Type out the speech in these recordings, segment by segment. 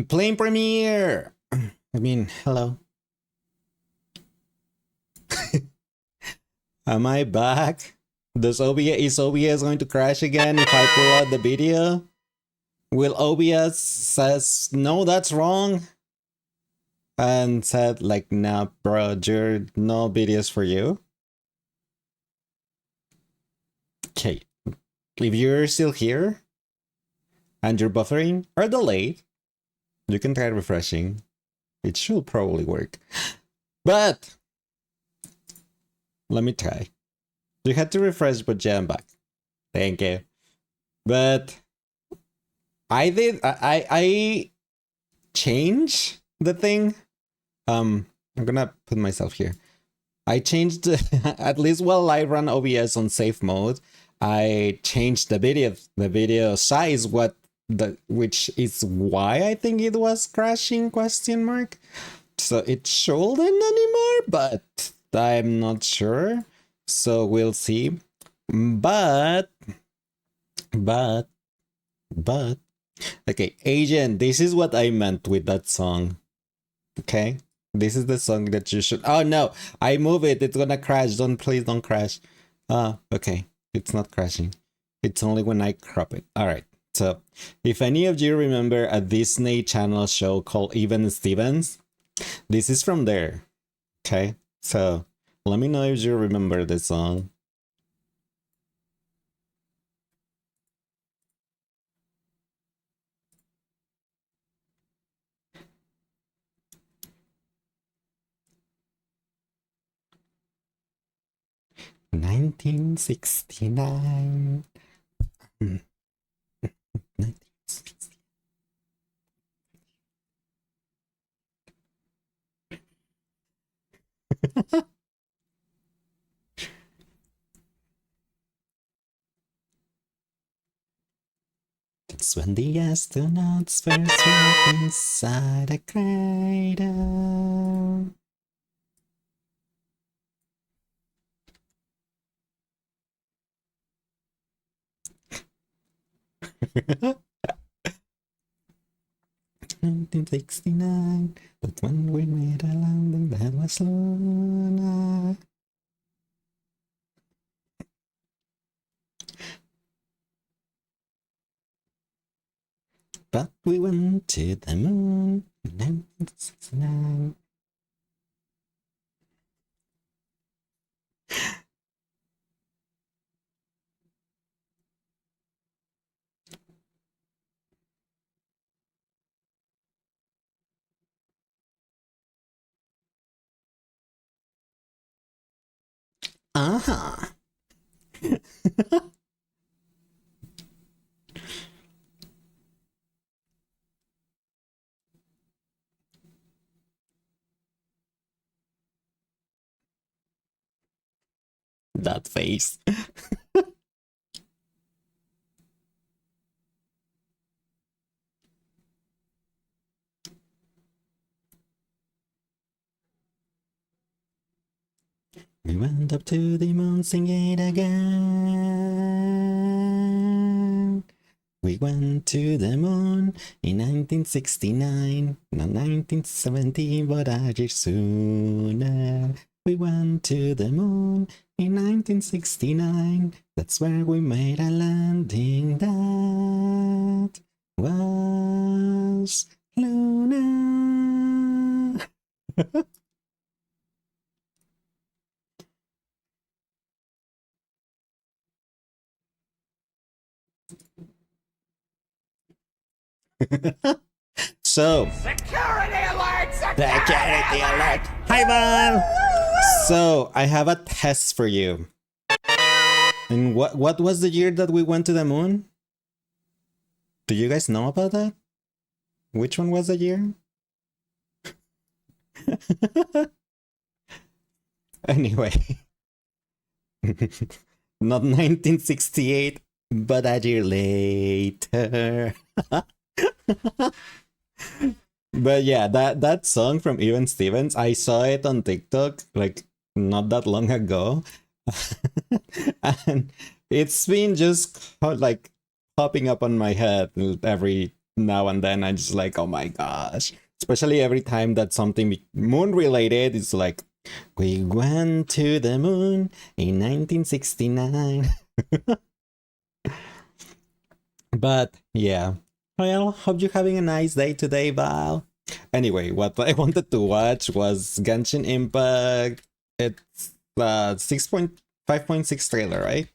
Playing Premiere! I mean, hello. Am I back? Is OBS going to crash again if I pull out the video? Will OBS says, no, that's wrong? And said, like, nah, bro, no videos for you? Okay. If you're still here, and you're buffering, or delayed, you can try refreshing. It should probably work. But let me try. You had to refresh, but yeah, I'm back. Thank you. But I changed the thing. I'm gonna put myself here. I changed at least while I run OBS on safe mode. I changed the video size, which is why I think it was crashing ? So it shouldn't anymore, but I'm not sure. So we'll see. But okay, Agent, this is what I meant with that song. Okay? This is the song that you should. Oh no, I move it, it's gonna crash. Please don't crash. Okay. It's not crashing. It's only when I crop it. Alright. So if any of you remember a Disney Channel show called Even Stevens, this is from there. Okay? So let me know if you remember this song. "1969." 1960. That's when the astronauts first went inside a crater. "1969, that's when we made a landing that was lunar." But we went to the moon in 1969. Uh-huh. That face. We went up to the moon, sing it again. We went to the moon in 1969, not 1970, but a year sooner. We went to the moon in 1969, that's where we made a landing that was lunar. So, security alert! security alert! Hi, man! So, I have a test for you. And what was the year that we went to the moon? Do you guys know about that? Which one was the year? Anyway. Not 1968, but a year later. But yeah, that song from Even Stevens, I saw it on TikTok like not that long ago. And it's been just like popping up on my head every now and then. I'm just like, oh my gosh. Especially every time that something moon related is like, we went to the moon in 1969. But yeah. Well, hope you're having a nice day today, Val. Anyway, what I wanted to watch was Genshin Impact. It's the 6.5.6 trailer, right?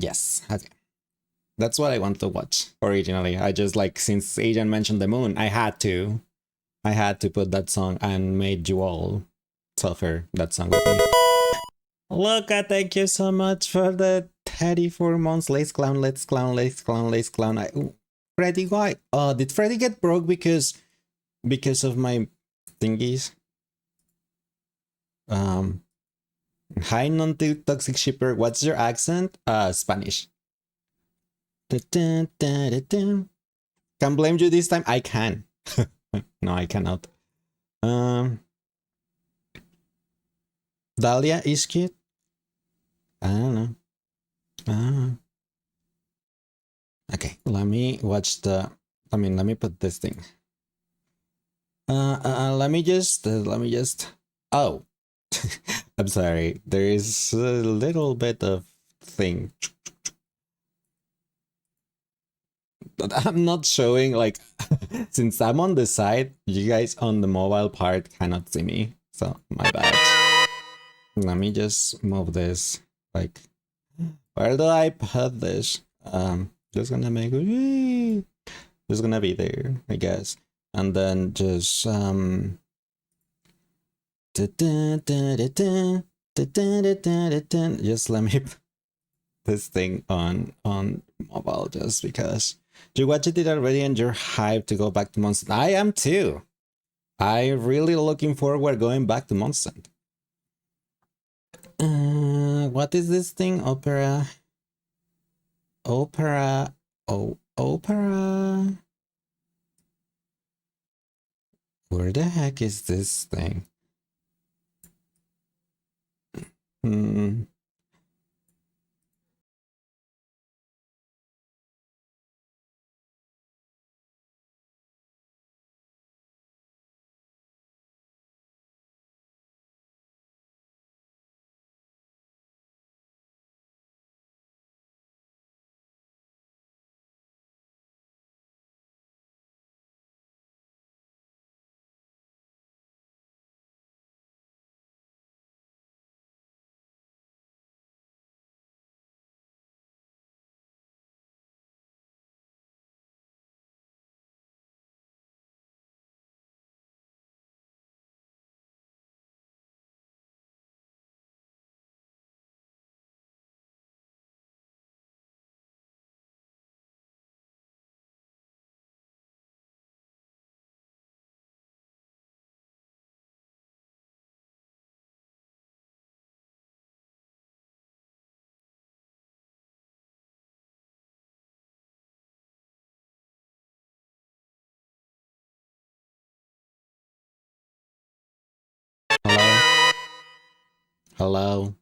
Yes. Okay. That's what I wanted to watch originally. I just like, since Agent mentioned the moon, I had to. I had to put that song and made you all suffer that song with me. Luca, thank you so much for the 34 months. Lace clown, let's clown, lace clown, lace clown. Freddy, why? Did Freddy get broke because of my thingies? Hi, non-toxic shipper. What's your accent? Spanish. Can blame you this time? I can. No, I cannot. Dahlia is cute. I don't know. Okay, let me watch the. I mean, let me put this thing. Let me just. Oh, I'm sorry. There is a little bit of thing. But I'm not showing, like, since I'm on the side, you guys on the mobile part cannot see me. So my bad. Let me just move this. Like, where do I put this? Just gonna make it. Just gonna be there, I guess. And then just just let me put this thing on mobile just because. You watched it already and you're hyped to go back to Monster. I am too. I'm really looking forward going back to Monster. What is this thing? Opera. Opera. Oh, opera. Where the heck is this thing? Hmm. Hello? Hello?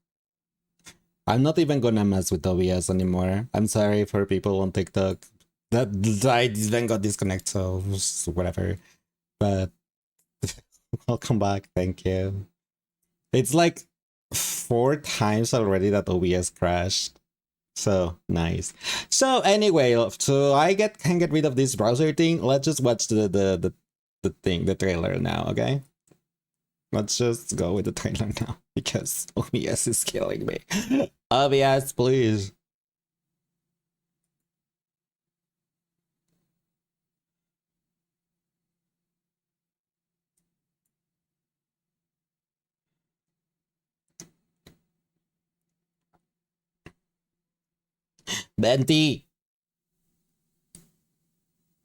I'm not even gonna mess with OBS anymore. I'm sorry for people on TikTok. That I then got disconnected, so whatever. But welcome back. Thank you. It's like 4 times already that OBS crashed. So nice. So anyway, so I can get rid of this browser thing. Let's just watch the trailer now, okay? Let's just go with the trailer now because OBS is killing me. OBS, please. Benti!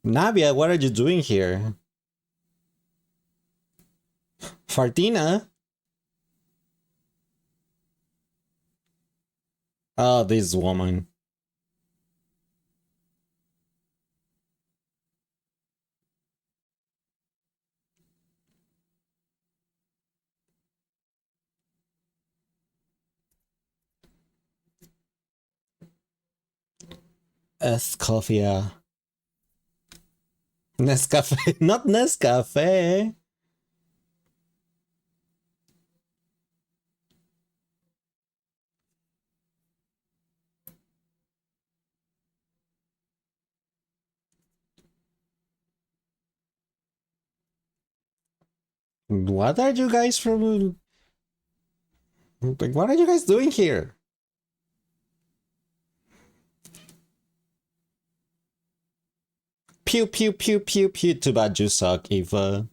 Navia, what are you doing here? Fartina? Oh, this woman. Escofia. Nescafe, not Nescafe. What are you guys from? Like, what are you guys doing here? Pew pew pew pew pew. Too bad you suck, Eva.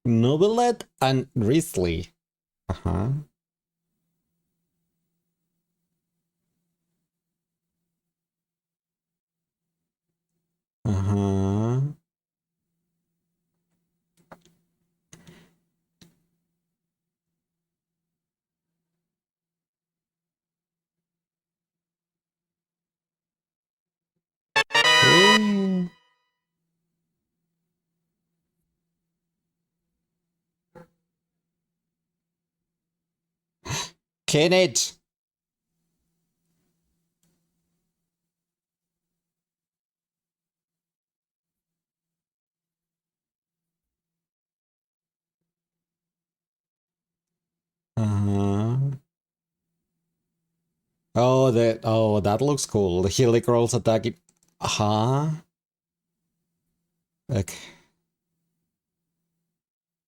Novelet and Risley. Uh-huh. Uh-huh. Ooh. Kenneth. Uh-huh. That looks cool. The Healy Girls attacking. Uh-huh. Okay.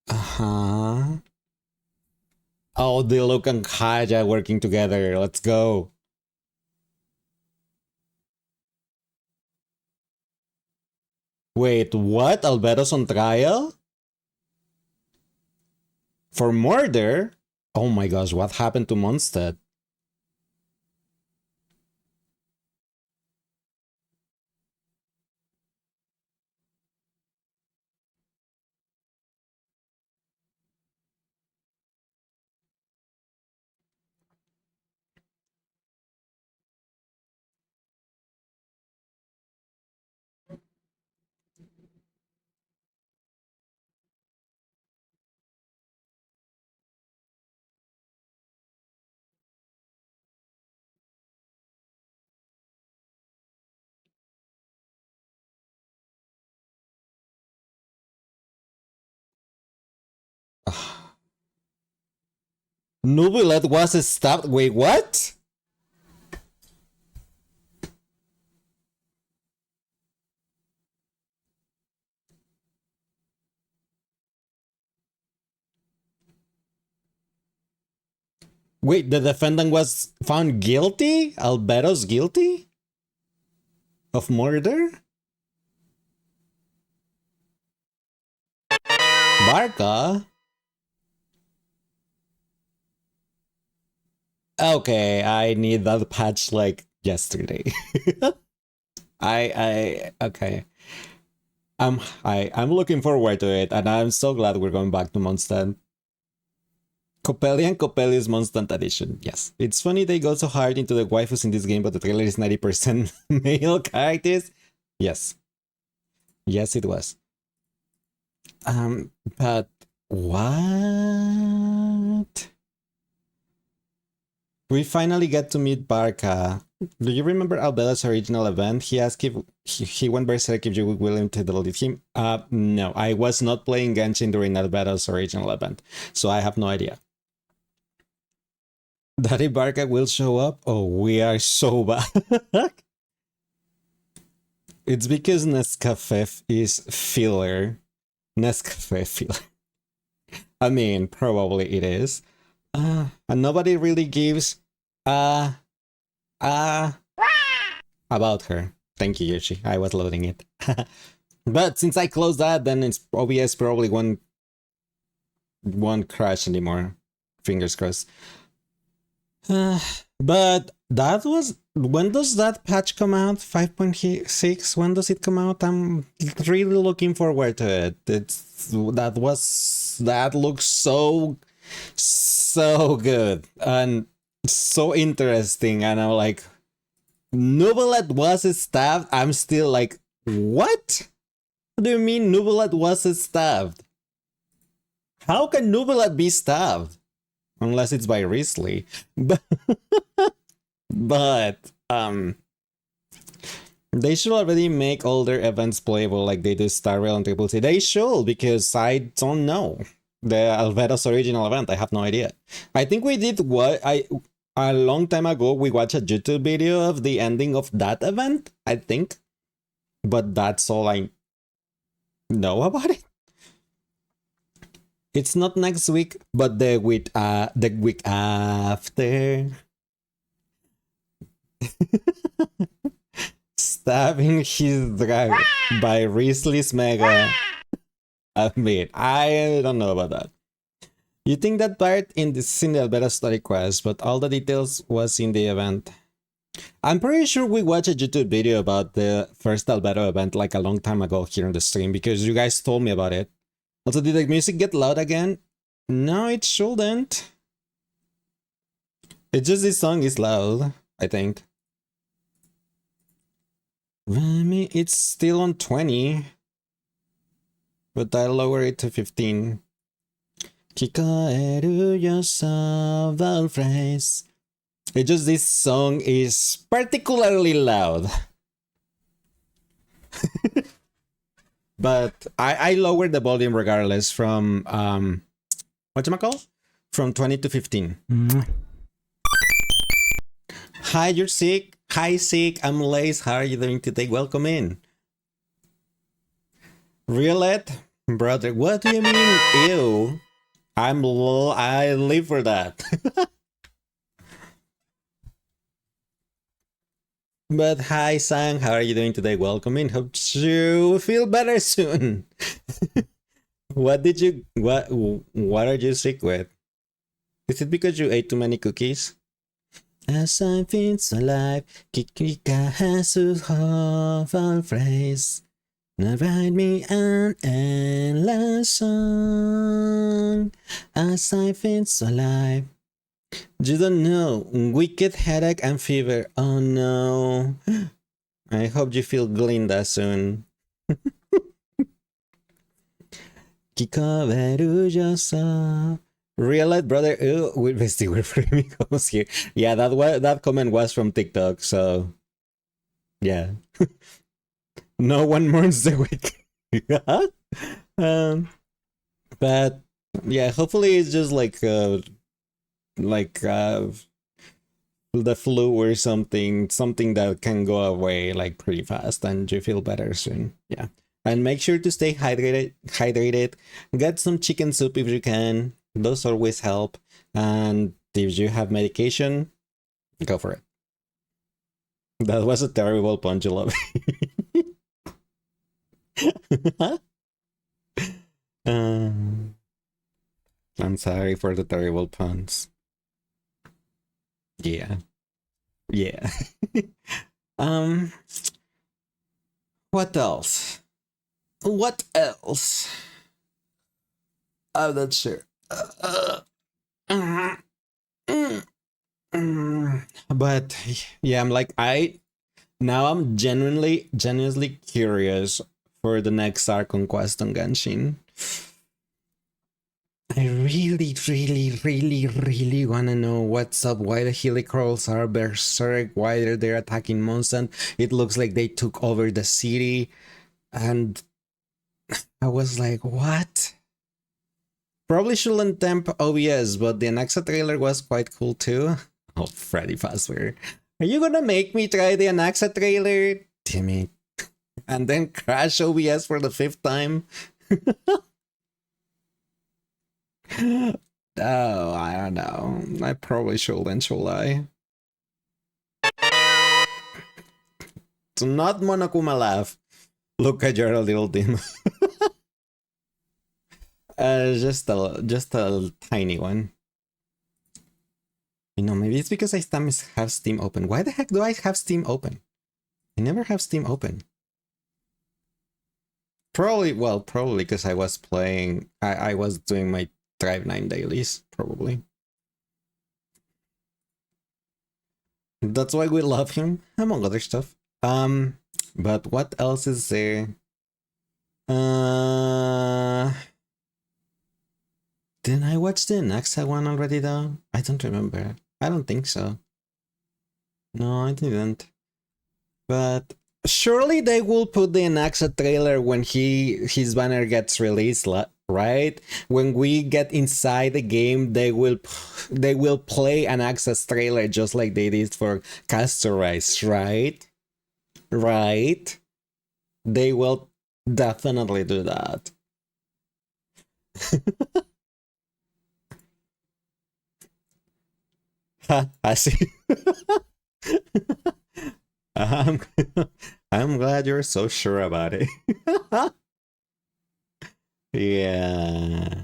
Uh-huh. Oh, Diluc and Kaja working together. Let's go. Wait, what? Albedo's on trial? For murder? Oh my gosh, what happened to Mondstadt? Nubilet was stabbed. Wait, what? Wait, the defendant was found guilty? Albedo's guilty? Of murder? Barca? Okay, I need that patch like yesterday. Okay. I'm looking forward to it, and I'm so glad we're going back to Mondstadt. Coppelli and Coppelli's Mondstadt edition. Yes. It's funny they go so hard into the waifus in this game, but the trailer is 90% male characters. Yes. Yes, it was. But what? We finally get to meet Barca. Do you remember Albeda's original event? He asked if he went berserk if you were willing to delete him. No, I was not playing Genshin during Albeda's original event, so I have no idea. Daddy Barca will show up? Oh, we are so bad. It's because Nescafe is filler. Nescafe filler. I mean, probably it is. And nobody really gives uh about her. Thank you, Yoshi. I was loading it. But since I closed that, then it's OBS probably won't crash anymore. Fingers crossed. But that was, when does that patch come out? 5.6. When does it come out? I'm really looking forward to it. That looks so good and so interesting, and I'm like, Nubilet was stabbed. I'm still like, what? What do you mean Nubilet was stabbed? How can Nubilet be stabbed? Unless it's by Risley. But they should already make all their events playable like they do Star Rail and Triple T. They should, because I don't know. The Alvedo's original event, I have no idea. I think we did a long time ago, we watched a YouTube video of the ending of that event, I think. But that's all I know about it. It's not next week, but the week after. Stabbing his drive by Risley's Mega. I mean, I don't know about that. You think that part in the Alberta story quest, but all the details was in the event. I'm pretty sure we watched a YouTube video about the first Alberta event like a long time ago here on the stream, because you guys told me about it. Also, did the music get loud again? No, it shouldn't. It's just this song is loud, I think. It's still on 20. But I'll lower it to 15. 聞こえるよそうthe phrase. It's just this song is particularly loud. But I lowered the volume regardless from whatchamacallit? From 20 to 15. Hi, you're sick. Hi, sick. I'm leissz. How are you doing today? Welcome in. Riolet? Brother, what do you mean, ew? I live for that. But hi, Sang, how are you doing today? Welcome in. Hope you feel better soon. What are you sick with? Is it because you ate too many cookies? As I feel so alive, Kikika has to have a phrase. Now write me an endless song. As I feel so alive. You don't know. Wicked headache and fever. Oh no. I hope you feel Glinda soon. Kikoveru yourself. Real life brother. Ooh, we're still framing here. Yeah, that comment was from TikTok, so yeah. No one mourns the week. But yeah, hopefully it's just like the flu or something that can go away like pretty fast and you feel better soon. Yeah. And make sure to stay hydrated. Get some chicken soup if you can. Those always help. And if you have medication, go for it. That was a terrible punch, you love. I'm sorry for the terrible puns. Yeah. What else? I'm not sure. But yeah, I'm genuinely curious for the next Archon quest on Genshin. I really wanna know what's up, why the Helicrolls are berserk, why they're attacking Mondstadt. It looks like they took over the city, and I was like, what? Probably shouldn't temp OBS, but the Anaxa trailer was quite cool too. Oh, Freddy Fazbear. Are you gonna make me try the Anaxa trailer? Damn it. And then crash OBS for the 5th time? Oh, I don't know. I probably shouldn't, should I? It's not Monokuma laugh. Look at your little dim. Just a tiny one. You know, maybe it's because I have Steam open. Why the heck do I have Steam open? I never have Steam open. Probably because I was playing. I was doing my Drive 9 dailies, probably. That's why we love him, among other stuff. But what else is there? Didn't I watch the Naxa one already though? I don't remember. I don't think so. No, I didn't. But surely they will put the Naxa trailer when his banner gets released, right? When we get inside the game, they will play an Access trailer just like they did for Castorize, right? Right? They will definitely do that. I see. I'm, I'm glad you're so sure about it. Yeah.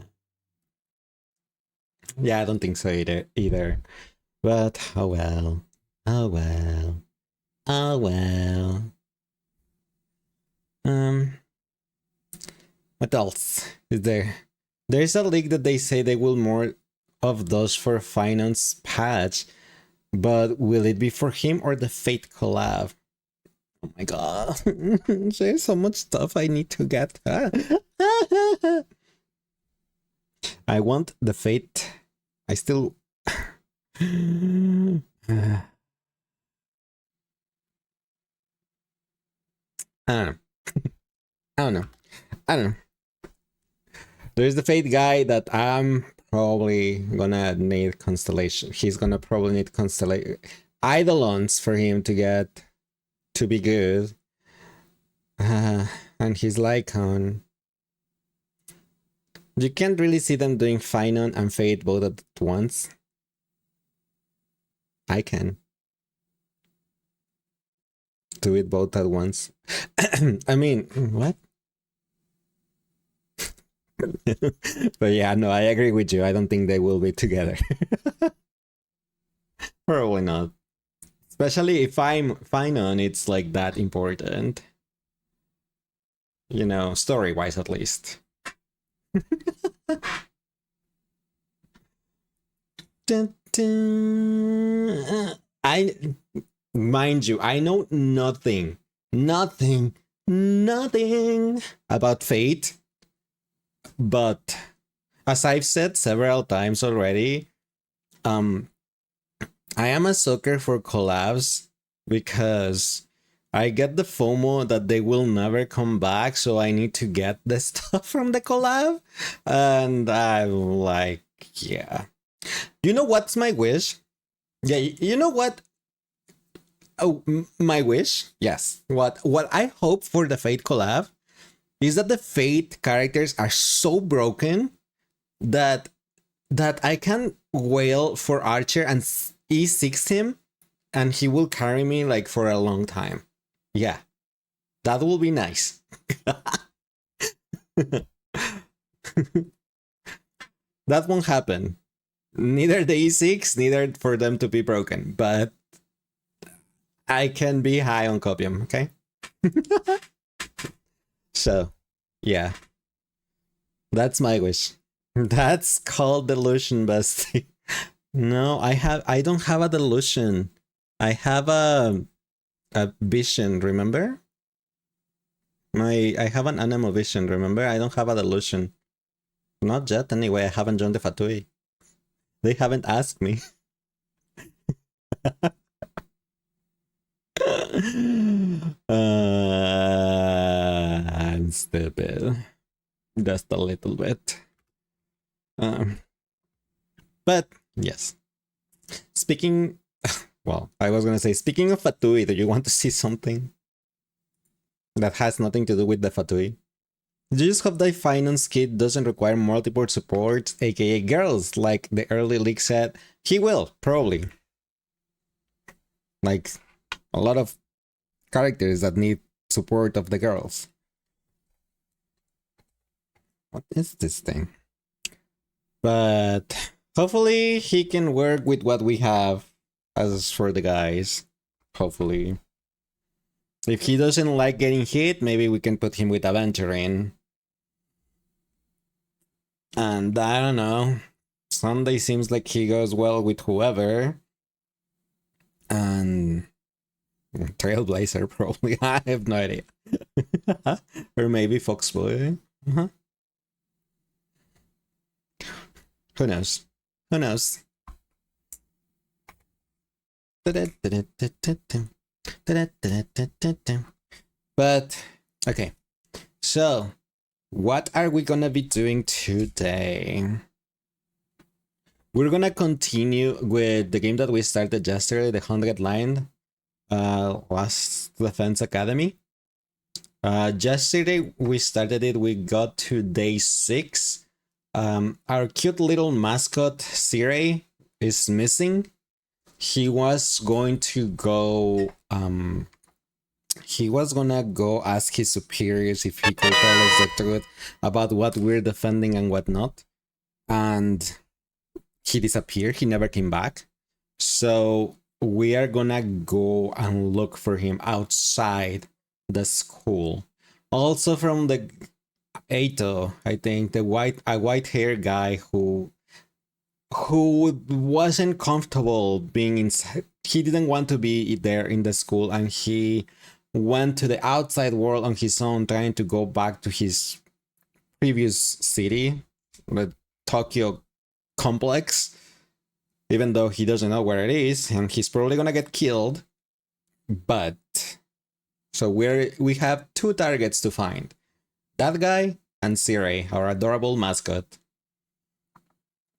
Yeah, I don't think so either. But oh well. Oh well. Oh well. Um what else is there? There's a leak that they say they will more of those for finance patch, but will it be for him or the Fate collab? Oh my god. There's so much stuff I need to get. I want the Fate. I still I don't know. I don't know. I don't know. There's the Fate guy that I'm probably gonna need Constellation. He's gonna probably need Constellation Eidolons for him to get to be good. And his Lycon. You can't really see them doing Finon and Fate both at once. I can. Do it both at once. I mean, what? But yeah, no, I agree with you. I don't think they will be together. Probably not. Especially if I'm Finon, it's like that important. You know, story-wise at least. Dun, dun. Mind you, I know nothing about Fate, but as I've said several times already, I am a sucker for collabs because I get the FOMO that they will never come back, so I need to get the stuff from the collab, and I'm like, yeah. You know what's my wish? Yeah, you know what? Oh, my wish? Yes. What I hope for the Fate collab is that the Fate characters are so broken that I can wail for Archer and E6 him, and he will carry me like for a long time. Yeah, that will be nice. That won't happen. Neither the E6, neither for them to be broken, but I can be high on copium, okay? So, yeah. That's my wish. That's called delusion, bestie. No, I don't have a delusion. I have a vision, remember? I have an anemo vision, remember? I don't have a delusion. Not yet, anyway. I haven't joined the Fatui. They haven't asked me. I'm stupid. Just a little bit. But yes. Speaking, well, I was gonna say, speaking of Fatui, do you want to see something that has nothing to do with the Fatui? You just hope that finance kit doesn't require multiple supports, aka girls, like the early leak said. He will, probably. Like a lot of characters that need support of the girls. What is this thing? But hopefully he can work with what we have as for the guys. Hopefully. If he doesn't like getting hit, maybe we can put him with Aventurine. And I don't know. Sunday seems like he goes well with whoever. And Trailblazer, probably. I have no idea. Or maybe Foxboy. Who knows? Who knows? But, okay. So, what are we gonna be doing today? We're gonna continue with the game that we started yesterday, the 100 line, Last Defense Academy. Yesterday we started it, we got to day 6. Our cute little mascot, Sire, is missing. He was going to go, he was gonna go ask his superiors if he could tell us the truth about what we're defending and what not. And he disappeared, he never came back. So we are gonna go and look for him outside the school. Also from the Ato, I think, a white hair guy who wasn't comfortable being inside. He didn't want to be there in the school, and he went to the outside world on his own, trying to go back to his previous city, the Tokyo complex, even though he doesn't know where it is, and he's probably gonna get killed. But so we have 2 targets to find: that guy and Sire, our adorable mascot.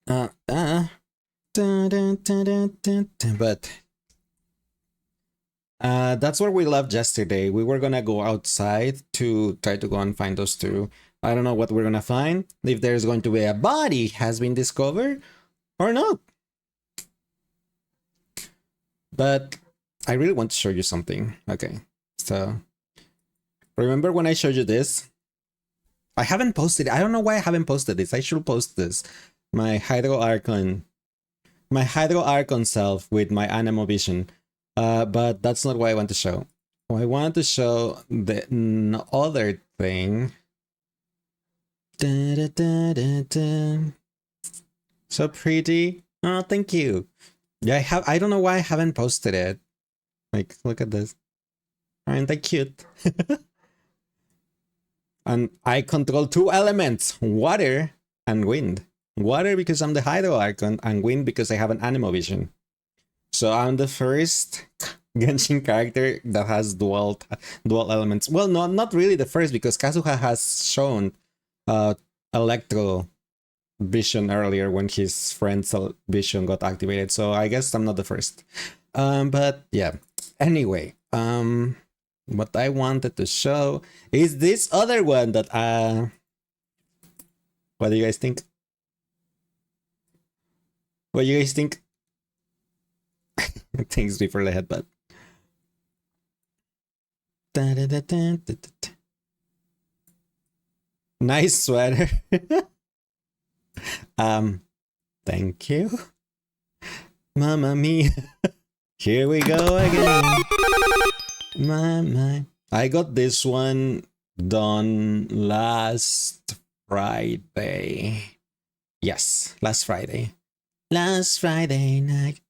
But that's where we left yesterday. We were gonna go outside to try to go and find those 2. I don't know what we're gonna find. If there's going to be a body has been discovered or not. But I really want to show you something. Okay, so remember when I showed you this? I haven't posted it. I don't know why I haven't posted this. I should post this. My Hydro Archon self with my Anemo vision. But that's not what I want to show. I want to show the other thing. So pretty. Oh, thank you. Yeah, I don't know why I haven't posted it. Like, look at this. Aren't they cute? And I control 2 elements, water and wind. Water because I'm the Hydro Archon, and wind because I have an Anemo vision. So I'm the first Genshin character that has dual elements. Well, no, not really the first, because Kazuha has shown Electro vision earlier when his friend's vision got activated. So I guess I'm not the first. But yeah. Anyway, what I wanted to show is this other one that what do you guys think? What do you guys think? Things before the headbutt. Nice sweater. Thank you. Mamma mia. Here we go again. My. I got this one done last Friday. Yes, last Friday. Last Friday night.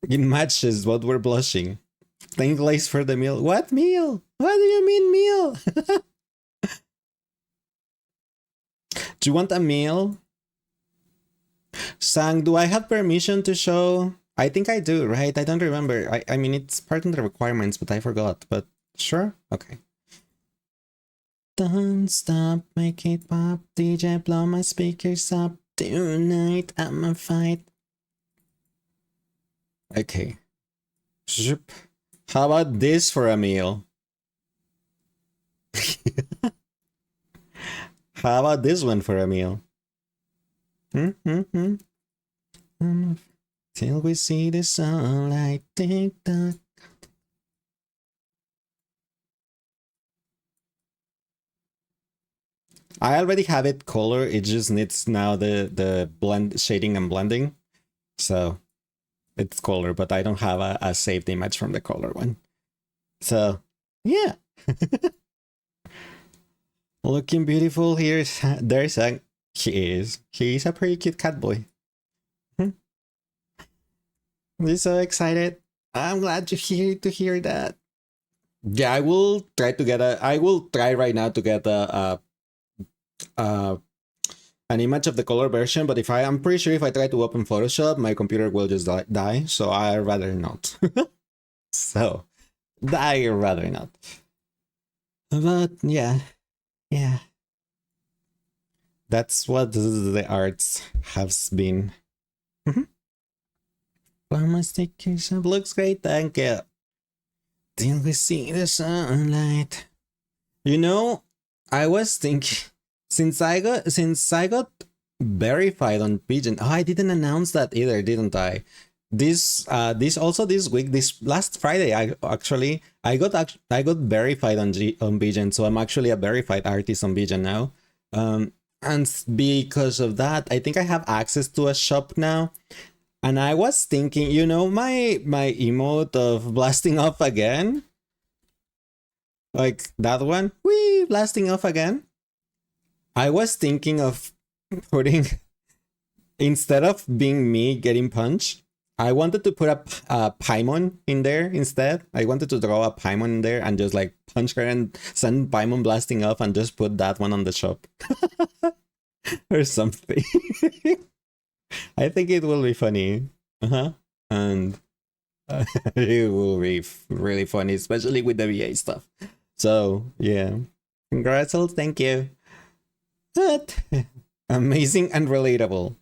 It matches what we're blushing. Thank leissz for the meal. What meal? What do you mean meal? Do you want a meal? Sang, do I have permission to show? I think I do, right? I don't remember. I mean, it's part of the requirements, but I forgot. But sure? Okay. Don't stop, make it pop. DJ, blow my speakers up. Tonight, I'ma fight. Okay. How about this for a meal? How about this one for a meal? Till we see the sunlight, tick tock. I already have it color. It just needs now the blend shading and blending. So it's color, but I don't have a saved image from the color one. So yeah. Looking beautiful here. There's a he's a pretty cute cat boy. He's so excited. I'm glad to hear that. Yeah, I will try to get a. I will try right now to get a an image of the color version. But I'm pretty sure if I try to open Photoshop, my computer will just die. So I rather not. So I rather not. But yeah, yeah, that's what the arts has been. Mhm. Mastication looks great, thank you. Till we see the sunlight. You know, I was thinking since I got verified on Pigeon. Oh, I didn't announce that either, didn't I? This week, this last Friday, I got verified on Pigeon, so I'm actually a verified artist on Pigeon now. And because of that, I think I have access to a shop now. And I was thinking, my emote of blasting off again, like that one, wee, blasting off again. I was thinking of putting, instead of being me getting punched, I wanted to put a Paimon in there instead. I wanted to draw a Paimon in there and just like punch her and send Paimon blasting off and just put that one on the shop or something. I think it will be funny. Uh-huh. And it will be really funny, especially with the VA stuff. So, yeah. Congrats, thank you. But amazing and relatable.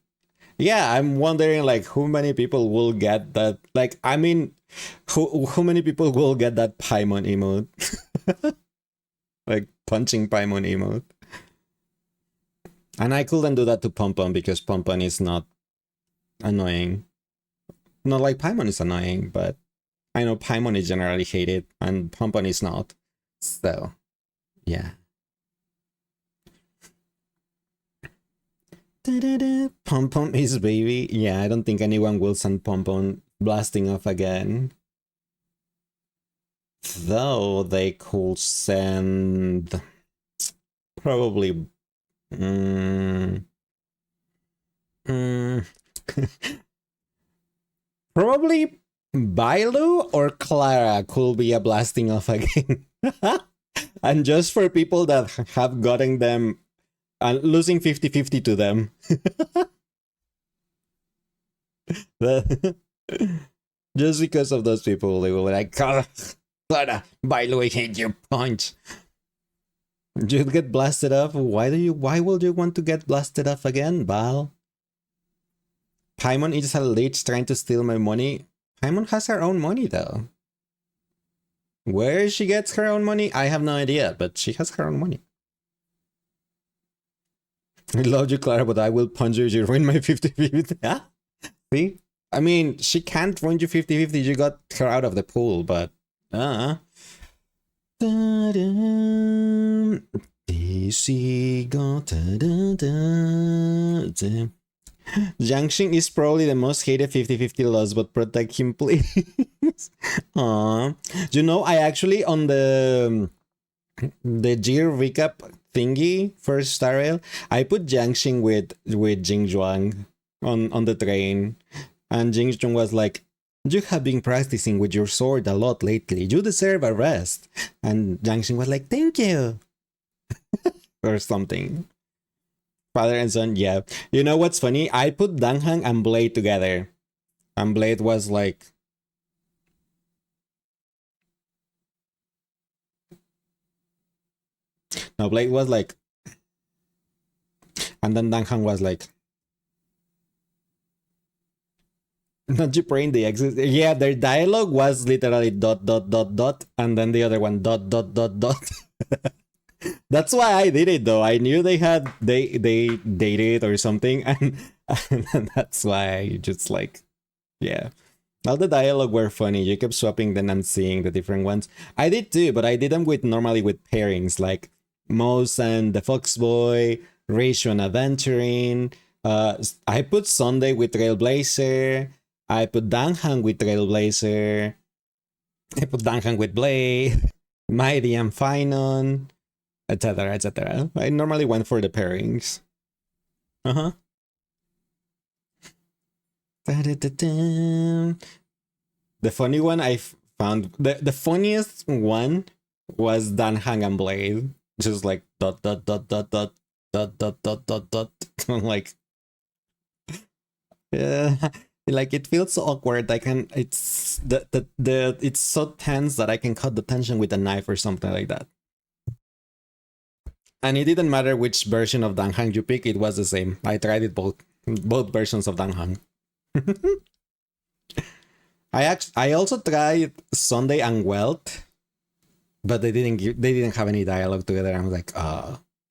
Yeah, I'm wondering like how many people will get that. Like, I mean, how many people will get that Paimon emote? Like punching Paimon emote. And I couldn't do that to Pompon because Pompon is not annoying. Not like Paimon is annoying, but I know Paimon is generally hated and Pompon is not. So, yeah. Pom Pom is baby. Yeah, I don't think anyone will send Pom Pom blasting off again. Though they could send probably. Mm, mm, probably Bailu or Clara could be a blasting off again. And just for people that have gotten them and losing 50-50 to them. Just because of those people, they were like, Clara, Bailu, I hate your punch. You'd get blasted off. Why would you want to get blasted off again, Val? Paimon is a leech trying to steal my money. Paimon has her own money though. Where she gets her own money, I have no idea, but she has her own money. I love you, Clara, but I will punch you if you ruin my 50-50. Yeah? See? I mean, she can't ruin you 50-50. You got her out of the pool, but Jiangxing is probably the most hated 50-50 loss, but protect him, please. Aww. I actually on the Gear recap thingy for Star Rail, I put Jiangxing with Jingzhuang on the train, and Jingzhuang was like, "You have been practicing with your sword a lot lately. You deserve a rest." And Jiangxing was like, "Thank you," or something. Father and son, yeah. You know what's funny? I put Danghang and Blade together, and Blade was like. No, Blade was like. And then Danghang was like. Not you praying the exit. Yeah, their dialogue was literally dot dot dot dot, and then the other one dot dot dot dot. That's why I did it though. I knew they dated or something, and that's why I just like, yeah. All the dialogue were funny. You kept swapping them and seeing the different ones. I did too, but I did them normally with pairings like Mose and the Foxboy, Ratio and Adventuring. I put Sunday with Trailblazer. I put Danghang with Trailblazer. I put Danghang with Blade, Mighty and Finon, etc. etc. I normally went for the pairings. Uh-huh. The funny one found, the funniest one was Dan Hang and Blade. Just like dot dot dot dot dot dot dot dot dot dot. I'm like, yeah, like it feels so awkward. I can, it's the it's so tense that I can cut the tension with a knife or something like that. And it didn't matter which version of Dan Hang you pick, it was the same. I tried it both versions of Dan Hang. I also tried Sunday and Wealth, but they didn't have any dialogue together. I'm like,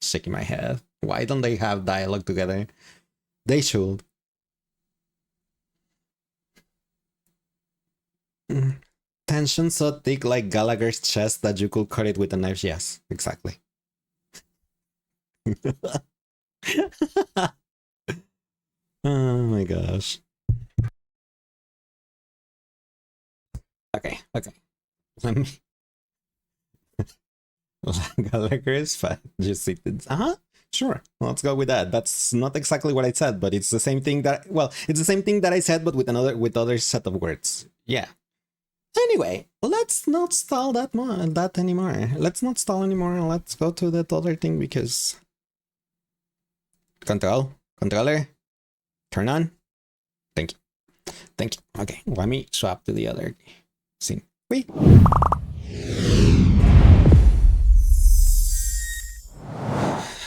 shaking my head. Why don't they have dialogue together? They should. Tension so thick like Gallagher's chest that you could cut it with a knife. Yes, exactly. Oh my gosh. Okay. Let me. Gallagher is fat. Just it. Sure. Let's go with that. That's not exactly what I said, but it's the same thing that. Well, it's the same thing that I said, but with other set of words. Yeah. Anyway, let's not stall that anymore. Let's not stall anymore. Let's go to that other thing because. Controller, turn on. Thank you. Okay, let me swap to the other scene. Wait.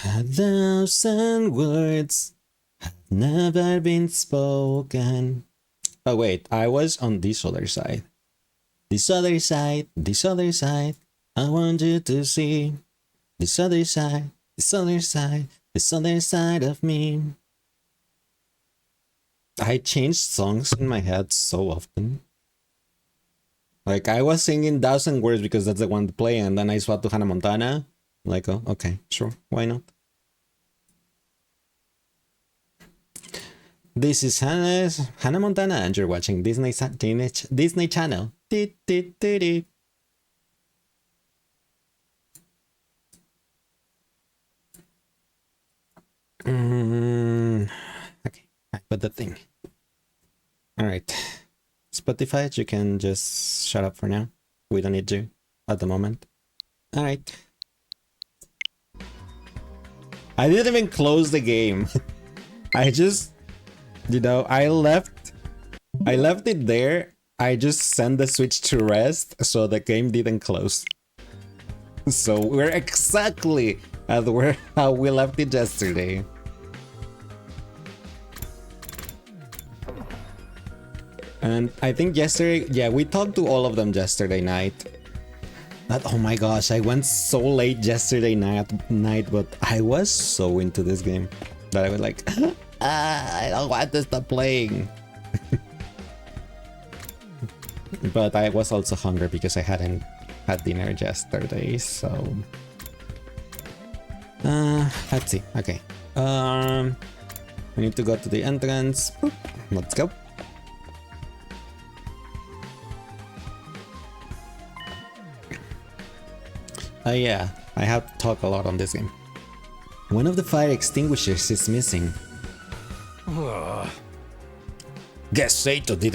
A thousand words have never been spoken. Oh wait, I was on this other side. This other side. I want you to see this other side. This other side of me. I changed songs in my head so often. Like I was singing 1,000 Words because that's the one to play, and then I swapped to Hannah Montana. Like, oh, okay, sure, why not? This is Hannah Montana, and you're watching Disney Channel. Okay, I put the thing. All right, Spotify, you can just shut up for now. We don't need you at the moment. All right. I didn't even close the game. I just, I left it there. I just sent the Switch to rest, so the game didn't close. So we're exactly at how we left it yesterday. And I think yesterday, yeah, we talked to all of them yesterday night. But oh my gosh, I went so late yesterday night, but I was so into this game that I was like, I don't want to stop playing. But I was also hungry because I hadn't had dinner yesterday, so let's see. Okay, we need to go to the entrance. Boop. Let's go. Yeah, I have to talk a lot on this game. One of the fire extinguishers is missing. Guess Sato did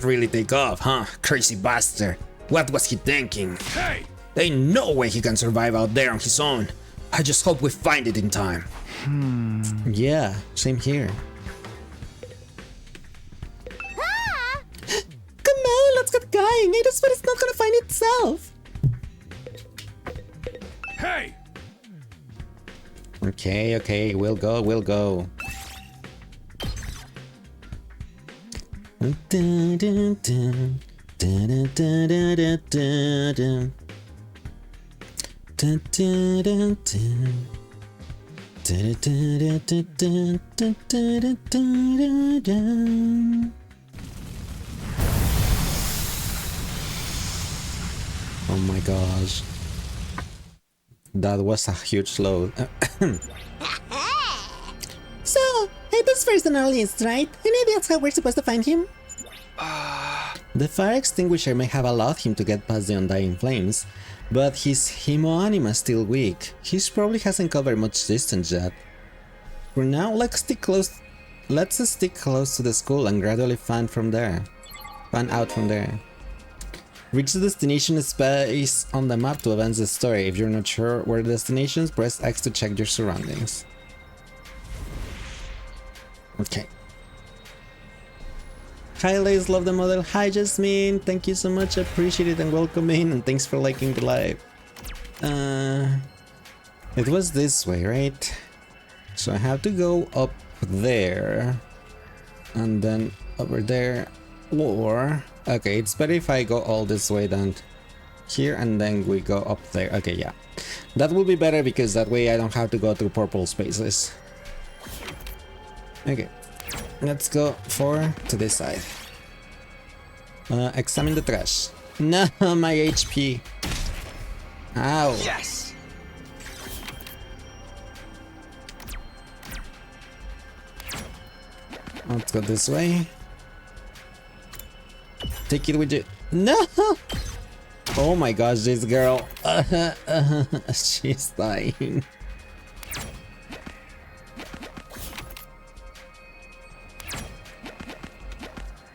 really take off, huh? Crazy bastard. What was he thinking? Hey! Ain't no way he can survive out there on his own. I just hope we find it in time. Yeah, same here. Ah! Come on, let's get going. Ada's foot is not gonna find itself. Hey! Okay, we'll go. Oh my gosh. That was a huge load. So, Ada's first and earliest, right? Any ideas how we're supposed to find him? The fire extinguisher may have allowed him to get past the undying flames, but his hemoanima is still weak. He probably hasn't covered much distance yet. For now, let's stick close to the school and gradually fan from there. Fan out from there. Reach the destination space on the map to advance the story. If you're not sure where the destination is, press X to check your surroundings. Okay. Hi Lace, love the model. Hi Jasmine, thank you so much, appreciate it and welcome in, and thanks for liking the live. It was this way, right? So I have to go up there and then over there, or okay, it's better if I go all this way than here and then we go up there. Okay, yeah, that will be better because that way I don't have to go through purple spaces. Okay, let's go to this side. Examine the trash. No, my HP. Ow. Yes. Let's go this way. Take it with you. No! Oh my gosh, this girl. She's dying.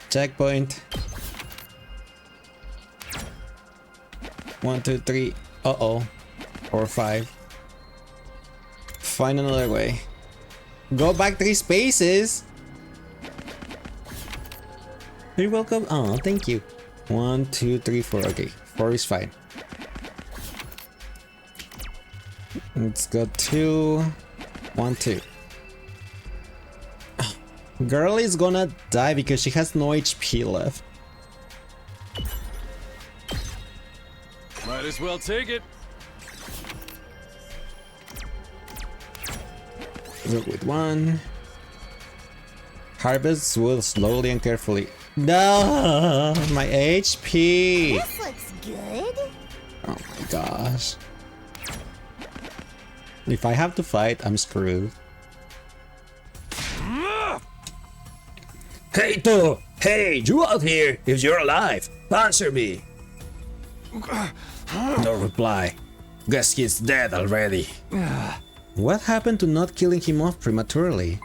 Checkpoint. 1, 2, 3. Uh-oh. Or 5. Find another way. Go back 3 spaces. You're welcome. Oh, thank you. 1, 2, 3, 4. Okay, 4 is fine. Let's go 2, 1, 2. Girl is gonna die because she has no HP left. Might as well take it. Look with 1. Harvest wood slowly and carefully. No, my HP. This looks good. Oh my gosh. If I have to fight, I'm screwed. Hey, To! Hey, you out here? If you're alive, answer me. No reply. Guess he's dead already. What happened to not killing him off prematurely?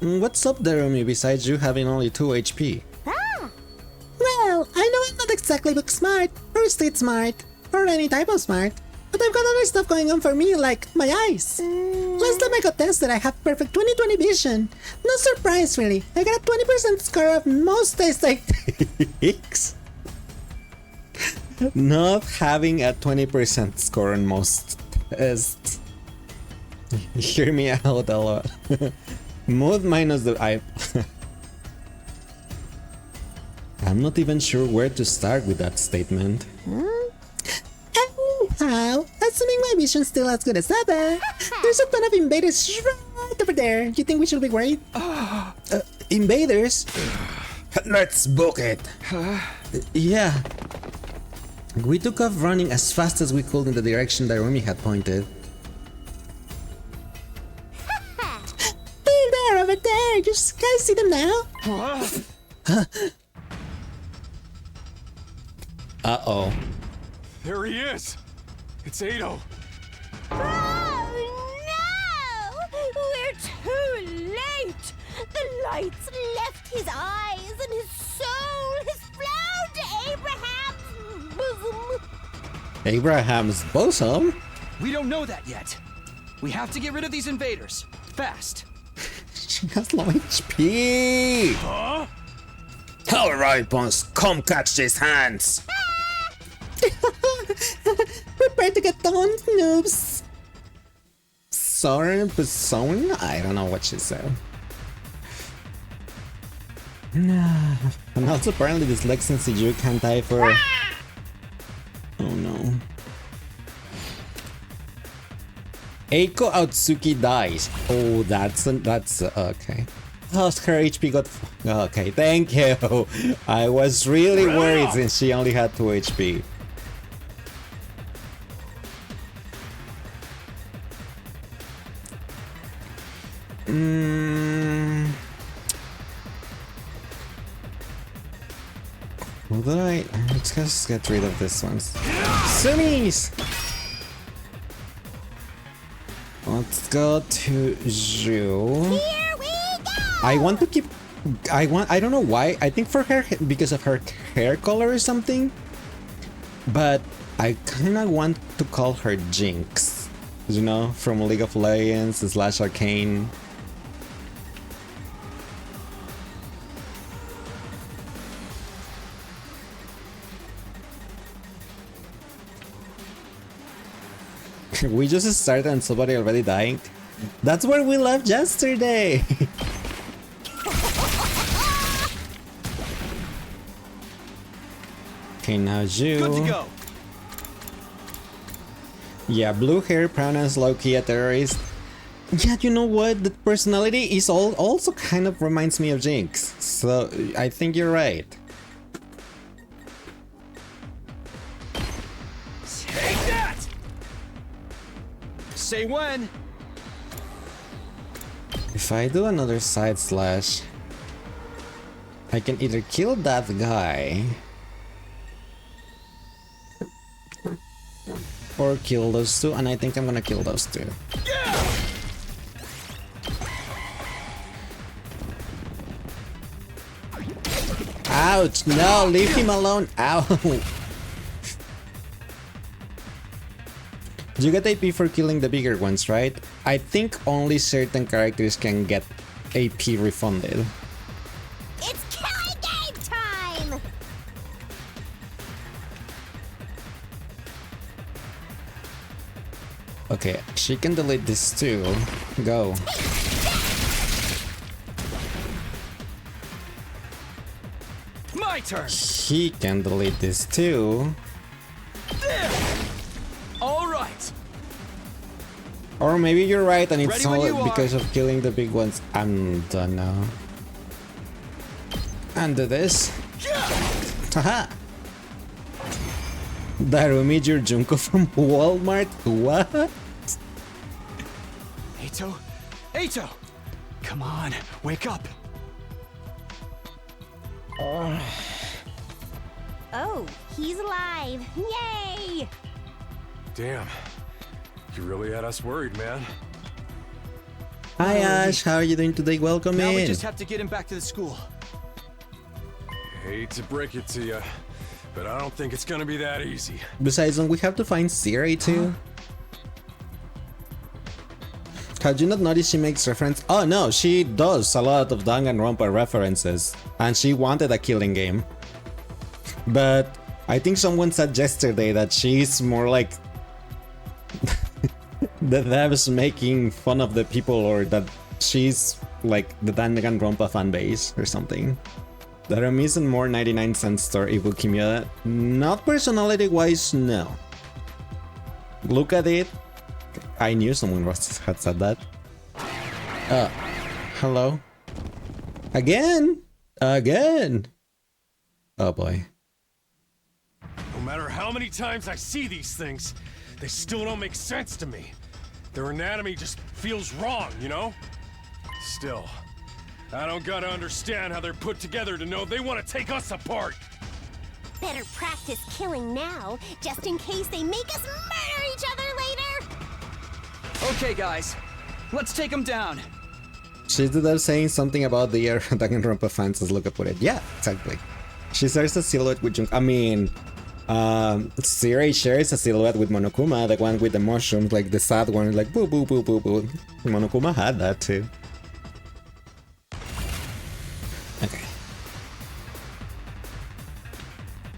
What's up there, Rumi, besides you having only 2 HP? Well, I know I'm not exactly book smart, or street smart, or any type of smart, but I've got other stuff going on for me, like my eyes. Last time I got tested, I have perfect 20/20 vision. No surprise, really. I got a 20% score of most aesthetics. Not having a 20% score on most tests. Hear me out a lot. Mood minus the eye. I'm not even sure where to start with that statement. Anyhow, assuming my vision's still as good as ever, there's a ton of invaders right over there. You think we should be worried? Invaders? Let's book it. Yeah. We took off running as fast as we could in the direction that Rumi had pointed. They're over there. You guys see them now? Uh-oh. There he is. It's Ado. Oh no! We're too late! The lights left his eyes and his soul has flown to Abraham's bosom. Abraham's bosom? We don't know that yet. We have to get rid of these invaders. Fast. She has low HP. Huh? Alright, boss, come catch these hands. Prepare to get done, noobs. Sorry, bosom? I don't know what she said. And also apparently this Lexington CG can't die for... Oh no. Eiko Otsuki dies. Oh, that's okay. Oh, her HP got... Okay, thank you. I was really worried since she only had 2 HP. Although let's just get rid of this one. Sumis! Let's go to Zhu. Here we go! I want to keep. I don't know why. I think for her because of her hair color or something. But I kind of want to call her Jinx. You know, from League of Legends / Arcane. We just started and somebody already dying. That's where we left yesterday. Okay, now you. Good to go. Yeah, blue hair, pronouns, low-key a terrorist. Yeah, you know what? The personality is also kind of reminds me of Jinx. So I think you're right. Take that! Say when. If I do another side slash, I can either kill that guy or kill those two, and I think I'm gonna kill those two. Ouch! No, leave him alone! Ow! You get AP for killing the bigger ones, right? I think only certain characters can get AP refunded. It's killing game time! Okay, she can delete this too. Go. My turn. He can delete this too. All right. Or maybe you're right and it's Ready when you all are. because of killing the big ones. I don't know. And do this. Haha! Darumi, your Junko from Walmart? What? Eito. Eito. Come on, wake up. Oh, he's alive. Yay! Damn. You really had us worried, man. Hi Ash, how are you doing today? Welcome Now we in. just have to get him back to the school. Hate to break it to you, but I don't think it's gonna be that easy. Besides, don't we have to find Siri too? Had you not noticed she makes reference? Oh no, she does a lot of Danganronpa references, and she wanted a killing game. But I think someone said yesterday that she's more like the devs making fun of the people, or that she's like the Danganronpa fan base or something. There are isn't more 99-cent store Evil Kimia. Not personality wise, no. Look at it. I knew someone had said that. Hello? Again? Again? Oh boy. No matter how many times I see these things, they still don't make sense to me. Their anatomy just feels wrong, you know? Still, I don't gotta understand how they're put together to know they want to take us apart. Better practice killing now, just in case they make us murder each other later! Okay, guys, let's take him down. She's there saying something about the Danganronpa fans as look up at it. Yeah, exactly. She shares a silhouette with Jung. I mean, Siri shares a silhouette with Monokuma, the one with the mushrooms, like the sad one, like boo boo boo boo boo. Monokuma had that too. Okay.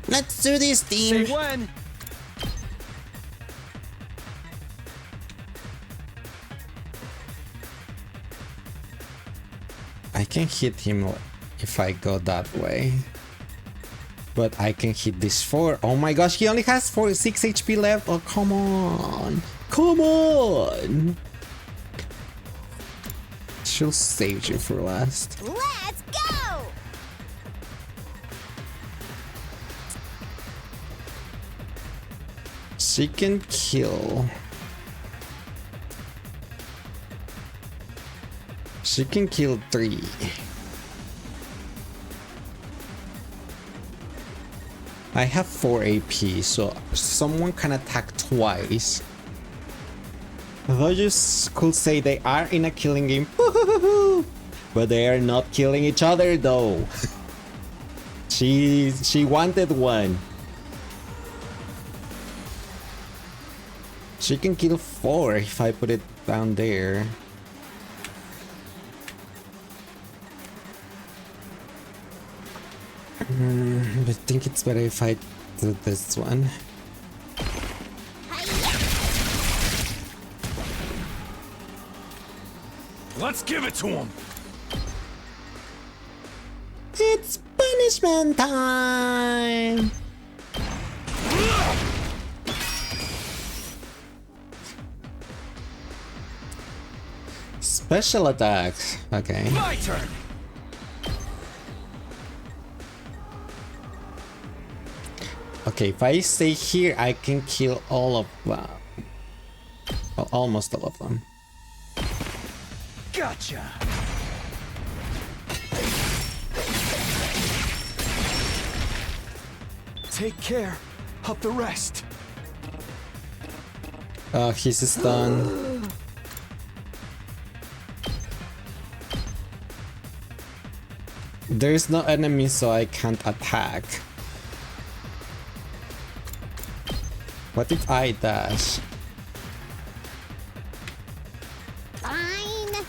Let's do this, team. Say when. I can hit him if I go that way. But I can hit this 4. Oh my gosh, he only has 6 HP left. Oh, come on. Come on. She'll save you for last. Let's go! She can kill. She can kill 3. I have 4 AP, so someone can attack twice. Though you could say they are in a killing game. But they are not killing each other though. She wanted one. She can kill 4 if I put it down there. I think it's better if I do this one. Let's give it to him. It's punishment time! Special attacks. Okay. My turn. Okay, if I stay here, I can kill all of them. Well, almost all of them. Gotcha. Take care of the rest. He's stunned. There's no enemy, so I can't attack. What if I dash? Fine.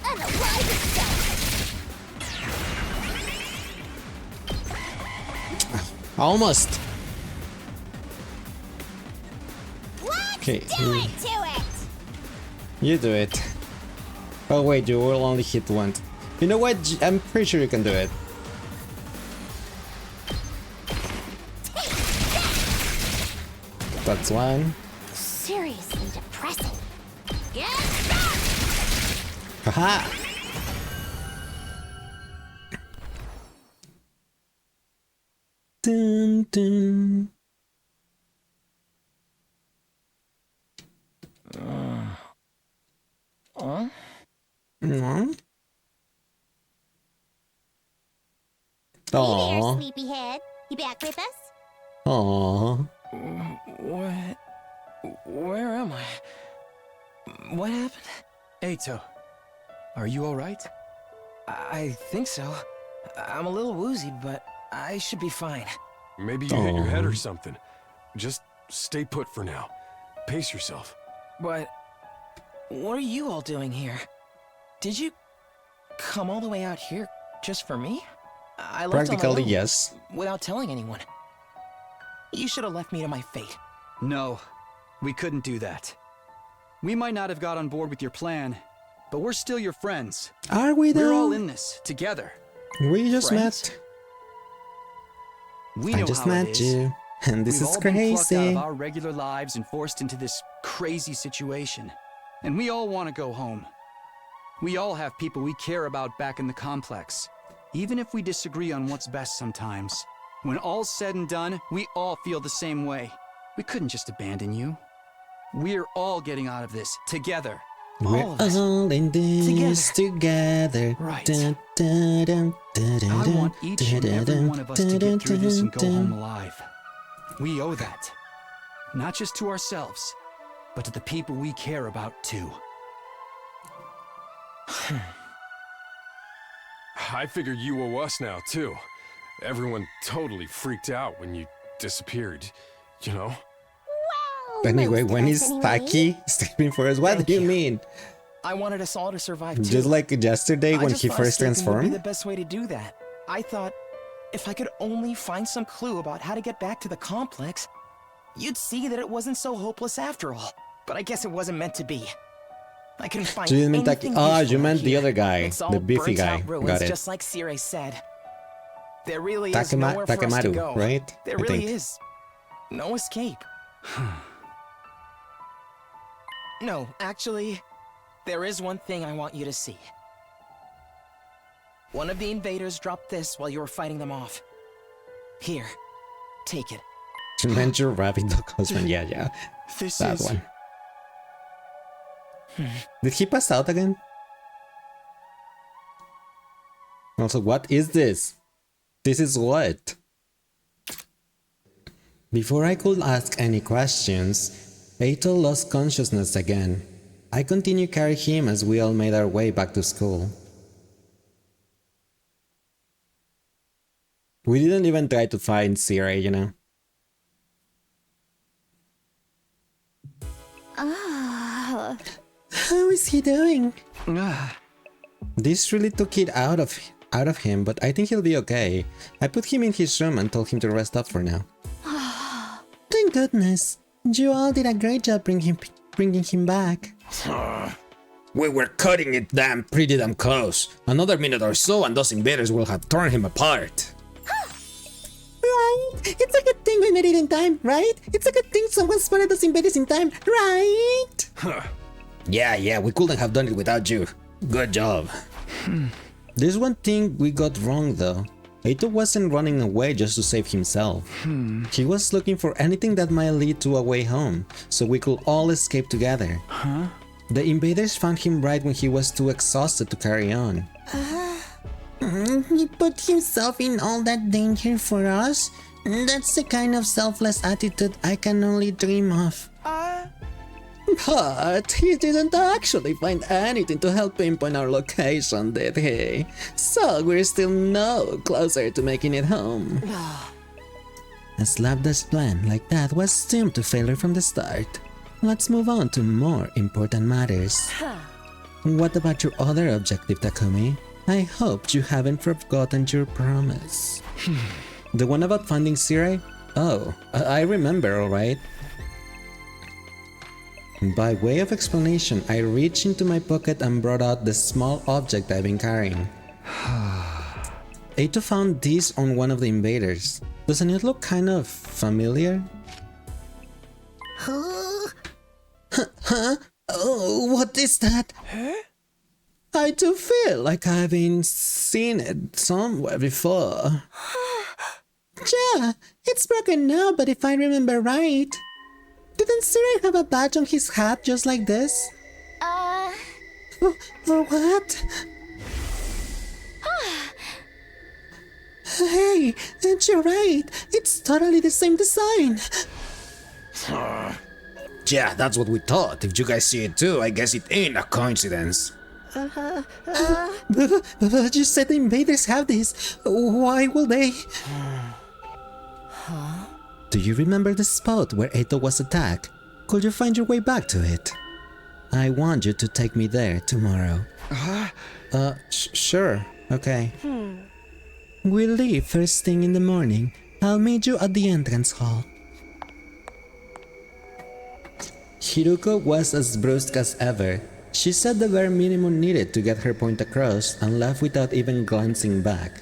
Unalive itself. Almost. Okay. Do it to it. You do it. Oh wait, you will only hit once. You know what? I'm pretty sure you can do it. That's one. Seriously depressing. Get back! Haha! Dun, dun. Mm. Hey there, Aww. sleepyhead. You back with us? Aww. Where am I? What happened? Eito, are you alright? I think so. I'm a little woozy, but I should be fine. Maybe you hit your head or something. Just stay put for now. Pace yourself. But what are you all doing here? Did you come all the way out here just for me? I left on my Practically, own, yes. without telling anyone. You should have left me to my fate. No, we couldn't do that. We might not have got on board with your plan, but we're still your friends. Are we We're all though? in this together. We just Friends? met. We I know just how it met is. you. And this We've is all been plucked out crazy. of our regular lives and forced into this crazy situation. And we all want to go home. We all have people we care about back in the complex. Even if we disagree on what's best sometimes. When all's said and done, we all feel the same way. We couldn't just abandon you. We're all getting out of this together. We're All of us. all in this together. Right. Dun, dun, dun, dun, dun, I dun, want each and dun, every dun, one of us to dun, get through this and go dun, home dun. alive. We owe that. Not just to ourselves, but to the people we care about too. I figure you owe us now, too. Everyone totally freaked out when you disappeared, you know? Well, Anyway, most of when us he's anyway. Taki stepping for us, what Thank do you you. mean? I wanted us all to survive too. Just like yesterday I when just he thought first escaping would be transformed? the best way to do that. I thought if I could only find some clue about how to get back to the complex, you'd see that it wasn't so hopeless after all. But I guess it wasn't meant to be. I couldn't find So you mean Taki? anything Ah, useful you out meant the here. other guy, It's all the beefy burnt guy. out ruins, Got it. just like Sire said. There really is nowhere for us to Takemaru, go. right? There I really think. is no escape. No, actually, there is one thing I want you to see. One of the invaders dropped this while you were fighting them off. Here, take it. You meant your rabbit dog husband. Yeah, yeah. This That is... one. Did he pass out again? Also, what is this? This is what? Before I could ask any questions, Eito lost consciousness again. I continued carrying him as we all made our way back to school. We didn't even try to find Siri, you know? How is he doing? This really took it out of him, but I think he'll be okay. I put him in his room and told him to rest up for now. Thank goodness. You all did a great job bringing him back. We were cutting it pretty damn close. Another minute or so and those invaders will have torn him apart. Right? It's a good thing we made it in time, right? It's a good thing someone spotted those invaders in time, right? Yeah, we couldn't have done it without you. Good job. There's one thing we got wrong though. Eito wasn't running away just to save himself. He was looking for anything that might lead to a way home, so we could all escape together. The invaders found him right when he was too exhausted to carry on. He put himself in all that danger for us? That's the kind of selfless attitude I can only dream of. But he didn't actually find anything to help pinpoint our location, did he? So we're still no closer to making it home. A slapdash plan like that was doomed to failure from the start. Let's move on to more important matters. What about your other objective, Takumi? I hope you haven't forgotten your promise. The one about finding Sirei? Oh, I remember, alright. By way of explanation, I reached into my pocket and brought out the small object I've been carrying. Eito found this on one of the invaders. Doesn't it look kind of familiar? Huh? Oh, what is that? I do feel like I've been seen it somewhere before. Yeah, it's broken now, but if I remember right, didn't Siri have a badge on his hat just like this? Or what? Hey, you're right. It's totally the same design. Yeah, that's what we thought. If you guys see it too, I guess it ain't a coincidence. But you said the invaders have this. Why will they? Do you remember the spot where Eito was attacked? Could you find your way back to it? I want you to take me there tomorrow. Sure. Okay. We'll leave first thing in the morning. I'll meet you at the entrance hall. Hiruko was as brusque as ever. She said the bare minimum needed to get her point across and left without even glancing back.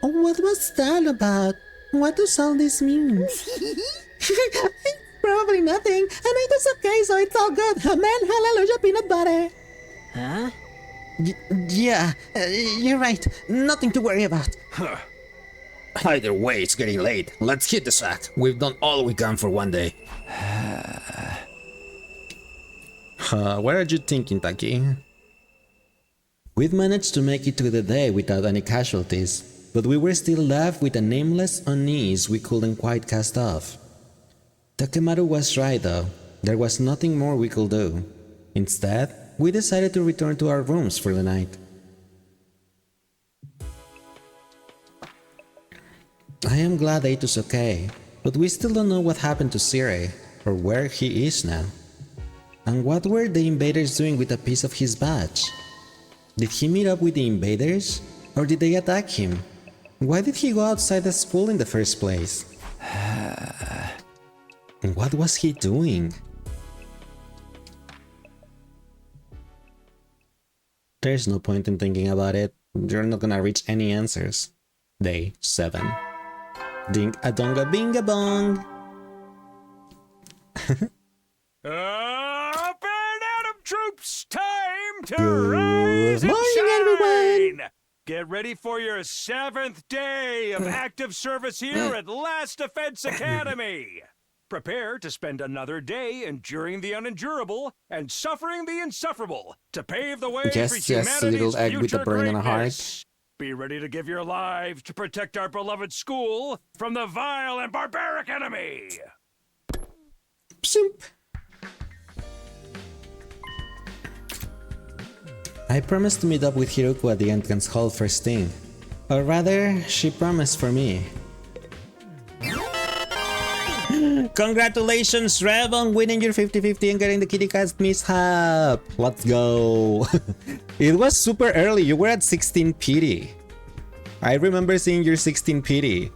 What was that about? What does all this mean? Probably nothing. And it is okay, so it's all good. Amen, hallelujah, peanut butter. Huh? Yeah, you're right. Nothing to worry about. Either way, it's getting late. Let's hit the sack. We've done all we can for one day. What are you thinking, Taki? We'd managed to make it through the day without any casualties, but we were still left with a nameless unease we couldn't quite cast off. Takemaru was right though, there was nothing more we could do. Instead, we decided to return to our rooms for the night. I am glad Eito's okay, but we still don't know what happened to Sirei, or where he is now. And what were the invaders doing with a piece of his badge? Did he meet up with the invaders? Or did they attack him? Why did he go outside the school in the first place? What was he doing? There's no point in thinking about it. You're not gonna reach any answers. Day 7. Ding a donga binga bong! Up and Adam troops, time to Good rise and morning, shine! everyone! Get ready for your 7th day of active service here at Last Defense Academy! Prepare to spend another day enduring the unendurable and suffering the insufferable to pave the way Yes, for yes, humanity's little egg with a future brain and a heart. greatness. Be ready to give your lives to protect our beloved school from the vile and barbaric enemy. Simp. I promised to meet up with Hiroku at the entrance hall first thing. Or rather, she promised for me. Congratulations, Rev, on winning your 50-50 and getting the Kitty Cat mishap! Let's go! It was super early, you were at 16 PD. I remember seeing your 16 PD.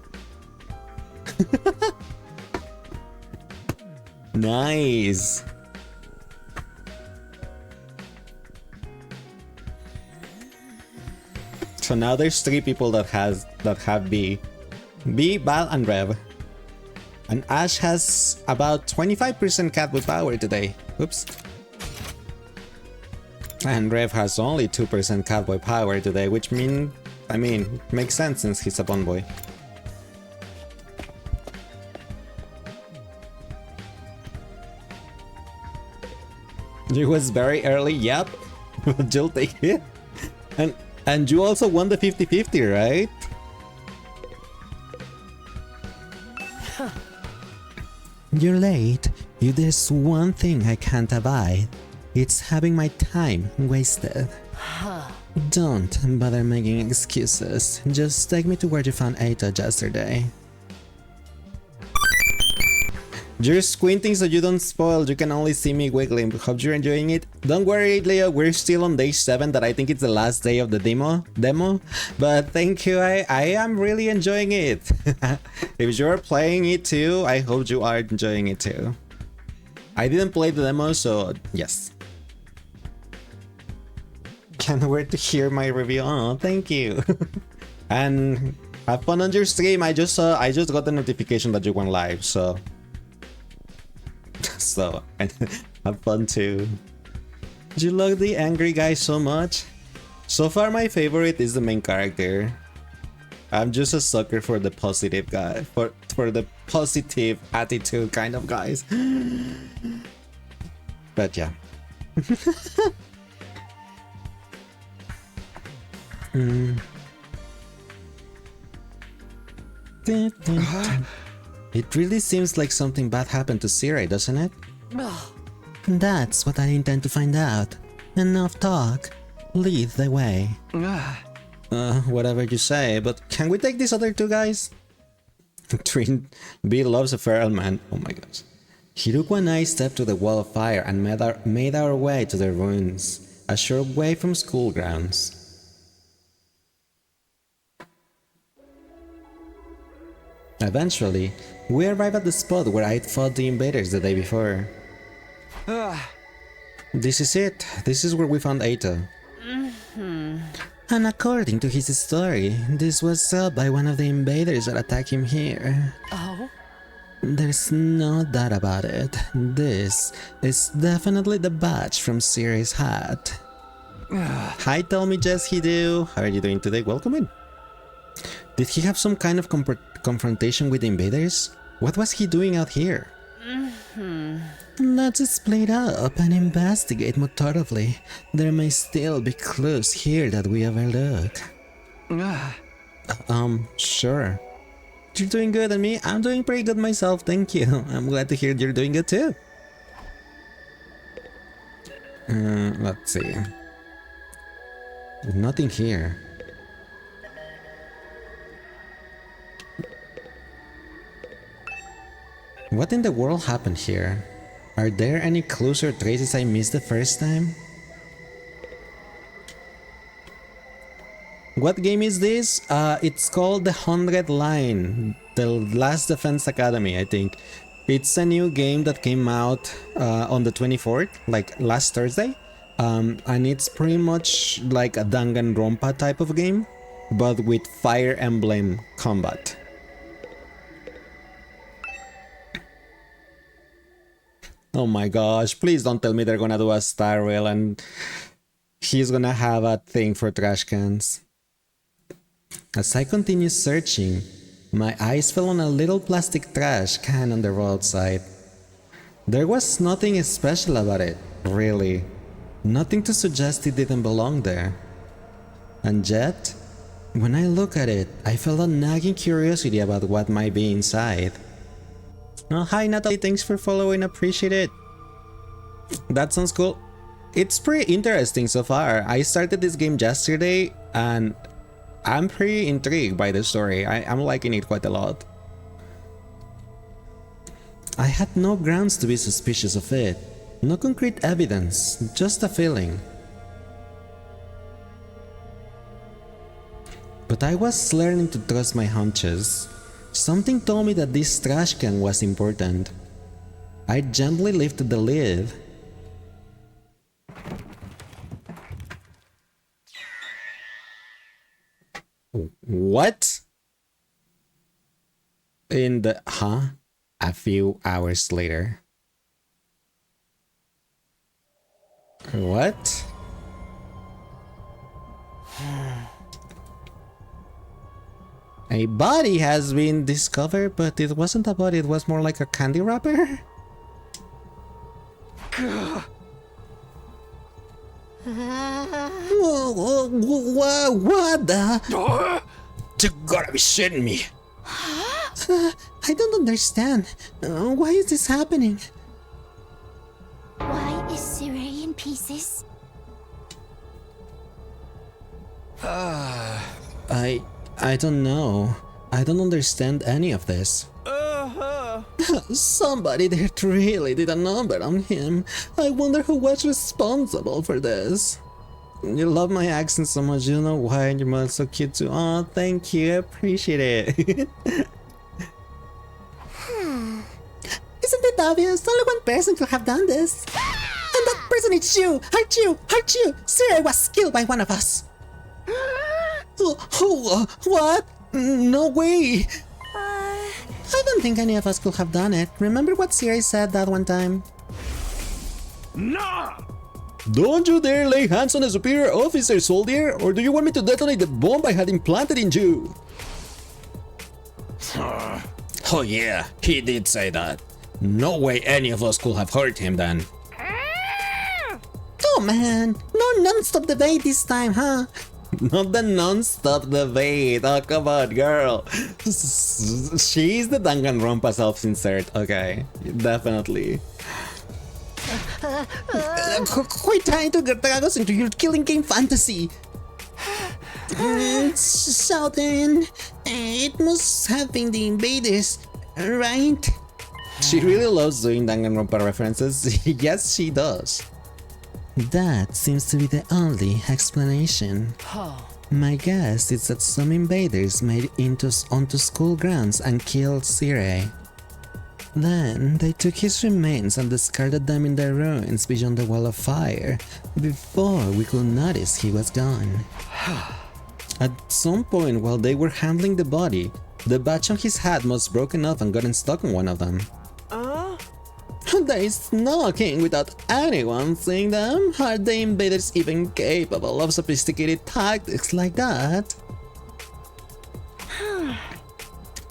Nice! So now there's 3 people that have B. B, Val, and Rev. And Ash has about 25% Catboy power today. Oops. And Rev has only 2% Catboy power today, which makes sense since he's a Bon Boy. It was very early, yep. You'll take it. And you also won the 50-50, right? You're late. There's one thing I can't abide. It's having my time wasted. Don't bother making excuses. Just take me to where you found Eita yesterday. You're squinting so you don't spoil. You can only see me wiggling. Hope you're enjoying it. Don't worry, Leo. We're still on day 7. That I think it's the last day of the demo. But thank you. I am really enjoying it. If you're playing it too, I hope you are enjoying it too. I didn't play the demo, so yes. Can't wait to hear my review. Oh, thank you. And have fun on your stream. I just got the notification that you went live, so have fun too. You love the angry guy so much. So far my favorite is the main character. I'm just a sucker for the positive guy, for the positive attitude kind of guys. But yeah. It really seems like something bad happened to Sirai, doesn't it? That's what I intend to find out. Enough talk. Lead the way. Whatever you say, but can we take these other 2 guys? Twin B loves a feral man. Oh my gosh. Hiruko and I stepped to the wall of fire and made our way to the ruins, a short way from school grounds. Eventually, we arrived at the spot where I'd fought the invaders the day before. This is it. This is where we found Eita. And according to his story, this was set by one of the invaders that attacked him here. Oh? There's no doubt about it. This is definitely the badge from Siri's hat. Hi, tell me, Jess, Hideo. How are you doing today? Welcome in. Did he have some kind of confrontation with the invaders? What was he doing out here? Let's split up and investigate more thoroughly. There may still be clues here that we overlook. Sure. You're doing good, and me? I'm doing pretty good myself, thank you. I'm glad to hear you're doing good too. Let's see. Nothing here. What in the world happened here? Are there any clues or traces I missed the first time? What game is this? It's called The 100 Line, The Last Defense Academy, I think. It's a new game that came out on the 24th, like last Thursday. And it's pretty much like a Danganronpa type of game, but with Fire Emblem combat. Oh my gosh, please don't tell me they're gonna do a star rail and he's gonna have a thing for trash cans. As I continue searching, my eyes fell on a little plastic trash can on the roadside. There was nothing special about it, really. Nothing to suggest it didn't belong there. And yet, when I look at it, I felt a nagging curiosity about what might be inside. Oh, hi Natalie, thanks for following, appreciate it. That sounds cool. It's pretty interesting so far. I started this game yesterday and I'm pretty intrigued by the story. I'm liking it quite a lot. I had no grounds to be suspicious of it. No concrete evidence, just a feeling. But I was learning to trust my hunches. Something told me that this trash can was important. I gently lifted the lid. What? A few hours later. What? A body has been discovered, but it wasn't a body, it was more like a candy wrapper? What the? You gotta be shitting me. I don't understand. Why is this happening? Why is Sirei in pieces? I don't know. I don't understand any of this. Somebody there really did a number on him. I wonder who was responsible for this. You love my accent so much, you know why, and your mother's so cute too. Oh, thank you, I appreciate it. Isn't it obvious? Only one person could have done this. And that person is you! Aren't you? Aren't you? Sirei was killed by one of us. What? No way! I don't think any of us could have done it. Remember what Sirei said that one time? Nah! Don't you dare lay hands on a superior officer, soldier, or do you want me to detonate the bomb I had implanted in you? Oh yeah, he did say that. No way any of us could have hurt him then. Oh man, no non-stop debate this time, huh? Not the non-stop debate. Oh, come on, girl. She's the Danganronpa self-insert. Okay, definitely. Quit trying to get us into your killing game fantasy. So then, it must have been the invaders, right? She really loves doing Danganronpa references. Yes, she does. That seems to be the only explanation. My guess is that some invaders made it onto school grounds and killed Sirei. Then they took his remains and discarded them in the ruins beyond the wall of fire, before we could notice he was gone. At some point while they were handling the body, the badge on his hat must have broken off and gotten stuck on one of them. They sneaking without anyone seeing them? Are the invaders even capable of sophisticated tactics like that?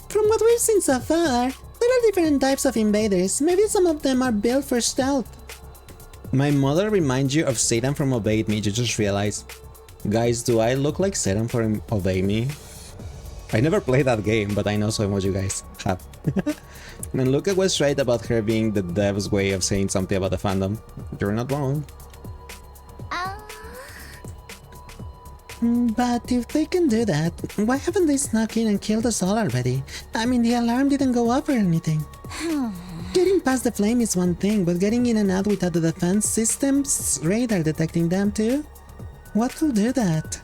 From what we've seen so far, there are different types of invaders. Maybe some of them are built for stealth. My mother reminds you of Satan from Obey Me, you just realized. Guys, do I look like Satan from Obey Me? I never played that game, but I know some of you guys have. And Luca was right about her being the dev's way of saying something about the fandom. You're not wrong. But if they can do that, why haven't they snuck in and killed us all already? I mean, the alarm didn't go off or anything. Getting past the flame is one thing, but getting in and out without the defense system's radar detecting them too? What will do that?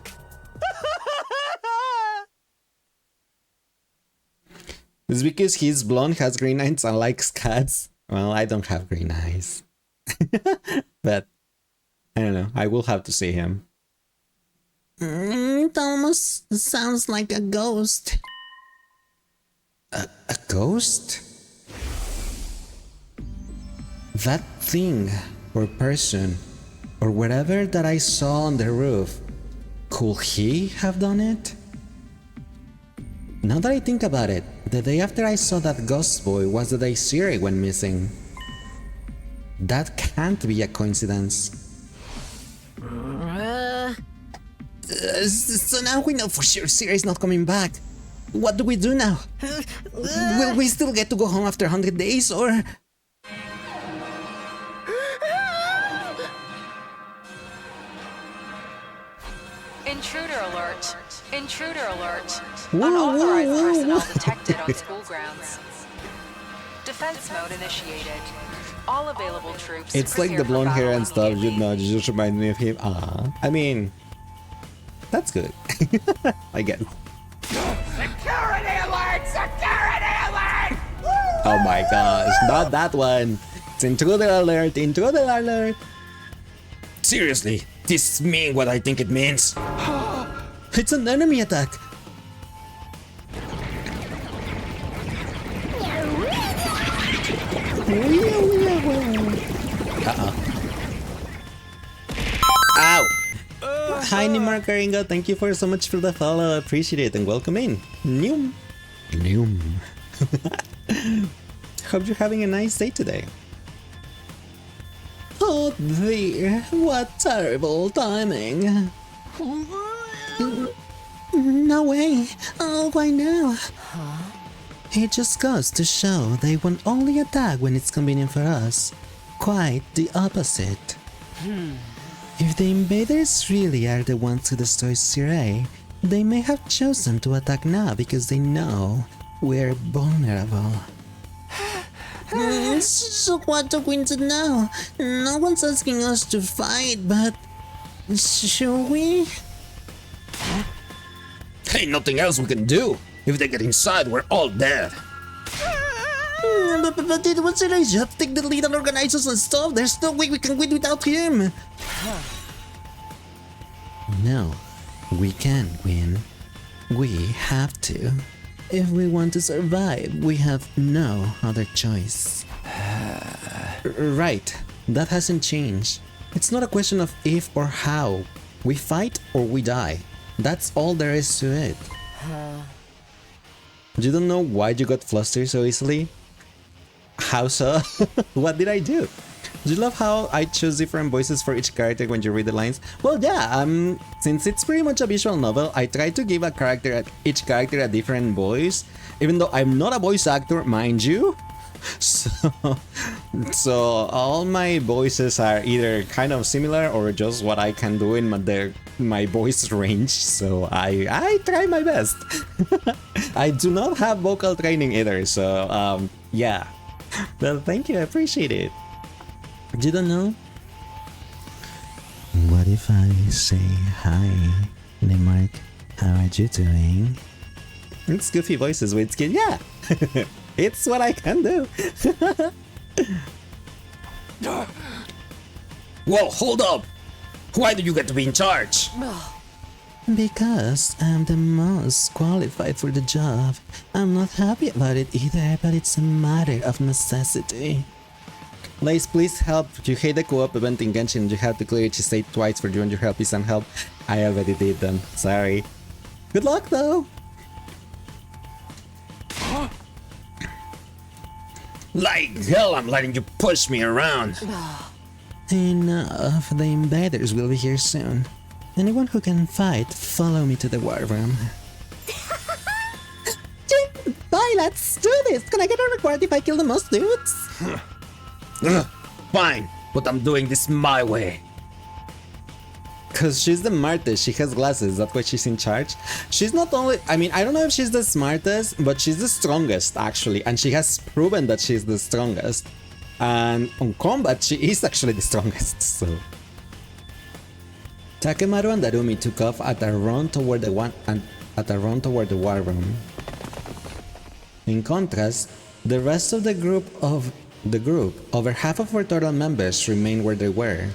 It's because he's blonde, has green eyes, and likes cats. Well, I don't have green eyes. But, I don't know, I will have to see him. It almost sounds like a ghost. A ghost? That thing, or person, or whatever that I saw on the roof, could he have done it? Now that I think about it, the day after I saw that ghost boy was the day Siri went missing. That can't be a coincidence. So now we know for sure Siri's not coming back. What do we do now? Will we still get to go home after 100 days, or...? Intruder alert. Intruder alert. Whoa, Unauthorized whoa, whoa, personnel whoa. detected on school grounds. Defense mode initiated. All available troops. It's like the prepare for blonde hair battle and stuff, you immediately. know, you just remind me of him. Ah, I mean, that's good. I guess. Security alert! Security alert! Oh my gosh, not that one. It's intruder alert, intruder alert. Seriously, this mean what I think it means? It's an enemy attack. Uh-oh. Ow! Hi Nimar Karinga, thank you for so much for the follow, appreciate it and welcome in. Noom. Noom. Hope you're having a nice day today. Oh dear, what terrible timing. No way. Oh, why now? It just goes to show they won't only attack when it's convenient for us. Quite the opposite. If the invaders really are the ones who destroy Sirei, they may have chosen to attack now because they know we're vulnerable. So what are we to do now? No one's asking us to fight, but should we? Ain't nothing else we can do. If they get inside, we're all dead. But it was Sirai's job to take the lead and organize us and stuff. There's no way we can win without him. No, we can't win. We have to. If we want to survive, we have no other choice. Right, that hasn't changed. It's not a question of if or how. We fight or we die. That's all there is to it. You don't know why you got flustered so easily? How so? What did I do? Do you love how I choose different voices for each character when you read the lines? Well, yeah, since it's pretty much a visual novel, I try to give each character a different voice, even though I'm not a voice actor, mind you. So all my voices are either kind of similar or just what I can do in my voice range. So I try my best. I do not have vocal training either, so yeah. Well, thank you, I appreciate it. You don't know? What if I say hi, Nemark? How are you doing? It's goofy voices with skin, yeah. It's what I can do. Whoa, hold up! Why do you get to be in charge? Because I'm the most qualified for the job. I'm not happy about it either, but it's a matter of necessity. Leissz, please help. You hate the co-op event in Genshin. You have to clear each state twice for you and your help is help. I already did them. Sorry. Good luck though. Like hell, I'm letting you push me around. Enough. The invaders will be here soon. Anyone who can fight, follow me to the war room. Bye, let's do this. Can I get a reward if I kill the most dudes? Fine, but I'm doing this my way. Cause she's the smartest, she has glasses, that's why she's in charge. She's not only, I mean, I don't know if she's the smartest, but she's the strongest actually, and she has proven that she's the strongest. And on combat, she is actually the strongest, so. Takemaru and Darumi took off at a run toward the war room. In contrast, the rest of the group, over half of our total members remained where they were.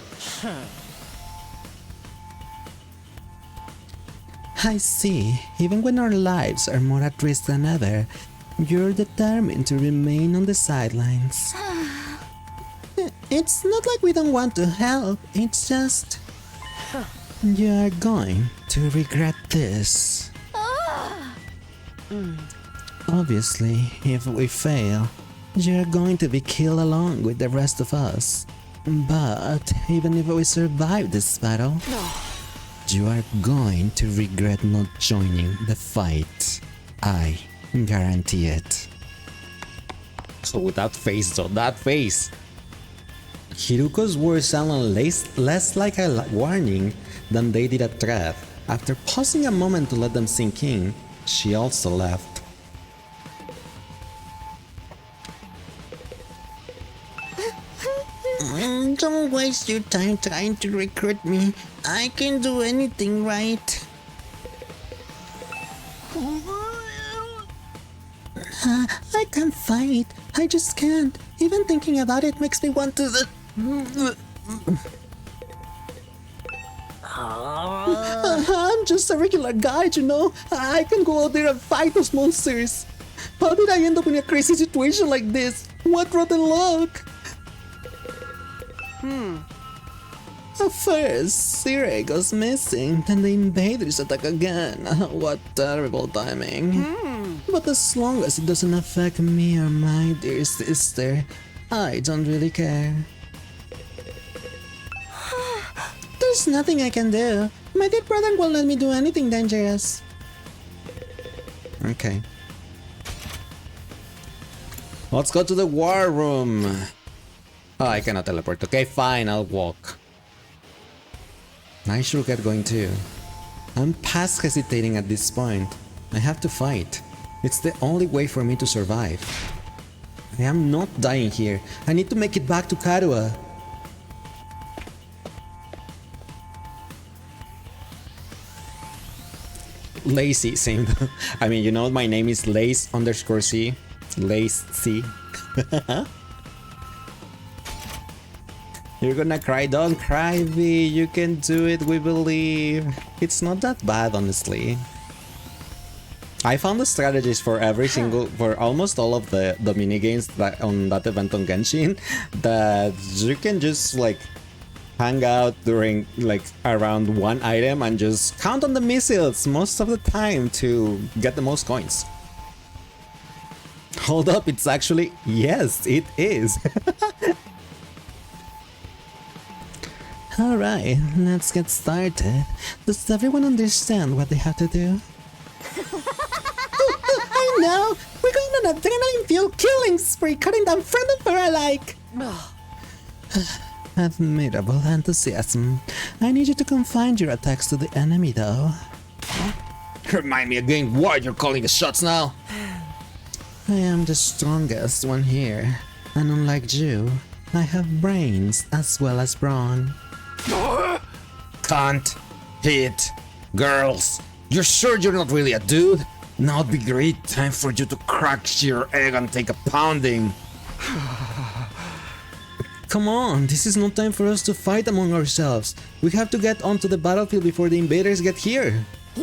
I see, even when our lives are more at risk than ever, you're determined to remain on the sidelines. It's not like we don't want to help, it's just... You're going to regret this. Obviously, if we fail, you're going to be killed along with the rest of us. But even if we survive this battle, you are going to regret not joining the fight. I guarantee it. So that face though, that face! Hiruko's words sounded less like a warning than they did a threat. After pausing a moment to let them sink in, she also left. Don't waste your time trying to recruit me. I can do anything right. I can't fight. I just can't. Even thinking about it makes me want to... I'm just a regular guy, you know? I can go out there and fight those monsters. How did I end up in a crazy situation like this? What rotten luck! At first, Sire goes missing, then the invaders attack again. What terrible timing. But as long as it doesn't affect me or my dear sister, I don't really care. There's nothing I can do. My dead brother won't let me do anything dangerous. Okay. Let's go to the war room. Oh, I cannot teleport. Okay, fine, I'll walk. I should get going too. I'm past hesitating at this point. I have to fight. It's the only way for me to survive. I am not dying here. I need to make it back to Karuha. Lazy, same. I mean, you know my name is leissz_c. leissz. You're gonna cry, don't cry, V. You can do it, we believe. It's not that bad, honestly. I found the strategies for for almost all of the minigames that on that event on Genshin, that you can just like hang out during like around one item and just count on the missiles most of the time to get the most coins. Hold up, it's actually, yes, it is. Alright, let's get started. Does everyone understand what they have to do? I know! We're going on an adrenaline-fueled killing spree, cutting down friend and foe alike! Admirable enthusiasm. I need you to confine your attacks to the enemy, though. Remind me again why you're calling the shots now. I am the strongest one here, and unlike you, I have brains as well as brawn. Can't hit girls. You're sure you're not really a dude? Now it'd be great time for you to crack your egg and take a pounding. Come on, this is no time for us to fight among ourselves. We have to get onto the battlefield before the invaders get here. I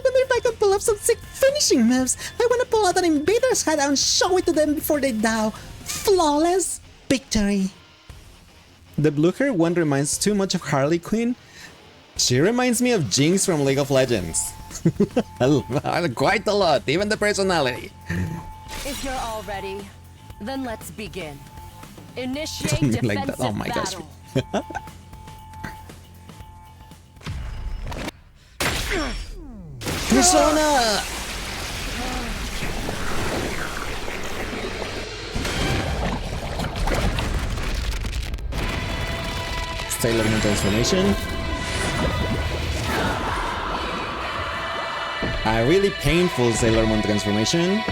wonder if I can pull off some sick finishing moves. I want to pull out an invader's head and show it to them before they die. Flawless victory. The blue-haired one reminds too much of Harley Quinn. She reminds me of Jinx from League of Legends. Quite a lot, even the personality. If you're all ready, then let's begin. Initiate Something defensive like that. Oh my gosh. battle. Persona! Sailor Moon transformation. A really painful Sailor Moon transformation.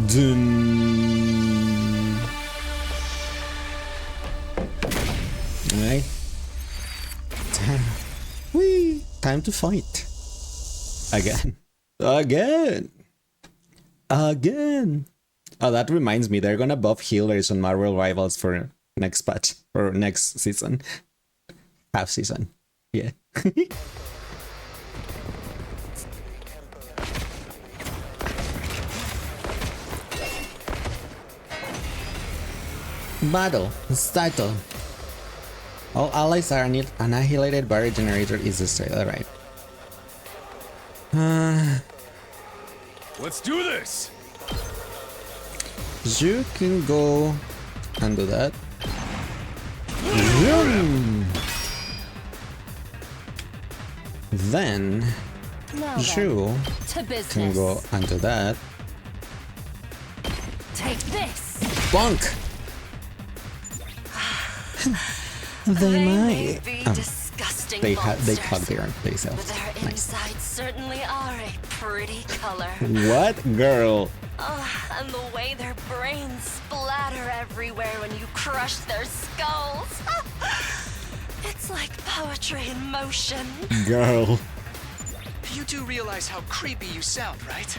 Dun. Alright. Whee! Time to fight. Again. Again! Again! Oh, that reminds me, they're gonna buff healers on Marvel Rivals for next patch, or next season. Half season. Yeah. Battle. Startle. All allies are annihilated. Barrier generator is destroyed. Alright. Let's do this. You can go and do that. Zoom. Then Now you to business. can go and do that. Take this. Bonk. They may be Oh. disgusting They monsters, hug but themselves. their Nice. insides certainly are a pretty color. What girl? And the way their brains splatter everywhere when you crush their skulls. It's like poetry in motion. Girl. You do realize how creepy you sound, right?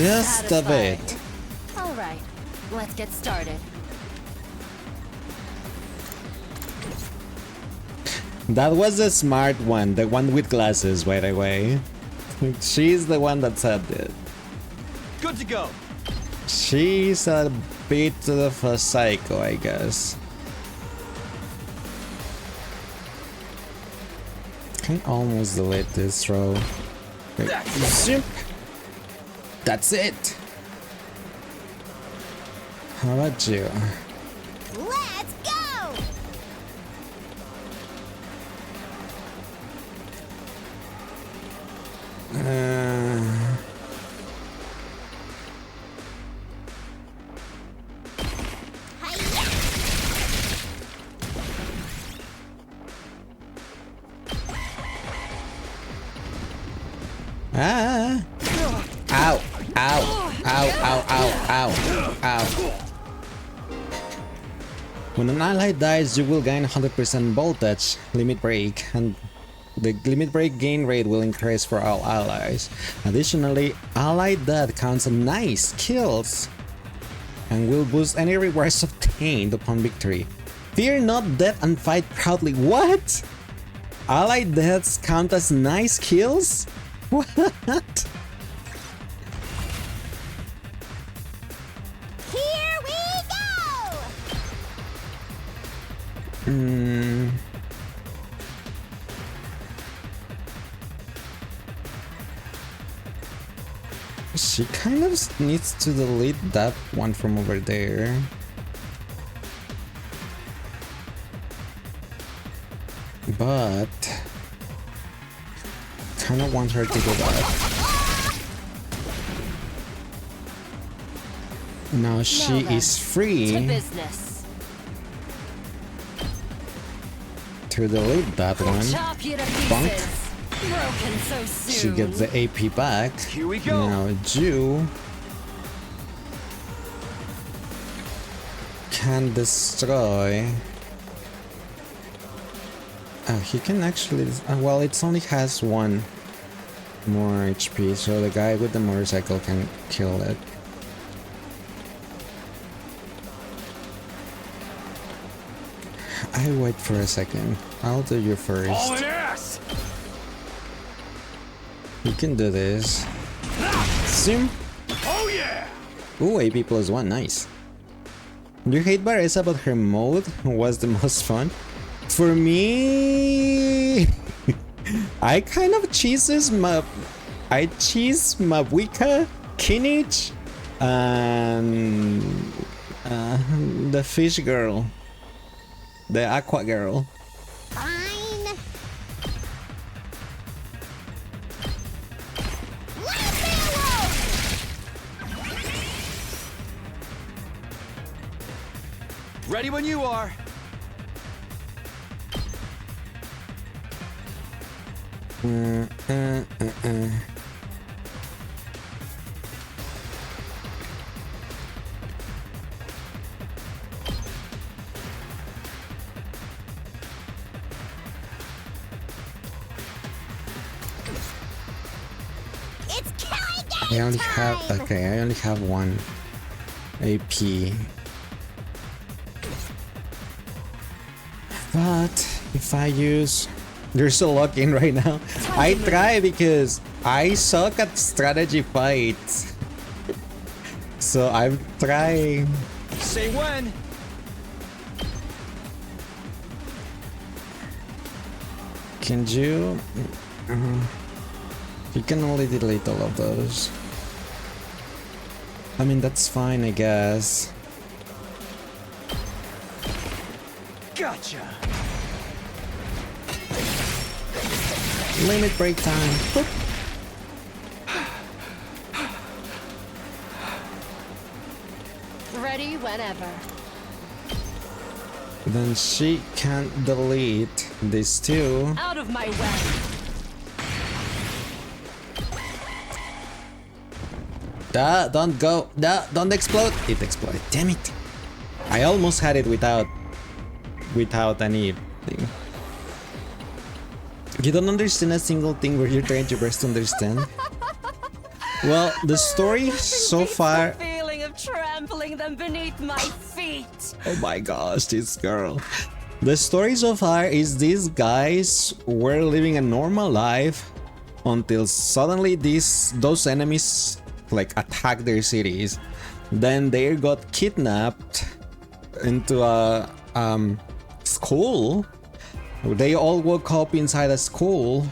Just a bit. All right, let's get started. That was a smart one, the one with glasses, by the way. She's the one that said it. Good to go. She's a bit of a psycho, I guess. Can almost delete this row. Zip. That's it. How about you? Let's go! Ah! Ow! Ow! Ow! Ow! Ow! Ow! Ow! When an ally dies, you will gain 100% voltage limit break, and the limit break gain rate will increase for all allies. Additionally, ally death counts as nice kills and will boost any rewards obtained upon victory. Fear not death and fight proudly. What? Ally deaths count as nice kills? What? Here we go! She kind of needs to delete that one from over there. But kind of want her to do that. Now she is To free business. to delete that one. Chop you to Bonk. pieces. Broken so soon. She gets the AP back. Here we go. Now Jew can destroy. He can actually. Well, it only has one more HP, so the guy with the motorcycle can kill it. I wait for a second. I'll do you All first. in ass. You can do this. Sim. Oh yeah. Ooh, AP +1, nice. You hate Baresa, but her mode was the most fun. For me, I kind of cheeses I cheese Mabuika, Kinich, and the fish girl, the aqua girl. Fine. Let me alone! Ready when you are. It's killing I game only time! have I only have one AP. But if I use, you're so locked in right now. I try because I suck at strategy fights. So I'm trying say when. Can you? You can only delete all of those. I mean, that's fine, I guess. Gotcha. Limit break time. Boop. Ready whenever. Then she can't delete these two. Out of my way. Don't go. Don't explode. It exploded. Damn it. I almost had it without anything. You don't understand a single thing where you're trying your best to understand. Well, the story so far. Feeling of trampling them beneath my feet. Oh my gosh, this girl. The story so far is these guys were living a normal life until suddenly those enemies like attack their cities. Then they got kidnapped into a school. They all woke up inside a school.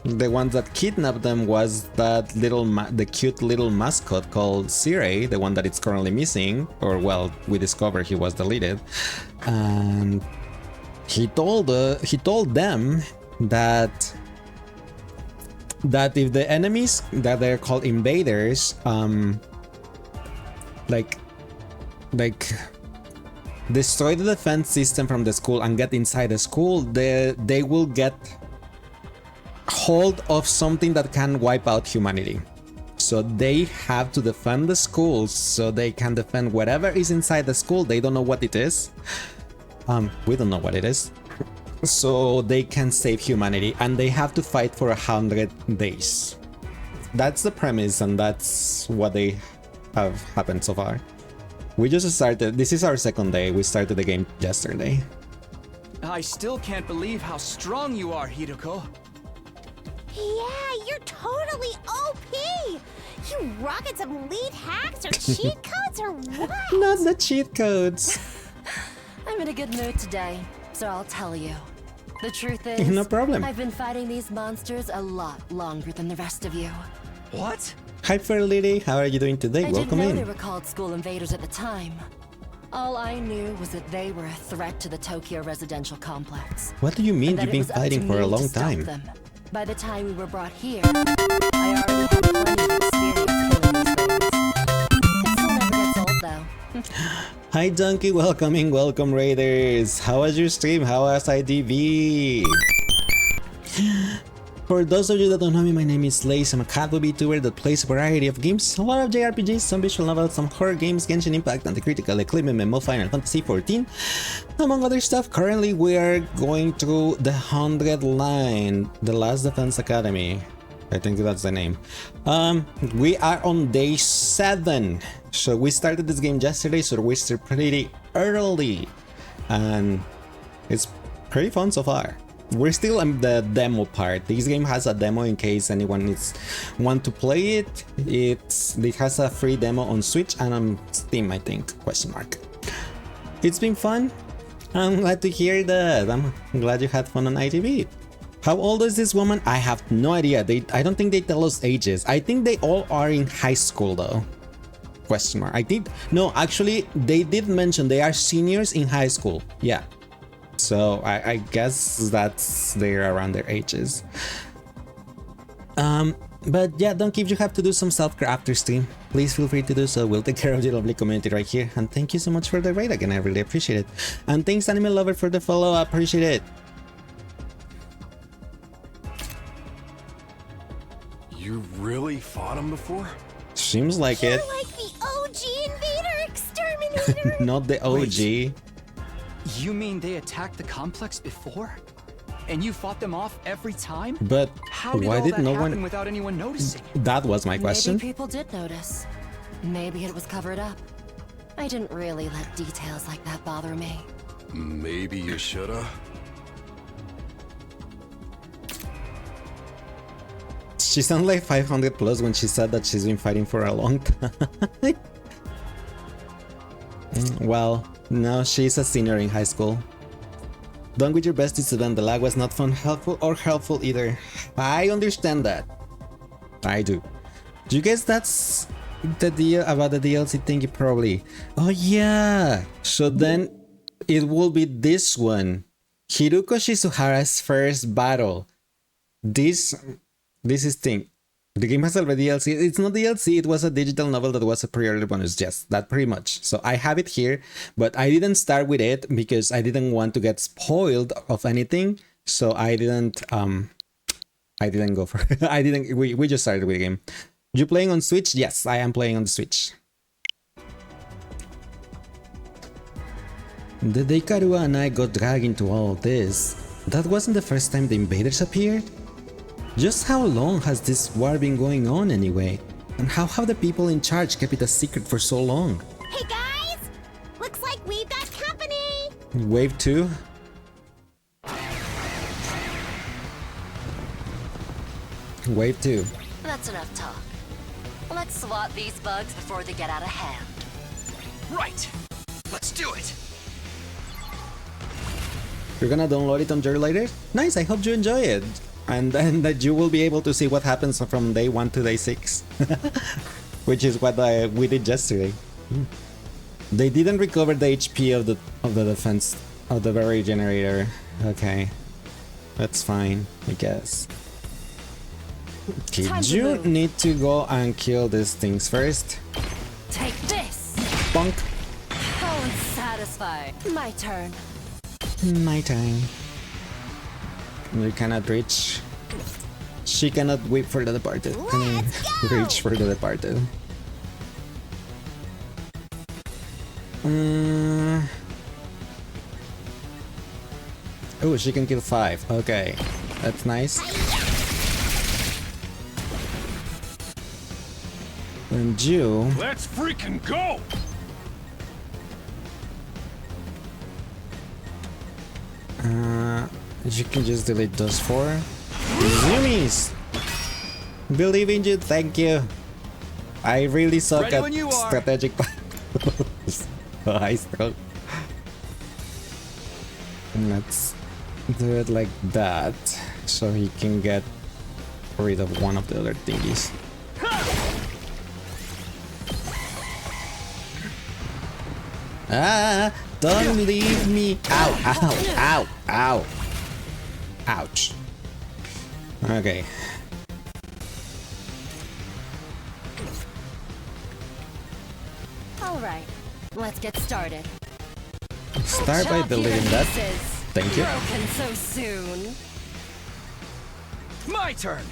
The ones that kidnapped them was that the cute little mascot called Sire, the one that is currently missing, or well, we discovered he was deleted. And he told them that if the enemies that they're called invaders, like destroy the defense system from the school and get inside the school, they will get hold of something that can wipe out humanity. So they have to defend the schools so they can defend whatever is inside the school. They don't know what it is. We don't know what it is. So they can save humanity, and they have to fight for 100 days. That's the premise, and that's what they have happened so far. We just started. This is our second day. We started the game yesterday. I still can't believe how strong you are, Hideko. Yeah, you're totally OP! You rocking some lead hacks or cheat codes or what? Not the cheat codes. I'm in a good mood today, so I'll tell you. The truth is, no problem. I've been fighting these monsters a lot longer than the rest of you. What? Hi, Fair Lady. How are you doing today? I Welcome didn't know in. they were called school invaders at the time. All I knew was that they were a threat to the Tokyo residential complex. What do you mean And that you've it been was up to fighting for me a to long stop time? them. By the time we were brought here, I already had plenty of experience killing these things. It still never gets old, though. Hi, Donkey. Welcome in. Welcome, Raiders. How was your stream? How was ITV? For those of you that don't know me, my name is leissz. I'm a casual VTuber that plays a variety of games, a lot of JRPGs, some visual novels, some horror games, Genshin Impact, and the critical acclaimed MMO Final Fantasy XIV, among other stuff. Currently, we are going through the 100 line, the Last Defense Academy. I think that's the name. We are on day 7. So we started this game yesterday, so we're still pretty early. And it's pretty fun so far. We're still in the demo part. This game has a demo in case anyone want to play it. It has a free demo on Switch and on Steam, I think, ? It's been fun. I'm glad to hear that. I'm glad you had fun on ITV. How old is this woman? I have no idea. I don't think they tell us ages. I think they all are in high school though. ? I think, no, actually they did mention they are seniors in high school. Yeah. So I guess they're around their ages. But yeah, Donkey, if you have to do some self-care after stream, please feel free to do so. We'll take care of the lovely community right here. And thank you so much for the raid again. I really appreciate it. And thanks, Anime Lover, for the follow. I appreciate it. You really fought him before? Seems like it. You're like the OG invader exterminator! Not the OG. Wait. You mean they attacked the complex before? And you fought them off every time? But How did why all did that no happen one? without anyone noticing? That was my question. Maybe people did notice. Maybe it was covered up. I didn't really let details like that bother me. Maybe you shoulda. She sounded like 500 plus when she said that she's been fighting for a long time. Well, no, she's a senior in high school. Done with your besties to them. The lag was not fun, helpful, or helpful either. I understand that. I do. Do you guess that's the deal about the DLC thingy? Probably. Oh yeah. So then it will be this one. Hiruko Shizuhara's first battle. This is thing. The game has already DLC. It's not DLC, it was a digital novel that was a pre-order bonus. Yes, that pretty much. So I have it here, but I didn't start with it because I didn't want to get spoiled of anything. So I didn't go for it. We just started with the game. You playing on Switch? Yes, I am playing on the Switch. The day Karua and I got dragged into all this, that wasn't the first time the invaders appeared? Just how long has this war been going on anyway? And how have the people in charge kept it a secret for so long? Hey guys! Looks like we've got company! Wave 2? Wave 2. That's enough talk. Let's swat these bugs before they get out of hand. Right! Let's do it! You're gonna download it on your later? Nice, I hope you enjoy it. And then that you will be able to see what happens from day 1 to day 6. Which is what we did yesterday. They didn't recover the HP of the defense of the berry generator. Okay. That's fine, I guess. Okay, you need to go and kill these things first. Take this! Bonk. How unsatisfied. My turn. My time. You cannot reach. She cannot whip for the departed. I mean, reach for the departed. Oh, she can kill 5. Okay, that's nice. And you. Let's freaking go! You can just delete those 4. Zoomies! Believe in you, thank you. I really suck at strategic battles. I struggle. Let's do it like that, so he can get rid of one of the other thingies. Ah! Don't leave me! Ow! Ow! Ow! Ow! Ouch. Okay. Alright, let's get started. Start by deleting that. Thank you. Broken so soon. My turn!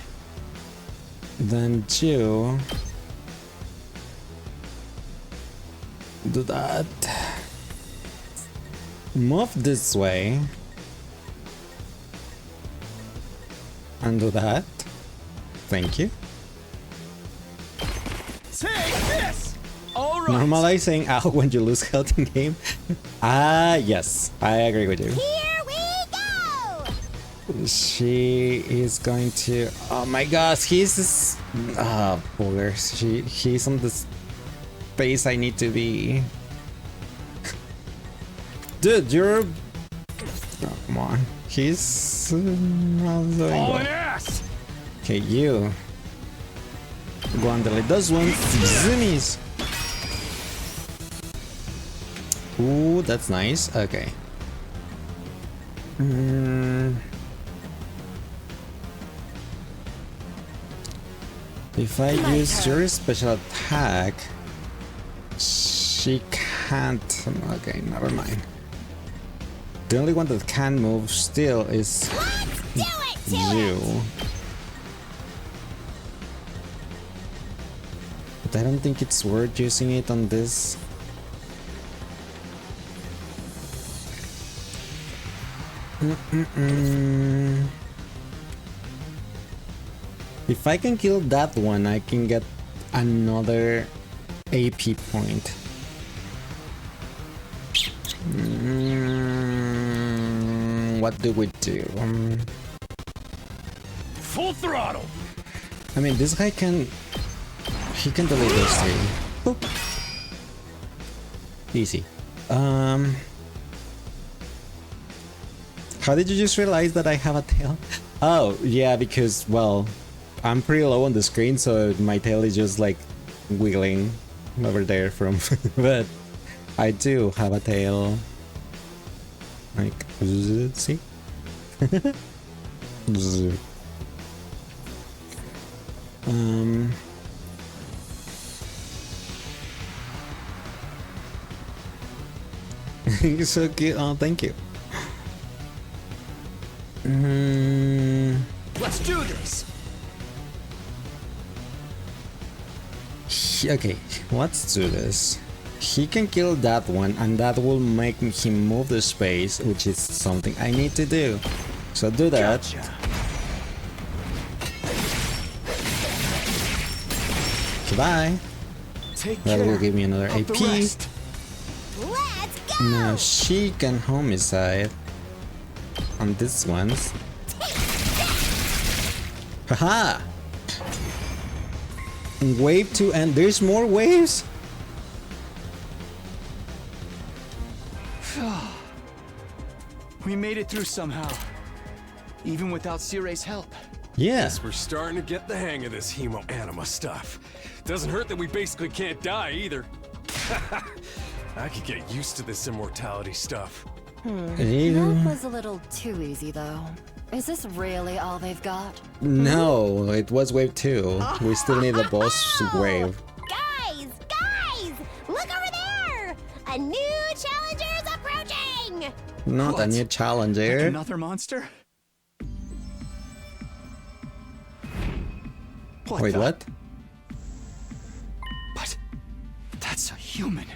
Then you do that. Move this way. And do that. Thank you. Take this! Alright! Normalizing out when you lose health in game. Ah, yes. I agree with you. Here we go! She is going to... Oh my gosh, he's... Ah, boogers. He's on the space I need to be. Dude, you're... Oh, come on. He's... not doing well. Ass! Okay, you. Go and delete those ones. Zoomies! Ooh, that's nice. Okay. If I use your special attack, she can't. Okay, never mind. The only one that can move still is you. But I don't think it's worth using it on this. If I can kill that one, I can get another AP point. What do we do? Full throttle! I mean, this guy can... He can delete those 3. Boop. Easy. How did you just realize that I have a tail? Oh, yeah, because, well, I'm pretty low on the screen, so my tail is just like wiggling over there from. But I do have a tail. Like, see? You're so cute. Oh, thank you. Let's do this. Okay, let's do this. He can kill that one, and that will make him move the space, which is something I need to do. So do that. Gotcha. Goodbye. Take That care will give me another of the AP. rest. Let's go! Now she can homicide on this ones. Haha! Wave 2, and there's more waves? We made it through somehow. Even without Sire's help. Yeah. Guess we're starting to get the hang of this hemo anima stuff. Doesn't hurt that we basically can't die either. I could get used to this immortality stuff. That was a little too easy, though. Is this really all they've got? No, it was wave 2. We still need the boss wave. Guys! Look over there! A new challenger is approaching! Not a What? new Like challenger. another monster? Wait, the- what? But that's a human.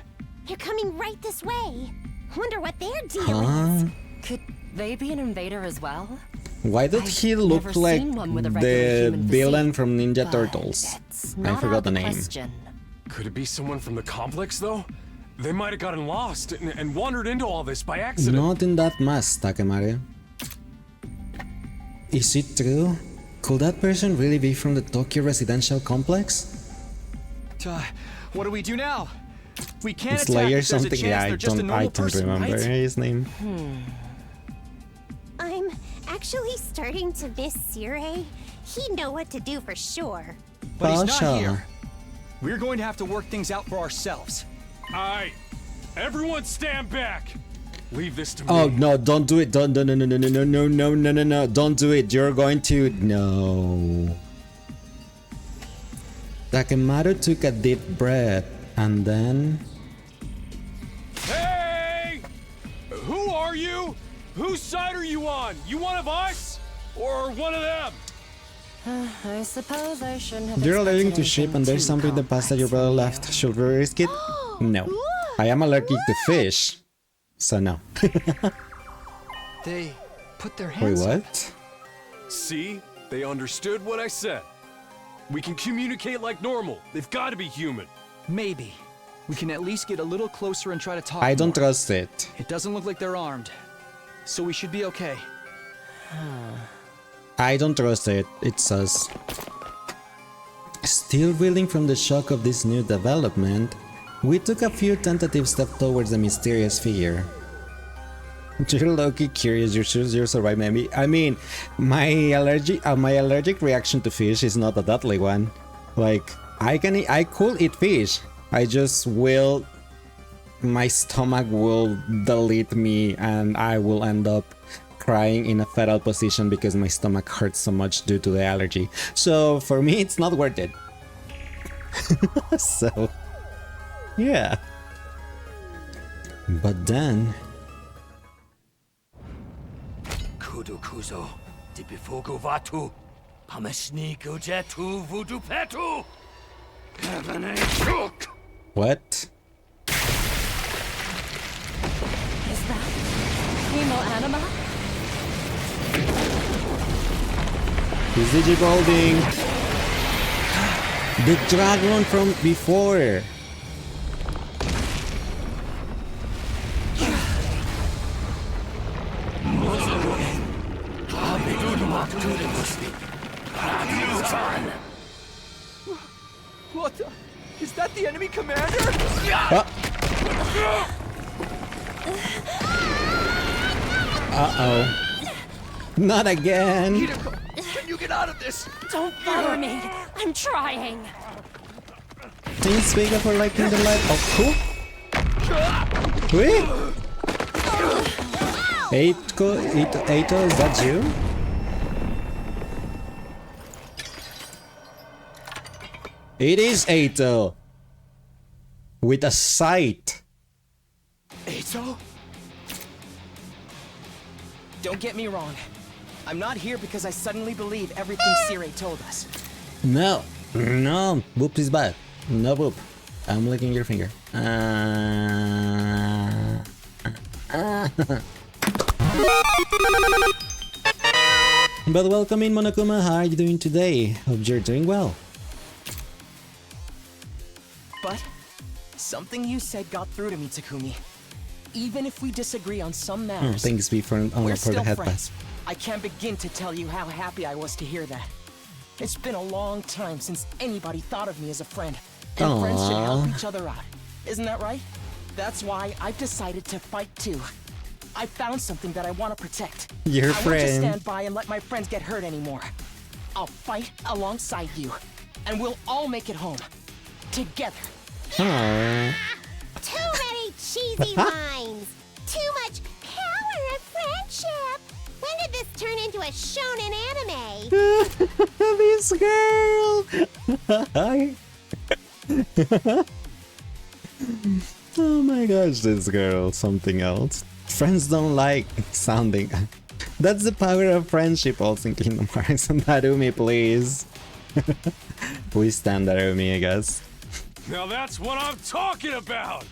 They're coming right this way. Wonder what their deal is. Huh? Could they be an invader as well? Why did I've he look never like seen one with a regular the human villain physique, from Ninja but Turtles? it's I not forgot out the of name. question. Could it be someone from the complex, though? They might have gotten lost and wandered into all this by accident. Not in that mask, Takemaru. Is it true? Could that person really be from the Tokyo residential complex? What do we do now? We can't It's attack Layer if there's a something. chance Yeah, they're just a I normal don't person, remember right? his name. I'm actually starting to miss Sire. He'd know what to do for sure. But he's Pasha. not here. We're going to have to work things out for ourselves. Alright, everyone stand back. Leave this to me. Oh no! Don't do it! Don't! No! No! No! No! No! No! No! No! No! No! Don't do it! You're going to no. Takemaru took a deep breath and then. Hey! Who are you? Whose side are you on? You one of us? Or one of them? I suppose I shouldn't have. You're allergic to expected sheep, anything and there's too something in the past that your brother complex left. Should we risk it? No. I am allergic to fish, so no. They put their Wait, hands up. what? See? They understood what I said. We can communicate like normal. They've got to be human. Maybe. We can at least get a little closer and try to talk I don't more. trust it. It doesn't look like they're armed. So we should be okay. I don't trust it. It's us. Still reeling from the shock of this new development, we took a few tentative steps towards the mysterious figure. You're low-key curious. You're so right, maybe. I mean, my allergic reaction to fish is not a deadly one. Like, I could eat fish. I just will. My stomach will delete me, and I will end up crying in a fetal position because my stomach hurts so much due to the allergy. So for me, it's not worth it. So, yeah. But then. Kudukuzo, Dibifugu Vatu, Pamashniku Jetu Vudu Petu, Kavanei. What? Is that Hemo Anima? He's digivolving. The dragon from before. What the? Is that the enemy commander? Uh-oh. Not again. Can you get out of this? Don't bother me. I'm trying. Thanks, Vega, for liking the light. Oh, cool. Wait. Eito, is that you? It is Eito. With a sight. Eito? Don't get me wrong. I'm not here because I suddenly believe everything Sirei told us. No. No. Boop is bad. No boop. I'm licking your finger. But welcome in, Monokuma. How are you doing today? Hope you're doing well. But something you said got through to me, Takumi. Even if we disagree on some matters, Thanks, B, for we're the still head friends. pass. I can't begin to tell you how happy I was to hear that. It's been a long time since anybody thought of me as a friend. And friends should help each other out. Isn't that right? That's why I've decided to fight too. I found something that I want to protect. Your I won't just friend. stand by and let my friends get hurt anymore. I'll fight alongside you, and we'll all make it home. Together. Aww. Too many cheesy lines. Too much power of friendship. When did this turn into a shonen anime? This girl. Oh my gosh, this girl. Something else. Friends don't like sounding. That's the power of friendship, also in Kingdom Hearts. And Narumi, please. We stand Narumi, I guess. Now that's what I'm talking about!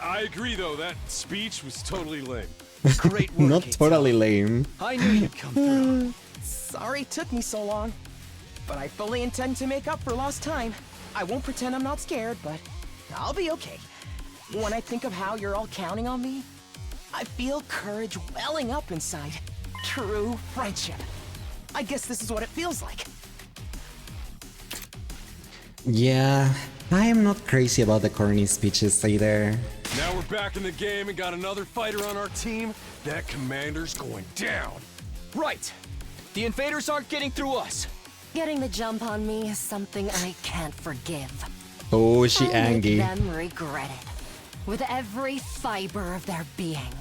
I agree, though, that speech was totally lame. Great work. Not totally lame. I knew you'd come through. Sorry it took me so long, but I fully intend to make up for lost time. I won't pretend I'm not scared, but I'll be okay. When I think of how you're all counting on me, I feel courage welling up inside. True friendship. I guess this is what it feels like. Yeah, I am not crazy about the corny speeches either. Now we're back in the game and got another fighter on our team. That commander's going down. Right. The invaders aren't getting through us. Getting the jump on me is something I can't forgive. Oh, she I'll angry. make them regret it. With every fiber of their being.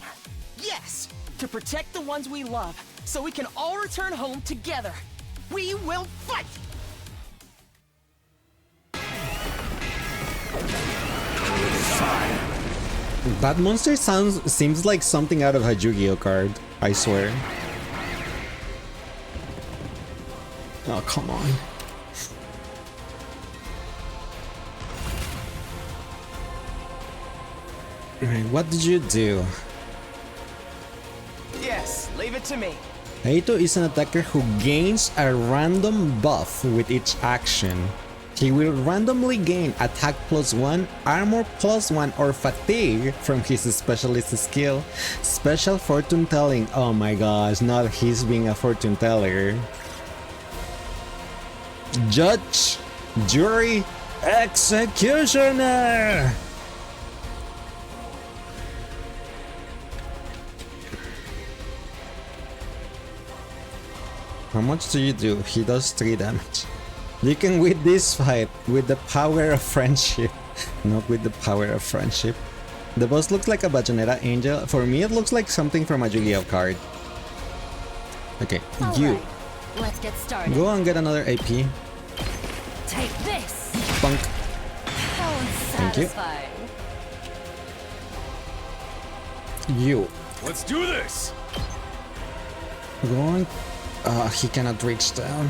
Yes! To protect the ones we love, so we can all return home together. We will fight! That monster seems like something out of a Yu-Gi-Oh card, I swear. Oh, come on. Alright, what did you do? Yes, leave it to me. Eito is an attacker who gains a random buff with each action. He will randomly gain attack +1, armor +1, or fatigue from his specialist skill. Special fortune telling. Oh my gosh, not he's being a fortune teller. Judge, jury, executioner! How much do you do? He does 3 damage. You can win this fight with the power of friendship, not with the power of friendship. The boss looks like a Bayonetta angel. For me, it looks like something from a Yu-Gi-Oh card. Okay, you. Alright, let's get started. Go and get another AP. Take this! Punk. How Thank you. unsatisfying. You. Let's do this! Go on. He cannot reach down.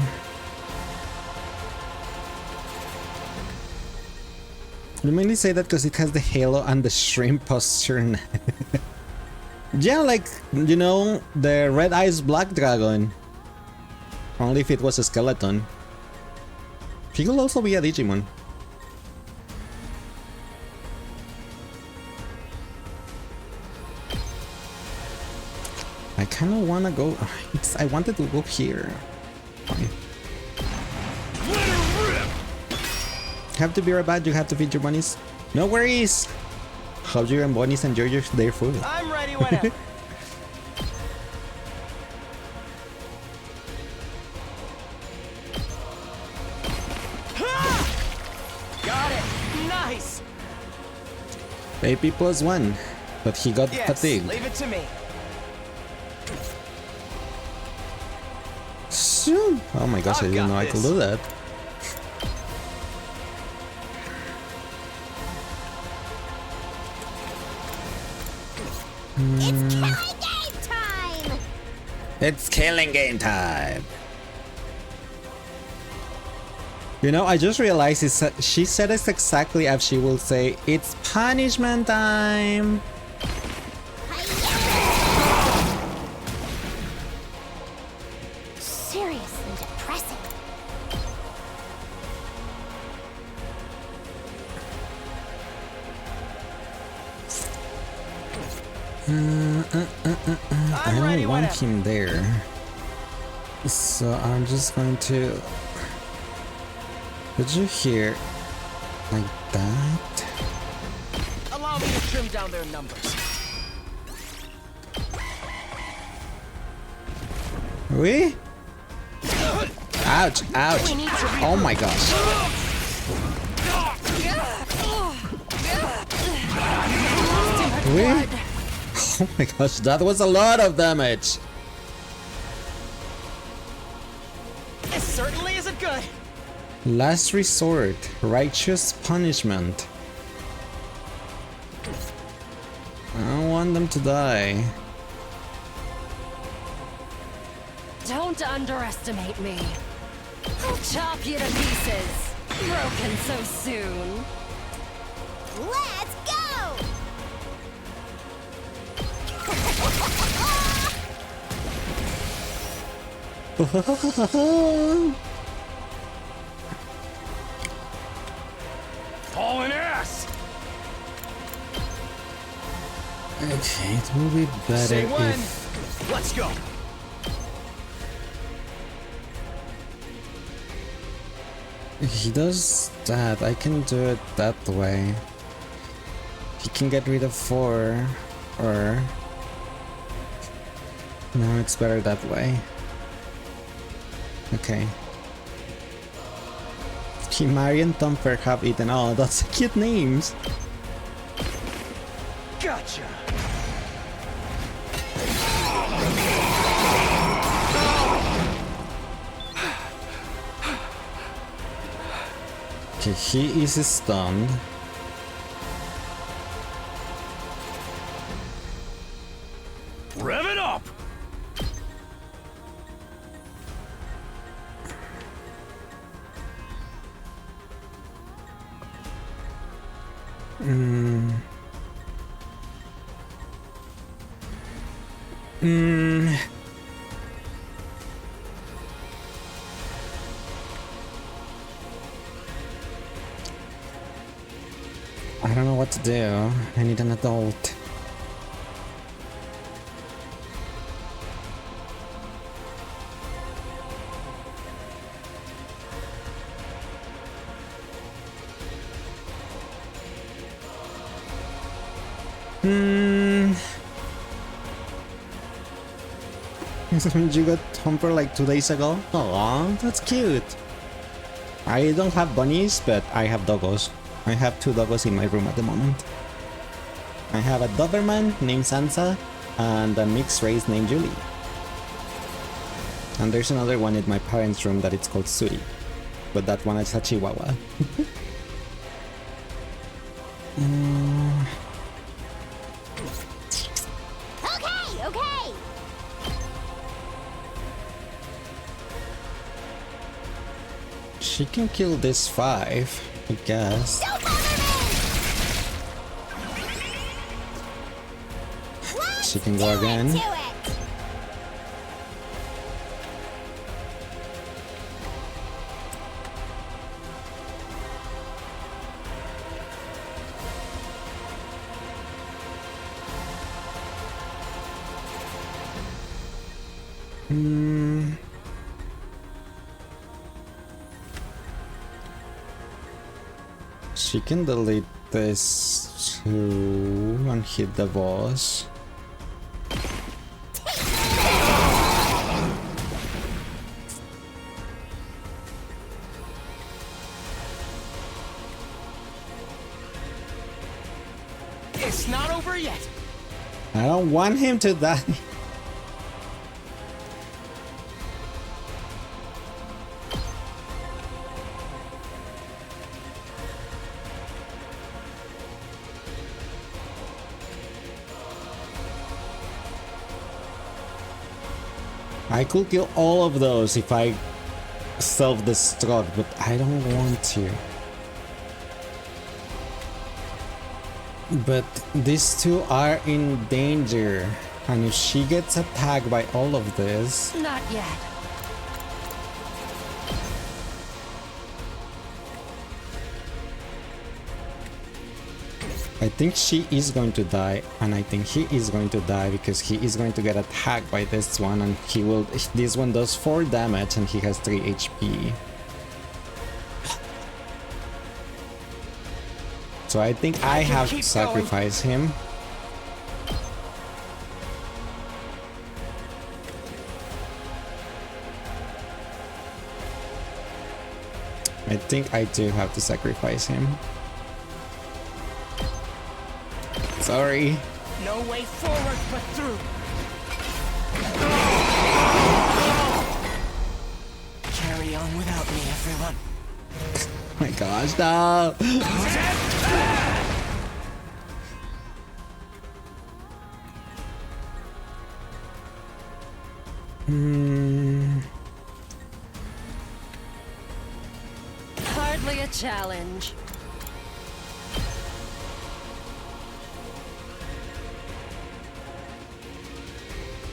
You mainly say that because it has the halo and the shrimp posture. Yeah, like, you know, the Red Eyes Black Dragon. Only if it was a skeleton. He could also be a Digimon. I kind of want to go... I wanted to go here. Fine. Have to be right back, you have to feed your bunnies. No worries! Hope you and Bonnie's enjoy their food. I'm ready whenever. Got it. Nice. AP +1, but he got Yes, fatigued. leave it to me. Shoo. Oh my gosh, I I've didn't got know I could this. do that. It's killing game time! It's killing game time. You know, I just realized she said it exactly as she will say, it's punishment time. Seriously depressing. I don't want him there. So I'm just going to put you here like that. Allow me to trim down their numbers. We? Ouch, ouch. Oh my gosh. We? Oh my gosh, that was a lot of damage. It certainly isn't good. Last resort, righteous punishment. I don't want them to die. Don't underestimate me. I'll chop you to pieces. Broken so soon. Let's go! Hauling ass! Okay, it will be better Say when. if... Let's go. If he does that, I can do it that way. He can get rid of 4, or... No, it's better that way. Okay. Kimari and Thumper have eaten. Oh, that's cute names. Gotcha. Okay, he is stunned. Rev it up! I don't know what to do. I need an adult. You got Thumper like 2 days ago? Aw, that's cute. I don't have bunnies, but I have doggos. I have 2 doggos in my room at the moment. I have a Doberman named Sansa and a mixed race named Julie. And there's another one in my parents' room that it's called Suri. But that one is a Chihuahua. Okay, okay! She can kill this 5, I guess. Don't bother me! She can go again. Do it! She can delete this two and hit the boss. It's not over yet. I don't want him to die. I could kill all of those if I self-destruct, but I don't want to. But these two are in danger, and if she gets attacked by all of this... Not yet. I think she is going to die, and I think he is going to die because he is going to get attacked by this one, and he will. This one does 4 damage, and he has 3 HP. So I think I have to sacrifice him. I think I do have to sacrifice him. Sorry. No way forward but through. Carry on without me, everyone. Oh my gosh, no! Hardly a challenge.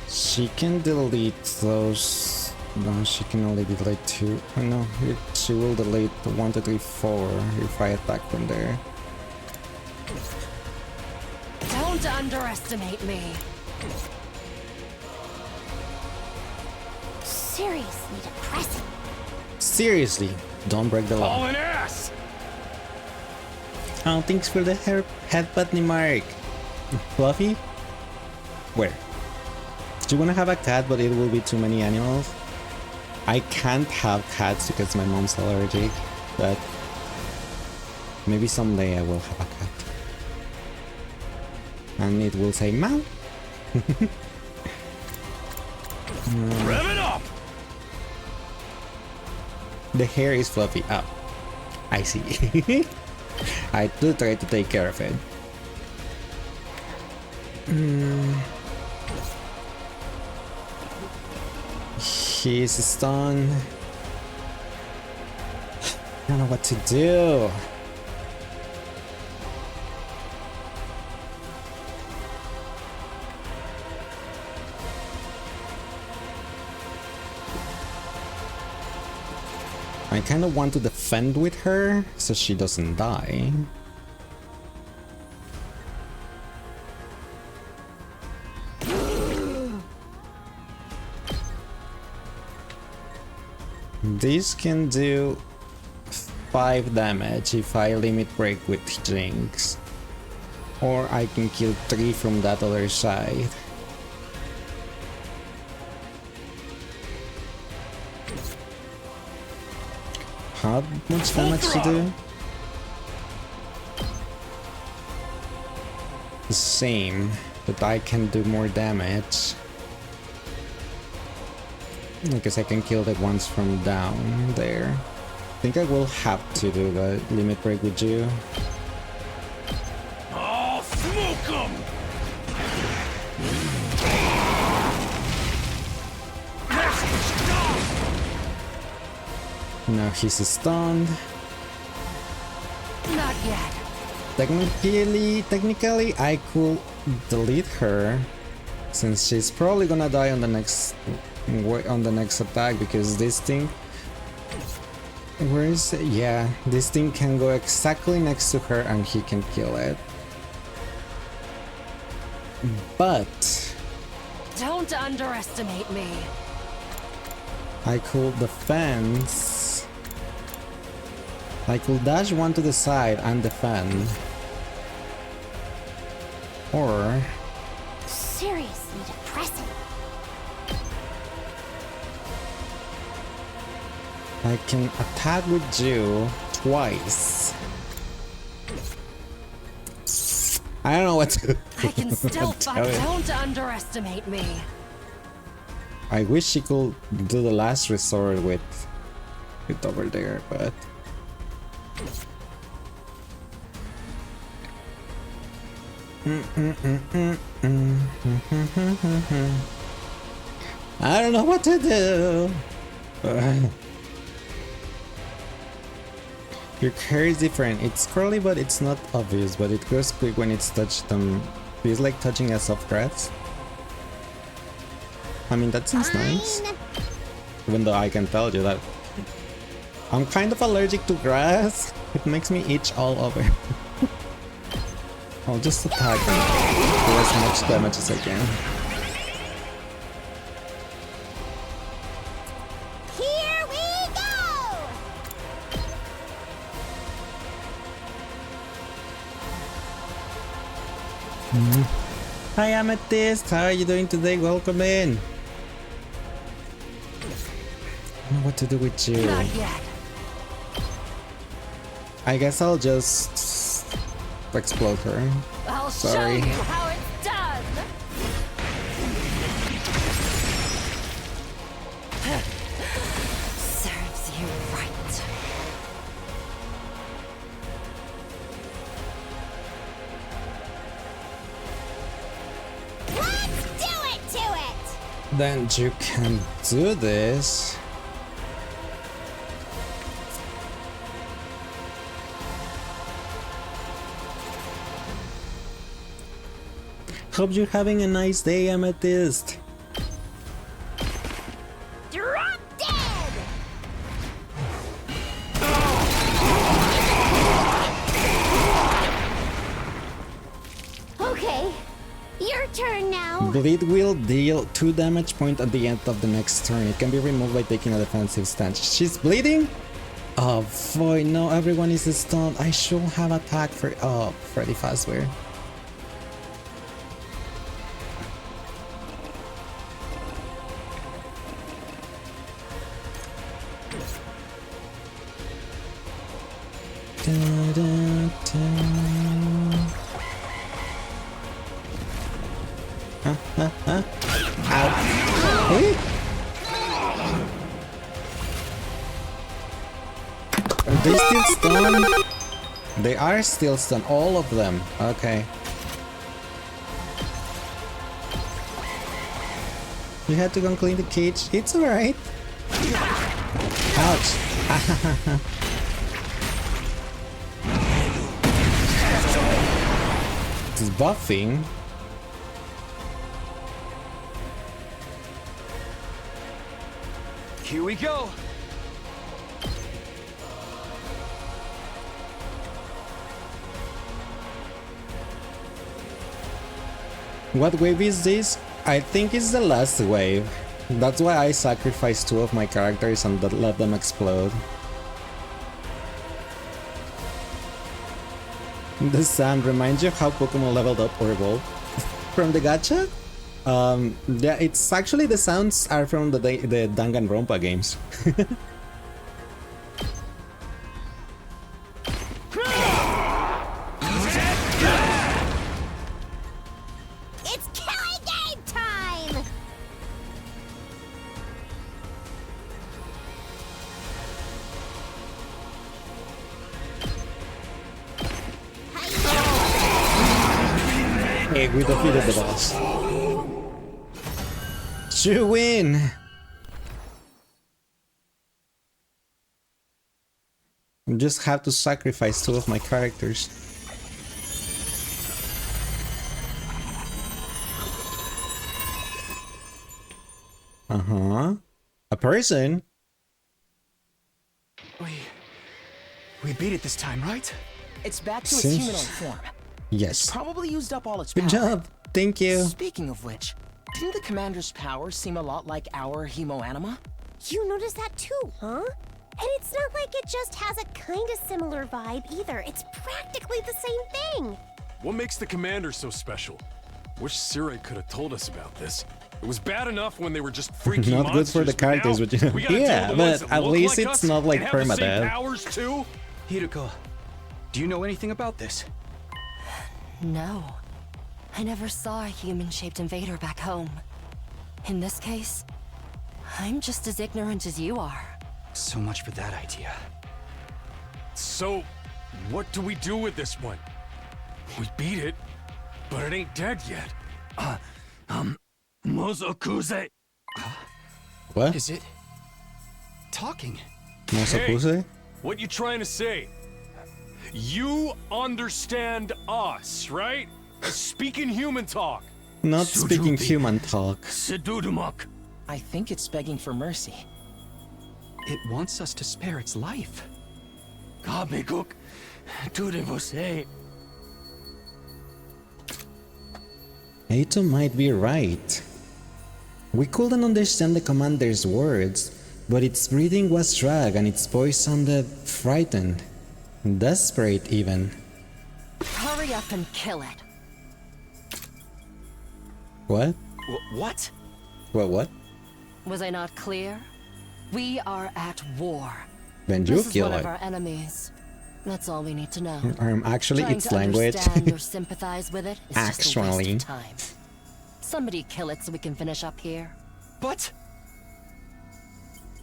She can delete those. No, she can only delete 2. Oh no, she will delete 1, 2, 3, 4 if I attack from there. Don't underestimate me. Seriously depressing. Seriously, don't break the law. Hauling ass! Oh, thanks for the headbutt, Mark. Fluffy? Where? Do you want to have a cat, but it will be too many animals? I can't have cats because my mom's allergic, but maybe someday I will have a cat. And it will say meow. Rev it up! The hair is fluffy. Oh, I see. I do try to take care of it. He's stunned. I don't know what to do. I kind of want to defend with her so she doesn't die. This can do 5 damage if I limit break with Jinx. Or I can kill 3 from that other side. How much damage to do? The same, but I can do more damage. Because I can kill the ones from down there. I think I will have to do the limit break with you. Oh, smoke 'em! Now he's stunned. Not yet. Technically, I could delete her, since she's probably gonna die on the next attack, because this thing, where is it? Yeah, this thing can go exactly next to her and he can kill it. But Don't underestimate me. I could defense. I could dash one to the side and defend. Or Seriously depressing. I can attack with you twice. I don't know what to I can still tell fight. you. Don't underestimate me. I wish she could do the last resort with it over there, but I don't know what to do. Your hair is different. It's curly, but it's not obvious. But it goes quick when it's touched. Feels like touching a soft grass. I mean, that seems nice. Fine. Even though I can tell you that I'm kind of allergic to grass. It makes me itch all over. I'll just attack and do as much damage as I can. Here we go! Hi Amethyst, how are you doing today? Welcome in. I don't know what to do with you. Not yet. I guess I'll just explode her. I'll Sorry. show you how it's done. Serves you right. Let's do it to it! Then you can do this. Hope you're having a nice day, Amethyst. Drop dead! Okay, your turn now. Bleed will deal 2 damage points at the end of the next turn. It can be removed by taking a defensive stance. She's bleeding? Oh boy, no, everyone is stunned. I should have attacked for Freddy Fazbear. Ow. Are they still stunned? They are still stunned, all of them. Okay. You had to go and clean the cage. It's alright. Ouch. It's buffing. Here we go. What wave is this? I think it's the last wave. That's why I sacrificed 2 of my characters and let them explode. The sound reminds you of how Pokemon leveled up or evolved from the gacha? Yeah, it's actually the sounds are from the Danganronpa games. It's killing game time! Hey, we defeated the boss. You win! I just have to sacrifice 2 of my characters. Uh-huh. A person? We beat it this time, right? It's back to its Seems- humanoid form. Yes. Probably used up all its Good power. job. Thank you. Speaking of which, didn't the commander's power seem a lot like our hemoanima? You noticed that too, huh? And it's not like it just has a kinda similar vibe either. It's practically the same thing. What makes the commander so special? Wish Sirei could have told us about this. It was bad enough when they were just freaky Not good monsters, for the characters, now but you know. we gotta deal Yeah, with the ones but that at look least like it's us not like and have the same permadeath. powers too. Hiruko, do you know anything about this? No. I never saw a human-shaped invader back home. In this case, I'm just as ignorant as you are. So much for that idea. So, what do we do with this one? We beat it, but it ain't dead yet. Mozokuze. What? Is it talking? Mosakuse? What you trying to say? You understand us, right? Speaking human talk. Not speaking human talk. Sedudumak. I think it's begging for mercy. It wants us to spare its life. Kabekuk. Tudevose. Eito might be right. We couldn't understand the commander's words, but its breathing was drag and its voice sounded frightened. Desperate even. Hurry up and kill it. What? What? What? Was I not clear? We are at war. Then you This is kill one of it. our enemies. That's all we need to know. Actually, Trying its to language. understand or sympathize with it is just a waste Actually. of time. Somebody kill it so we can finish up here. But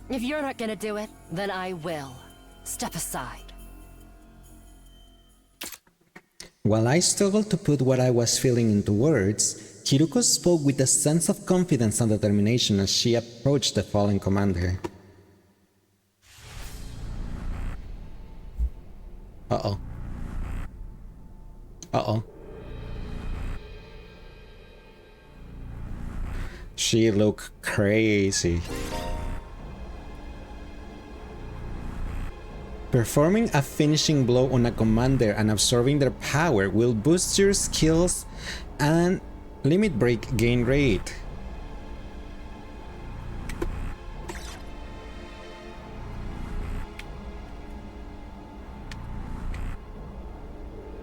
If you're not gonna do it, then I will. Step aside. While I struggled to put what I was feeling into words, Hiruko spoke with a sense of confidence and determination as she approached the fallen commander. Uh-oh. Uh-oh. She looked crazy. Performing a finishing blow on a commander and absorbing their power will boost your skills and limit break gain rate.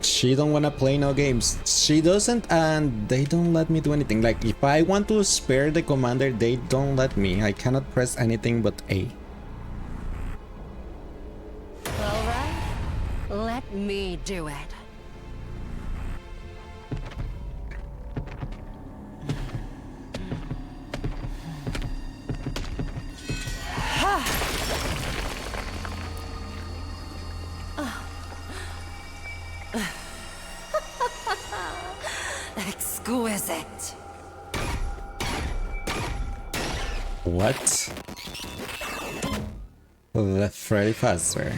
She don't wanna play no games. She doesn't, and they don't let me do anything. Like, if I want to spare the commander, they don't let me. I cannot press anything but A. Alright. Let me do it. Exquisite. What? The Freddy Fazbear.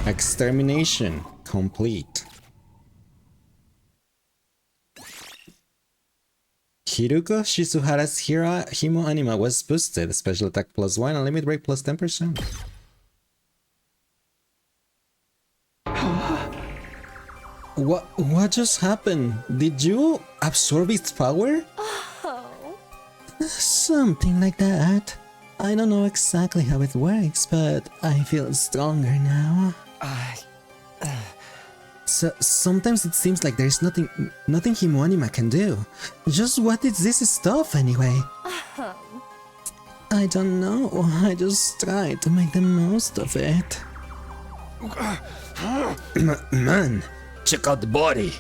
Extermination complete. Hiruko Shizuhara's Himo Anima was boosted. Special attack +1 and limit break +10%. What just happened? Did you absorb its power? Oh. Something like that. I don't know exactly how it works, but I feel stronger now. So sometimes it seems like there's nothing Himo Anima can do. Just what is this stuff anyway? I don't know. I just try to make the most of it. Man, check out the body.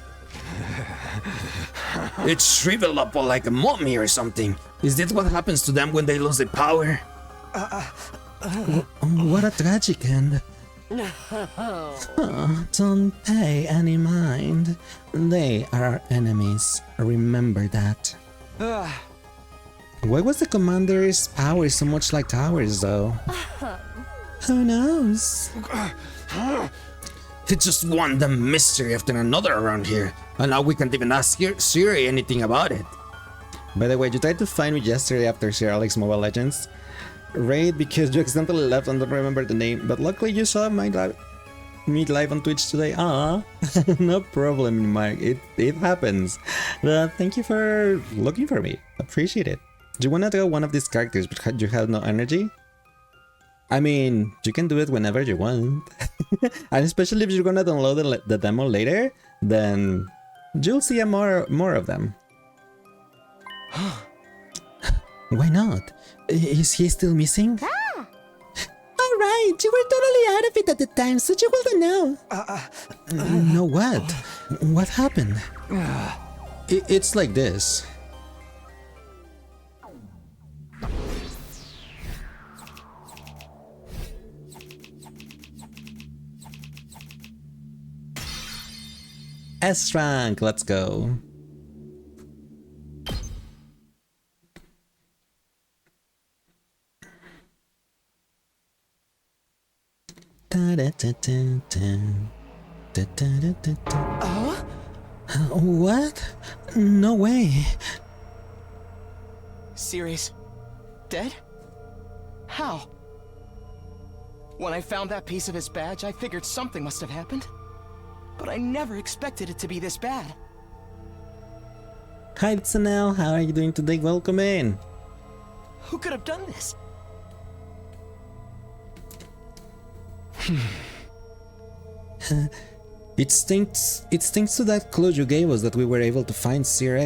It's shriveled up like a mummy or something. Is that what happens to them when they lose their power? What a tragic end. Oh, don't pay any mind. They are our enemies. Remember that. Why was the commander's power so much like ours, though? Who knows? It's just one damn mystery after another around here, and now we can't even ask Siri anything about it. By the way, you tried to find me yesterday after Sir Alex Mobile Legends raid because you accidentally left and don't remember the name, but luckily you saw me live on Twitch today. Ah, no problem, Mike. It happens. Thank you for looking for me. Appreciate it. Do you wanna draw one of these characters but you have no energy? I mean, you can do it whenever you want. And especially if you're gonna download the demo later, then you'll see more of them. Why not? Is he still missing? Alright, you were totally out of it at the time, so you will know. No, what? What happened? It's like this. S rank, let's go. What? No way. Serious? Dead? How? When I found that piece of his badge, I figured something must have happened. But I never expected it to be this bad. Hi, Tsanel, how are you doing today? Welcome in. Who could have done this? It stinks to that clue you gave us that we were able to find Sir.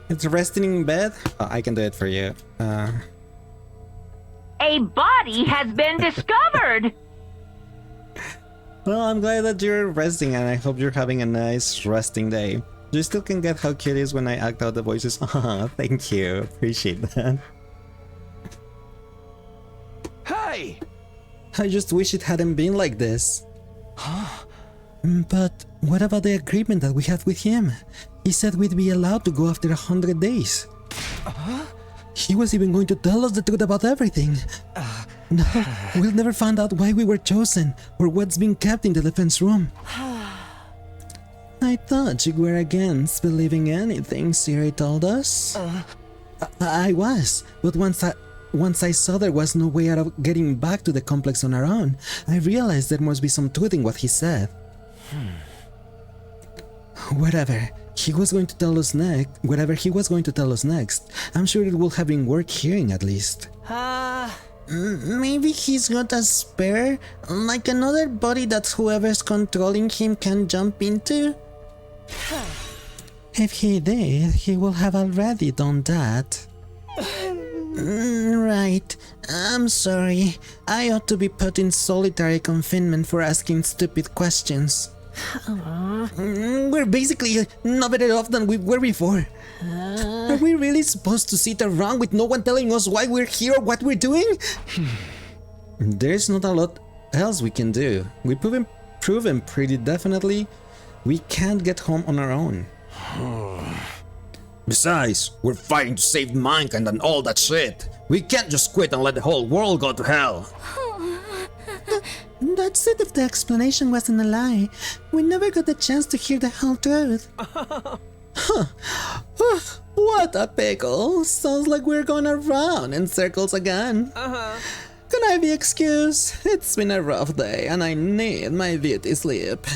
It's resting in bed? Oh, I can do it for you. A body has been discovered! Well, I'm glad that you're resting and I hope you're having a nice resting day. You still can get how cute it is when I act out the voices. Ah, thank you. Appreciate that. Hey! I just wish it hadn't been like this. But what about the agreement that we had with him? He said we'd be allowed to go after 100 days. He was even going to tell us the truth about everything. No, we'll never find out why we were chosen or what's being kept in the defense room. I thought you were against believing anything Siri told us. I was, but once I saw there was no way out of getting back to the complex on our own, I realized there must be some truth in what he said. Whatever he was going to tell us next, I'm sure it will have been worth hearing at least. Maybe he's got a spare, like another body that whoever's controlling him can jump into? If he did, he will have already done that. Right. I'm sorry. I ought to be put in solitary confinement for asking stupid questions. We're basically no better off than we were before. Are we really supposed to sit around with no one telling us why we're here or what we're doing? There's not a lot else we can do. We've proven pretty definitely we can't get home on our own. Besides, we're fighting to save mankind and all that shit. We can't just quit and let the whole world go to hell. That's it if the explanation wasn't a lie. We never got the chance to hear the whole truth. What a pickle. Sounds like we're going around in circles again. Can I be excused? It's been a rough day and I need my beauty sleep.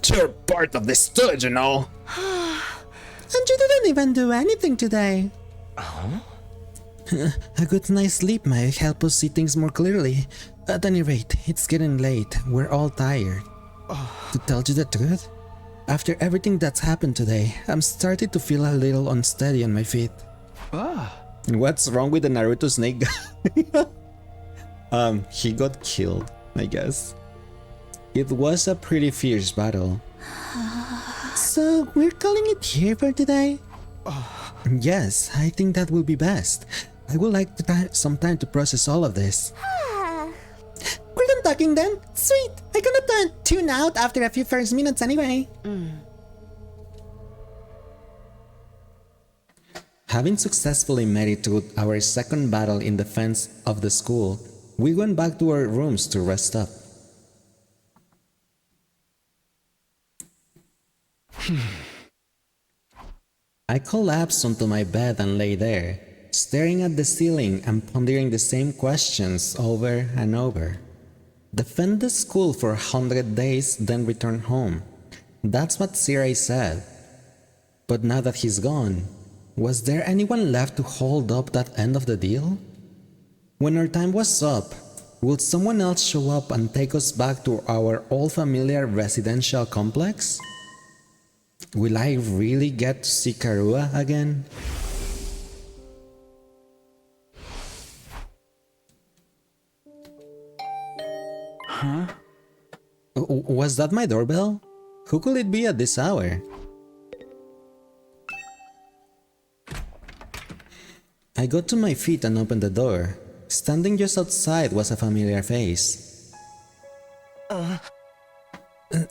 You're part of the stooge, you know. And you didn't even do anything today. A good night's sleep might help us see things more clearly. At any rate, it's getting late. We're all tired. To tell you the truth, after everything that's happened today, I'm starting to feel a little unsteady on my feet. What's wrong with the Naruto snake guy? He got killed, I guess. It was a pretty fierce battle. So, we're calling it here for today? Yes, I think that will be best. I would like some time to process all of this. We're done talking then. Sweet! I cannot tune out after a few first minutes anyway. Having successfully made it through our second battle in defense of the school, we went back to our rooms to rest up. I collapsed onto my bed and lay there, staring at the ceiling and pondering the same questions over and over. Defend the school for 100 days, then return home. That's what Sirai said. But now that he's gone, was there anyone left to hold up that end of the deal? When our time was up, Will someone else show up and take us back to our old familiar residential complex? Will I really get to see Karua again? Huh? Was that my doorbell? Who could it be at this hour? I got to my feet and opened the door. Standing just outside was a familiar face.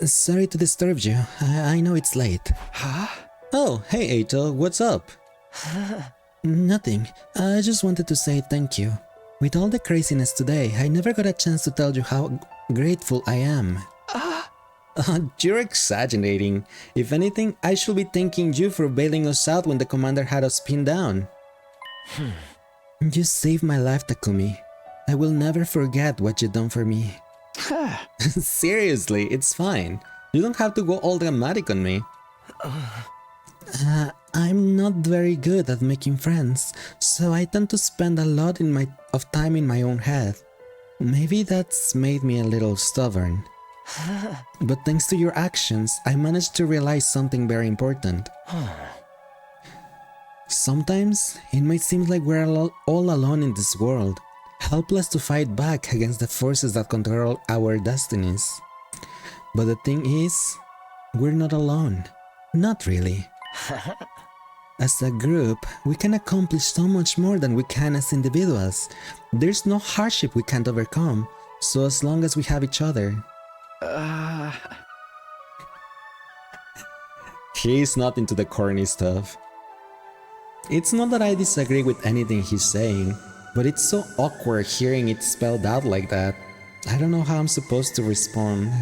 Sorry to disturb you. I know it's late. Huh? Oh, hey Eito, what's up? Nothing. I just wanted to say thank you. With all the craziness today, I never got a chance to tell you how grateful I am. You're exaggerating. If anything, I should be thanking you for bailing us out when the commander had us pinned down. You saved my life, Takumi. I will never forget what you done for me. Seriously, it's fine. You don't have to go all dramatic on me. I'm not very good at making friends, so I tend to spend a lot of time in my own head. Maybe that's made me a little stubborn. But thanks to your actions, I managed to realize something very important. Sometimes, it might seem like we're all alone in this world, helpless to fight back against the forces that control our destinies. But the thing is, we're not alone. Not really. As a group, we can accomplish so much more than we can as individuals. There's no hardship we can't overcome, so as long as we have each other. He's not into the corny stuff. It's not that I disagree with anything he's saying, but it's so awkward hearing it spelled out like that. I don't know how I'm supposed to respond.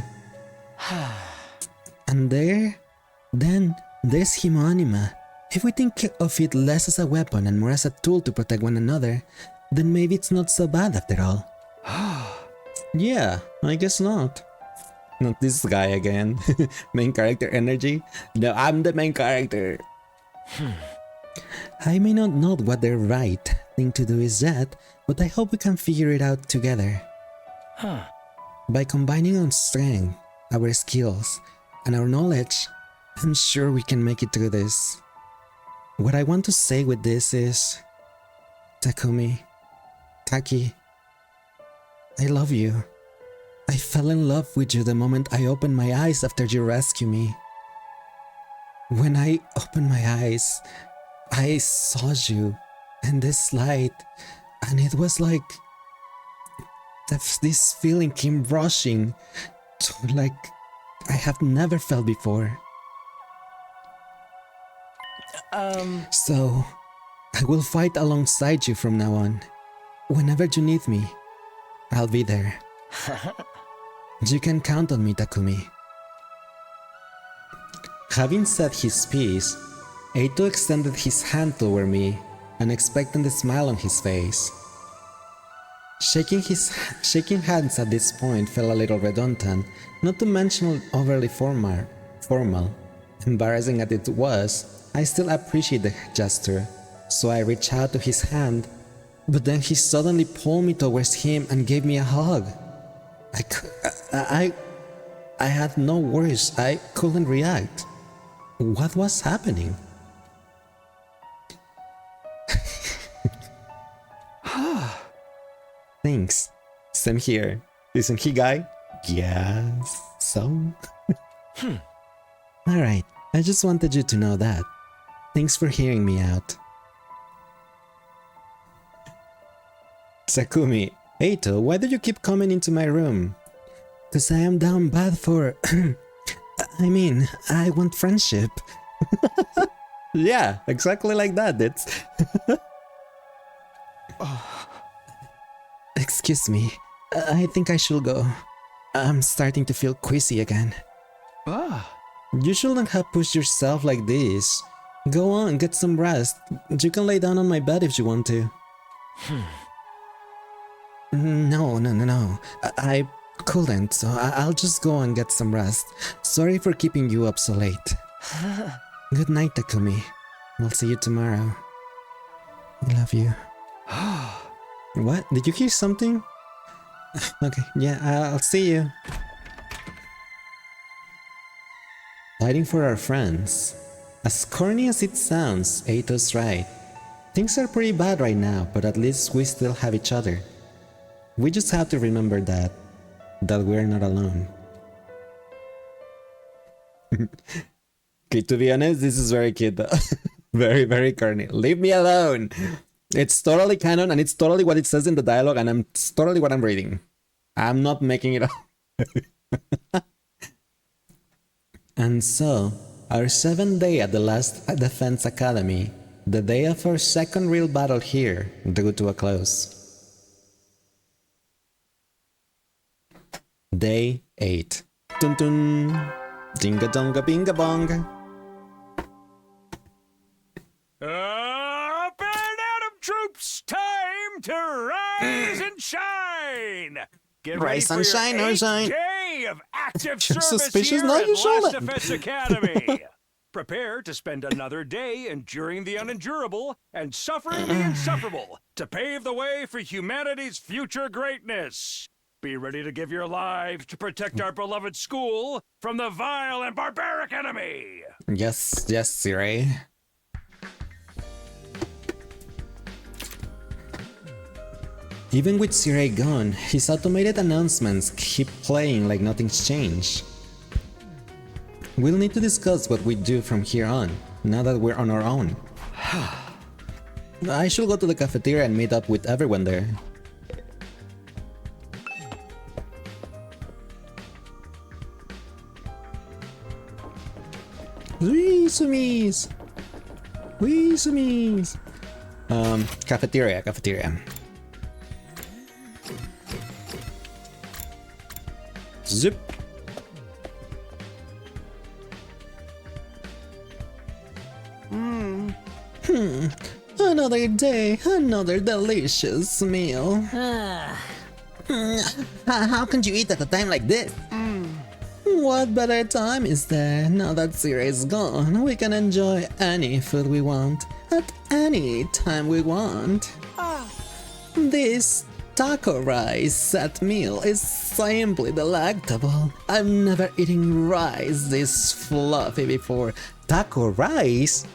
And then there's Himoanima. If we think of it less as a weapon and more as a tool to protect one another, then maybe it's not so bad after all. Yeah, I guess not. Not this guy again. Main character energy? No, I'm the main character. I may not know what the right thing to do is yet, but I hope we can figure it out together. By combining our strength, our skills, and our knowledge, I'm sure we can make it through this. What I want to say with this is... Takumi, Taki, I love you. I fell in love with you the moment I opened my eyes after you rescued me. When I opened my eyes, I saw you and this light, and it was like this feeling came rushing to like I have never felt before. So, I will fight alongside you from now on. Whenever you need me, I'll be there. You can count on me, Takumi. Having said his piece, Eito extended his hand toward me, and expecting a smile on his face. Shaking hands at this point felt a little redundant, not to mention overly formal. Embarrassing as it was, I still appreciate the gesture, so I reached out to his hand, but then he suddenly pulled me towards him and gave me a hug. I had no words, I couldn't react. What was happening? Thanks. Same here. Isn't he guy? Yes. So? Alright, I just wanted you to know that. Thanks for hearing me out. Takumi, Eito, why do you keep coming into my room? Cause I am down bad for... I mean, I want friendship. Yeah, exactly like that. It's... Excuse me, I think I should go. I'm starting to feel queasy again. You shouldn't have pushed yourself like this. Go on, get some rest. You can lay down on my bed if you want to. No. I couldn't, so I'll just go and get some rest. Sorry for keeping you up so late. Good night, Takumi. I'll see you tomorrow. I love you. What? Did you hear something? Okay, yeah, I'll see you. Fighting for our friends. As corny as it sounds, Ato's right. Things are pretty bad right now, but at least we still have each other. We just have to remember that we're not alone. Okay, to be honest, this is very cute though. Very, very corny. Leave me alone! It's totally canon and it's totally what it says in the dialogue and it's totally what I'm reading. I'm not making it up. And so, our 7th day at the last Defense Academy, the day of our second real battle here, drew to a close. Day 8. Dun dun! Dinga donga binga bong! Up and Adam troops, time to rise and shine! Get Rise ready and for shine, your or 8th shine. day of active You're service suspicious, here now at you Last shouldn't. Defense Academy. Prepare to spend another day enduring the unendurable and suffering the insufferable to pave the way for humanity's future greatness. Be ready to give your lives to protect our beloved school from the vile and barbaric enemy. Yes, yes, Siri. Even with Siri gone, his automated announcements keep playing like nothing's changed. We'll need to discuss what we do from here on, now that we're on our own. I should go to the cafeteria and meet up with everyone there. Sumis! Sumis! Cafeteria. Zip! Another day, another delicious meal. How can you eat at a time like this? What better time is there? Now that Siri is gone, we can enjoy any food we want, at any time we want. This taco rice set meal is simply delectable. I've never eaten rice this fluffy before. Taco rice?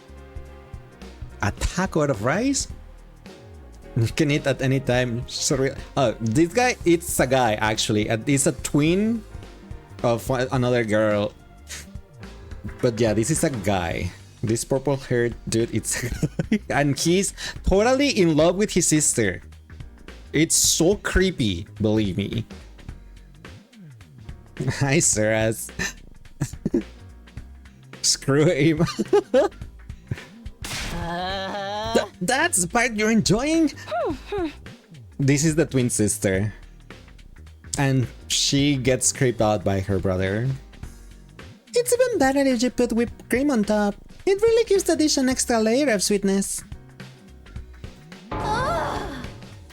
A taco out of rice? You can eat at any time. Sorry. Oh, this guy eats a guy actually. It's a twin of another girl. But yeah, this is a guy. This purple haired dude, it's a guy. And he's totally in love with his sister. It's so creepy, believe me. Hi, Saras. Screw him. That's the part you're enjoying? This is the twin sister. And she gets creeped out by her brother. It's even better if you put whipped cream on top. It really gives the dish an extra layer of sweetness.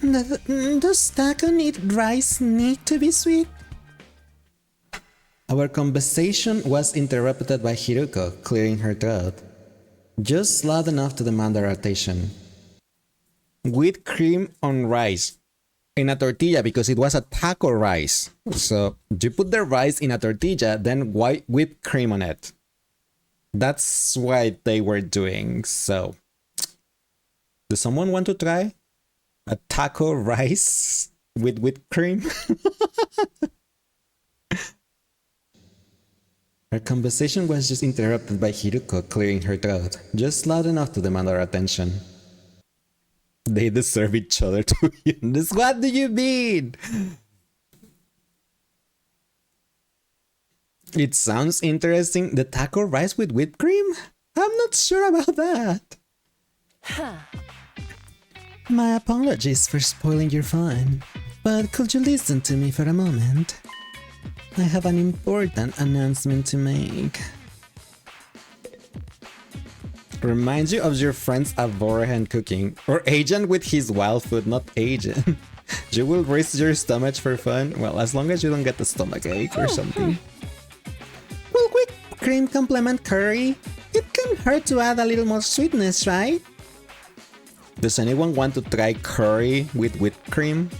Does taco need rice need to be sweet? Our conversation was interrupted by Hiruko clearing her throat. Just loud enough to demand our attention. Whipped cream on rice. In a tortilla because it was a taco rice. So you put the rice in a tortilla, then whipped cream on it. That's what they were doing. So, does someone want to try a taco rice with whipped cream? Our conversation was just interrupted by Hiruko clearing her throat, just loud enough to demand our attention. They deserve each other, to be honest. What do you mean? It sounds interesting. The taco rice with whipped cream? I'm not sure about that. My apologies for spoiling your fun, but could you listen to me for a moment? I have an important announcement to make. Reminds you of your friends beforehand cooking, or agent with his wild food, not agent. You will risk your stomach for fun? Well, as long as you don't get the stomach ache or something. Will whipped cream complement curry? It can hurt to add a little more sweetness, right? Does anyone want to try curry with whipped cream?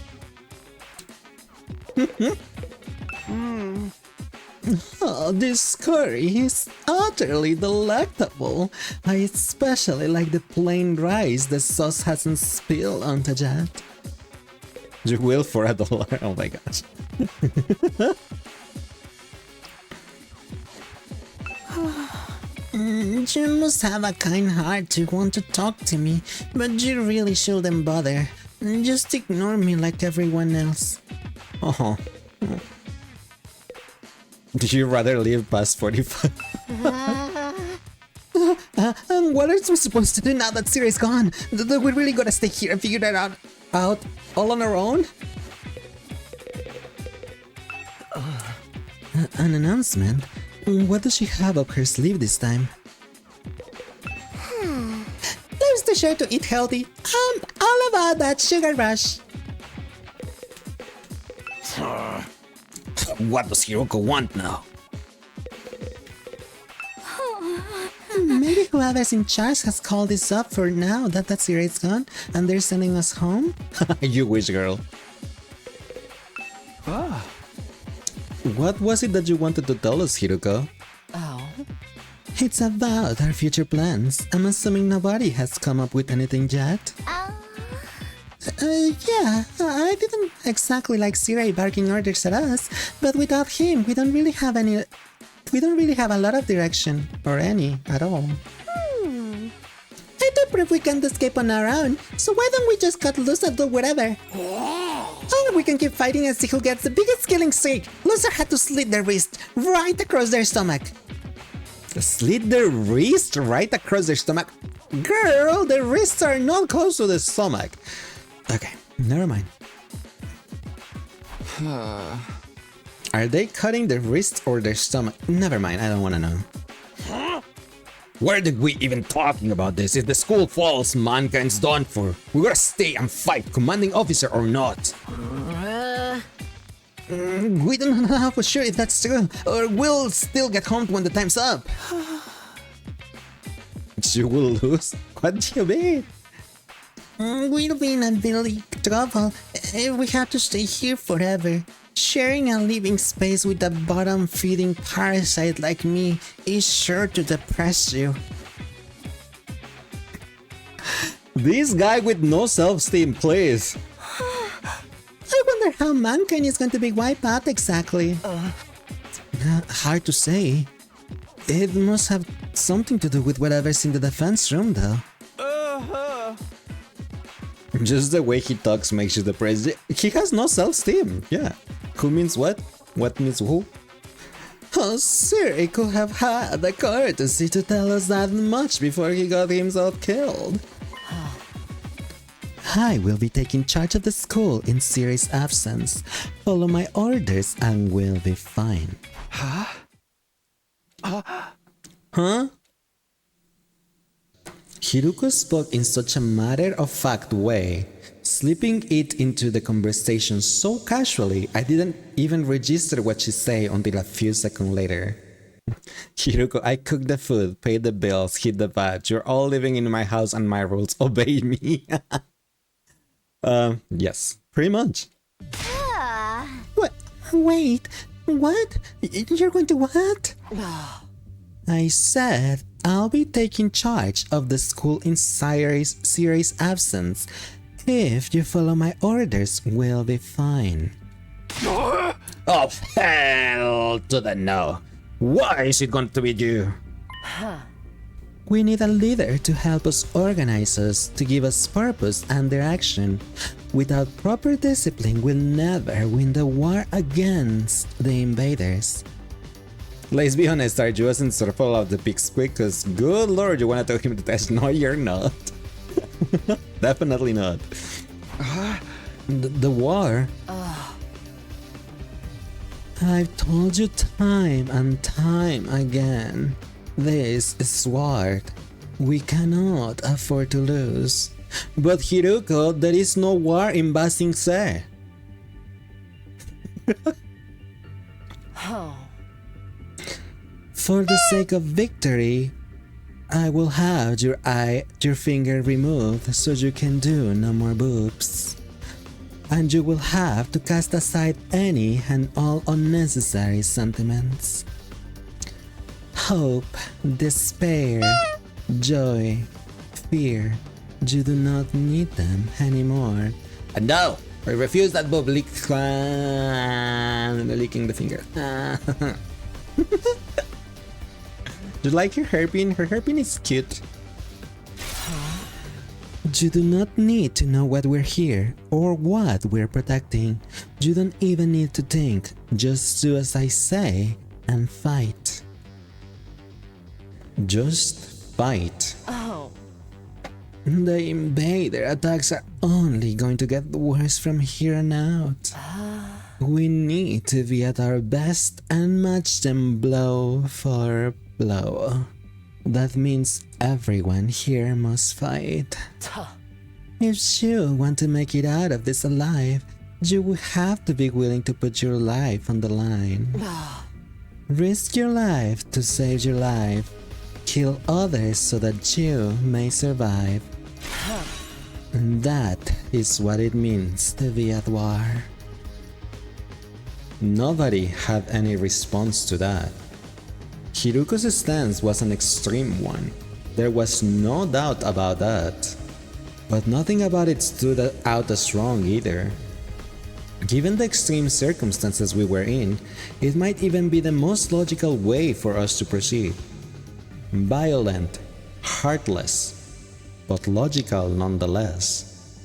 Oh, this curry is utterly delectable. I especially like the plain rice the sauce hasn't spilled onto that. You will for $1. Oh my gosh. You must have a kind heart to want to talk to me, but you really shouldn't bother. Just ignore me like everyone else. Oh. Do you rather live past 45? And what are we supposed to do now that Siri's gone? We really gotta stay here and figure that out all on our own? An announcement? What does she have up her sleeve this time? There's the share to eat healthy. I'm all about that sugar rush. What does Hiroko want now? Maybe whoever's in charge has called this up for now that Siri's gone and they're sending us home? You wish, girl. What was it that you wanted to tell us, Hiroko? Oh. It's about our future plans. I'm assuming nobody has come up with anything yet. Yeah, I didn't exactly like Siri barking orders at us, but without him, we don't really have a lot of direction, or any at all. I do prove we can't escape on our own, so why don't we just cut loose and do whatever? Or we can keep fighting and see who gets the biggest killing streak. Loser had to slit their wrist right across their stomach. Slit their wrist right across their stomach? Girl, the wrists are not close to the stomach. Okay, never mind. Are they cutting their wrist or their stomach? Never mind, I don't want to know. Where did we even talking about this? If the school falls, mankind's done for. We gotta stay and fight, commanding officer or not. We don't know for sure if that's true, or we'll still get home when the time's up. You will lose? What do you mean? We'll be in a big trouble if we have to stay here forever. Sharing a living space with a bottom-feeding parasite like me is sure to depress you. This guy with no self-esteem, please. I wonder how mankind is going to be wiped out exactly. Hard to say. It must have something to do with whatever's in the defense room, though. Just the way he talks makes you depressed. He has no self-esteem. Yeah. Who means what? What means who? Oh, sir, he could have had the courtesy to tell us that much before he got himself killed. I will be taking charge of the school in Siri's absence. Follow my orders and we'll be fine. Huh? Huh? Hiroko spoke in such a matter-of-fact way, slipping it into the conversation so casually I didn't even register what she said until a few seconds later. Hiroko, I cook the food, pay the bills, hit the bat. You're all living in my house and my rules. Obey me. Yes, pretty much. What? Wait, what? You're going to what? I said I'll be taking charge of the school in Siri's absence. If you follow my orders, we'll be fine. Oh, hell to the no. Why is it going to be you? We need a leader to help us organize us, to give us purpose and direction. Without proper discipline, we'll never win the war against the invaders. Let's be honest, are you wasn't survival of the pig squeak? Because good lord, you wanna tell him to test? No, you're not. Definitely not. The war? I've told you time and time again. This is sword. We cannot afford to lose. But Hiroko, there is no war in Ba Sing Se. For the sake of victory, I will have your finger removed so you can do no more boobs. and you will have to cast aside any and all unnecessary sentiments. Hope, despair, joy, fear, you do not need them anymore. And no, I refuse that public licking the finger. Do you like your hairpin? Her hairpin is cute. You do not need to know what we're here or what we're protecting. You don't even need to think. Just do as I say and fight. Just fight. Oh. The invader attacks are only going to get worse from here on out. We need to be at our best and match them blow for blow. That means everyone here must fight. If you want to make it out of this alive, you will have to be willing to put your life on the line. Risk your life to save your life. Kill others so that you may survive. And that is what it means to be at war. Nobody had any response to that. Hiruko's stance was an extreme one. There was no doubt about that. But nothing about it stood out as wrong either. Given the extreme circumstances we were in, it might even be the most logical way for us to proceed. Violent, heartless, but logical nonetheless.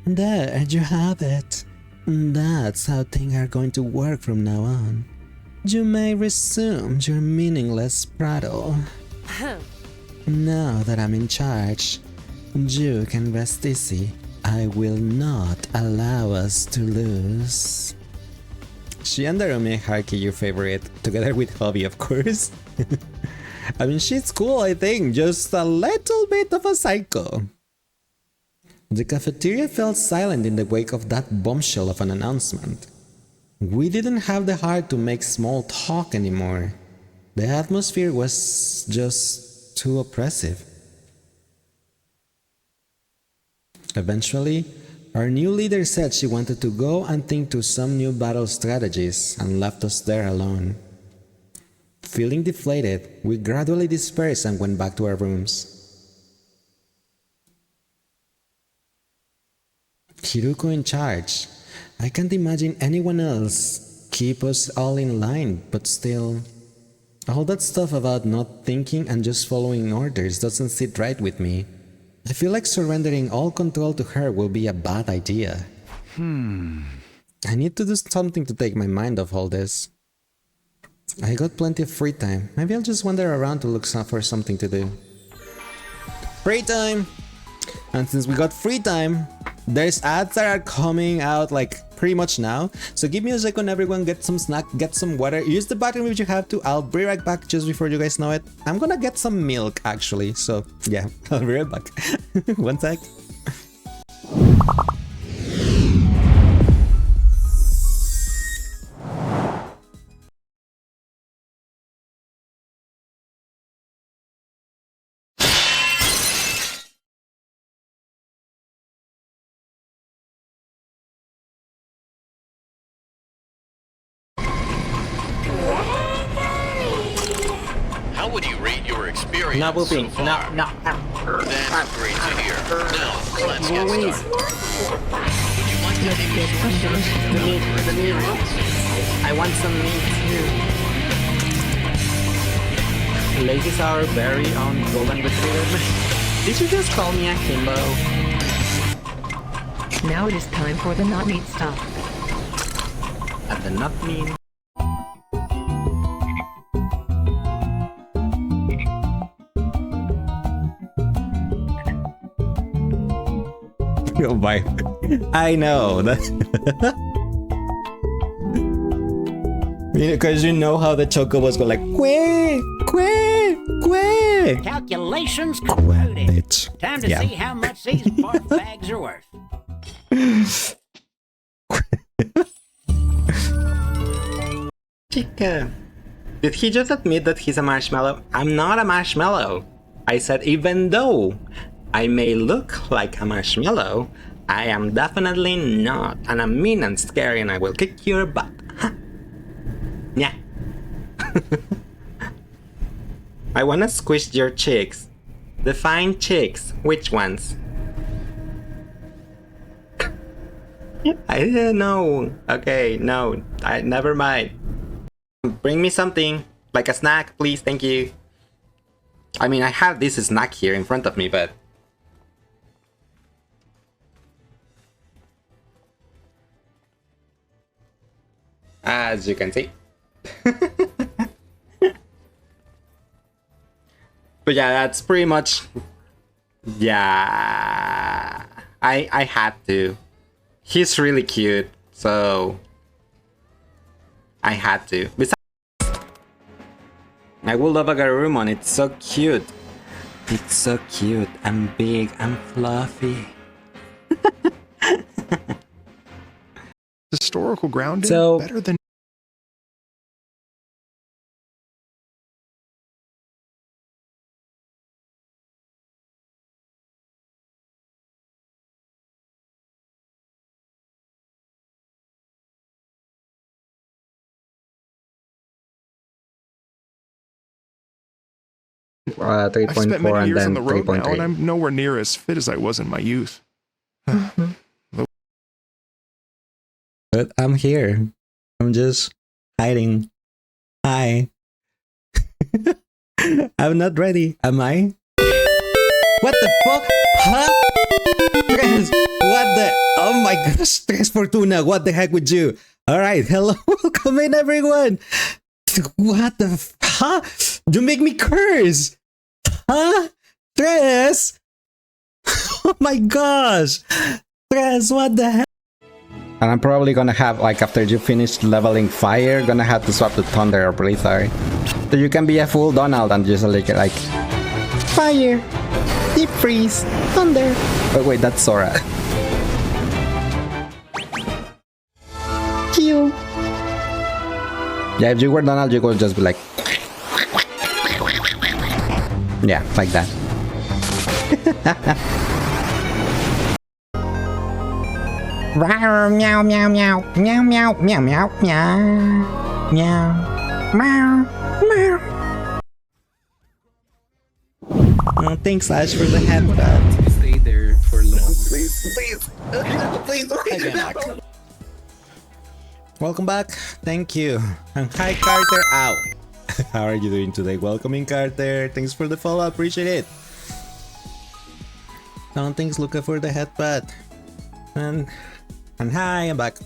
There you have it. That's how things are going to work from now on. You may resume your meaningless prattle. Now that I'm in charge, you can rest easy. I will not allow us to lose. She and Darumi Haruki, your favorite, together with Hobby, of course. I mean, she's cool, I think, just a little bit of a psycho. The cafeteria fell silent in the wake of that bombshell of an announcement. We didn't have the heart to make small talk anymore. The atmosphere was just too oppressive. Eventually, our new leader said she wanted to go and think through some new battle strategies and left us there alone. Feeling deflated, we gradually dispersed and went back to our rooms. Hiruko in charge. I can't imagine anyone else keep us all in line, but still, all that stuff about not thinking and just following orders doesn't sit right with me. I feel like surrendering all control to her will be a bad idea. I need to do something to take my mind off all this. I got plenty of free time. Maybe I'll just wander around to look for something to do. Free time! And since we got free time, there's ads that are coming out like pretty much now. So give me a second, everyone, get some snack, get some water, use the bathroom if you have to. I'll be right back just before you guys know it. I'm gonna get some milk actually, so yeah, I'll be right back. One sec. How would you rate your experience Not whooping. so far? No. That's great to hear. Now, let's get Louise. started. Would you like to take me through The meat. I want some meat too. Ladies are very on golden retriever. Did you just call me a himbo? Now it is time for the not meat stuff. At the nut meat. Oh my. I know that. Because you know how the chocobos go like quack, quack, quack. Calculations concluded. Bitch. Time to Yeah. see how much these barf bags are worth. Chica. Did he just admit that he's a marshmallow? I'm not a marshmallow. I said even though I may look like a marshmallow, I am definitely not. And I'm mean and scary and I will kick your butt. Yeah. I wanna squish your cheeks. Define cheeks. Which ones? I didn't know. Okay, no. Never mind. Bring me something. Like a snack, please. Thank you. I mean, I have this snack here in front of me, but... as you can see. But yeah, that's pretty much... yeah... I had to. He's really cute, so... I had to. Besides, I will love a Garurumon, it's so cute. It's so cute and big and fluffy. Historical grounding So, better than I've spent 3.4 many and years then on the road now, and 3.3. I'm nowhere near as fit as I was in my youth. But I'm here. I'm just hiding. Hi. I'm not ready. Am I? What the fuck? Huh? Tres, what the? Oh my gosh, Tres Fortuna, what the heck with you? Alright, hello, welcome in everyone. What the huh? You make me curse. Huh? Tres? Oh my gosh. Tres, what the heck? And I'm probably gonna have, like, after you finish leveling fire, gonna have to swap to thunder or blizzard. So you can be a full Donald and just like Fire, deep freeze, thunder. oh wait, that's Sora. Heal. Yeah, if you were Donald, you could just be like, yeah, like that. Rawr, meow, meow, meow, meow, meow, meow, meow, meow, meow, meow, meow. Oh, thanks, Ash, for the headbutt. Stay there for long. Please. Welcome back. Thank you. And hi, Carter. Ow. How are you doing today? Welcome in, Carter. Thanks for the follow. Appreciate it. Thanks, Luca, for the headbutt. And hi, I'm back.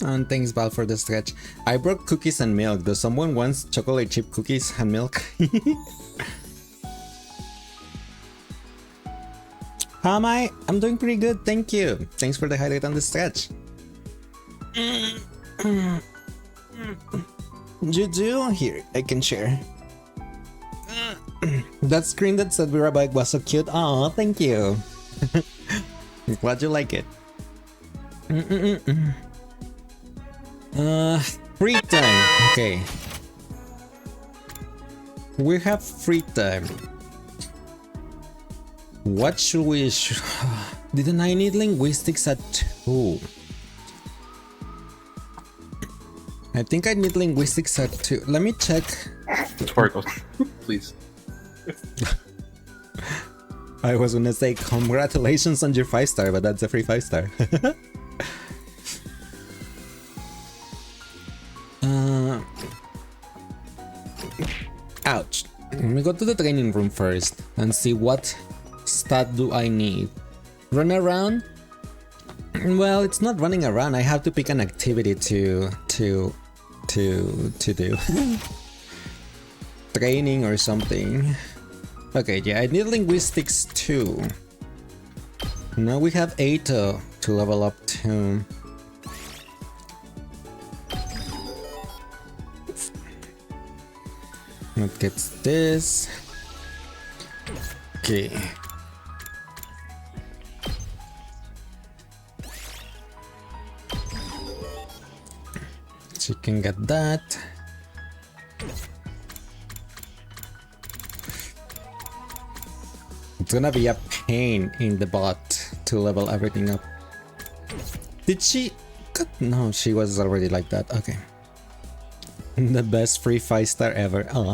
And thanks, Val, for the stretch. I brought cookies and milk. Does someone wants chocolate chip cookies and milk? How am I? I'm doing pretty good, thank you. Thanks for the highlight on the stretch. You do? Here, I can share. That screen that said we were bike was so cute. Aw, thank you. Glad you like it. Free time. Okay. We have free time. What should we... Didn't I need linguistics at 2? I think I need linguistics at 2. Let me check. Sparkles, please. I was gonna say congratulations on your 5-star, but that's a free 5-star. Ouch. Let me go to the training room first and see what stat do I need. Run around? Well, it's not running around. I have to pick an activity to do. Training or something. Okay, yeah, I need linguistics too. Now we have 8 to level up to. What gets this? Okay. So you can get that. It's gonna be a pain in the butt to level everything up. Did she? No, she was already like that. Okay. The best free 5-star ever. Oh.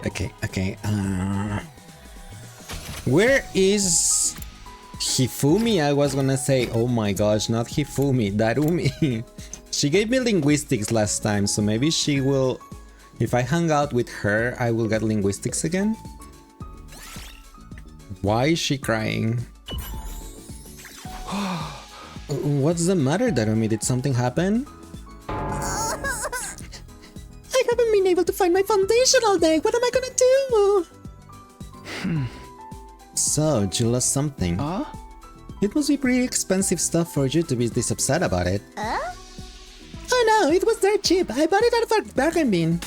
Okay. Where is Hifumi? I was gonna say. Oh my gosh, not Hifumi. Darumi. She gave me linguistics last time, so maybe she will. If I hang out with her, I will get linguistics again. Why is she crying? What's the matter, Darumi? Did something happen? I haven't been able to find my foundation all day. What am I gonna do? So, you lost something. It must be pretty expensive stuff for you to be this upset about it. Oh no, it was dirt cheap. I bought it out of a bargain bin.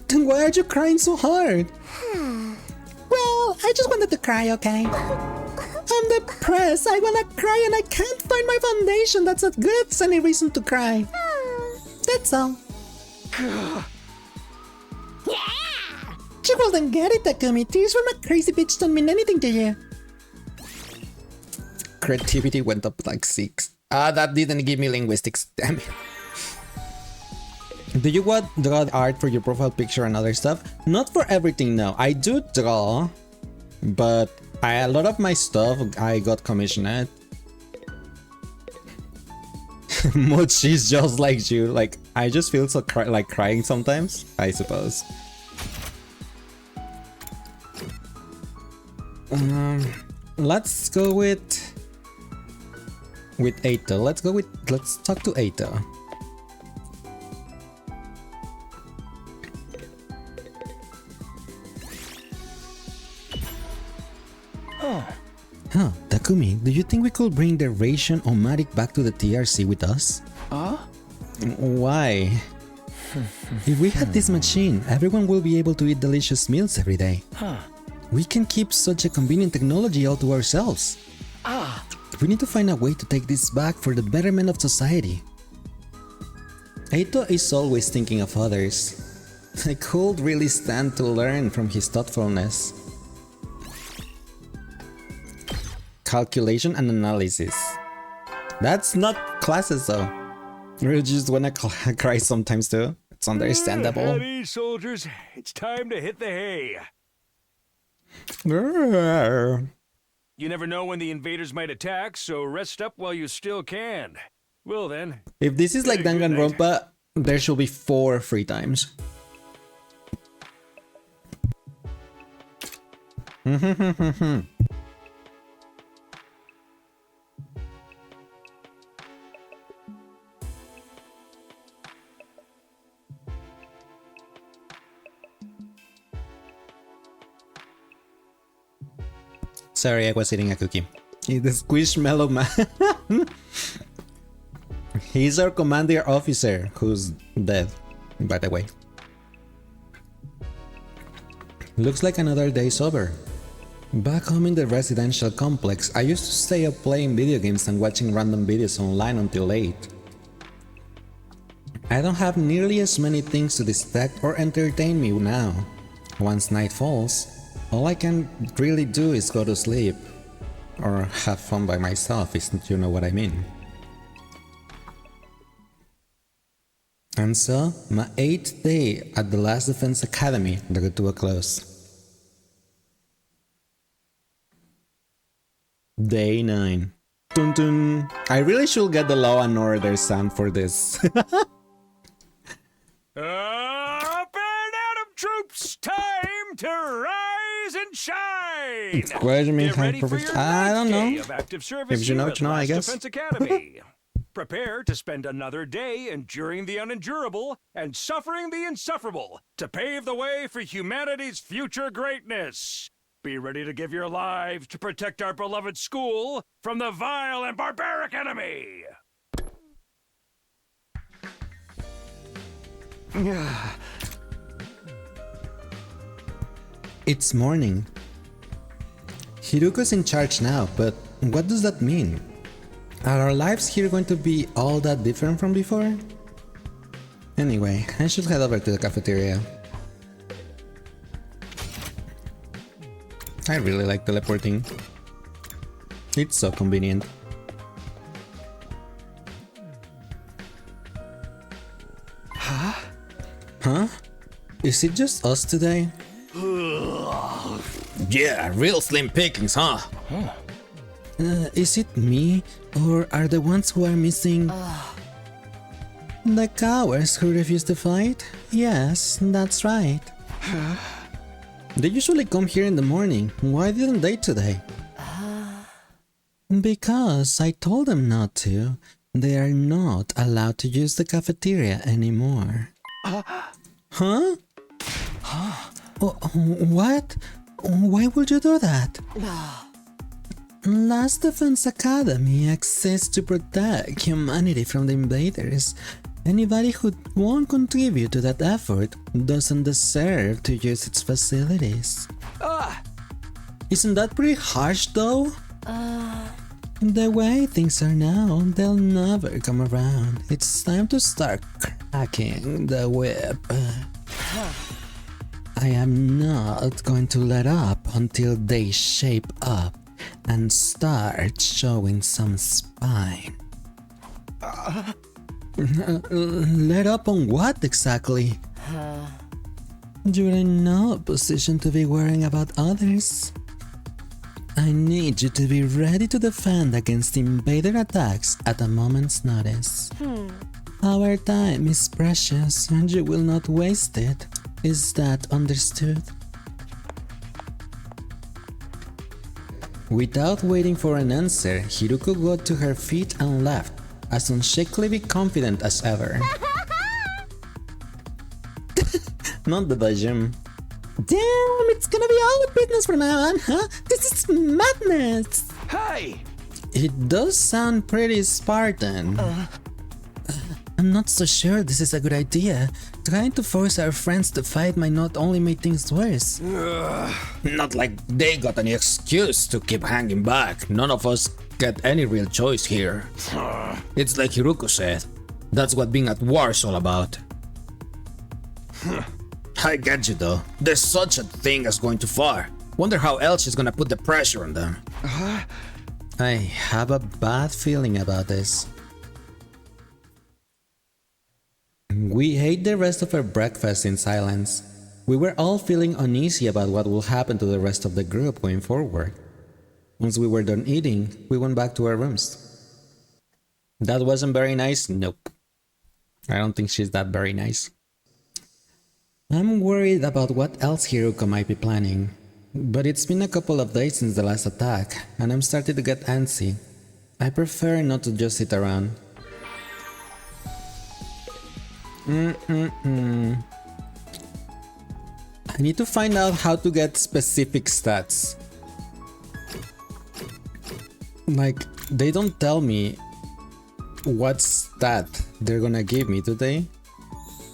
Then why are you crying so hard? Well, I just wanted to cry, okay? I'm depressed. I wanna cry and I can't find my foundation. That's as good as any reason to cry. That's all. You wouldn't get it, Takumi. Tears from a crazy bitch don't mean anything to you. Creativity went up like 6. That didn't give me linguistics. Damn it. Do you draw art for your profile picture and other stuff? Not for everything, no. I do draw, but a lot of my stuff I got commissioned. Mochi's just like you. Like, I just feel so like crying sometimes, I suppose. Let's go with Eito. Let's talk to Eito. Huh, Takumi, do you think we could bring the Ration Omatic back to the TRC with us? Why? If we had this machine, everyone will be able to eat delicious meals every day. We can keep such a convenient technology all to ourselves. We need to find a way to take this back for the betterment of society. Eito is always thinking of others. I could really stand to learn from his thoughtfulness. Calculation and analysis. That's not classes though. You just wanna cry sometimes too. It's understandable. Heavy soldiers, it's time to hit the hay. You never know when the invaders might attack, so rest up while you still can. Well then. If this is like Danganronpa, there should be 4 free times. Sorry, I was eating a cookie. The Squishmallow Man. He's our commander officer, who's dead, by the way. Looks like another day's over. Back home in the residential complex, I used to stay up playing video games and watching random videos online until late. I don't have nearly as many things to distract or entertain me now. Once night falls, all I can really do is go to sleep. Or have fun by myself, if you know what I mean. And so, my 8th day at the last defense academy drew to a close. Day 9. Dun dun. I really should get the Law and Order sound for this. Up and Adam troops, time to rise and shine. Get ready for your I don't know. day of active service If you know, here at you know, I Last guess. Defense Academy. Prepare to spend another day enduring the unendurable and suffering the insufferable to pave the way for humanity's future greatness. Be ready to give your lives to protect our beloved school from the vile and barbaric enemy. It's morning. Hiruko's in charge now, but what does that mean? Are our lives here going to be all that different from before? Anyway, I should head over to the cafeteria. I really like teleporting. It's so convenient. Huh? Is it just us today? Yeah, real slim pickings, huh? Is it me, or are the ones who are missing the cowards who refuse to fight? Yes, that's right. They usually come here in the morning. Why didn't they today? Because I told them not to. They are not allowed to use the cafeteria anymore. Huh? What? Why would you do that? Last Defense Academy exists to protect humanity from the invaders. Anybody who won't contribute to that effort doesn't deserve to use its facilities. Isn't that pretty harsh though? The way things are now, they'll never come around. It's time to start cracking the whip. I am not going to let up until they shape up and start showing some spine. Let up on what exactly? You're in no position to be worrying about others. I need you to be ready to defend against invader attacks at a moment's notice. Our time is precious and you will not waste it. Is that understood? Without waiting for an answer, Hiruko got to her feet and left, as unshakably confident as ever. Not the gym. Damn, it's gonna be all business from now on, huh? This is madness! Hey! It does sound pretty Spartan. I'm not so sure this is a good idea. Trying to force our friends to fight might not only make things worse. Not like they got any excuse to keep hanging back. None of us get any real choice here. It's like Hiruko said. That's what being at war is all about. I get you though. There's such a thing as going too far. Wonder how else she's gonna put the pressure on them. I have a bad feeling about this. We ate the rest of our breakfast in silence. We were all feeling uneasy about what will happen to the rest of the group going forward. Once we were done eating, we went back to our rooms. That wasn't very nice? Nope. I don't think she's that very nice. I'm worried about what else Hiruko might be planning. But it's been a couple of days since the last attack, and I'm starting to get antsy. I prefer not to just sit around. I need to find out how to get specific stats. Like, they don't tell me what stat they're gonna give me, do they?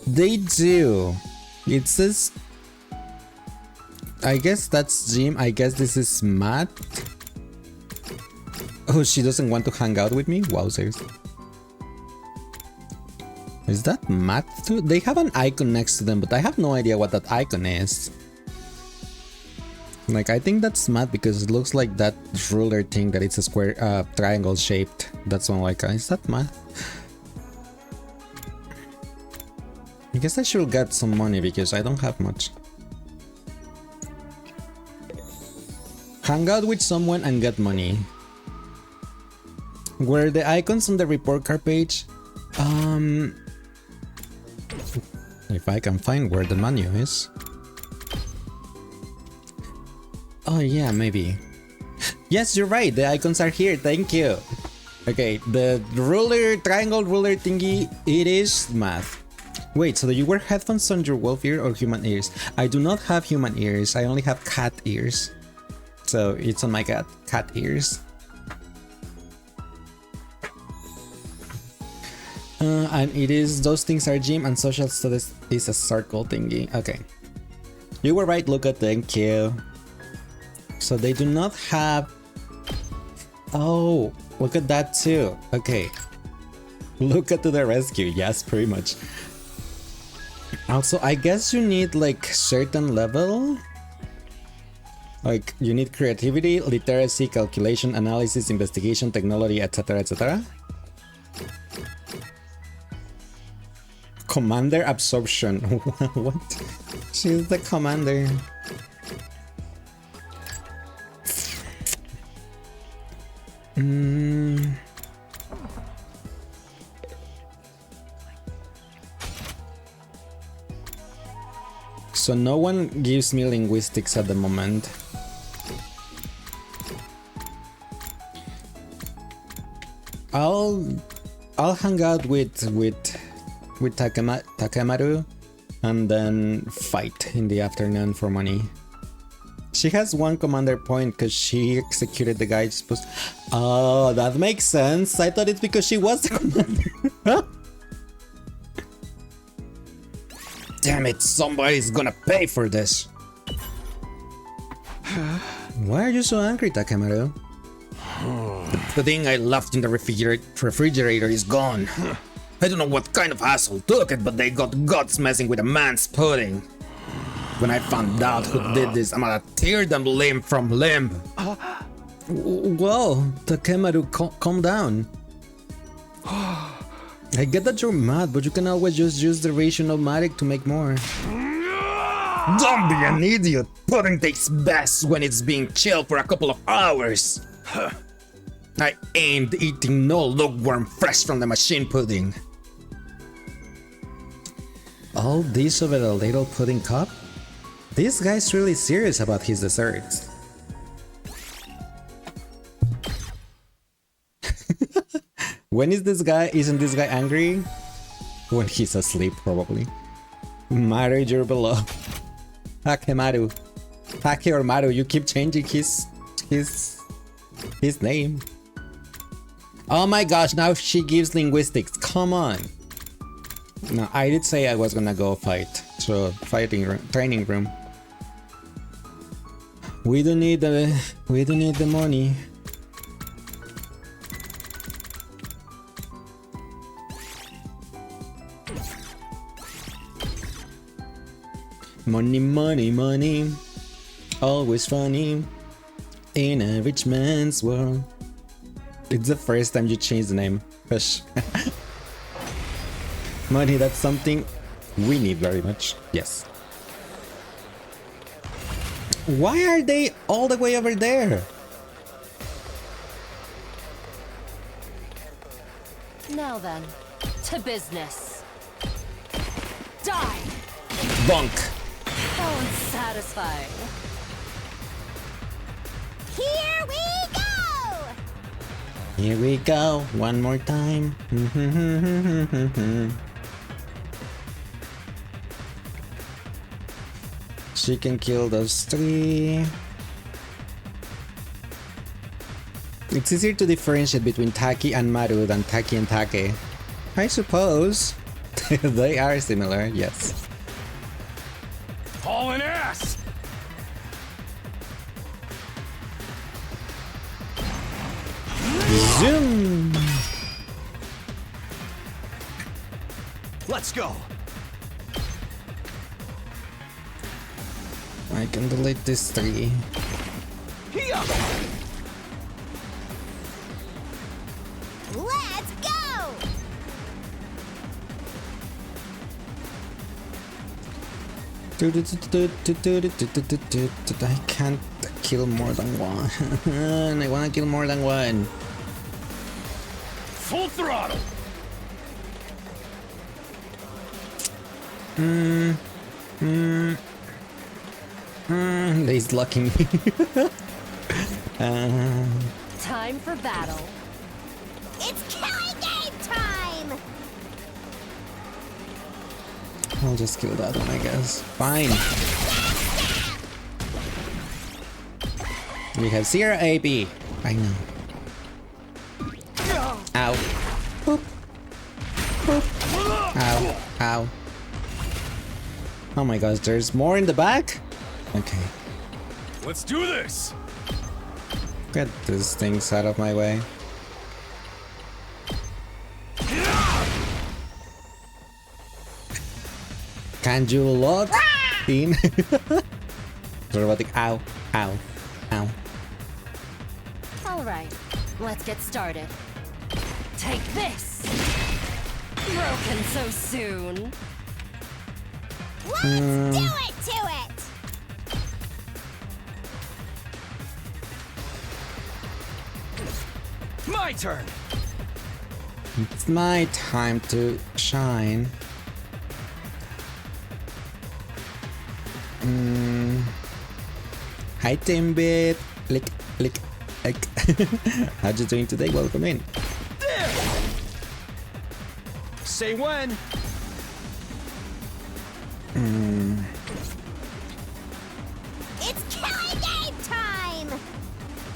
They do. It says... I guess that's gym. I guess this is math. Oh, she doesn't want to hang out with me? Wowzers. Is that math too? They have an icon next to them, but I have no idea what that icon is. Like, I think that's math because it looks like that ruler thing that it's a square, triangle shaped. That's one like, is that math? I guess I should get some money because I don't have much. Hang out with someone and get money. Were the icons on the report card page? If I can find where the menu is. Oh yeah, maybe. Yes, you're right, the icons are here, thank you. Okay, the ruler, triangle ruler thingy, it is math. Wait, so do you wear headphones on your wolf ear or human ears? I do not have human ears, I only have cat ears. So it's on my cat ears. And it is, those things are gym and social studies is a circle thingy. Okay. You were right, Luca, thank you. So they do not have... Oh, look at that too. Okay. Luca to the rescue, yes, pretty much. Also, I guess you need like certain level Like, you need creativity, literacy, calculation, analysis, investigation, technology, etc., etc. Commander absorption. What? She's the commander. So no one gives me linguistics at the moment. I'll hang out with Takemaru and then fight in the afternoon for money. She has one commander point because she executed the guy supposed. Oh, that makes sense. I thought it's because she was the commander. Damn it, somebody's gonna pay for this. Why are you so angry, Takemaru? The thing I left in the refrigerator is gone. I don't know what kind of asshole took it, but they got guts messing with a man's pudding. When I found out who did this, I'm gonna tear them limb from limb. Whoa, Takemaru, calm down. I get that you're mad, but you can always just use the ration-o-matic to make more. Don't be an idiot! Pudding tastes best when it's being chilled for a couple of hours. I ain't eating no lukewarm fresh from the machine pudding. All this over a little pudding cup? This guy's really serious about his desserts. Isn't this guy angry? When he's asleep, probably. Maru, you're below. Takemaru. Take or Maru, you keep changing his name. Oh my gosh, now she gives linguistics. Come on. No, I did say I was gonna go fight. So, training room. We don't need the money. Money, money, money. Always funny. In a rich man's world. It's the first time you change the name. Fish. Money, that's something we need very much. Yes. Why are they all the way over there? Now then, to business. Die! Bonk! How unsatisfying. Here we go! Here we go, one more time. She can kill those three. It's easier to differentiate between Taki and Maru than Taki and Take. I suppose. They are similar, yes. Hauling ass! Zoom! Let's go! I can delete this three. Let's go! I can't kill more than one. I wanna kill more than one. Full throttle! He's locking me. Time for battle. It's killing game time! I'll just kill that one, I guess. Fine. We have 0 AB. I know. Ow. Boop. Boop. Ow. Ow. Oh my gosh, there's more in the back? Okay. Let's do this! Get these things out of my way. Can you lock in? Robotic. Ow. Ow. Ow. All right, let's get started. Take this! Broken so soon. Let's do it to it! My turn! It's my time to shine. Hi Timbit. Lick, lick, lick. How you doing today? Welcome in. There! Say when. It's killing game time!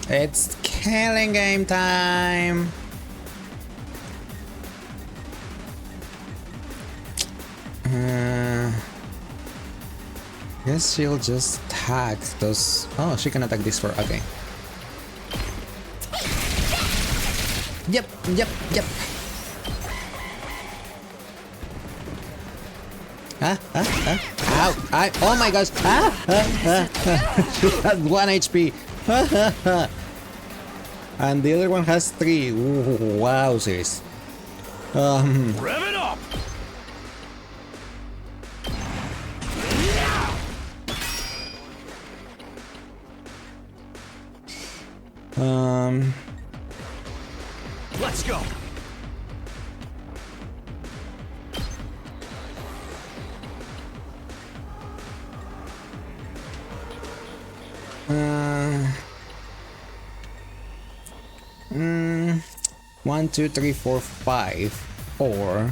It's killing game time. Guess she'll just attack those. Oh, she can attack this for. Okay. Yep. Ow! Oh my gosh! She has 1 HP. And the other one has 3. Ooh, wowzers. Rev it up! Let's go! One, 2, 3, 4, 5, or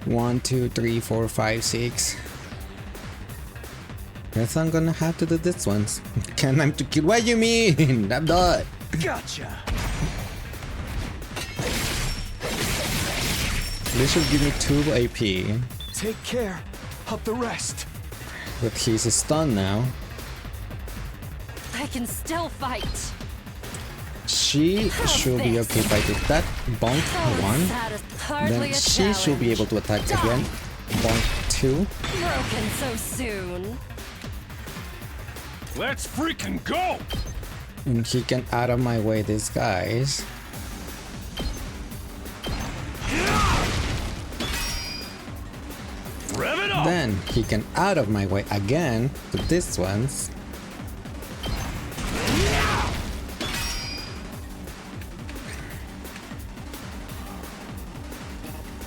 1, 2, 3, 4, 5, 6. Guess I'm gonna have to do this ones. Can I'm to kill? What you mean? I'm done. Gotcha! This should give me 2 AP. Take care of the rest. But he's stunned now. I can still fight. She should be okay fighting that. Bonk 1. Then she should be able to attack again. Bonk 2. Broken so soon. Let's freaking go! And he can out of my way these guys. Rev it up! Then he can out of my way again to this ones.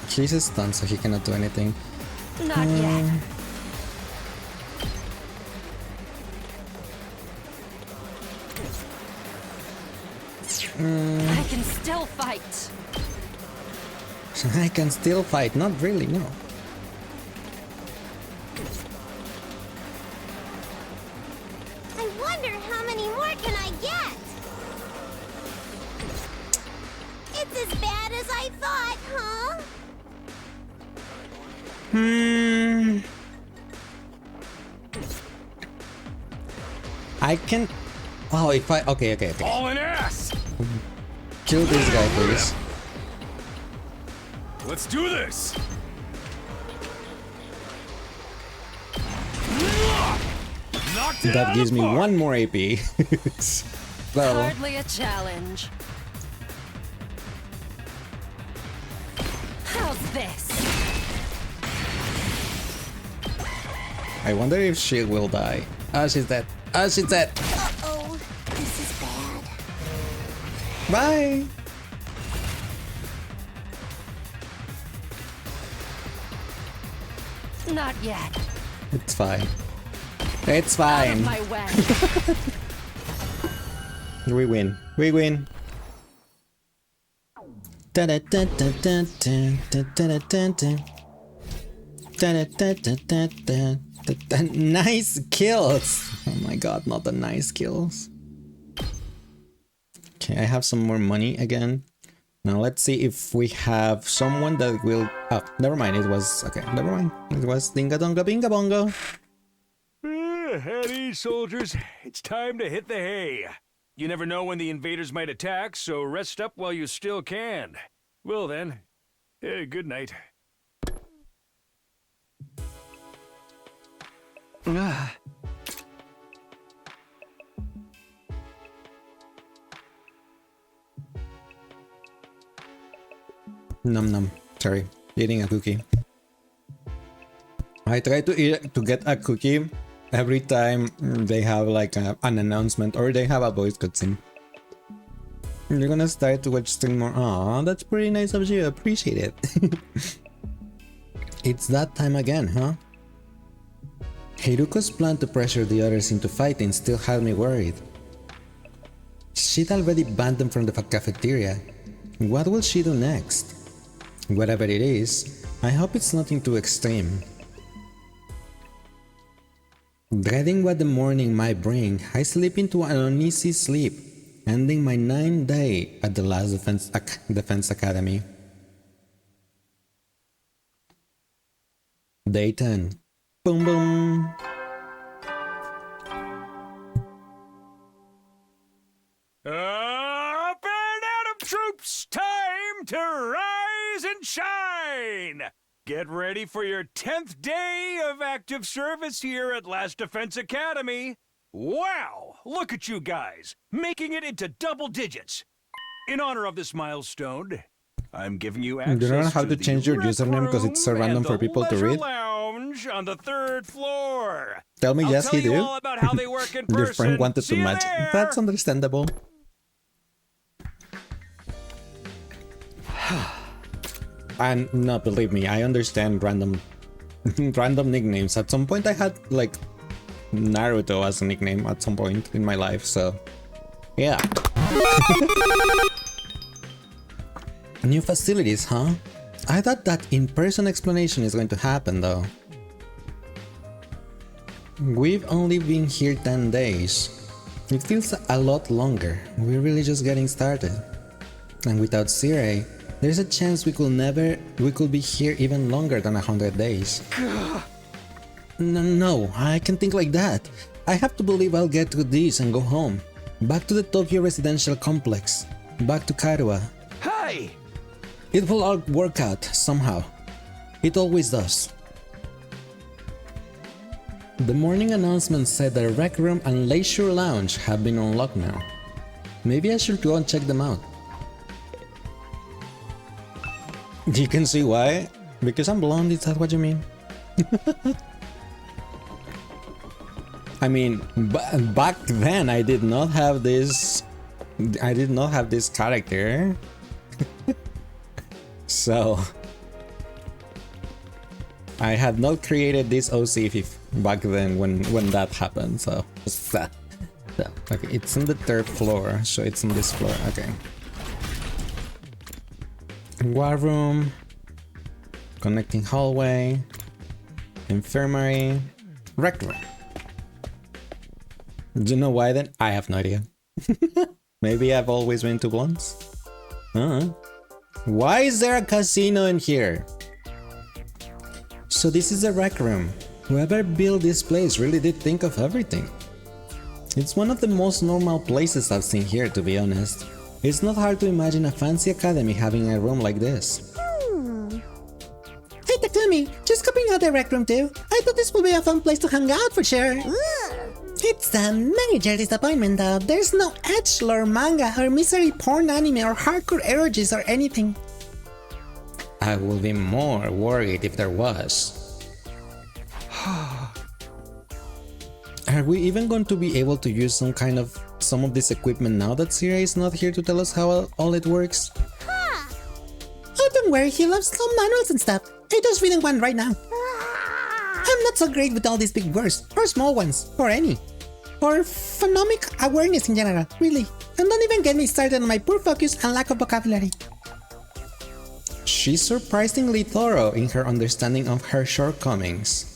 He's stunned, so he cannot do anything. Not yet. I can still fight. I can still fight. Not really, no. I wonder how many more can I get? It's as bad as I thought, huh? I can. Oh, if I. Okay. All in ass! Kill this guy, please. Let's do this! Knocked it That out gives of me the park. 1 more AP. So, Hardly a challenge. How's this? I wonder if she will die. Oh, she's dead. Oh, she's dead. Uh-oh, this is bad. Bye. Not yet. It's fine. It's Out of fine. my way. We win. We win. Nice kills. Oh my god, not the nice kills. Okay, I have some more money again. Now let's see if we have someone that will. Oh, never mind. It was okay. Never mind. It was Dinga Donga Binga Bongo. At ease, soldiers. It's time to hit the hay. You never know when the invaders might attack, so rest up while you still can. Well then, good night. Num num. Sorry, eating a cookie. I try to get a cookie every time they have like an announcement or they have a voice cutscene. You're gonna start to watch stream more. Aw, that's pretty nice of you. Appreciate it. It's that time again, huh? Hiruko's plan to pressure the others into fighting still had me worried. She'd already banned them from the cafeteria. What will she do next? Whatever it is, I hope it's nothing too extreme. Dreading what the morning might bring, I slip into an uneasy sleep, ending my 9th day at the last Defense Academy. Day 10. Boom boom! Up and out of troops! Time to rise and shine! Get ready for your 10th day of active service here at Last Defense Academy. Wow! Look at you guys, making it into double digits. In honor of this milestone, I'm giving you access You don't know how to the change your rec username because it's so room random and for the people to leisure read? lounge on the 3rd floor. Tell me I'll yes, tell he you do. all about how they work in Your person. friend wanted See to you match. there. That's understandable. And no, believe me, I understand random nicknames. At some point I had like Naruto as a nickname at some point in my life, so yeah. New facilities, huh? I thought that in-person explanation is going to happen though. We've only been here 10 days. It feels a lot longer. We're really just getting started. And without Sirei, there's a chance we could be here even longer than 100 days. No, I can't think like that. I have to believe I'll get through this and go home. Back to the Tokyo residential complex. Back to Karuha. Hey! It will all work out somehow. It always does. The morning announcement said that Rec Room and Leisure Lounge have been unlocked now. Maybe I should go and check them out. You can see why? Because I'm blonde, is that what you mean? I mean, back then I did not have this character. So I had not created this OC back then when that happened, so okay, it's on the 3rd floor, so it's on this floor. Okay. War room, connecting hallway, infirmary, rec room. Do you know why then? I have no idea. Maybe I've always been to blondes? Why is there a casino in here? So this is a rec room. Whoever built this place really did think of everything. It's one of the most normal places I've seen here, to be honest. It's not hard to imagine a fancy academy having a room like this. Hey Takumi, just copying out the rec room too. I thought this would be a fun place to hang out for sure. It's a major disappointment though. There's no edgelord manga or misery porn anime or hardcore eroges or anything. I would be more worried if there was. Are we even going to be able to use some of this equipment now that Sirei is not here to tell us how all it works? Oh, don't worry, he loves slow manuals and stuff. I just reading one right now. I'm not so great with all these big words, or small ones, or any. Or phonemic awareness in general, really. And don't even get me started on my poor focus and lack of vocabulary. She's surprisingly thorough in her understanding of her shortcomings.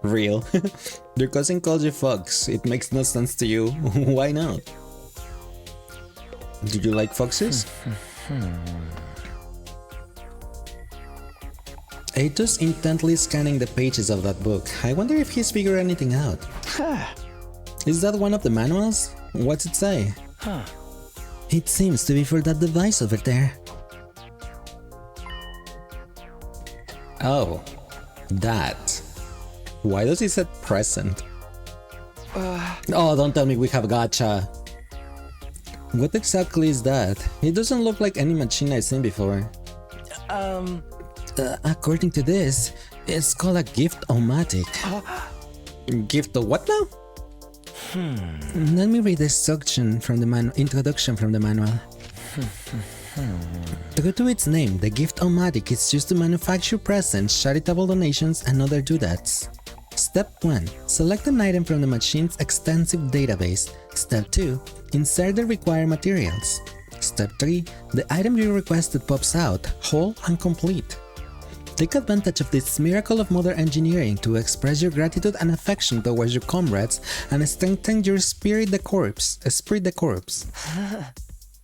Real. Your cousin called you Fox. It makes no sense to you. Why not? Do you like foxes? Ato's intently scanning the pages of that book. I wonder if he's figured anything out. Is that one of the manuals? What's it say? It seems to be for that device over there. Oh, that. Why does he say present? Oh, don't tell me we have gacha. What exactly is that? It doesn't look like any machine I've seen before. According to this, it's called a gift-o-matic. Gift of what now? Let me read the introduction from the manual. True to its name, the gift-o-matic is used to manufacture presents, charitable donations, and other doodads. Step 1. Select an item from the machine's extensive database. Step 2. Insert the required materials. Step 3. The item you requested pops out, whole and complete. Take advantage of this miracle of modern engineering to express your gratitude and affection towards your comrades and strengthen your esprit de corps.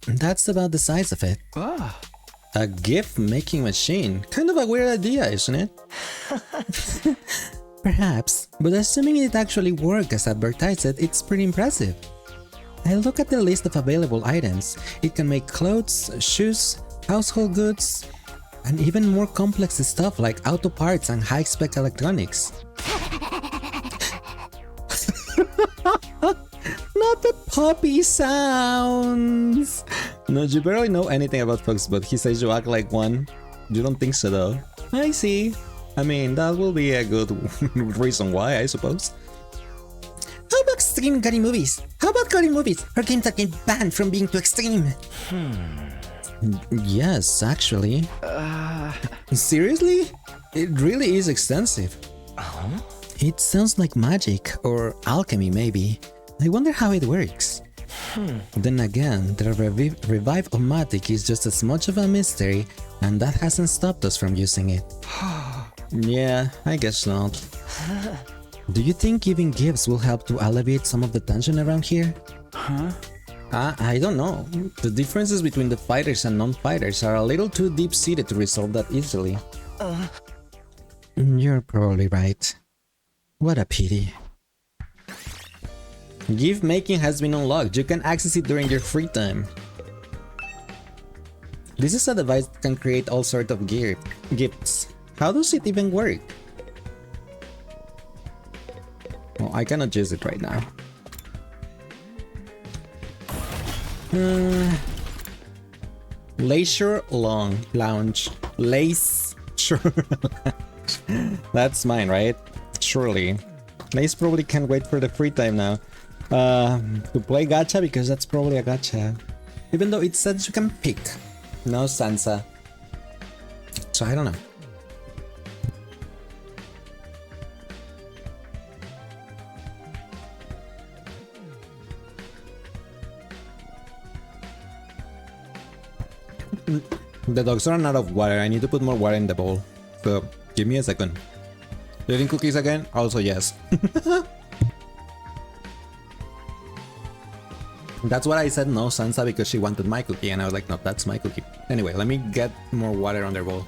That's about the size of it. A gift-making machine. Kind of a weird idea, isn't it? Perhaps, but assuming it actually works as advertised, it's pretty impressive. I look at the list of available items. It can make clothes, shoes, household goods, and even more complex stuff like auto parts and high-spec electronics. Not the puppy sounds! No, you barely know anything about Fox, but he says you act like one. You don't think so though. I see. I mean, that will be a good reason why, I suppose. How about extreme Gory movies? How about Gory movies or games that get banned from being too extreme? Yes, actually. Seriously? It really is extensive. It sounds like magic or alchemy, maybe. I wonder how it works. Then again, the Revive-O-Matic is just as much of a mystery, and that hasn't stopped us from using it. Yeah, I guess not. Do you think giving gifts will help to alleviate some of the tension around here? I don't know. The differences between the fighters and non-fighters are a little too deep-seated to resolve that easily. You're probably right. What a pity. Gift making has been unlocked. You can access it during your free time. This is a device that can create all sorts of gifts. How does it even work? Well, I cannot use it right now. Leisure lounge. That's mine, right? Surely. Lace probably can't wait for the free time now. To play gacha, because that's probably a gacha. Even though it says you can pick. No Sansa. So I don't know. The dogs are out of water. I need to put more water in the bowl. So give me a second. Eating cookies again? Also yes. That's what I said no Sansa because she wanted my cookie and I was like, no, that's my cookie. Anyway, let me get more water on their bowl.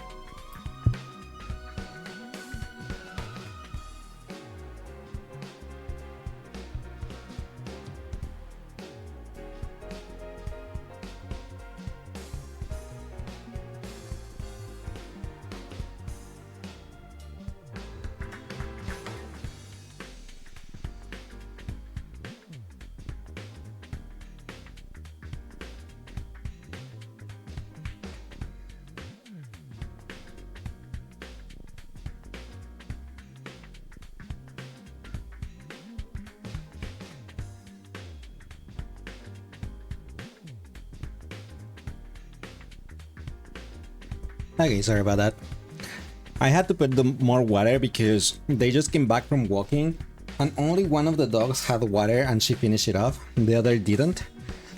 Okay, sorry about that. I had to put them more water because they just came back from walking and only one of the dogs had water and she finished it off. The other didn't.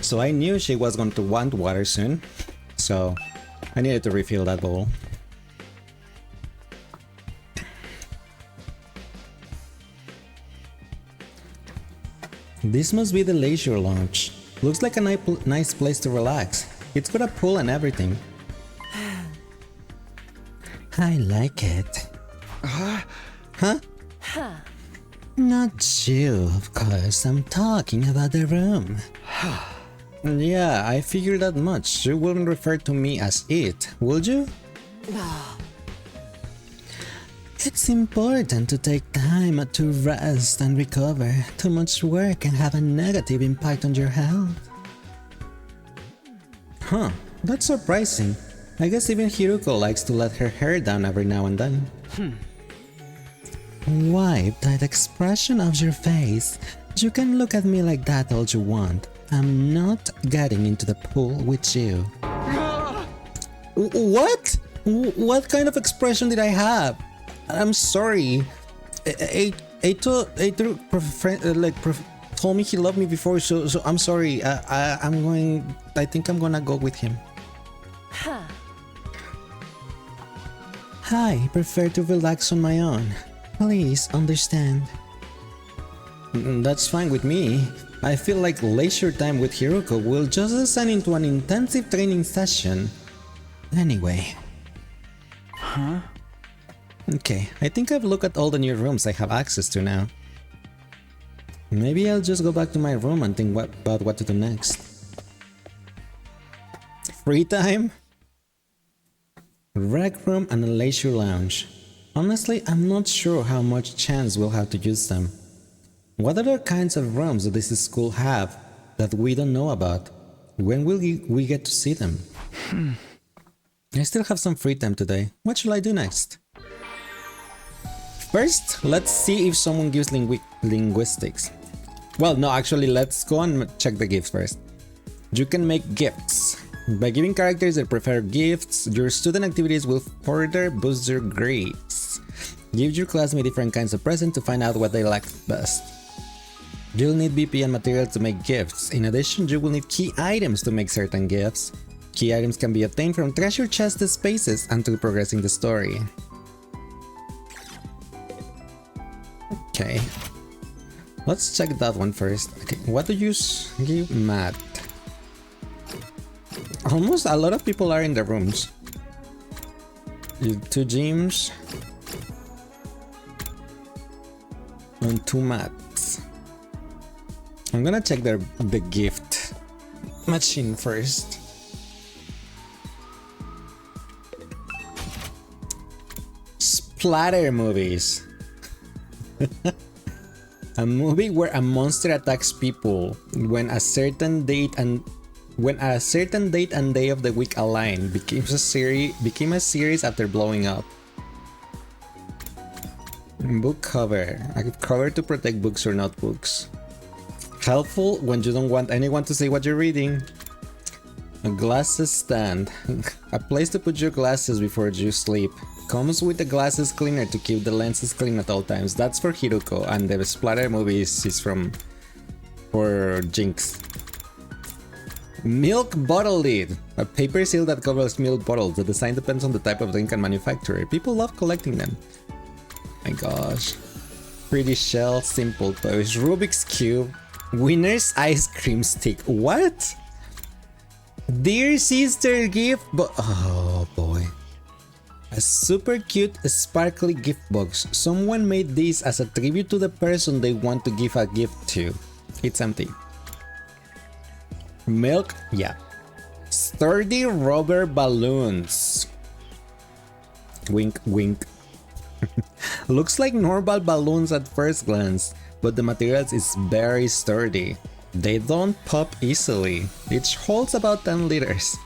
So I knew she was going to want water soon. So I needed to refill that bowl. This must be the leisure lounge. Looks like a nice place to relax. It's got a pool and everything. I like it. Huh? Not you, of course. I'm talking about the room. Yeah, I figured that much. You wouldn't refer to me as it, would you? It's important to take time to rest and recover. Too much work can have a negative impact on your health. Huh, that's surprising. I guess even Hiruko likes to let her hair down every now and then. Wipe that expression off your face. You can look at me like that all you want. I'm not getting into the pool with you. What? What kind of expression did I have? I'm sorry. Aito told me he loved me before, so I'm sorry. I think I'm gonna go with him. I prefer to relax on my own. Please understand. That's fine with me. I feel like leisure time with Hiruko will just descend into an intensive training session. Anyway. Huh? Okay, I think I've looked at all the new rooms I have access to now. Maybe I'll just go back to my room and think about what to do next. Free time? Rec room and a leisure lounge. Honestly, I'm not sure how much chance we'll have to use them. What other kinds of rooms does this school have that we don't know about? When will we get to see them? I still have some free time today. What shall I do next? First, let's see if someone gives linguistics. Well, no, actually, let's go and check the gifts first. You can make gifts. By giving characters that prefer gifts, your student activities will further boost your grades. Give your classmates different kinds of presents to find out what they like best. You'll need BP and materials to make gifts. In addition, you will need key items to make certain gifts. Key items can be obtained from treasure chest spaces until progressing the story. Okay. Let's check that one first. Okay, what do you give Matt? Almost a lot of people are in the rooms. 2 gyms and 2 mats. I'm gonna check the gift machine first. Splatter movies. A movie where a monster attacks people when a certain date and day of the week align became a series after blowing up. Book cover. A cover to protect books or notebooks. Helpful when you don't want anyone to see what you're reading. A glasses stand. A place to put your glasses before you sleep. Comes with a glasses cleaner to keep the lenses clean at all times. That's for Hiruko, and the splatter movies is for Jinx. Milk bottle lid. A paper seal that covers milk bottles. The design depends on the type of drink and manufacturer. People love collecting them. My gosh. Pretty shell, simple toys. Rubik's Cube. Winner's ice cream stick. What? Dear sister gift oh boy. A super cute sparkly gift box. Someone made this as a tribute to the person they want to give a gift to. It's empty. Milk, yeah. Sturdy rubber balloons. Wink, wink. Looks like normal balloons at first glance, but the materials is very sturdy. They don't pop easily. Each holds about 10 liters.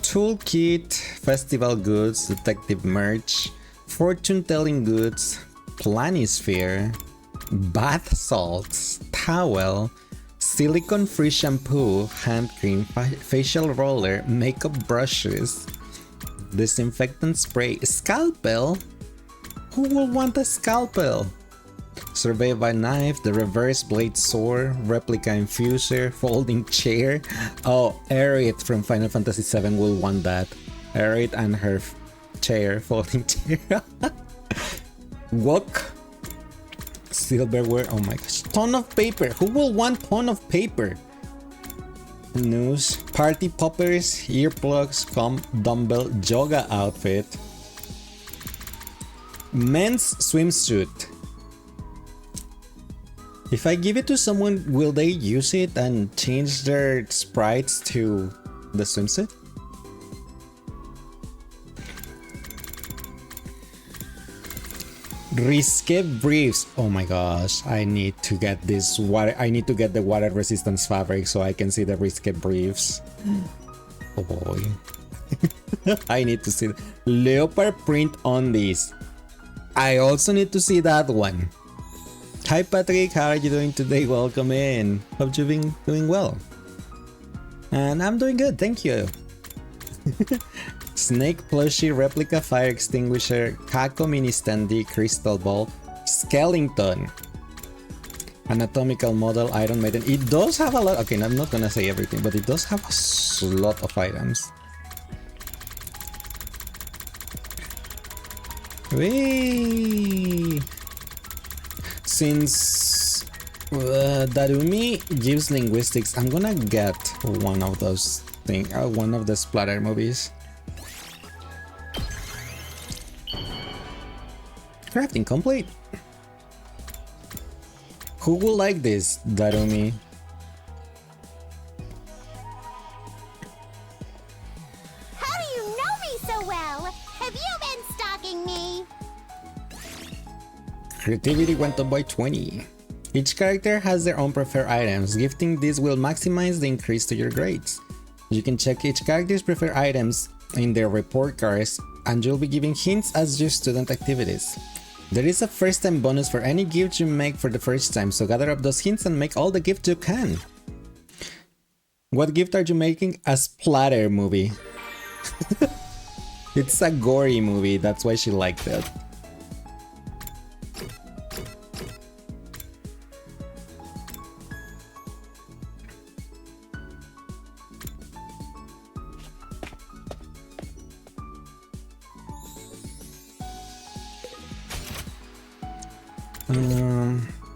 Toolkit, festival goods, detective merch, fortune-telling goods, planisphere, bath salts, towel, silicone-free shampoo, hand cream, facial roller, makeup brushes, disinfectant spray, scalpel? Who will want a scalpel? Survey by knife, the reverse blade sword, replica infuser, folding chair. Oh, Aerith from Final Fantasy VII will want that. Aerith and her chair, folding chair. Wok. Silverware, oh my gosh. Ton of paper. Who will want ton of paper? News, party poppers, earplugs, dumbbell, yoga outfit. Men's swimsuit. If I give it to someone, will they use it and change their sprites to the swimsuit? Risque briefs. Oh my gosh, I need to get this water. I need to get the water resistance fabric so I can see the risque briefs. Oh boy. I need to see leopard print on this. I also need to see that one. Hi Patrick, how are you doing today? Welcome in. Hope you've been doing well. And I'm doing good, thank you. Snake plushie, replica fire extinguisher, Kako mini standee, crystal ball, skeleton, anatomical model, Iron Maiden. It does have a lot. Okay, I'm not gonna say everything, but it does have a lot of items. Whee! Since Darumi gives linguistics, I'm gonna get one of those things, one of the splatter movies. Crafting complete. Who will like this, Darumi? How do you know me so well? Have you been stalking me? Creativity went up by 20. Each character has their own preferred items. Gifting these will maximize the increase to your grades. You can check each character's preferred items in their report cards, and you'll be giving hints as your student activities. There is a first time bonus for any gift you make for the first time, so gather up those hints and make all the gifts you can. What gift are you making? A splatter movie. It's a gory movie, that's why she liked it.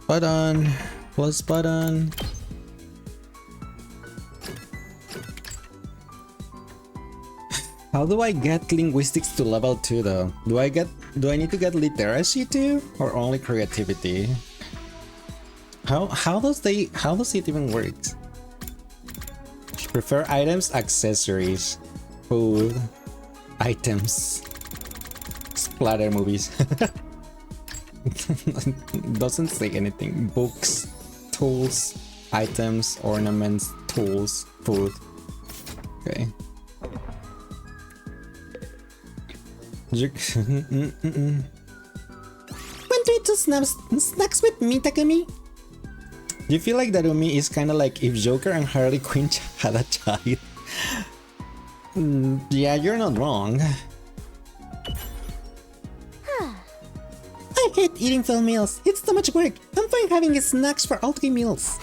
Button, plus button. How do I get linguistics to level 2 though? Do I need to get literacy too? Or only creativity? How does it even work? Prefer items, accessories, food, items, splatter movies. Doesn't say anything. Books, tools, items, ornaments, tools, food. Okay. Want to eat some snacks with me, Takumi? Do you feel like Darumi is kind of like if Joker and Harley Quinn had a child? Yeah, you're not wrong. I hate eating full meals. It's too much work. I'm fine having snacks for all 3 meals.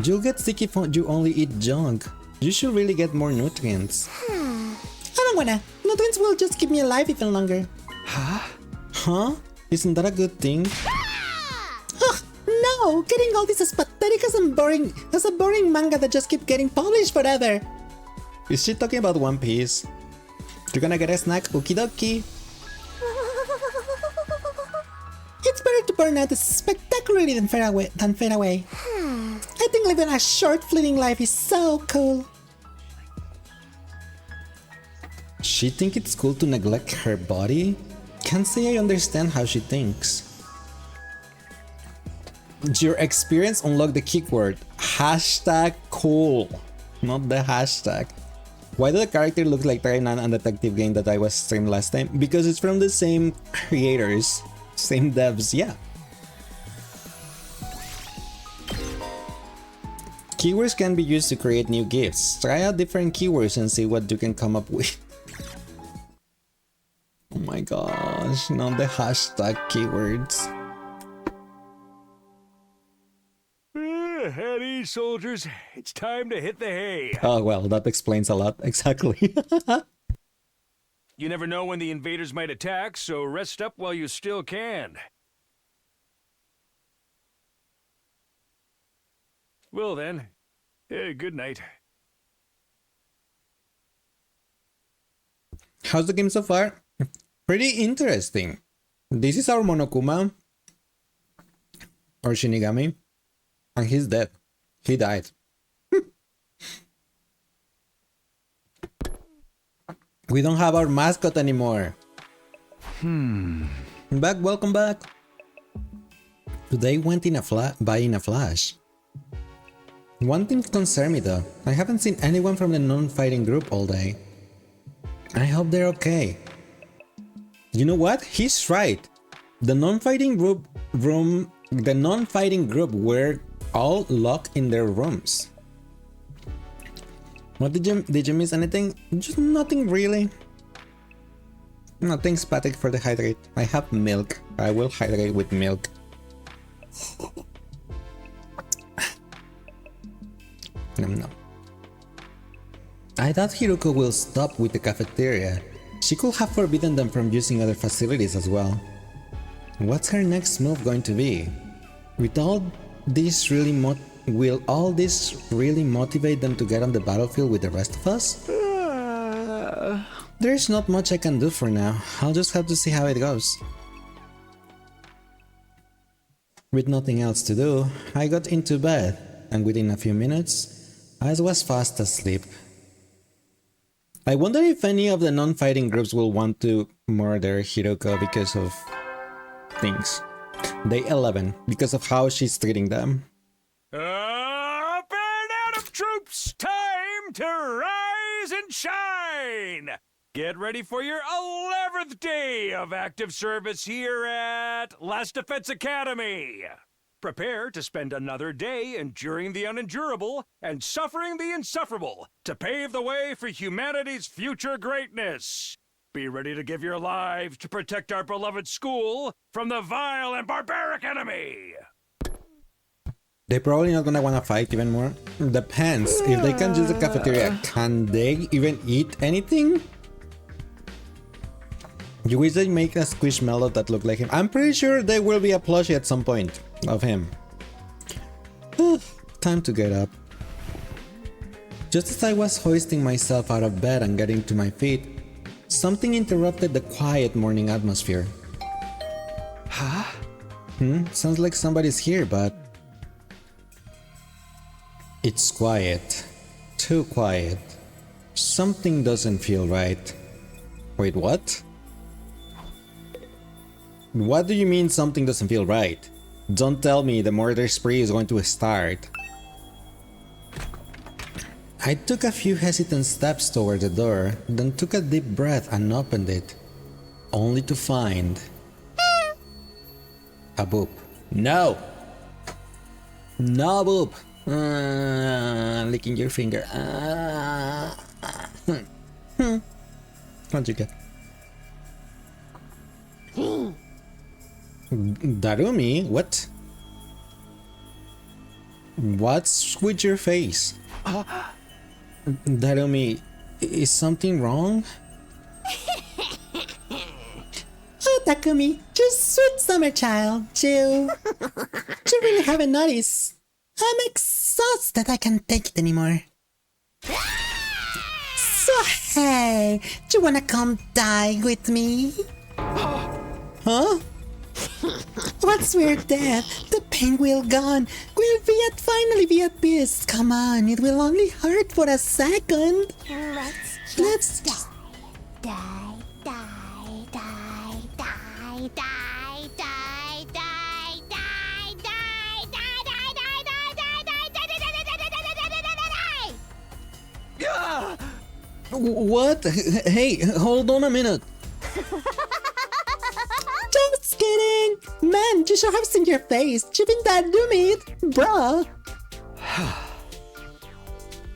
You'll get sick if you only eat junk. You should really get more nutrients. I don't wanna. Nutrients will just keep me alive even longer. Huh? Isn't that a good thing? Ugh, no! Getting all this is pathetic as a boring manga that just keep getting published forever. Is she talking about One Piece? You're gonna get a snack? Okie dokie. It's better to burn out spectacularly than fade away. I think living a short, fleeting life is so cool. She think it's cool to neglect her body? Can't say I understand how she thinks. Your experience unlock the keyword. Hashtag cool. Not the hashtag. Why do the character look like Tainan and Detective game that I was streamed last time? Because it's from the same creators. Same devs, yeah. Keywords can be used to create new gifts. Try out different keywords and see what you can come up with. Oh my gosh, not the hashtag keywords. At ease, soldiers. It's time to hit the hay. Oh well, that explains a lot, exactly. You never know when the invaders might attack, so rest up while you still can. Well then, good night. How's the game so far? Pretty interesting. This is our Monokuma, or Shinigami, and he's dead. He died. We don't have our mascot anymore. I'm back, welcome back. Today went in by in a flash. One thing concerns me though. I haven't seen anyone from the non-fighting group all day. I hope they're okay. You know what? He's right. The non-fighting group were all locked in their rooms. What did you miss anything? Just nothing really. No, thanks Patrick for the hydrate. I have milk. I will hydrate with milk. No. I thought Hiruko will stop with the cafeteria. She could have forbidden them from using other facilities as well. What's her next move going to be? Will all this really motivate them to get on the battlefield with the rest of us? There's not much I can do for now. I'll just have to see how it goes. With nothing else to do, I got into bed, and within a few minutes, I was fast asleep. I wonder if any of the non-fighting groups will want to murder Hiruko because of things. Day 11, because of how she's treating them. Up and out of troops! Time to rise and shine! Get ready for your 11th day of active service here at Last Defense Academy. Prepare to spend another day enduring the unendurable and suffering the insufferable to pave the way for humanity's future greatness. Be ready to give your lives to protect our beloved school from the vile and barbaric enemy. They're probably not gonna wanna fight even more. Depends. If they can use the cafeteria, can they even eat anything? You wish they make a Squishmallow that look like him. I'm pretty sure there will be a plushie at some point of him. Time to get up. Just as I was hoisting myself out of bed and getting to my feet, something interrupted the quiet morning atmosphere. Huh? Sounds like somebody's here, but... It's quiet. Too quiet. Something doesn't feel right. Wait, what? What do you mean something doesn't feel right? Don't tell me the murder spree is going to start. I took a few hesitant steps toward the door, then took a deep breath and opened it, only to find... a boop. No! No boop! Licking your finger. What'd you get? Darumi, what? What's with your face? Darumi, is something wrong? Oh, Takumi, you're sweet summer child, you really haven't noticed. I'm exhausted, I can't take it anymore. So hey, do you wanna come die with me? Huh? Once we're dead, the pain will gone. Finally be at peace. Come on, it will only hurt for a second. Let's just die, die, die, die, die, die, die, die, die, die, What? Hey, hold on a minute. Just kidding! Man, you should have seen your face. You've been that doomed, bro.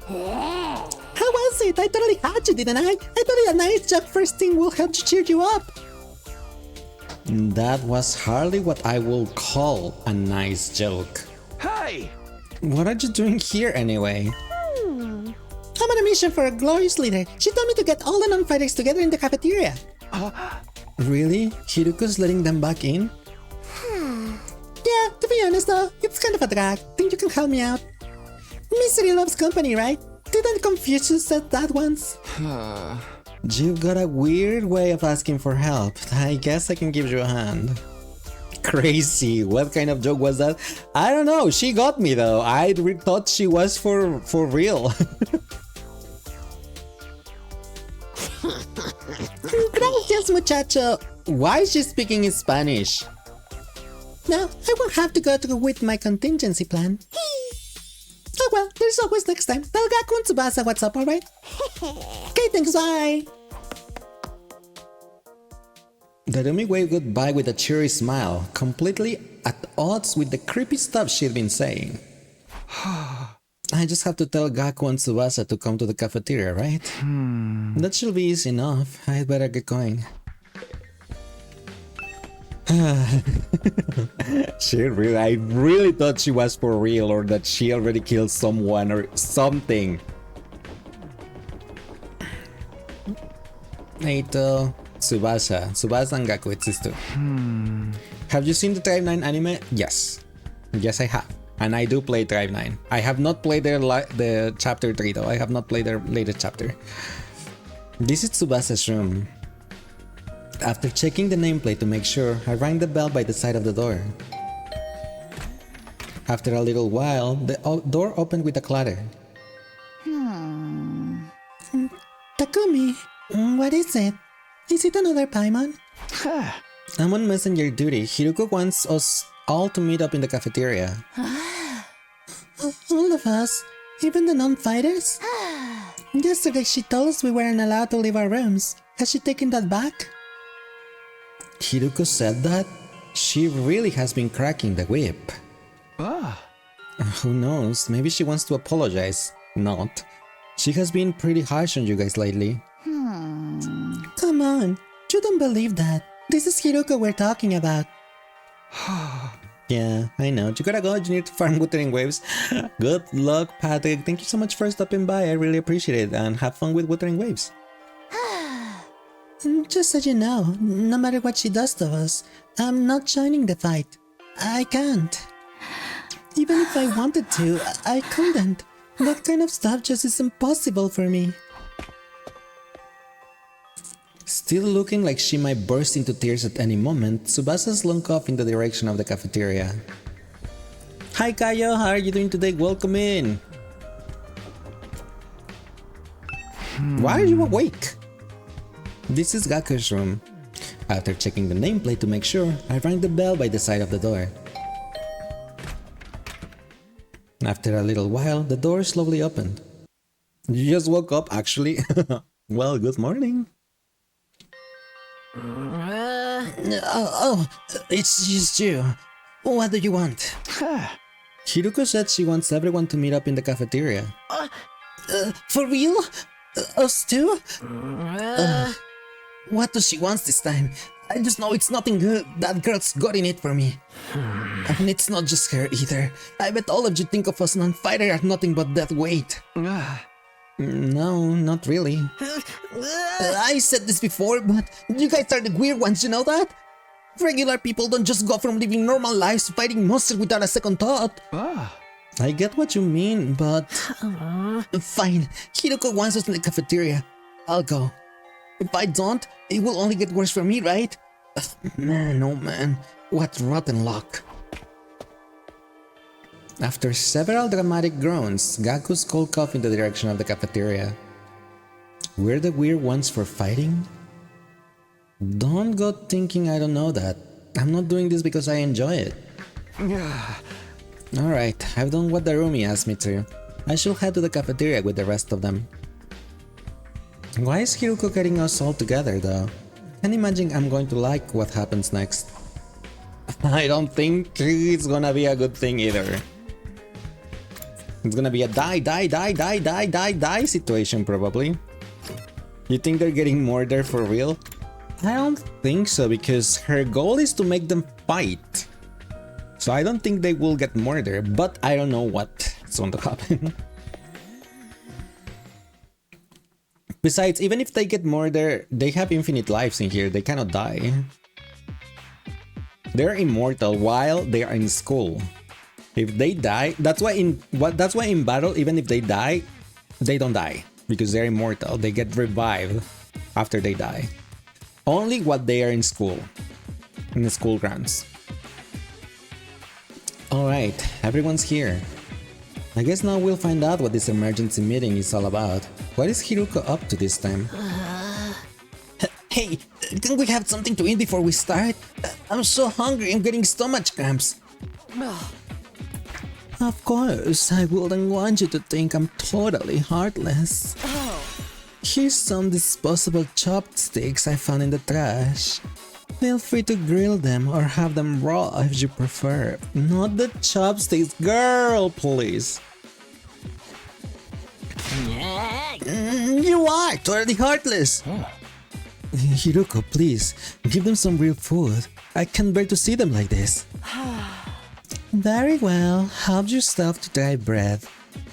How was it? I totally had you, didn't I? I thought a nice job first thing will help to cheer you up. That was hardly what I will call a nice joke. Hey! What are you doing here anyway? I'm on a mission for a glorious leader. She told me to get all the non-fighters together in the cafeteria. Really? Hiruko's letting them back in? Yeah, to be honest though, it's kind of a drag. Think you can help me out? Misery loves company, right? Didn't Confucius said that once? You've got a weird way of asking for help. I guess I can give you a hand. Crazy. What kind of joke was that? I don't know. She got me though. I thought she was for real. Gracias, muchacho. Why is she speaking in Spanish? Now, I will have to go through with my contingency plan. Oh well, there's always next time. Tell Gaku and Tsubasa what's up, alright? Okay, thanks, bye! Darumi waved goodbye with a cheery smile, completely at odds with the creepy stuff she'd been saying. I just have to tell Gaku and Tsubasa to come to the cafeteria, right? That should be easy enough. I'd better get going. I really thought she was for real, or that she already killed someone or something. Naito, Tsubasa and Gaku, it's these two. Have you seen the Tribe 9 anime? Yes. Yes, I have. And I do play Tribe 9. I have not played the chapter 3 though. I have not played their latest chapter. This is Tsubasa's room. After checking the nameplate to make sure, I rang the bell by the side of the door. After a little while, the door opened with a clatter. Takumi, what is it? Is it another Paimon? I'm on messenger duty. Hiruko wants us all to meet up in the cafeteria. All of us? Even the non-fighters? Yesterday she told us we weren't allowed to leave our rooms. Has she taken that back? Hiruko said that? She really has been cracking the whip. Who knows? Maybe she wants to apologize. Not. She has been pretty harsh on you guys lately. Come on, you don't believe that. This is Hiruko we're talking about. Yeah, I know. You gotta go. You need to farm Wuthering Waves. Good luck, Patrick. Thank you so much for stopping by. I really appreciate it. And have fun with Wuthering Waves. Just so you know, no matter what she does to us, I'm not joining the fight. I can't. Even if I wanted to, I couldn't. That kind of stuff just is impossible for me. Still looking like she might burst into tears at any moment, Tsubasa slunk off in the direction of the cafeteria. Hi Kayo, how are you doing today? Welcome in! Why are you awake? This is Gaku's room. After checking the nameplate to make sure, I rang the bell by the side of the door. After a little while, the door slowly opened. You just woke up, actually? Well, good morning. It's just you. What do you want? Hiruko said she wants everyone to meet up in the cafeteria. For real? Us too? What does she want this time? I just know it's nothing good. That girl's got in it for me. And it's not just her either. I bet all of you think of us non-fighter as nothing but death weight. No, not really. I said this before, but you guys are the weird ones, you know that? Regular people don't just go from living normal lives to fighting monsters without a second thought. I get what you mean, but... Fine, Hiruko wants us in the cafeteria. I'll go. If I don't, it will only get worse for me, right? Man, oh man, what rotten luck. After several dramatic groans, Gaku skulked off in the direction of the cafeteria. We're the weird ones for fighting? Don't go thinking I don't know that. I'm not doing this because I enjoy it. Alright, I've done what Darumi asked me to. I should head to the cafeteria with the rest of them. Why is Hiruko getting us all together though? Can't imagine I'm going to like what happens next. I don't think it's gonna be a good thing either. It's gonna be a die situation probably. You think they're getting murdered for real? I don't think so, because her goal is to make them fight. So I don't think they will get murdered, but I don't know what's going to happen. Besides, even if they get murdered, they have infinite lives in here. They cannot die. They're immortal while they are in school. If they die, that's why in battle, even if they die, they don't die because they're immortal. They get revived after they die. Only while they are in school, in the school grounds. Alright, everyone's here. I guess now we'll find out what this emergency meeting is all about. What is Hiruko up to this time? Hey, can we have something to eat before we start? I'm so hungry, I'm getting stomach cramps. Of course, I wouldn't want you to think I'm totally heartless. Here's some disposable chopsticks I found in the trash. Feel free to grill them or have them raw if you prefer. Not the chopsticks, girl, please. You are totally heartless. Hiruko, please, give them some real food. I can't bear to see them like this. Very well, help yourself to dry bread.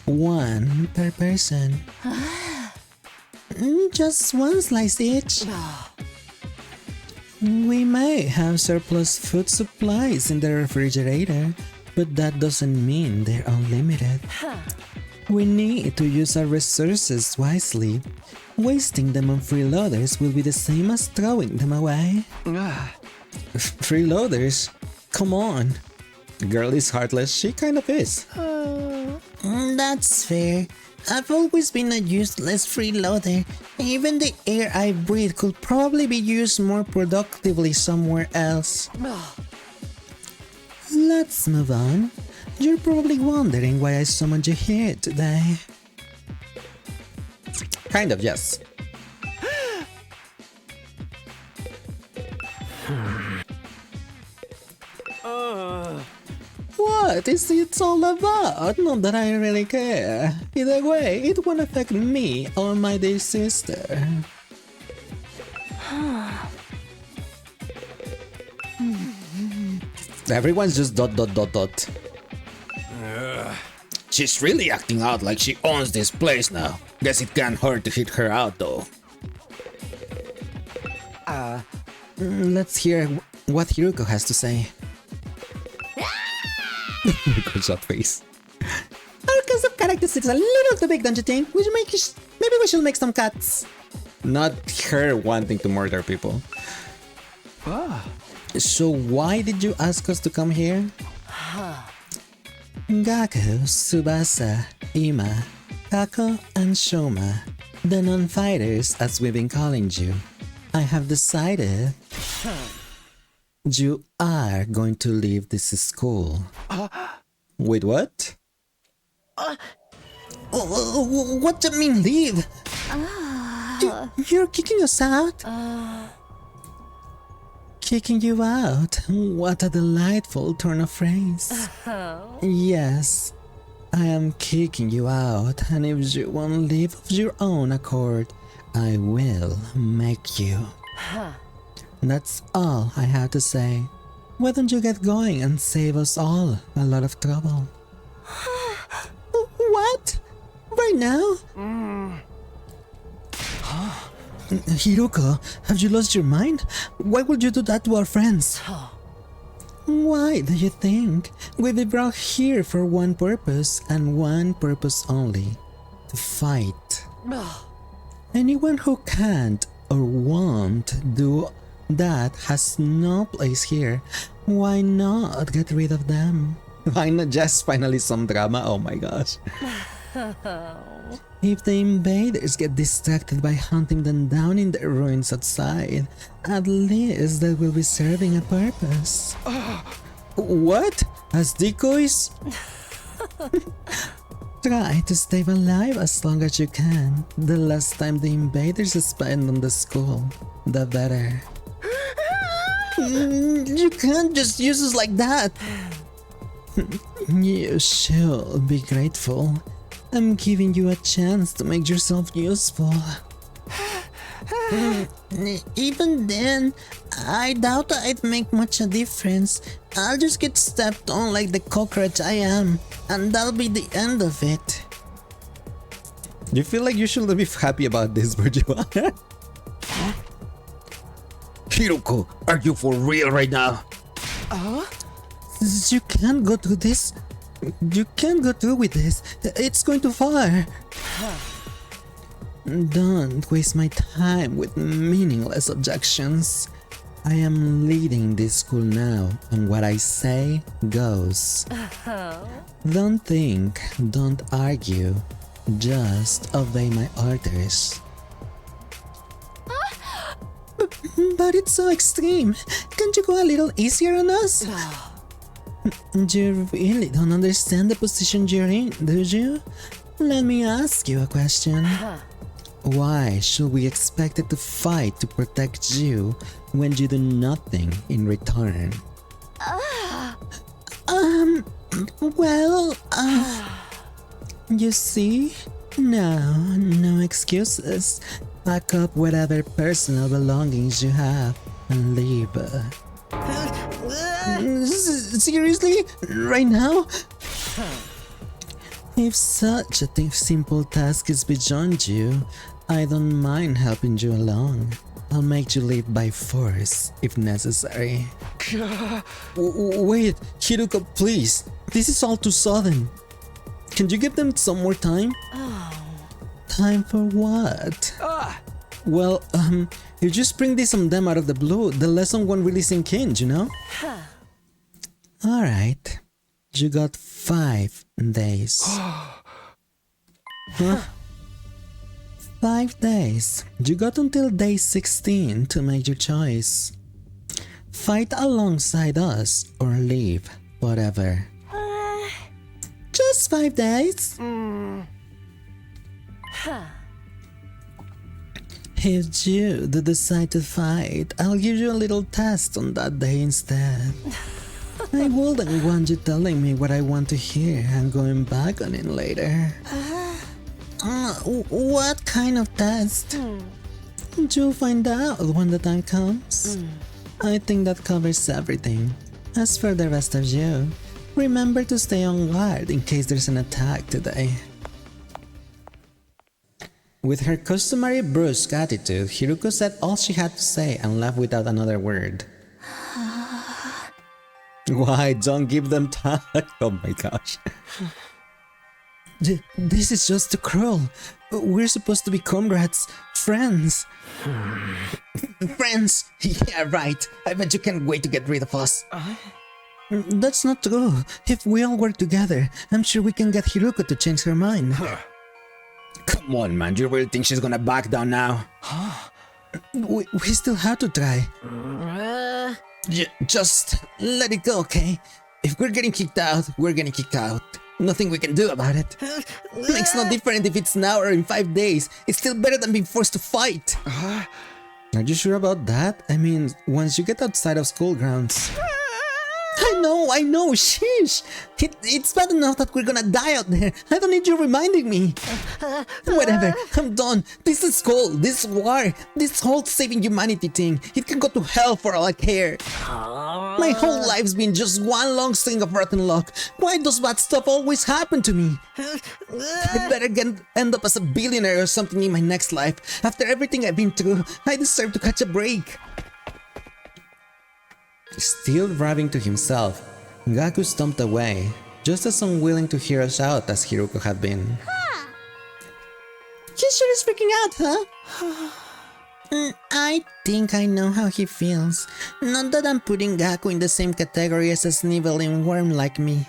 1 per person. Just 1 slice each. We may have surplus food supplies in the refrigerator, but that doesn't mean they're unlimited. We need to use our resources wisely. Wasting them on freeloaders will be the same as throwing them away. Freeloaders? Come on. Girl is heartless, she kind of is. That's fair. I've always been a useless freeloader. Even the air I breathe could probably be used more productively somewhere else. Let's move on. You're probably wondering why I summoned you here today. Kind of, yes. What is it all about? Not that I really care. Either way, it won't affect me or my dear sister. Everyone's just ... She's really acting out like she owns this place now. Guess it can't hurt to hit her out though. Let's hear what Hiruko has to say. Good shot face. Our cast of characters is a little too big, don't you think? Maybe we should make some cuts. Not her wanting to murder people. So why did you ask us to come here? Gaku, Tsubasa, Ima, Kako, and Shoma, the non-fighters as we've been calling you. I have decided you are going to leave this school. Wait, what? What do you mean leave? You're kicking us out? Kicking you out? What a delightful turn of phrase. Yes, I am kicking you out, and if you won't leave of your own accord, I will make you. That's all I have to say. Why don't you get going and save us all a lot of trouble? What? Right now? Hiruko, have you lost your mind? Why would you do that to our friends? Why do you think? We've been brought here for one purpose and one purpose only. To fight. Anyone who can't or won't do that has no place here. Why not get rid of them? Why not just finally some drama? Oh my gosh. If the invaders get distracted by hunting them down in the ruins outside, at least they will be serving a purpose. What? As decoys? Try to stay alive as long as you can. The less time the invaders spend on the school, the better. You can't just use us like that. You should be grateful. I'm giving you a chance to make yourself useful. Even then, I doubt I'd make much a difference. I'll just get stepped on like the cockroach I am, and that'll be the end of it. Do you feel like you should be happy about this, Burjuan? Hiruko, are you for real right now? You can't go through this. You can't go through with this. It's going too far. Don't waste my time with meaningless objections. I am leading this school now, and what I say goes. Don't think, don't argue, just obey my orders. But it's so extreme. Can't you go a little easier on us? You really don't understand the position you're in, do you? Let me ask you a question. Why should we expect it to fight to protect you when you do nothing in return? You see? No excuses. Pack up whatever personal belongings you have and leave. Seriously? Right now? If such a simple task is beyond you, I don't mind helping you along. I'll make you leave by force, if necessary. Wait, Hiruka, please. This is all too sudden. Can you give them some more time? Time for what? Well, you just bring this on them out of the blue. The lesson won't really sink in, you know? Alright. You got 5 days. Huh? 5 days. You got until day 16 to make your choice. Fight alongside us or leave forever. Just 5 days. If you do decide to fight, I'll give you a little test on that day instead. I wouldn't want you telling me what I want to hear and going back on it later. What kind of test? You'll find out when the time comes. I think that covers everything. As for the rest of you, remember to stay on guard in case there's an attack today. With her customary brusque attitude, Hiruko said all she had to say and left without another word. Why? Don't give them time. Oh my gosh. This is just too cruel. We're supposed to be comrades, friends. Friends? Yeah, right. I bet you can't wait to get rid of us. That's not true. If we all work together, I'm sure we can get Hiruko to change her mind. Come on, man. Do you really think she's gonna back down now? We still have to try. Just let it go, okay? If we're getting kicked out, we're getting kicked out. Nothing we can do about it. Makes no difference if it's now or in 5 days. It's still better than being forced to fight. Are you sure about that? I mean, once you get outside of school grounds. I know, sheesh! It's bad enough that we're gonna die out there. I don't need you reminding me. Whatever, I'm done. This is school, this war, this whole saving humanity thing. It can go to hell for all I care. My whole life's been just one long string of rotten luck. Why does bad stuff always happen to me? I better end up as a billionaire or something in my next life. After everything I've been through, I deserve to catch a break. Still rapping to himself, Gaku stomped away, just as unwilling to hear us out as Hiruko had been. He sure is freaking out, huh? I think I know how he feels. Not that I'm putting Gaku in the same category as a sniveling worm like me.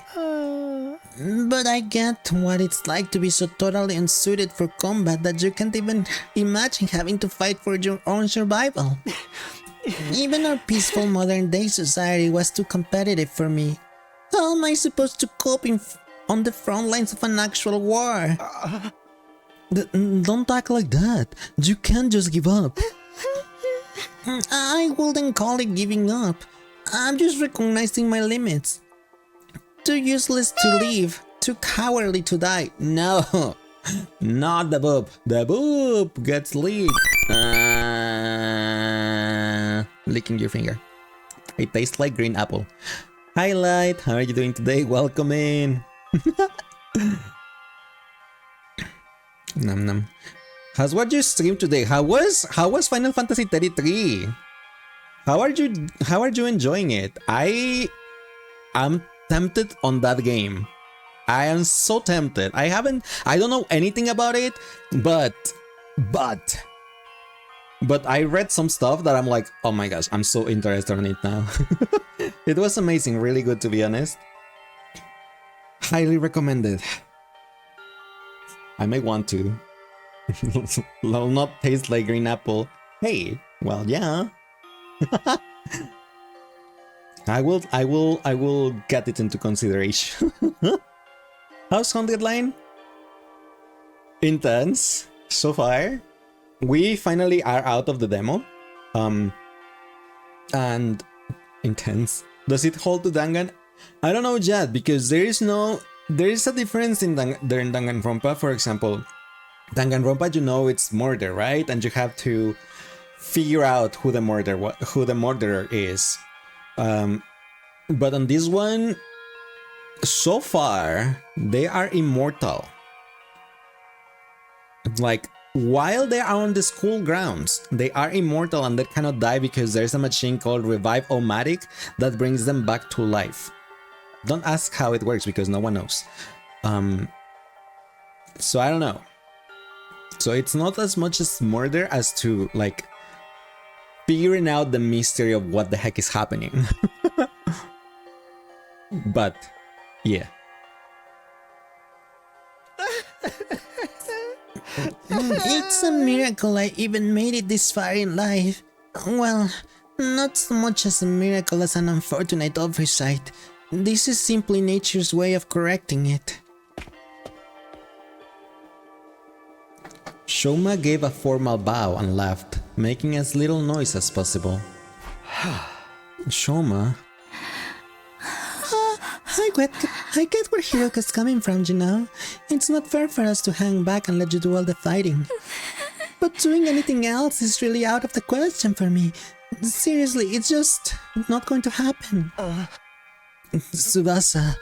But I get what it's like to be so totally unsuited for combat that you can't even imagine having to fight for your own survival. Even our peaceful modern-day society was too competitive for me. How am I supposed to cope on the front lines of an actual war? Don't act like that. You can't just give up. I wouldn't call it giving up. I'm just recognizing my limits. Too useless to live, too cowardly to die. No, not the boob. The boob gets licked. Licking your finger. It tastes like green apple. Highlight, how are you doing today? Welcome in. Nom nom. How's what you streamed today? How was Final Fantasy 33? How are you enjoying it? I am tempted on that game. I am so tempted. I don't know anything about it, but I read some stuff that I'm like, oh my gosh, I'm so interested in it now. It was amazing, really good to be honest. Highly recommended. I may want to. Will not taste like green apple. Hey, well, yeah. I will get it into consideration. How's Haunted Line? Intense so far. We finally are out of the demo. And intense. Does it hold to Dangan? I don't know yet, because there is a difference in Danganronpa. For example, Danganronpa, you know it's murder, right? And you have to figure out who the murderer is. But on this one, so far, they are immortal. Like, while they are on the school grounds, they are immortal and they cannot die because there's a machine called Revive-O-Matic that brings them back to life. Don't ask how it works because no one knows. So I don't know. So it's not as much as murder as to, like, figuring out the mystery of what the heck is happening. But, yeah. It's a miracle I even made it this far in life. Well, not so much as a miracle as an unfortunate oversight. This is simply nature's way of correcting it. Shoma gave a formal bow and laughed, making as little noise as possible. Shoma? I get where Hiroka's coming from, you know? It's not fair for us to hang back and let you do all the fighting. But doing anything else is really out of the question for me. Seriously, it's just not going to happen. Tsubasa,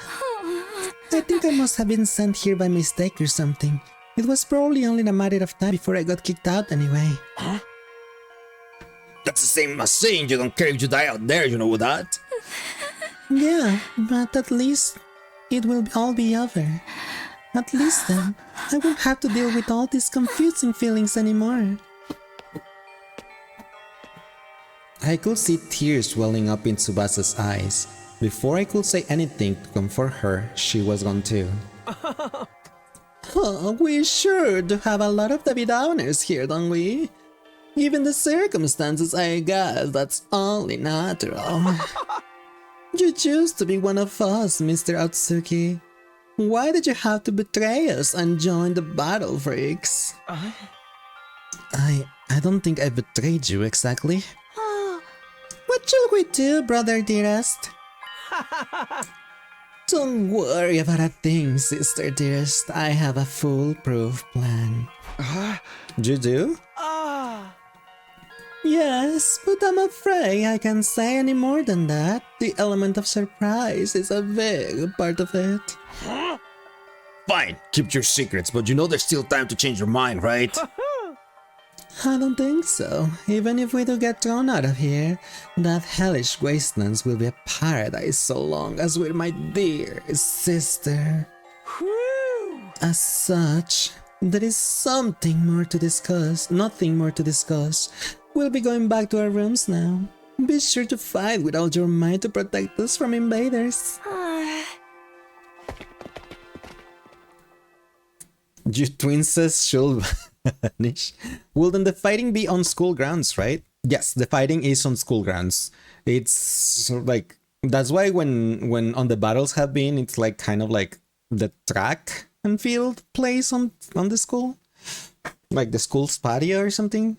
I think I must have been sent here by mistake or something. It was probably only a matter of time before I got kicked out anyway. Huh? That's the same as saying you don't care if you die out there, you know that? Yeah, but at least it will all be over. At least then, I won't have to deal with all these confusing feelings anymore. I could see tears welling up in Tsubasa's eyes. Before I could say anything to comfort her, she was gone too. Oh, we sure do have a lot of Debbie Downers here, don't we? Given the circumstances, I guess that's only natural. You choose to be one of us, Mr. Atsuki. Why did you have to betray us and join the battle, freaks? I don't think I betrayed you exactly. What shall we do, brother dearest? Don't worry about a thing, sister dearest. I have a foolproof plan. You do? Yes, but I'm afraid I can't say any more than that. The element of surprise is a big part of it. Fine, keep your secrets, but you know there's still time to change your mind, right? I don't think so. Even if we do get thrown out of here, that hellish wastelands will be a paradise so long as we're my dear sister. As such, there is something more to discuss. Nothing more to discuss. We'll be going back to our rooms now. Be sure to fight with all your might to protect us from invaders. You twinses should vanish. Well, then the fighting be on school grounds, right? Yes, the fighting is on school grounds. It's like, that's why when on the battles have been, it's like kind of like the track and field place on the school. Like the school's patio or something.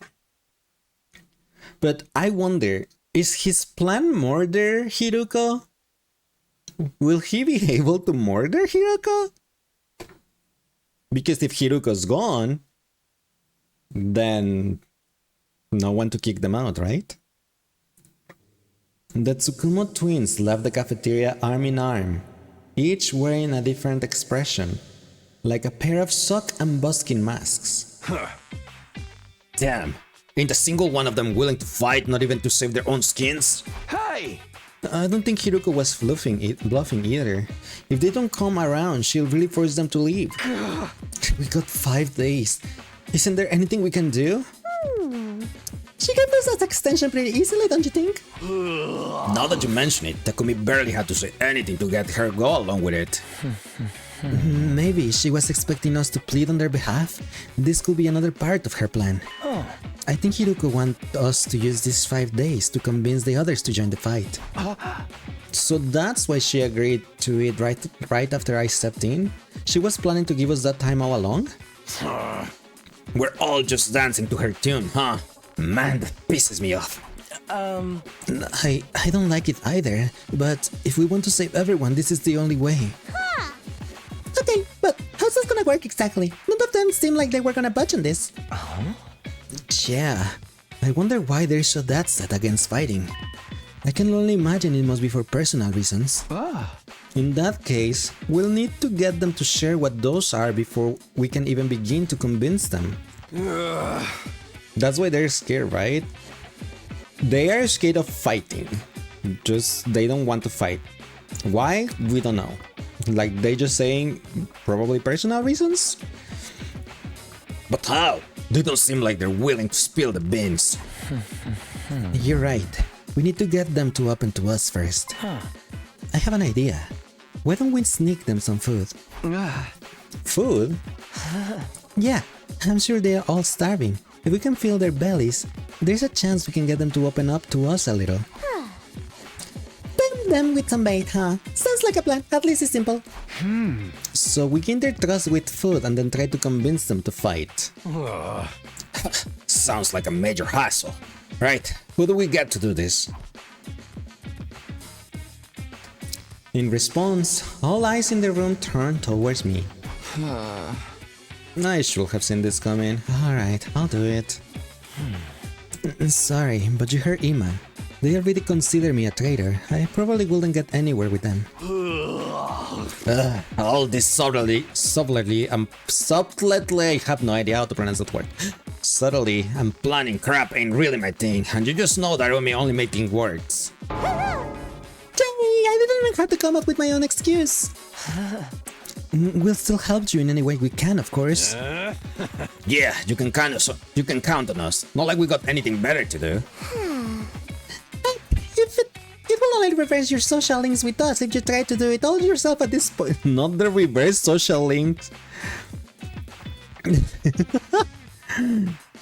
But I wonder, is his plan murder Hiruko? Will he be able to murder Hiruko? Because if Hiruko's gone, then no one to kick them out, right? The Tsukumo twins left the cafeteria arm in arm, each wearing a different expression, like a pair of sock and buskin masks. Damn, ain't a single one of them willing to fight, not even to save their own skins? Hey! I don't think Hiruko was bluffing either. If they don't come around, she'll really force them to leave. We got 5 days. Isn't there anything we can do? She can lose that extension pretty easily, don't you think? Now that you mention it, Takumi barely had to say anything to get her go along with it. Maybe she was expecting us to plead on their behalf. This could be another part of her plan. I think Hiruko wants us to use these 5 days to convince the others to join the fight. So that's why she agreed to it right after I stepped in? She was planning to give us that time all along? We're all just dancing to her tune, huh? Man, that pisses me off. I don't like it either, but if we want to save everyone, this is the only way. Huh. Okay, but how's this gonna work exactly? None of them seemed like they were gonna budge on this. Yeah, I wonder why they're so dead set against fighting. I can only imagine it must be for personal reasons. In that case, we'll need to get them to share what those are before we can even begin to convince them. That's why they're scared, right? They are scared of fighting. Just they don't want to fight. Why? We don't know. Like they just saying probably personal reasons? But how? They don't seem like they're willing to spill the beans. You're right. We need to get them to open to us first. I have an idea. Why don't we sneak them some food? Food? Yeah, I'm sure they are all starving. If we can fill their bellies, there's a chance we can get them to open up to us a little. Pimp them with some bait, huh? Sounds like a plan. At least it's simple. So we gain their trust with food and then try to convince them to fight. Sounds like a major hassle. Right, who do we get to do this? In response, all eyes in the room turned towards me. I should have seen this coming. Alright, I'll do it. Sorry, but you heard Ima. They already consider me a traitor. I probably wouldn't get anywhere with them. All this subtly, I have no idea how to pronounce that word. Subtly, and planning crap ain't really my thing, and you just know that I'm only making words. Johnny, I didn't even have to come up with my own excuse. We'll still help you in any way we can, of course. Yeah, you can count on us. Not like we got anything better to do. It will only reverse your social links with us if you try to do it all yourself at this point. Not the reverse social links.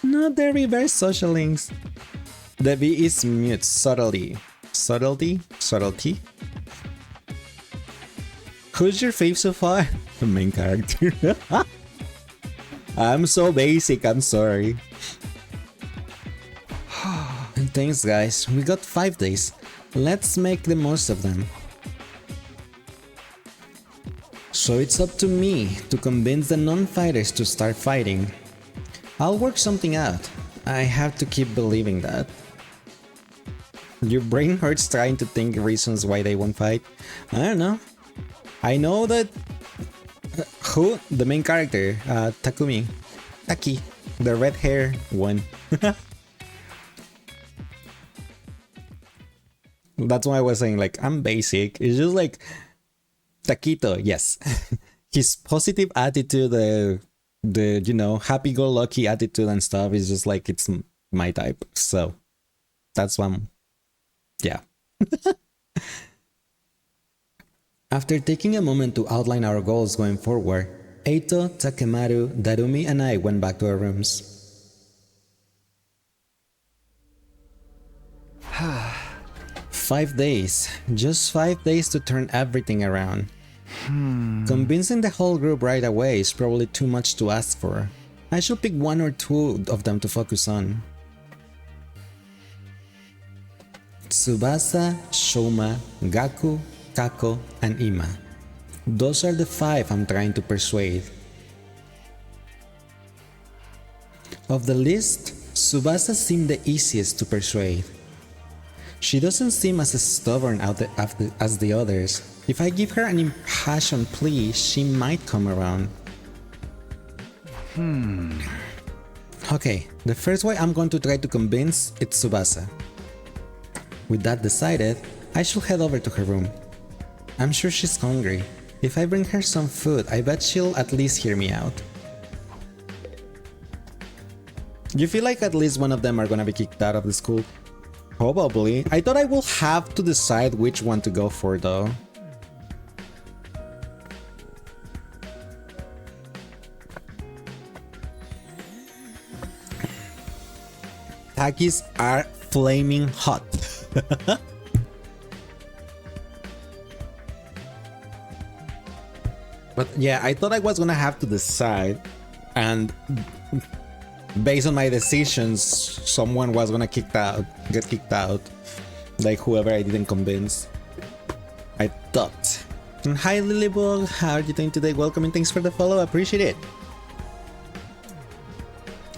Not the reverse social links. The V is mute. Subtlety. Subtlety? Subtlety? Who's your fave so far? The main character. I'm so basic, I'm sorry. Thanks guys, we got 5 days. Let's make the most of them. So it's up to me to convince the non-fighters to start fighting. I'll work something out. I have to keep believing that. Your brain hurts trying to think reasons why they won't fight. I don't know. I know that... who? The main character, Takumi. Taki. The red hair one. That's why I was saying, like, I'm basic. It's just like... Taquito, yes. His positive attitude, the you know, happy-go-lucky attitude and stuff is just like, it's my type. So, that's why I'm... yeah. After taking a moment to outline our goals going forward, Eito, Takemaru, Darumi, and I went back to our rooms. 5 days. Just 5 days to turn everything around. Convincing the whole group right away is probably too much to ask for. I should pick 1 or 2 of them to focus on. Tsubasa, Shoma, Gaku, Kako, and Ima. Those are the 5 I'm trying to persuade. Of the list, Tsubasa seemed the easiest to persuade. She doesn't seem as stubborn as the others. If I give her an impassioned plea, she might come around. Okay, the first way I'm going to try to convince is Tsubasa. With that decided, I should head over to her room. I'm sure she's hungry. If I bring her some food, I bet she'll at least hear me out. You feel like at least one of them are gonna be kicked out of the school? Probably. I thought I will have to decide which one to go for though. Takis are flaming hot. But yeah, I thought I was gonna have to decide, and based on my decisions, someone was gonna get kicked out, like whoever I didn't convince. I thought. And hi Lilybug, how are you doing today? Welcome and thanks for the follow, appreciate it.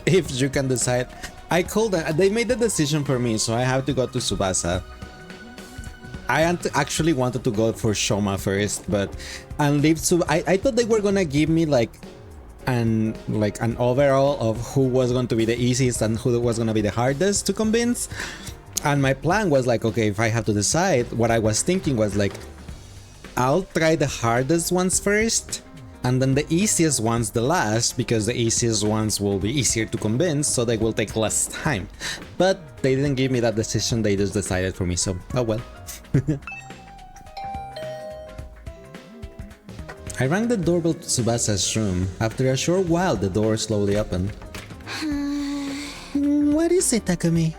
If you can decide, I called them. They made the decision for me, so I have to go to Tsubasa. I actually wanted to go for Shoma first, but and leave I thought they were gonna give me like an overall of who was going to be the easiest and who was gonna be the hardest to convince. And my plan was like, okay, if I have to decide, what I was thinking was like, I'll try the hardest ones first, and then the easiest ones the last, because the easiest ones will be easier to convince, so they will take less time. But they didn't give me that decision, they just decided for me, so oh well. I rang the doorbell to Tsubasa's room. After a short while, the door slowly opened. What is it, Takumi?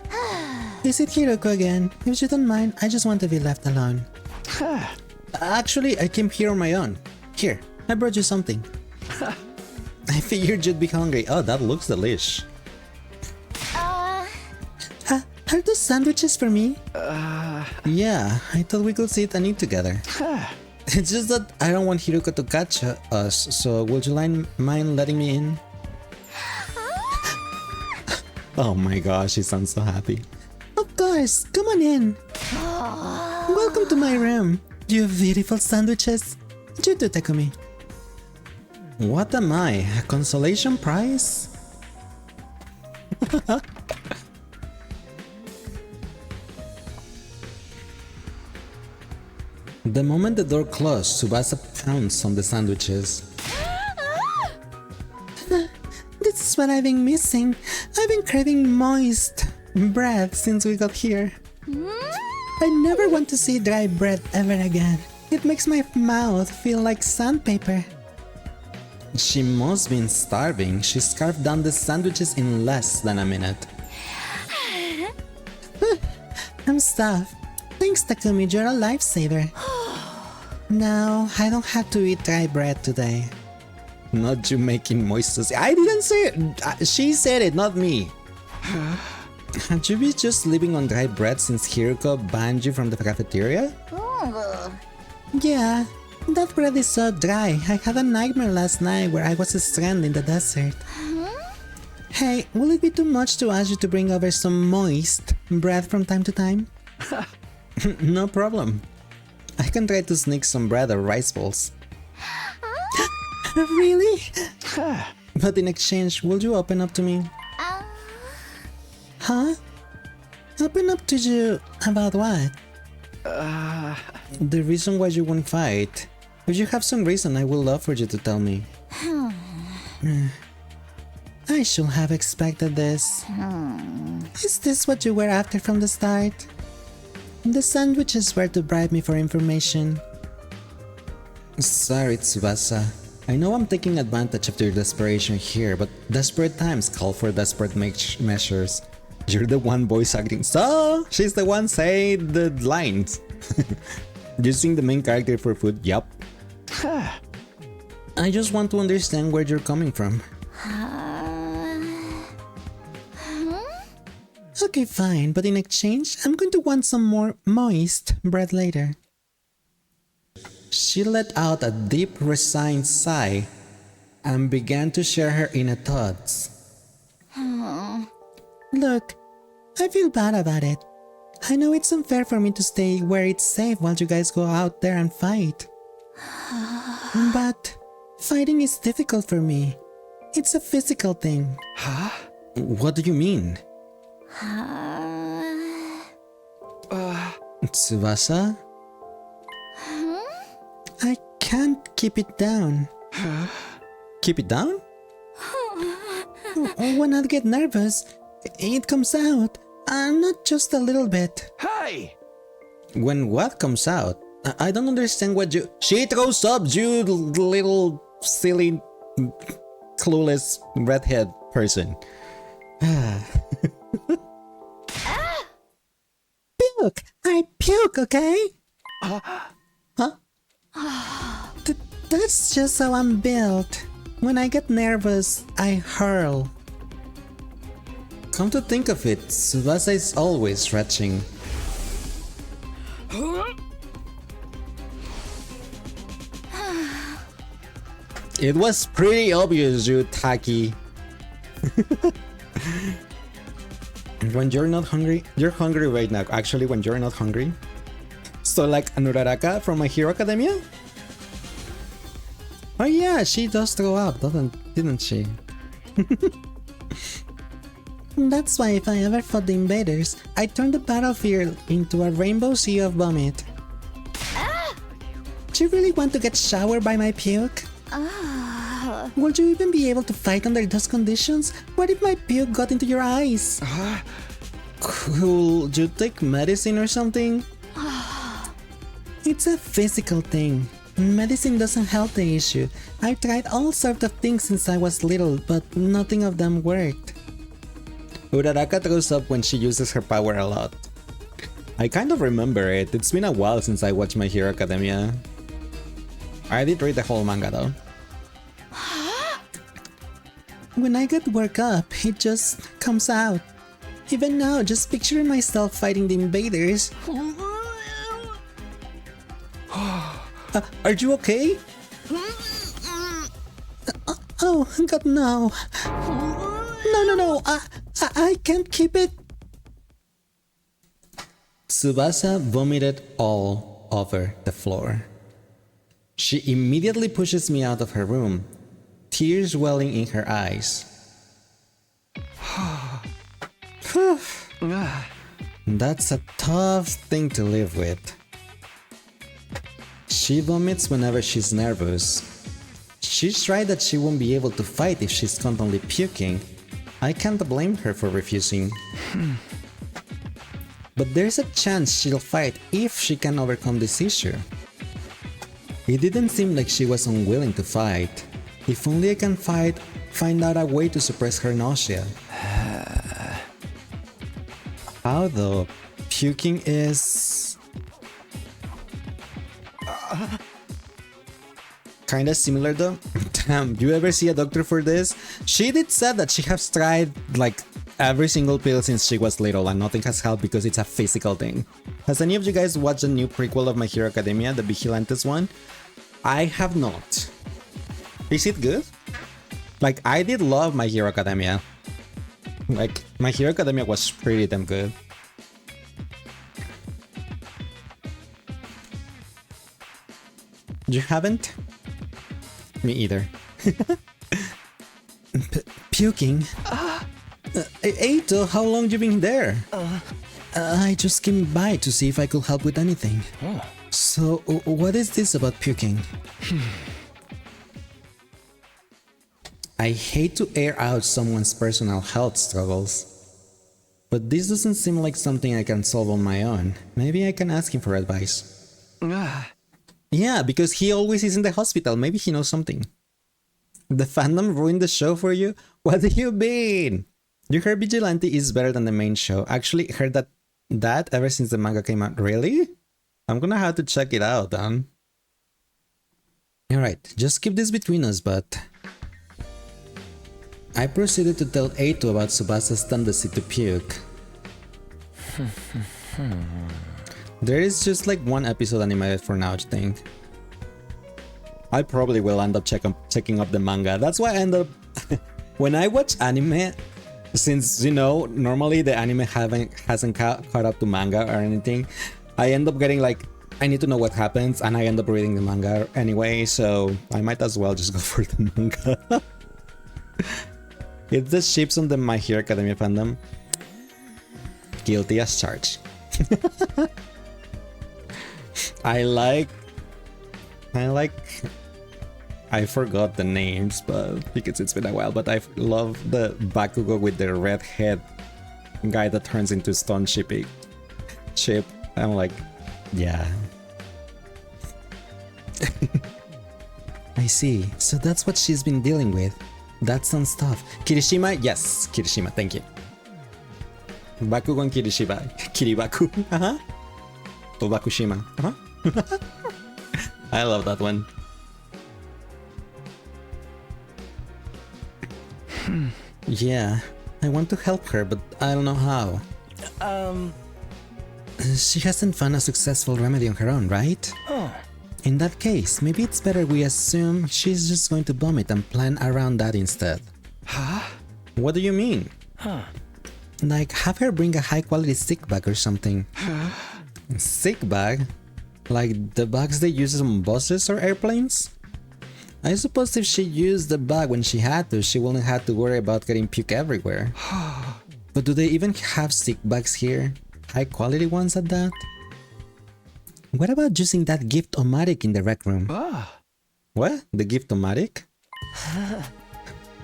Is it Hiroko again? If you don't mind, I just want to be left alone. Actually, I came here on my own. Here, I brought you something. I figured you'd be hungry. Oh, that looks delish. Are those sandwiches for me? Yeah, I thought we could sit and eat together. It's just that I don't want Hiroko to catch us, so would you mind letting me in? Oh my gosh, she sounds so happy. Of course, come on in. Welcome to my room. You beautiful sandwiches. You too, Takumi. What am I? A consolation prize? The moment the door closed, Tsubasa pounced on the sandwiches. This is what I've been missing. I've been craving moist bread since we got here. I never want to see dry bread ever again. It makes my mouth feel like sandpaper. She must been starving. She scarfed down the sandwiches in less than a minute. I'm stuffed. Thanks, Takumi, you're a lifesaver. Now, I don't have to eat dry bread today. Not you making moist. I didn't say it. She said it, not me. Have you been just living on dry bread since Hiroko banned you from the cafeteria? Yeah, that bread is so dry. I had a nightmare last night where I was stranded in the desert. Hey, will it be too much to ask you to bring over some moist bread from time to time? No problem. I can try to sneak some bread or rice balls. Really? But in exchange, will you open up to me? Huh? Open up to you about what? The reason why you won't fight. If you have some reason, I would love for you to tell me. I should have expected this. Is this what you were after from the start? The sandwiches were to bribe me for information. Sorry, Tsubasa. I know I'm taking advantage of your desperation here, but desperate times call for desperate measures. You're the one voice acting. So, she's the one saying the lines. Using the main character for food, yup. I just want to understand where you're coming from. Okay, fine, but in exchange, I'm going to want some more moist bread later. She let out a deep, resigned sigh and began to share her inner thoughts. Look, I feel bad about it. I know it's unfair for me to stay where it's safe while you guys go out there and fight. But fighting is difficult for me. It's a physical thing. Huh? What do you mean? Tsubasa? I can't keep it down. Keep it down? When I get nervous, it comes out. Not just a little bit. Hey! When what comes out? I don't understand what you... She throws up, you little silly, clueless redhead person. puke. I puke, okay? Huh? That's just how I'm built. When I get nervous, I hurl. Come to think of it, Tsubasa is always stretching. It was pretty obvious, you Taki. When you're not hungry, you're hungry right now. Actually, when you're not hungry. So like Anuraraka from My Hero Academia? Oh yeah, she does throw up, didn't she? That's why if I ever fought the invaders, I turned the battlefield into a rainbow sea of vomit. Do you really want to get showered by my puke? Would you even be able to fight under those conditions? What if my puke got into your eyes? Could you take medicine or something? It's a physical thing. Medicine doesn't help the issue. I've tried all sorts of things since I was little, but nothing of them worked. Uraraka throws up when she uses her power a lot. I kind of remember it. It's been a while since I watched My Hero Academia. I did read the whole manga though. When I get worked up, it just comes out. Even now, just picturing myself fighting the invaders. Are you okay? Oh, God, no. No. I can't keep it. Tsubasa vomited all over the floor. She immediately pushes me out of her room, tears welling in her eyes. That's a tough thing to live with. She vomits whenever she's nervous. She's right that she won't be able to fight if she's constantly puking. I can't blame her for refusing. But there's a chance she'll fight if she can overcome this issue. It didn't seem like she was unwilling to fight. If only I can find out a way to suppress her nausea. How though? Puking is... kinda similar though. Damn, you ever see a doctor for this? She did said that she has tried like every single pill since she was little and nothing has helped because it's a physical thing. Has any of you guys watched the new prequel of My Hero Academia, the Vigilantes one? I have not. Is it good? Like, I did love My Hero Academia. Like, My Hero Academia was pretty damn good. You haven't? Me either. Puking? Eito, how long you been there? I just came by to see if I could help with anything. So, what is this about puking? I hate to air out someone's personal health struggles, but this doesn't seem like something I can solve on my own. Maybe I can ask him for advice. Yeah, because he always is in the hospital. Maybe he knows something. The fandom ruined the show for you? What have you been? You heard Vigilante is better than the main show. Actually heard that ever since the manga came out. Really? I'm gonna have to check it out then. Alright, just keep this between us, but... I proceeded to tell Eito about Tsubasa's tendency to puke. There is just like one episode animated for now, I think. I probably will end up checking up the manga. That's why I end up... when I watch anime, since, you know, normally the anime hasn't caught up to manga or anything, I end up getting like, I need to know what happens, and I end up reading the manga anyway, so I might as well just go for the manga. It's the ships on the My Hero Academia fandom. Guilty as charged. I forgot the names, but because it's been a while, but I love the Bakugo with the red head guy that turns into stone chip. I'm like, yeah. I see. So that's what she's been dealing with. That's some stuff. Kirishima? Yes, Kirishima, thank you. Bakugo and Kirishima. Kiribaku. Bakushima. I love that one. Yeah, I want to help her, but I don't know how. She hasn't found a successful remedy on her own, right? Oh. In that case, maybe it's better we assume she's just going to vomit and plan around that instead. Huh? What do you mean? Huh. Like, have her bring a high-quality sick bag or something. Sick bag? Like the bags they use on buses or airplanes? I suppose if she used the bag when she had to, she wouldn't have to worry about getting puke everywhere. But do they even have sick bags here? High-quality ones at that? What about using that gift-o-matic in the rec room? What? The gift-o-matic?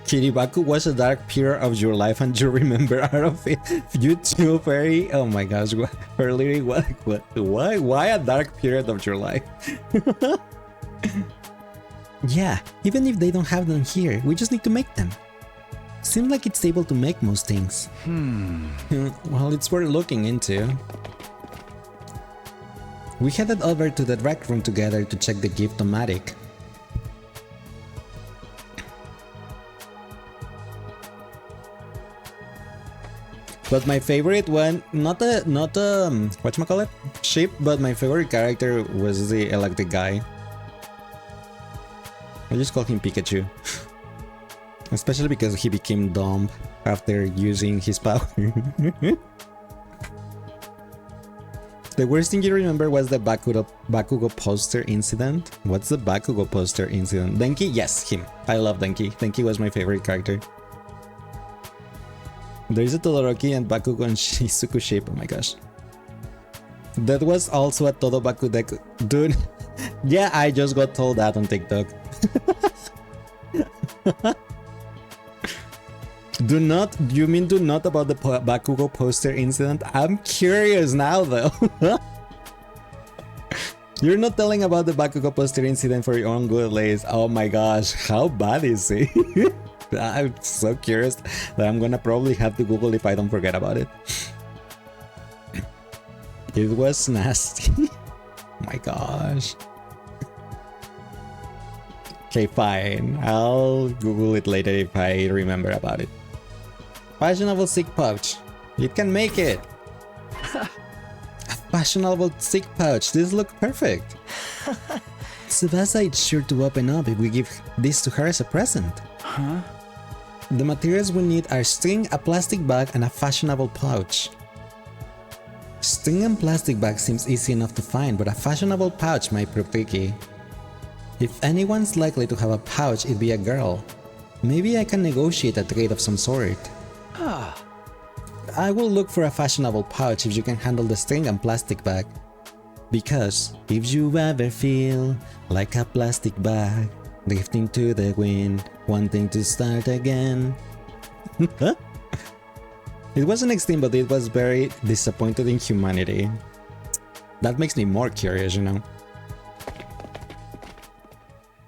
Kiribaku was a dark period of your life and you remember out of it. You too, Fairy? Oh my gosh, what? Her lyric, what? Why a dark period of your life? Yeah, even if they don't have them here, we just need to make them. Seems like it's able to make most things. Well, it's worth looking into. We headed over to the rec room together to check the gift-o-matic. But my favorite one, not a whatchamacallit, ship, but my favorite character was the electric guy. I just call him Pikachu. Especially because he became dumb after using his power. The worst thing you remember was the Bakugo poster incident. What's the Bakugo poster incident? Denki? Yes, him. I love Denki. Denki was my favorite character. There's a Todoroki and Bakugo and Shizuku shape. Oh my gosh. That was also a Todo Bakudeku. Dude. Yeah, I just got told that on TikTok. Do not about the Bakugo poster incident? I'm curious now though. You're not telling about the Bakugo poster incident for your own good, Lace. Oh my gosh, how bad is it? I'm so curious that I'm gonna probably have to Google if I don't forget about it. It was nasty. Oh my gosh. Okay, fine. I'll Google it later if I remember about it. Fashionable sick pouch. It can make it. A fashionable sick pouch. This looks perfect. Tsubasa is sure to open up if we give this to her as a present. Huh? The materials we need are string, a plastic bag, and a fashionable pouch. String and plastic bag seems easy enough to find, but a fashionable pouch might prove tricky. If anyone's likely to have a pouch, it'd be a girl. Maybe I can negotiate a trade of some sort. I will look for a fashionable pouch if you can handle the string and plastic bag. Because if you ever feel like a plastic bag, drifting to the wind, wanting to start again. It wasn't extreme, but it was very disappointed in humanity. That makes me more curious, you know.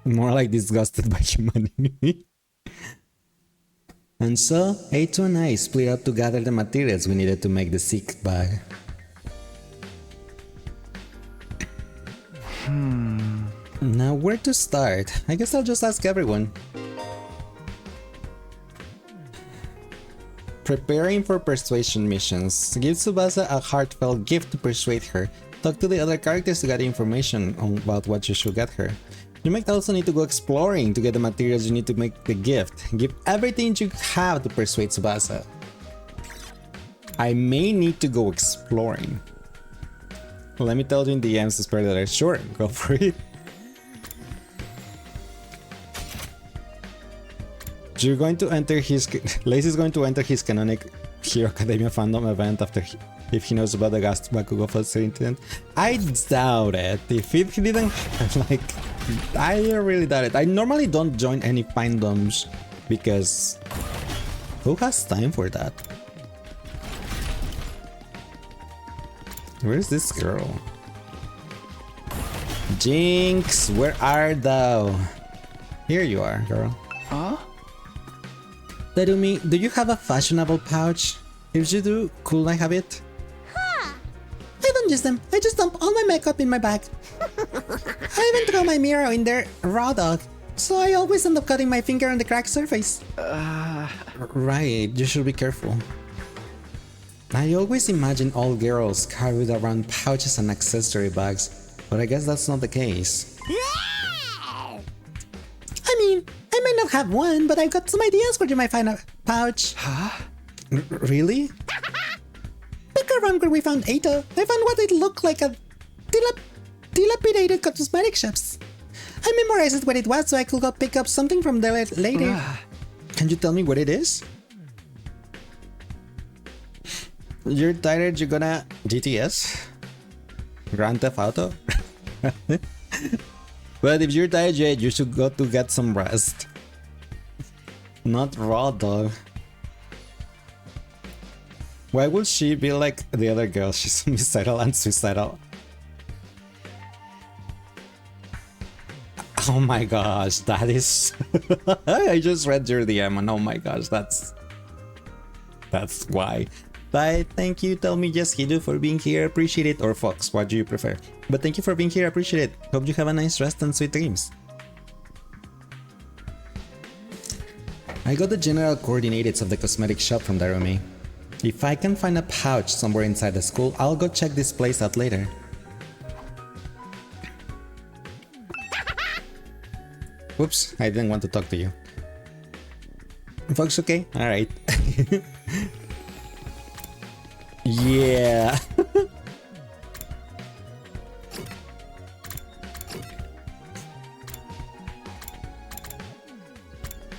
More like disgusted by humanity. And so, Eito and I split up to gather the materials we needed to make the sick bag. Now where to start? I guess I'll just ask everyone. Preparing for persuasion missions. Give Tsubasa a heartfelt gift to persuade her. Talk to the other characters to get information about what you should get her. You might also need to go exploring to get the materials you need to make the gift. Give everything you have to persuade Tsubasa. I may need to go exploring. Let me tell you in the DMs to spare that. Sure, go for it. You're going to enter his... Lace is going to enter his canonic Hero Academia fandom event after if he knows about the Gast Bakugo Foster incident. I doubt it. If he didn't... Like... I really doubt it. I normally don't join any fandoms because... Who has time for that? Where's this girl? Jinx, where art thou? Here you are, girl. Huh? Terumi, do you have a fashionable pouch? If you do, could I have it? Huh! I don't don't use them. I just dump all my makeup in my bag. I even throw my mirror in there raw dog. So I always end up cutting my finger on the cracked surface. Right, you should be careful. I always imagine all girls carried around pouches and accessory bags, but I guess that's not the case. I mean, I may not have one, but I've got some ideas where you might find a pouch. Huh? Really? Look around where we found Ato. I found what it looked like a dilapidated cosmetic shops. I memorized where it was so I could go pick up something from there later. Can you tell me what it is? You're tired, you're gonna GTS? Grand Theft Auto? But if you're tired, Jade, you should go to get some rest. Not raw dog. Why would she be like the other girl? She's homicidal and suicidal. Oh my gosh, that is... I just read your DM and oh my gosh, that's why. Bye, thank you, tell me yes Hidu for being here, appreciate it, or Fox, what do you prefer? But thank you for being here, appreciate it. Hope you have a nice rest and sweet dreams. I got the general coordinates of the cosmetic shop from Darumi. If I can find a pouch somewhere inside the school, I'll go check this place out later. Whoops, I didn't want to talk to you. Fox, okay? Alright. Yeah.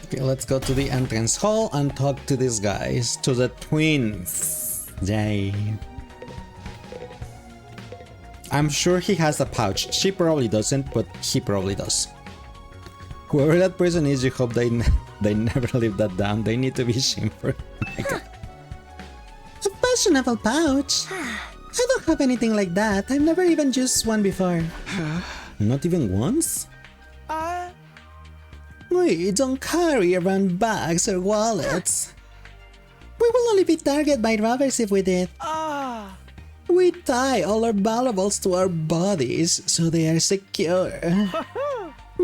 Okay, let's go to the entrance hall and talk to these guys, to the twins. Yay. I'm sure he has a pouch. She probably doesn't, but he probably does. Whoever that person is, you hope they never live that down. They need to be shamed for it. A fashionable pouch? I don't have anything like that. I've never even used one before. Not even once? We don't carry around bags or wallets. We will only be targeted by robbers if we did. We tie all our valuables to our bodies so they are secure.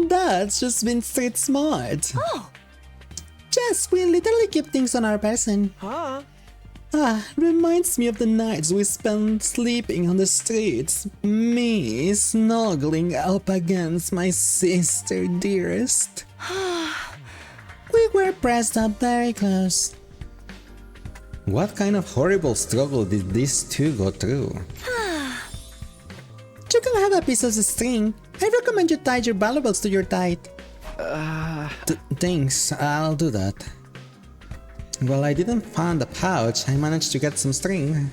That's just been street smart. Yes, we literally keep things on our person. Reminds me of the nights we spent sleeping on the streets. Me snuggling up against my sister dearest. We were pressed up very close. What kind of horrible struggle did these two go through? You can have a piece of string. I recommend you tie your valuables to your tight. Thanks, I'll do that. Well, I didn't find a pouch, I managed to get some string.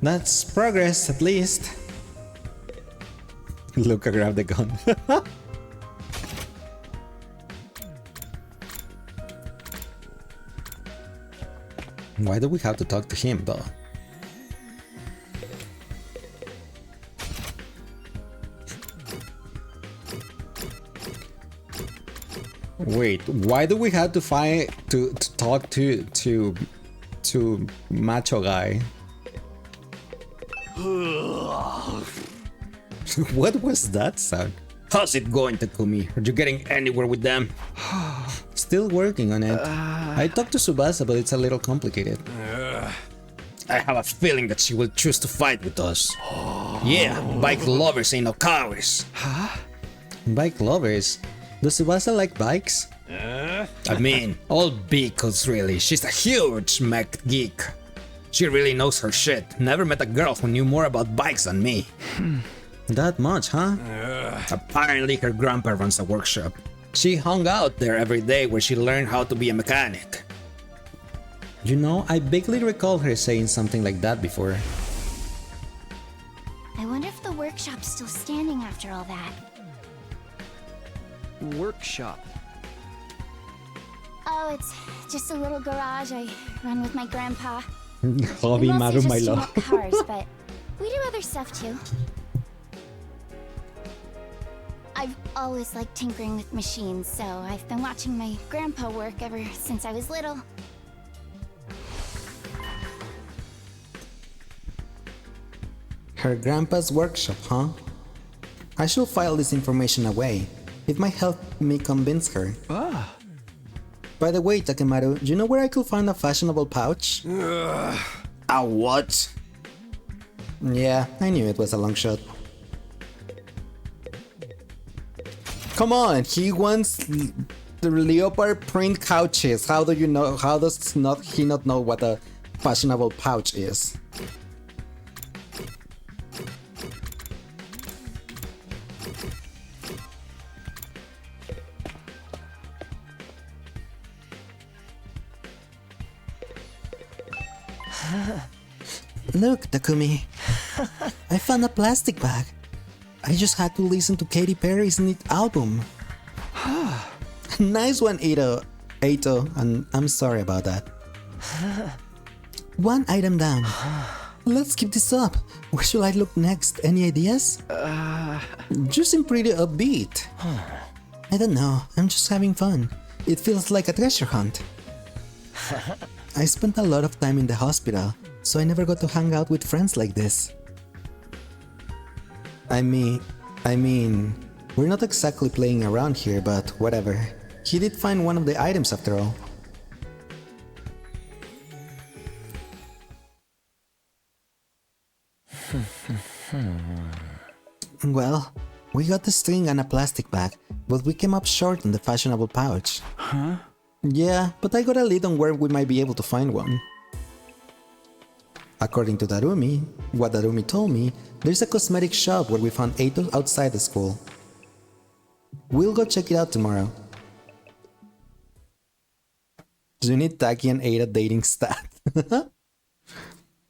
That's progress, at least. Luca grabbed the gun. Why do we have to talk to him, though? Wait, why do we have to fight to talk to macho guy? What was that sound? How's it going, Takumi? Are you getting anywhere with them? Still working on it. I talked to Tsubasa, but it's a little complicated. I have a feeling that she will choose to fight with us. Yeah, bike lovers ain't no cowards. Bike lovers? Does Tsubasa like bikes? I mean, all vehicles really. She's a huge mech geek. She really knows her shit. Never met a girl who knew more about bikes than me. That much, huh? Apparently her grandpa runs a workshop. She hung out there every day where she learned how to be a mechanic. You know, I vaguely recall her saying something like that before. I wonder if the workshop's still standing after all that. Workshop? Oh, it's just a little garage I run with my grandpa. Hobby We Maru mostly my just tune love. up cars, but we do other stuff too. I've always liked tinkering with machines, so I've been watching my grandpa work ever since I was little. Her grandpa's workshop, huh? I should file this information away. It might help me convince her. Ah. By the way, Takemaru, do you know where I could find a fashionable pouch? A what? Yeah, I knew it was a long shot. Come on, he wants the leopard print couches. How do you know? How does he not know what a fashionable pouch is? Look, Takumi. I found a plastic bag. I just had to listen to Katy Perry's new album. Nice one, Eito, and I'm sorry about that. One item down. Let's keep this up. Where should I look next? Any ideas? You seem pretty upbeat. I don't know, I'm just having fun. It feels like a treasure hunt. I spent a lot of time in the hospital, so I never got to hang out with friends like this. I mean, we're not exactly playing around here, but whatever. He did find one of the items after all. Well, we got the string and a plastic bag, but we came up short on the fashionable pouch. Huh? Yeah, but I got a lead on where we might be able to find one. According to Darumi, what Darumi told me, there's a cosmetic shop where we found Eito outside the school. We'll go check it out tomorrow. Do you need Taki and Eito dating stat?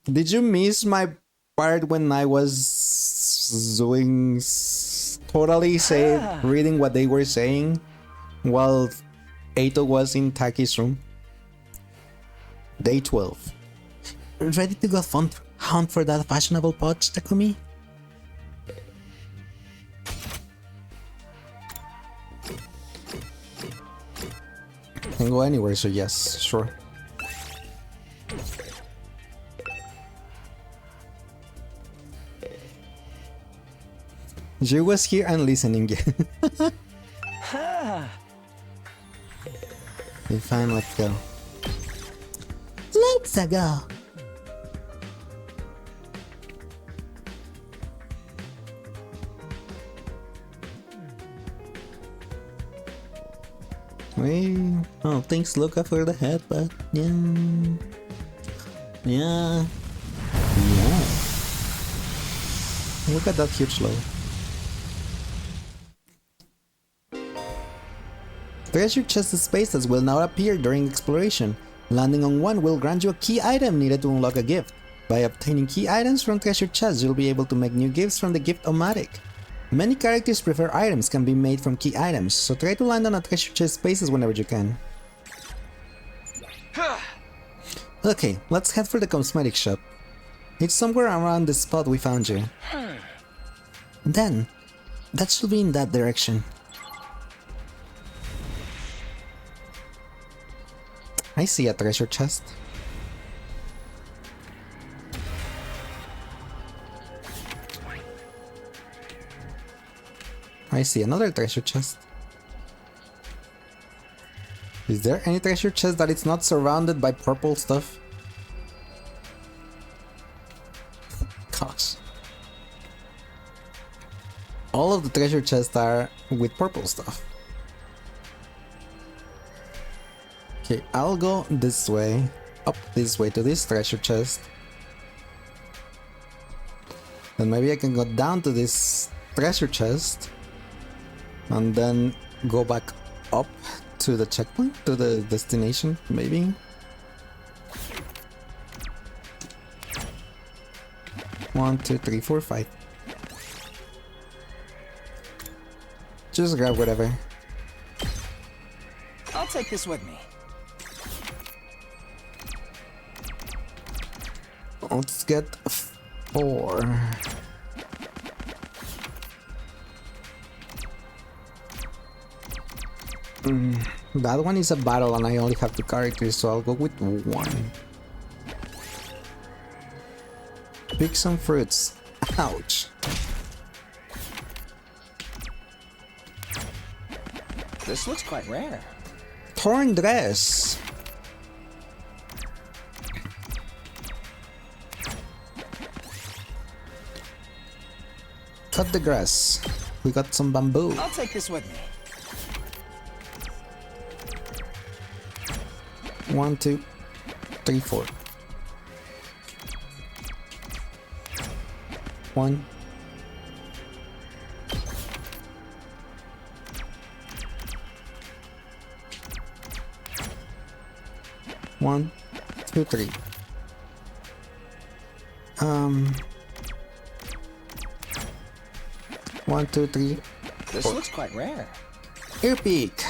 Did you miss my part when I was doing reading what they were saying while Eito was in Taki's room? Day 12. Ready to go hunt for that fashionable pouch, Takumi? Can go anywhere, so yes, sure. She was here and listening. Okay, fine, let's go. Let's go. Oh, thanks Luca for the head, but yeah. Look at that huge load. Treasure chest spaces will now appear during exploration. Landing on one will grant you a key item needed to unlock a gift. By obtaining key items from treasure chests, you'll be able to make new gifts from the gift-o-matic. Many characters prefer items can be made from key items, so try to land on a treasure chest spaces whenever you can. Okay, let's head for the cosmetic shop. It's somewhere around the spot we found you. Then, that should be in that direction. I see a treasure chest. I see another treasure chest. Is there any treasure chest that is not surrounded by purple stuff? Gosh. All of the treasure chests are with purple stuff. Okay, I'll go this way, up this way to this treasure chest. Then maybe I can go down to this treasure chest. And then go back up to the checkpoint, to the destination, maybe? One, two, three, four, five. Just grab whatever. I'll take this with me. Let's get 4. That one is a battle and I only have 2 characters, so I'll go with 1. Pick some fruits. Ouch. This looks quite rare. Torn dress. Cut the grass. We got some bamboo. I'll take this with me. 1, 2, 3, 4. 1. One, 2, 3. 1, 2, 3. This looks quite rare. Ear peak.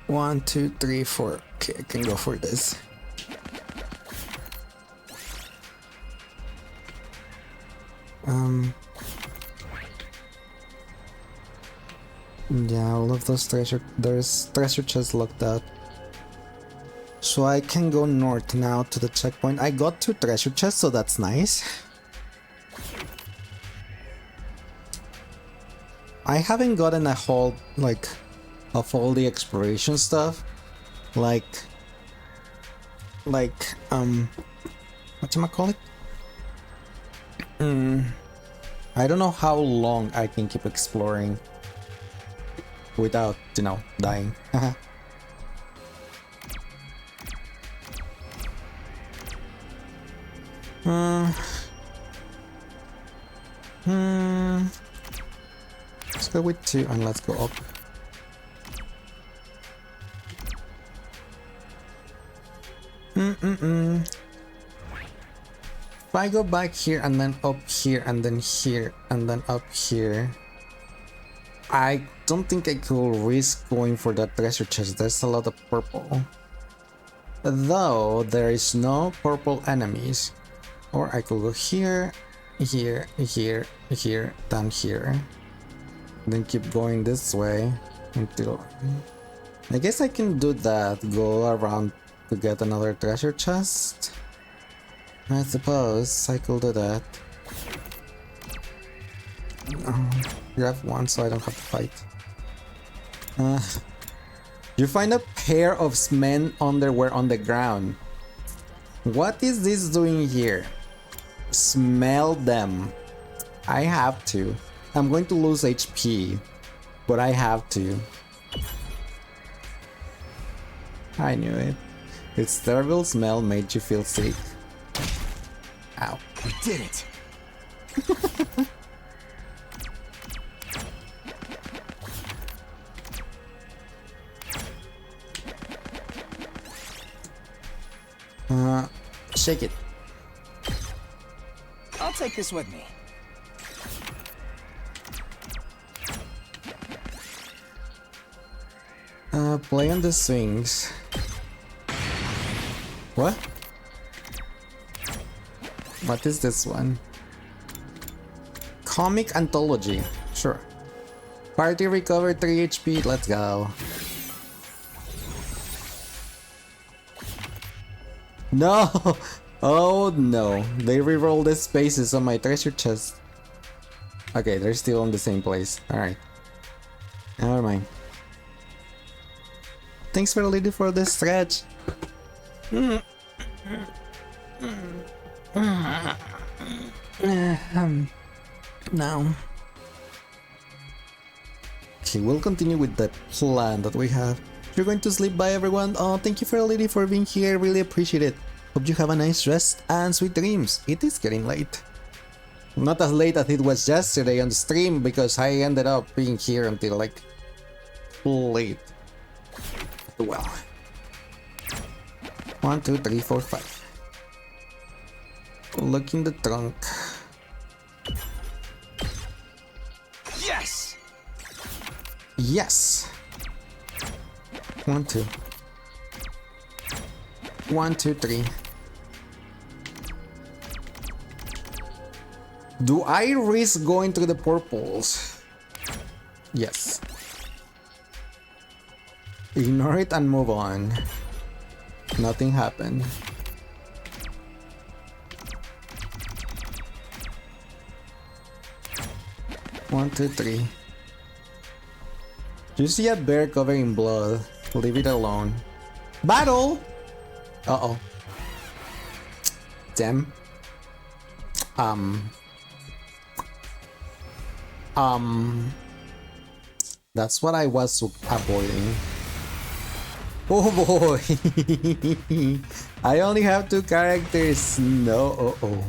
1, 2, 3, 4. Okay, I can go for this. Yeah, all of those there's treasure chests locked out. So I can go north now to the checkpoint. I got 2 treasure chests, so that's nice. I haven't gotten a whole, like, of all the exploration stuff. Whatchamacallit? I don't know how long I can keep exploring without, dying. Let's go with 2 and let's go up. If I go back here and then up here and then here and then up here, I don't think I could risk going for that treasure chest. There's a lot of purple. Though there is no purple enemies. Or I could go here, here, here, here, down here. Then keep going this way until... I guess I can do that, go around to get another treasure chest. I suppose I could do that. Grab 1 so I don't have to fight. You find a pair of men's underwear on the ground. What is this doing here? Smell them. I have to. I'm going to lose HP, but I have to. I knew it. Its terrible smell made you feel sick. Ow. We did it! Shake it. I'll take this with me. Play on the swings. What? What is this one? Comic anthology. Sure. Party recovered 3 HP. Let's go. No! Oh no. They rerolled the spaces on my treasure chest. Okay, they're still on the same place. Alright. Never mind. Thanks for leading for the stretch. Now. Okay, we'll continue with the plan that we have. You're going to sleep, bye everyone. Oh, thank you for leading for being here. Really appreciate it. Hope you have a nice rest and sweet dreams. It is getting late. Not as late as it was yesterday on the stream because I ended up being here until like late. Well. 1, 2, 3, 4, 5. Look in the trunk. Yes! Yes! 1, 2. 1, 2, 3. Do I risk going to the purples? Yes. Ignore it and move on. Nothing happened. 1, 2, 3. You see a bear covered in blood. Leave it alone. Battle! Uh-oh. Damn. That's what I was avoiding. Oh boy! I only have 2 characters. No, uh-oh.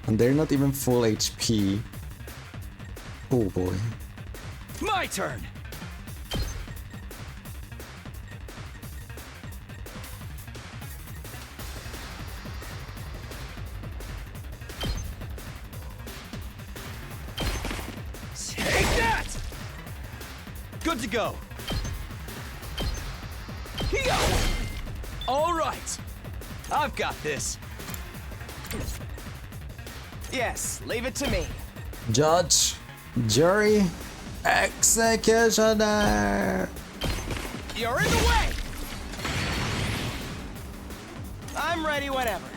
And they're not even full HP. Oh boy. My turn! Take that! Good to go. Here! All right. I've got this. Yes, leave it to me. Judge, jury, executioner. You're in the way! I'm ready whenever.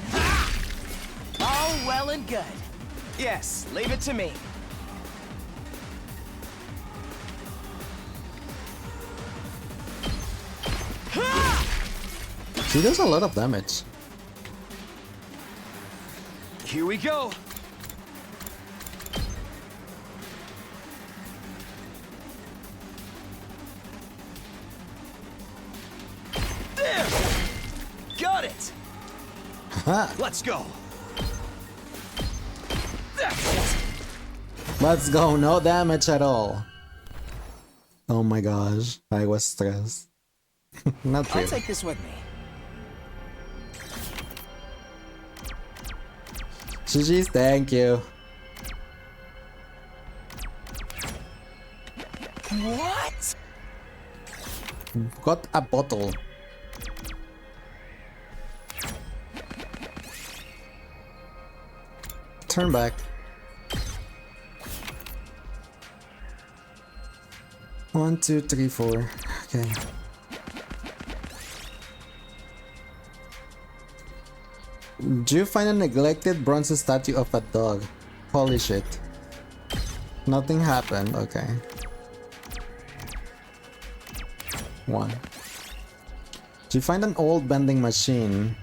Ha! All well and good. Yes, leave it to me. She does a lot of damage. Here we go. There! Got it! Let's go. That's it. Let's go, no damage at all. Oh my gosh, I was stressed. Not I'll really. take this with me. GG's, thank you. What? Got a bottle. Turn back. 1, 2, 3, 4. Okay. Do you find a neglected bronze statue of a dog? Polish it. Nothing happened, okay. 1. Do you find an old vending machine?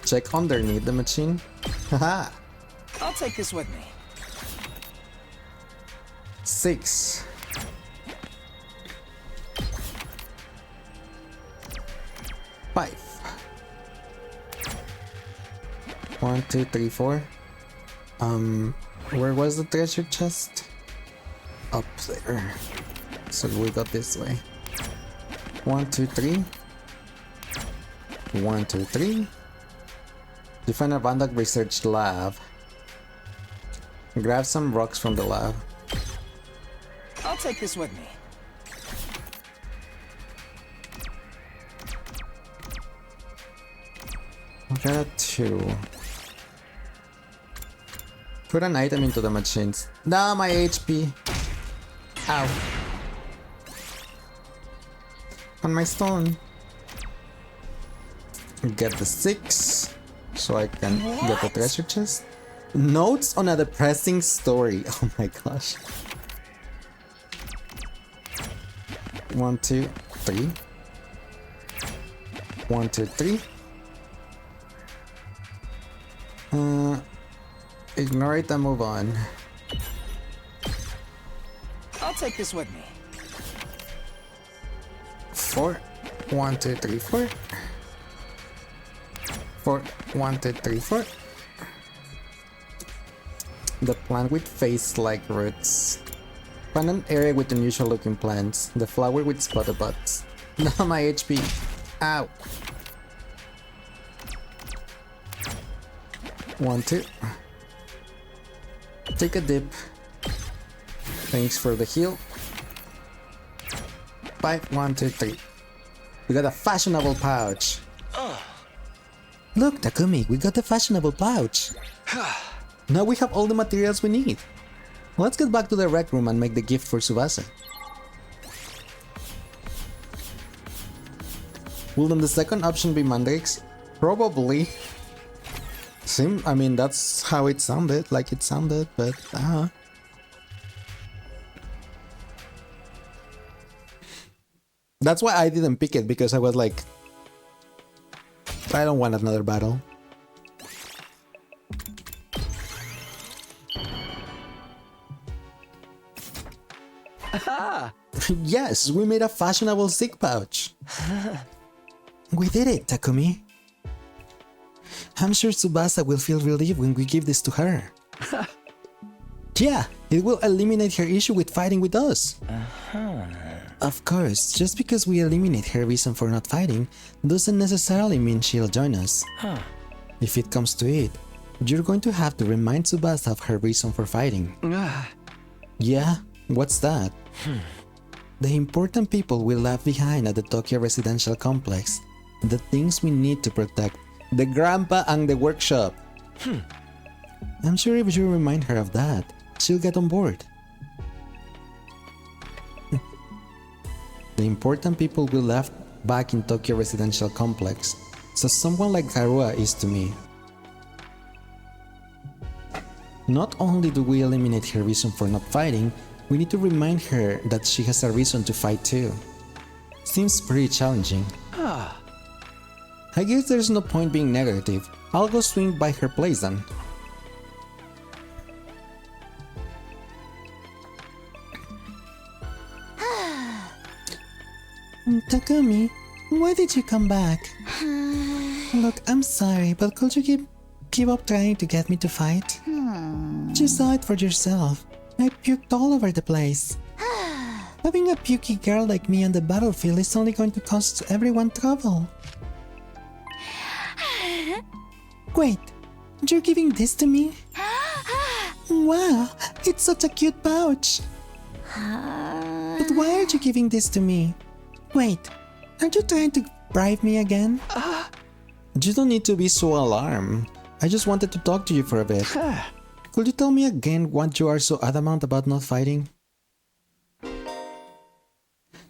Check underneath the machine. Haha! I'll take this with me. 6. 5. 1, 2, 3, 4. Where was the treasure chest? Up there. So we got this way. 1, 2, 3. 1, 2, 3. You find a abandoned research lab. Grab some rocks from the lab. I'll take this with me. Got 2. Put an item into the machines. Nah, my HP. Ow. On my stone. Get the 6. So I can get the treasure chest. Notes on a depressing story. Oh my gosh. 1, 2, 3. 1, 2, 3. Ignore it and move on. I'll take this with me. 4. 1, 2, 3, 4. 4. 1, 2, 3, 4. The plant with face-like roots. Find an area with unusual looking plants. The flower with spotted buds. Now my HP. Ow. 1, 2. Take a dip. Thanks for the heal. 5, 1, 2, 3. We got a fashionable pouch. Look, Takumi, we got a fashionable pouch. Now we have all the materials we need. Let's get back to the rec room and make the gift for Tsubasa. Will then the second option be Mandrake's? Probably. I mean, that's how it sounded, but that's why I didn't pick it, because I was like, I don't want another battle. Yes, we made a fashionable sick pouch. We did it, Takumi. I'm sure Tsubasa will feel relieved when we give this to her. Yeah, it will eliminate her issue with fighting with us. Of course, just because we eliminate her reason for not fighting doesn't necessarily mean she'll join us. If it comes to it, you're going to have to remind Tsubasa of her reason for fighting. Yeah, what's that? The important people we left behind at the Tokyo residential complex. The things we need to protect. The grandpa and the workshop. I'm sure if you remind her of that, she'll get on board. The important people we left back in Tokyo residential complex. So someone like Harua is to me. Not only do we eliminate her reason for not fighting, we need to remind her that she has a reason to fight too. Seems pretty challenging. I guess there's no point being negative. I'll go swing by her place then. Takumi, why did you come back? Look, I'm sorry, but could you give up trying to get me to fight? You saw it for yourself. I puked all over the place. Having a pukey girl like me on the battlefield is only going to cause everyone trouble. Wait, you're giving this to me? Wow, it's such a cute pouch. But why are you giving this to me? Wait, are you trying to bribe me again? You don't need to be so alarmed. I just wanted to talk to you for a bit. Could you tell me again what you are so adamant about not fighting?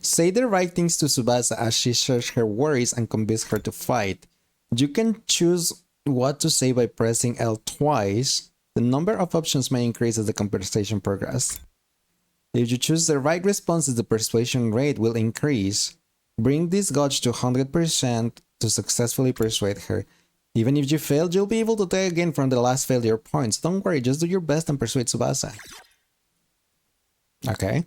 Say the right things to Tsubasa as she shares her worries and convince her to fight. You can choose what to say by pressing L twice. The number of options may increase as the conversation progresses. If you choose the right responses, the persuasion rate will increase. Bring this gauge to 100% to successfully persuade her. Even if you fail, you'll be able to take again from the last failure points. Don't worry, just do your best and persuade Tsubasa. Okay.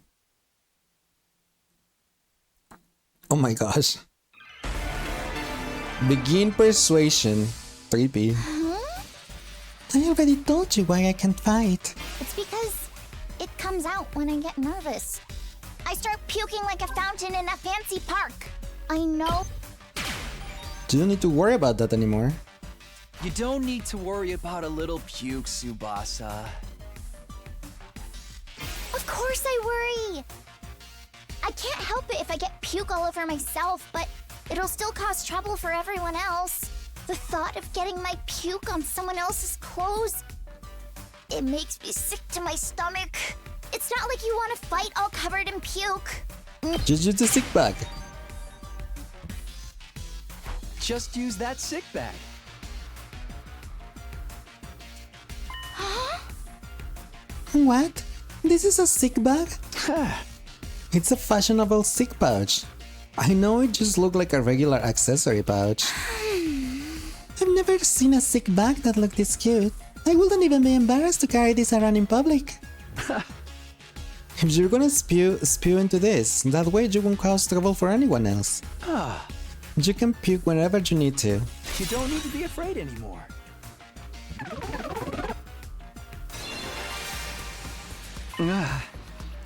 Oh my gosh. Begin persuasion. 3P. I already told you why I can't fight. It's because it comes out when I get nervous. I start puking like a fountain in a fancy park. I know. You don't need to worry about that anymore. You don't need to worry about a little puke, Tsubasa. Of course I worry. I can't help it if I get puke all over myself, but it'll still cause trouble for everyone else. The thought of getting my puke on someone else's clothes, it makes me sick to my stomach. It's not like you want to fight all covered in puke. Just use the sick bag. Just use that sick bag. What? This is a sick bag? It's a fashionable sick pouch. I know it just looked like a regular accessory pouch. I've never seen a sick bag that looked this cute. I wouldn't even be embarrassed to carry this around in public. If you're gonna spew into this. That way you won't cause trouble for anyone else. You can puke whenever you need to. You don't need to be afraid anymore.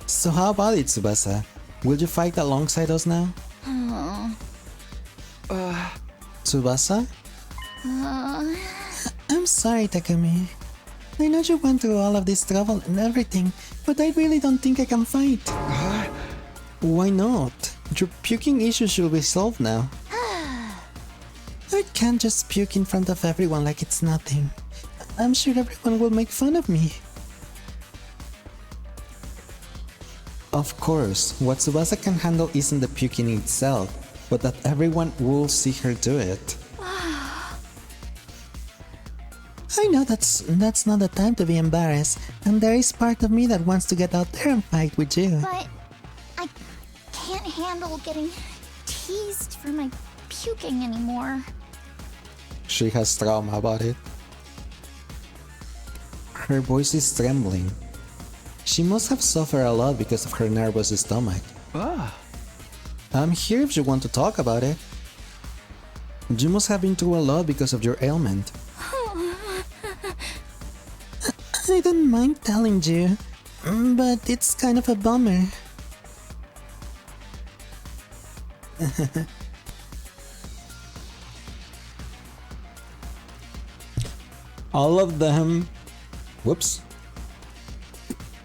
So how about it, Tsubasa? Will you fight alongside us now? Tsubasa? I'm sorry, Takumi. I know you went through all of this trouble and everything, but I really don't think I can fight. Why not? Your puking issue should be solved now. I can't just puke in front of everyone like it's nothing. I'm sure everyone will make fun of me. Of course, what Tsubasa can handle isn't the puking itself, but that everyone will see her do it. I know that's not the time to be embarrassed, and there is part of me that wants to get out there and fight with you. But I can't handle getting teased for my puking anymore. She has trauma about it. Her voice is trembling. She must have suffered a lot because of her nervous stomach. I'm here if you want to talk about it. You must have been through a lot because of your ailment. I don't mind telling you, but it's kind of a bummer. All of them... Whoops.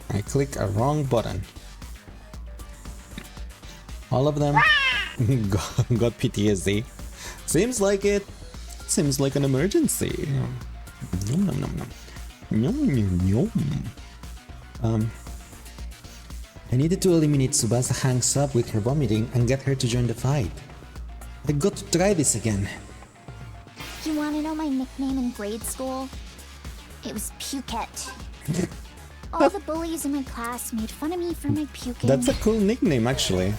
I clicked a wrong button. All of them got PTSD. Seems like it. Seems like an emergency. Nom nom nom nom. Nom nom nom. I needed to eliminate Tsubasa hangs up with her vomiting and get her to join the fight. I got to try this again. You want to know my nickname in grade school? It was Pukette. All the bullies in my class made fun of me for my puking. That's a cool nickname, actually.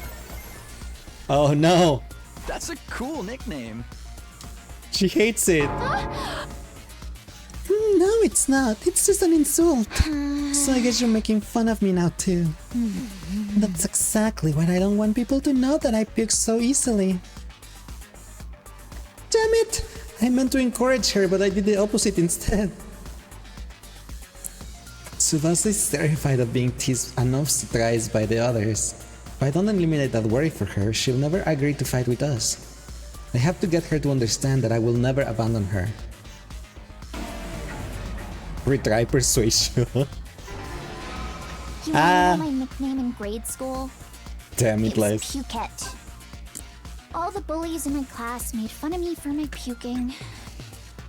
Oh no! That's a cool nickname. She hates it. No, it's not. It's just an insult. So I guess you're making fun of me now too. That's exactly what I don't want people to know, that I puke so easily. Damn it! I meant to encourage her, but I did the opposite instead. Tsubasa is terrified of being teased and ostracized by the others. If I don't eliminate that worry for her, she'll never agree to fight with us. I have to get her to understand that I will never abandon her. Retry persuasion. You want to know my nickname in grade school? Damn it, was life. Pukette. All the bullies in my class made fun of me for my puking.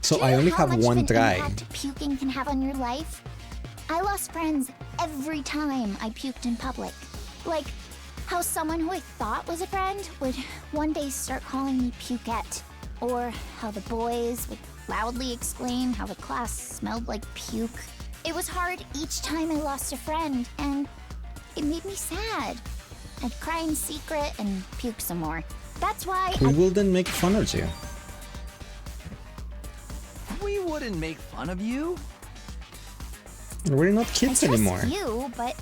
So Do you I know only how have much one of an try. impact puking can have on your life? I lost friends every time I puked in public. Like how someone who I thought was a friend would one day start calling me Pukette. Or how the boys would loudly exclaim how the class smelled like puke. It was hard each time I lost a friend, and it made me sad. I'd cry in secret and puke some more. That's why We will then make fun of you. We wouldn't make fun of you. We're not kids I trust anymore. you, but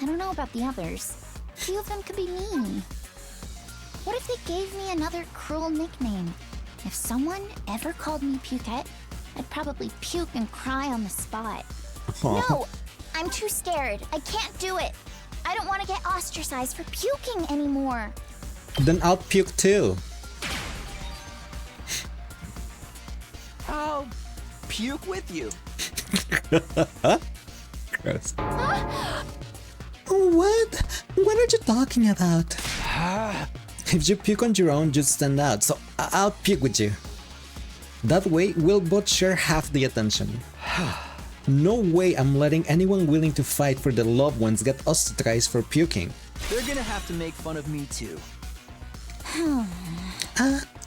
I don't know about the others. A few of them could be mean. What if they gave me another cruel nickname? If someone ever called me Pukette, I'd probably puke and cry on the spot. Aw. No! I'm too scared. I can't do it. I don't want to get ostracized for puking anymore. Then I'll puke too. I'll puke with you. Gross. What? What are you talking about? If you puke on your own, just stand out, so I'll puke with you. That way, we'll both share half the attention. No way I'm letting anyone willing to fight for their loved ones get ostracized for puking. They're gonna have to make fun of me too.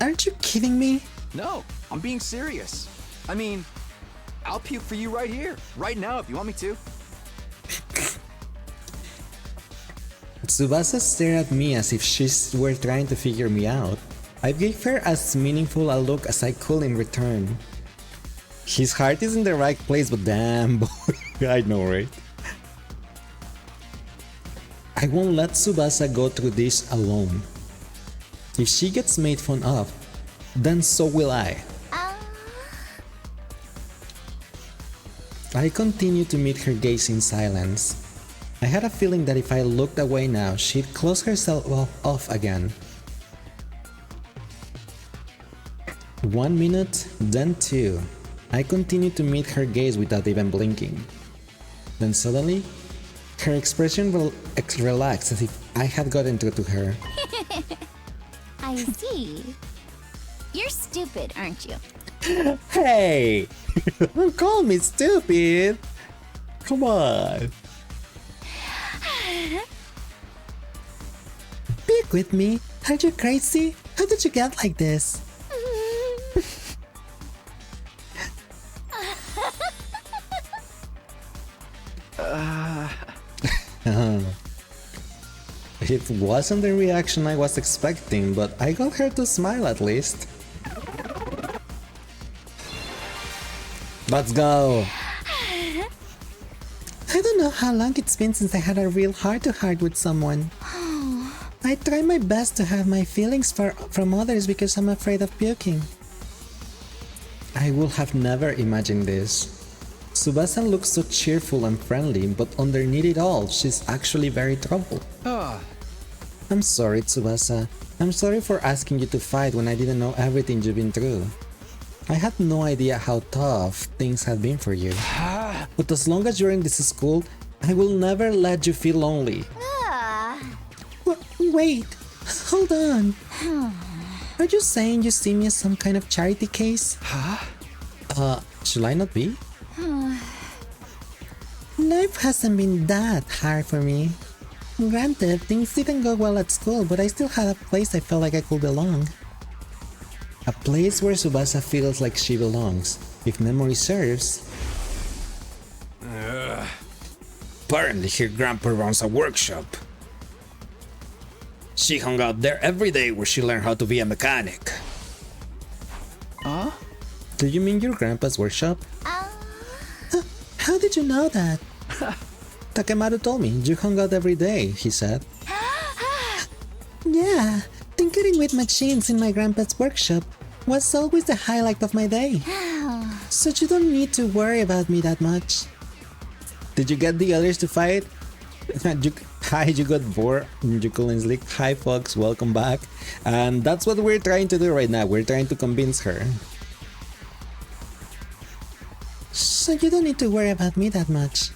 Aren't you kidding me? No, I'm being serious. I mean, I'll puke for you right here, right now if you want me to. Tsubasa stared at me as if she were trying to figure me out. I gave her as meaningful a look as I could in return. His heart is in the right place, but damn boy, I know, right? I won't let Tsubasa go through this alone. If she gets made fun of, then so will I. I continued to meet her gaze in silence. I had a feeling that if I looked away now, she'd close herself off again. 1 minute, then 2. I continued to meet her gaze without even blinking. Then suddenly, her expression relaxed as if I had gotten through to her. I see. You're stupid, aren't you? Hey! Don't call me stupid! Come on! Pick with me? Are you crazy? How did you get like this? It wasn't the reaction I was expecting, but I got her to smile at least. Let's go! I don't know how long it's been since I had a real heart-to-heart with someone. I try my best to have my feelings from others because I'm afraid of puking. I would have never imagined this. Tsubasa looks so cheerful and friendly, but underneath it all, she's actually very troubled. I'm sorry, Tsubasa. I'm sorry for asking you to fight when I didn't know everything you've been through. I had no idea how tough things had been for you. But as long as you're in this school, I will never let you feel lonely. Wait, hold on. Are you saying you see me as some kind of charity case? Should I not be? Life hasn't been that hard for me. Granted, things didn't go well at school, but I still had a place I felt like I could belong. A place where Tsubasa feels like she belongs, if memory serves. Apparently her grandpa runs a workshop. She hung out there every day where she learned how to be a mechanic. Do you mean your grandpa's workshop? How did you know that? Takemaru told me you hung out every day, he said. Yeah, tinkering with machines in my grandpa's workshop was always the highlight of my day. So you don't need to worry about me that much. Did you get the others to fight? Hi, you got bored. You couldn't sleep. Hi, folks, welcome back. And that's what we're trying to do right now. We're trying to convince her. So you don't need to worry about me that much.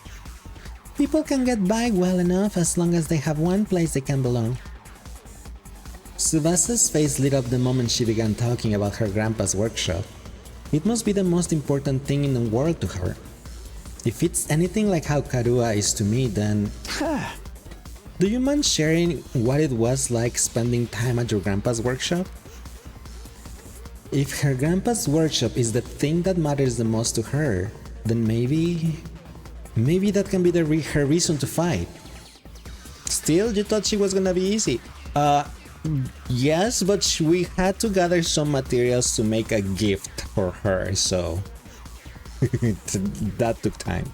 People can get by well enough as long as they have one place they can belong. Tsubasa's face lit up the moment she began talking about her grandpa's workshop. It must be the most important thing in the world to her. If it's anything like how Karua is to me, then... Do you mind sharing what it was like spending time at your grandpa's workshop? If her grandpa's workshop is the thing that matters the most to her, then maybe that can be her reason to fight. Still, you thought she was gonna be easy. Yes, but we had to gather some materials to make a gift for her, so that took time.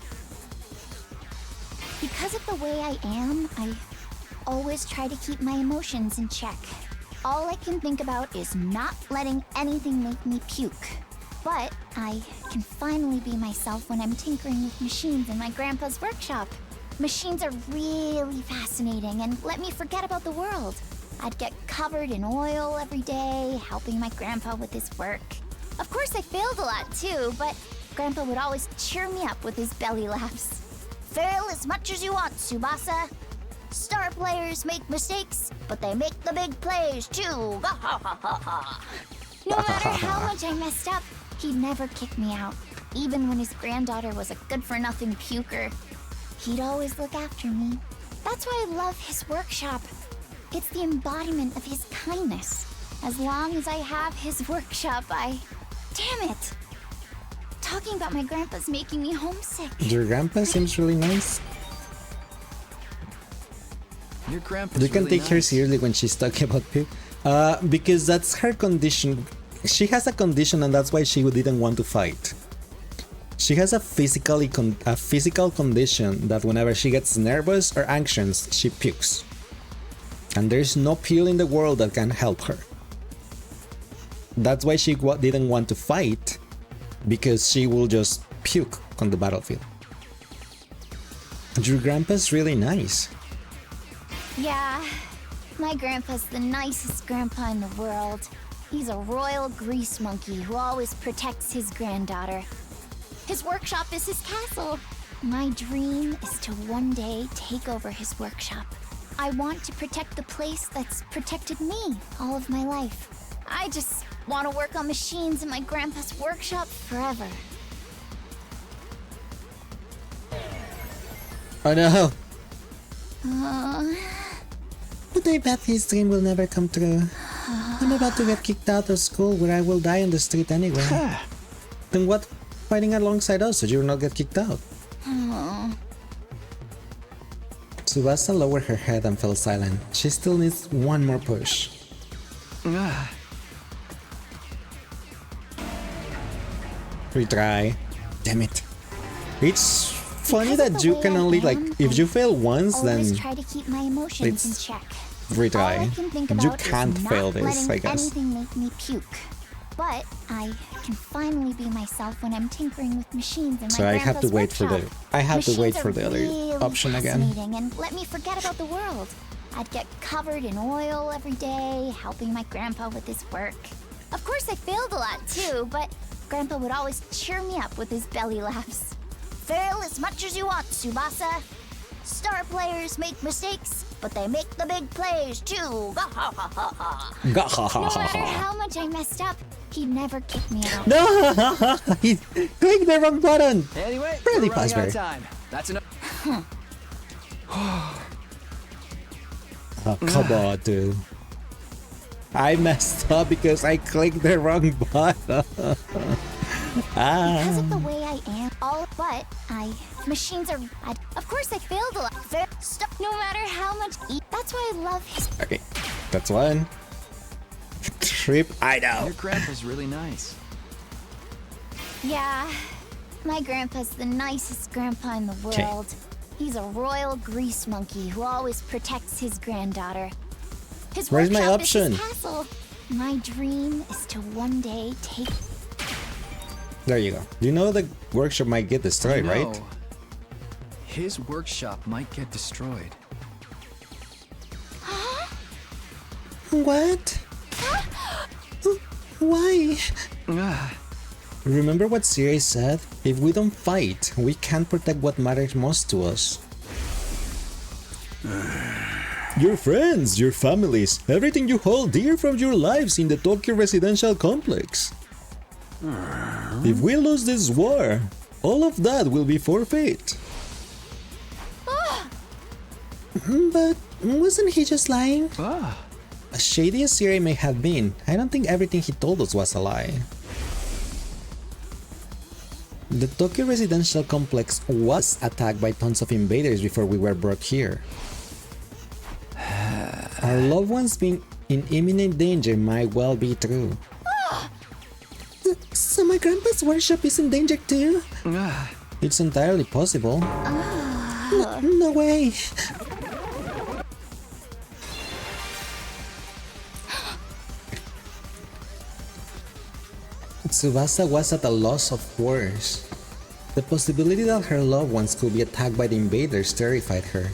Because of the way I am, I always try to keep my emotions in check. All I can think about is not letting anything make me puke. But I can finally be myself when I'm tinkering with machines in my grandpa's workshop. Machines are really fascinating and let me forget about the world. I'd get covered in oil every day, helping my grandpa with his work. Of course I failed a lot too, but Grandpa would always cheer me up with his belly laughs. Fail as much as you want, Tsubasa. Star players make mistakes, but they make the big plays too. No matter how much I messed up, he'd never kick me out. Even when his granddaughter was a good-for-nothing puker, he'd always look after me. That's why I love his workshop. It's the embodiment of his kindness. As long as I have his workshop, Damn it! Talking about my grandpa's making me homesick. Your grandpa seems really nice. Your grandpa's You can really take her nice. seriously when she's talking about puke. Because that's her condition. She has a condition and that's why she didn't want to fight. She has a physical condition that whenever she gets nervous or anxious, she pukes. And there's no pill in the world that can help her. That's why she didn't want to fight, because she will just puke on the battlefield. Your grandpa's really nice. Yeah, my grandpa's the nicest grandpa in the world. He's a royal grease monkey who always protects his granddaughter. His workshop is his castle. My dream is to one day take over his workshop. I want to protect the place that's protected me all of my life. I just want to work on machines in my grandpa's workshop forever. Oh no! But I bet his dream will never come true. I'm about to get kicked out of school where I will die on the street anyway. Then what? Fighting alongside us so you will not get kicked out. Tsubasa lowered her head and fell silent. She still needs one more push. Retry. Damn it. It's funny that you can only, like, if you fail once, then try to keep my emotions in it's check. retry. All I can think You about can't is not fail this, letting I guess. anything make me puke. But I can finally be myself when I'm tinkering with machines in my So I have to grandpa's wait for the workshop. wait for the Machines other are really option again. fascinating and let me forget about the world. I'd get covered in oil every day, helping my grandpa with his work. Of course, I failed a lot too, but Grandpa would always cheer me up with his belly laughs. Fail as much as you want, Tsubasa. Star players make mistakes, but they make the big plays too. No matter how much I messed up, he'd never kick me out. No! He clicked the wrong button! Anyway, Really we're running out Fazbear. of time. That's enough. Oh, come on, dude. I messed up because I clicked the wrong button. Because of the way I am, machines are. Of course, I failed a lot. No matter how much. That's why I love his. Okay, that's one. Trip, I know. Your grandpa's really nice. Yeah, my grandpa's the nicest grandpa in the world. He's a royal grease monkey who always protects his granddaughter. His Where's my workshop is his option? castle. My dream is to one day take. There you go. You know the workshop might get destroyed, You know, right? His workshop might get destroyed. What? Why? Remember what Siri said? If we don't fight, we can't protect what matters most to us. Your friends, your families, everything you hold dear from your lives in the Tokyo residential complex. If we lose this war, all of that will be forfeit. But wasn't he just lying? As shady as Siri may have been, I don't think everything he told us was a lie. The Tokyo residential complex was attacked by tons of invaders before we were brought here. Our loved ones being in imminent danger might well be true. So my grandpa's workshop is in danger too? It's entirely possible. No way. Tsubasa was at a loss of words. The possibility that her loved ones could be attacked by the invaders terrified her.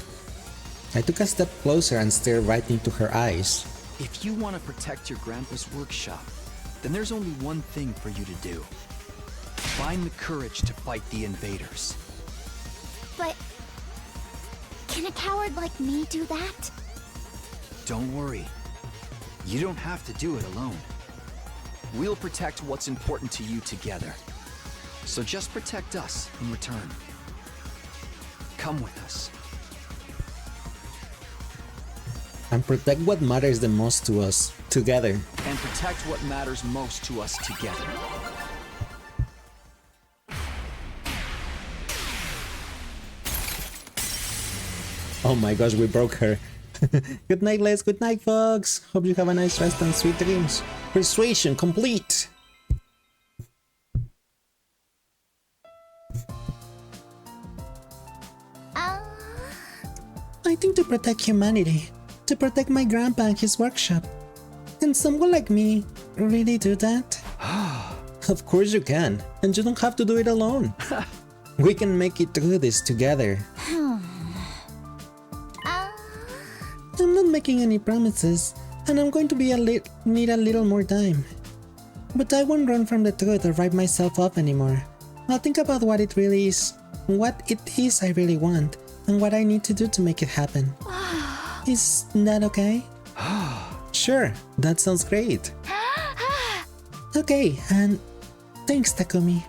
I took a step closer and stared right into her eyes. If you want to protect your grandpa's workshop, then there's only one thing for you to do. Find the courage to fight the invaders. But can a coward like me do that? Don't worry. You don't have to do it alone. We'll protect what's important to you together. So just protect us in return. Come with us. And protect what matters the most to us, together. And protect what matters most to us together. Oh my gosh, we broke her. Good night, Les. Good night, folks. Hope you have a nice rest and sweet dreams. Persuasion complete. I think to protect humanity, to protect my grandpa and his workshop. Can someone like me really do that? Of course you can, and you don't have to do it alone. We can make it through this together. I'm not making any promises, and I'm going to be need a little more time. But I won't run from the truth or write myself off anymore. I'll think about what it really is, what it is I really want, and what I need to do to make it happen. Is that okay? Sure, that sounds great. Okay, and thanks, Takumi.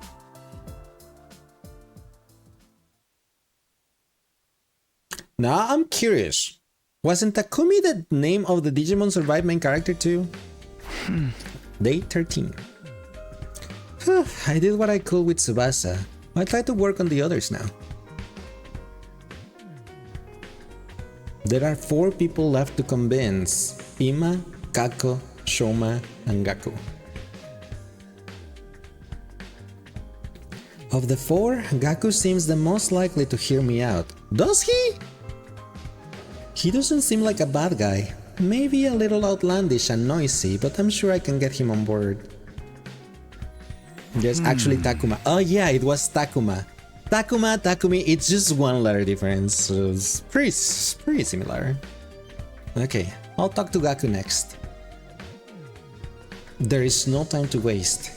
Now I'm curious. Wasn't Takumi the name of the Digimon Survive main character too? Day 13. I did what I could with Tsubasa. I'll try to work on the others now. There are 4 people left to convince: Ima, Kako, Shoma, and Gaku. Of the 4, Gaku seems the most likely to hear me out. Does he? He doesn't seem like a bad guy. Maybe a little outlandish and noisy, but I'm sure I can get him on board. Yes, actually Takuma. Oh yeah, it was Takuma. Takuma, Takumi, it's just 1 letter difference. So it's pretty similar. Okay, I'll talk to Gaku next. There is no time to waste.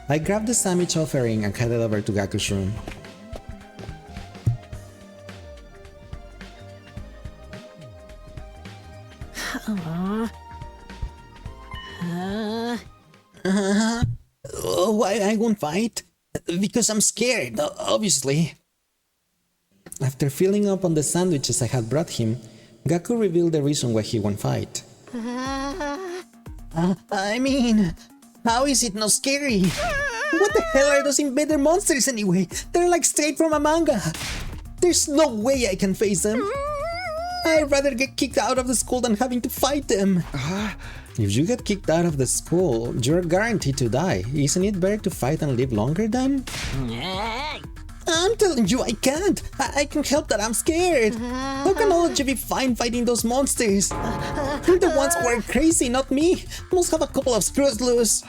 I grabbed the sandwich offering and headed over to Gaku's room. Why I won't fight? Because I'm scared, obviously. After filling up on the sandwiches I had brought him, Gaku revealed the reason why he won't fight. I mean, how is it not scary? What the hell are those invader monsters anyway? They're like straight from a manga. There's no way I can face them. I'd rather get kicked out of the school than having to fight them. If you get kicked out of the school, you're guaranteed to die. Isn't it better to fight and live longer then? I'm telling you, I can't. I can help that I'm scared. How can all of you be fine fighting those monsters? You're the ones who are crazy, not me. Must have a couple of screws loose.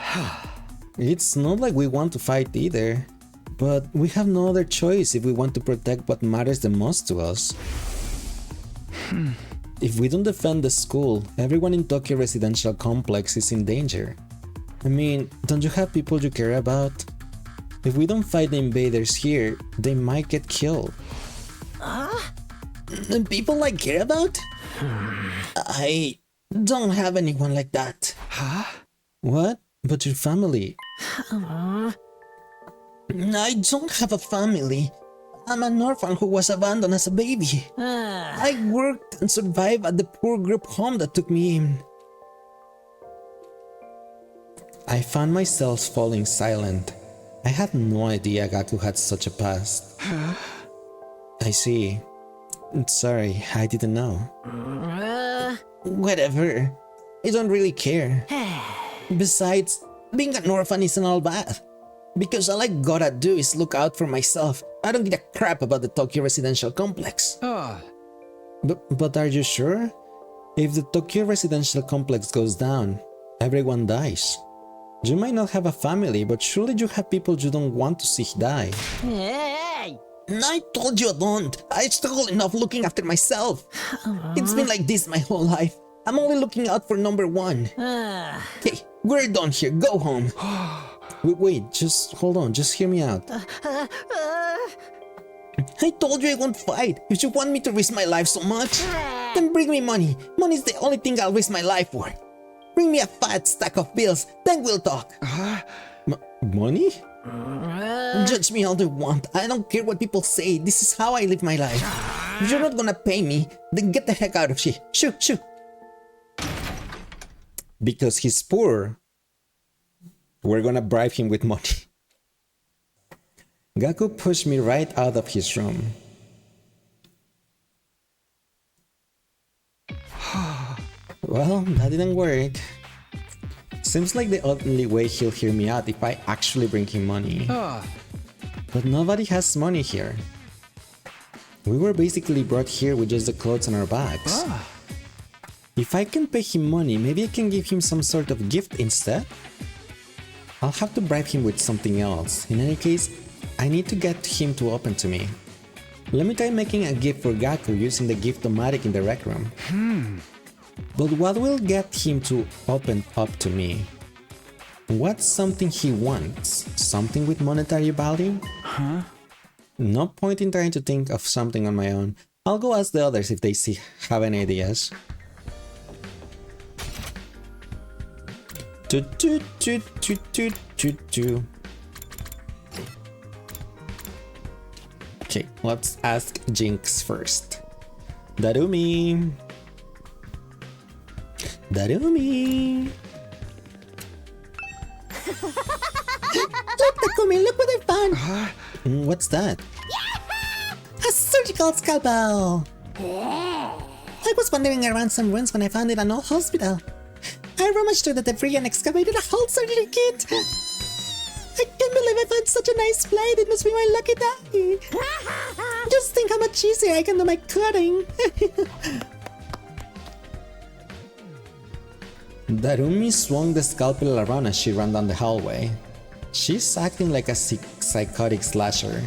It's not like we want to fight either. But we have no other choice if we want to protect what matters the most to us. If we don't defend the school, everyone in Tokyo Residential Complex is in danger. I mean, don't you have people you care about? If we don't fight the invaders here, they might get killed. People I care about? I don't have anyone like that. What? But your family? I don't have a family. I'm an orphan who was abandoned as a baby. I worked and survived at the poor group home that took me in. I found myself falling silent. I had no idea Gaku had such a past. I see. Sorry, I didn't know. Whatever. I don't really care. Besides, being an orphan isn't all bad. Because all I gotta do is look out for myself. I don't give a crap about the Tokyo Residential Complex. But are you sure? If the Tokyo Residential Complex goes down, everyone dies. You might not have a family, but surely you have people you don't want to see die. Hey! I told you I don't. I struggle enough looking after myself. It's been like this my whole life. I'm only looking out for number 1. Hey, we're done here. Go home. Wait, just hold on. Just hear me out. I told you I won't fight. If you want me to risk my life so much, then bring me money. Money's the only thing I'll risk my life for. Bring me a fat stack of bills, then we'll talk. Money? Judge me all you want. I don't care what people say. This is how I live my life. If you're not gonna pay me, then get the heck out of here. Shoo, shoo. Because he's poor, we're gonna bribe him with money. Gaku pushed me right out of his room. Well, that didn't work. Seems like the only way he'll hear me out if I actually bring him money. But nobody has money here. We were basically brought here with just the clothes in our bags. If I can pay him money, maybe I can give him some sort of gift instead? I'll have to bribe him with something else. In any case, I need to get him to open to me. Let me try making a gift for Gaku using the gift-o-matic in the rec room. But what will get him to open up to me? What's something he wants? Something with monetary value? No point in trying to think of something on my own. I'll go ask the others if they have any ideas. Okay, let's ask Jinx first. Darumi! Darumi! Look, Takumi, look what I found! What's that? A surgical scalpel! I was wandering around some ruins when I found it an old hospital. I rummaged through the debris and excavated a whole surgery kit. I can't believe I found such a nice blade. It must be my lucky day. Just think how much easier I can do my cutting. Darumi swung the scalpel around as she ran down the hallway. She's acting like a psychotic slasher.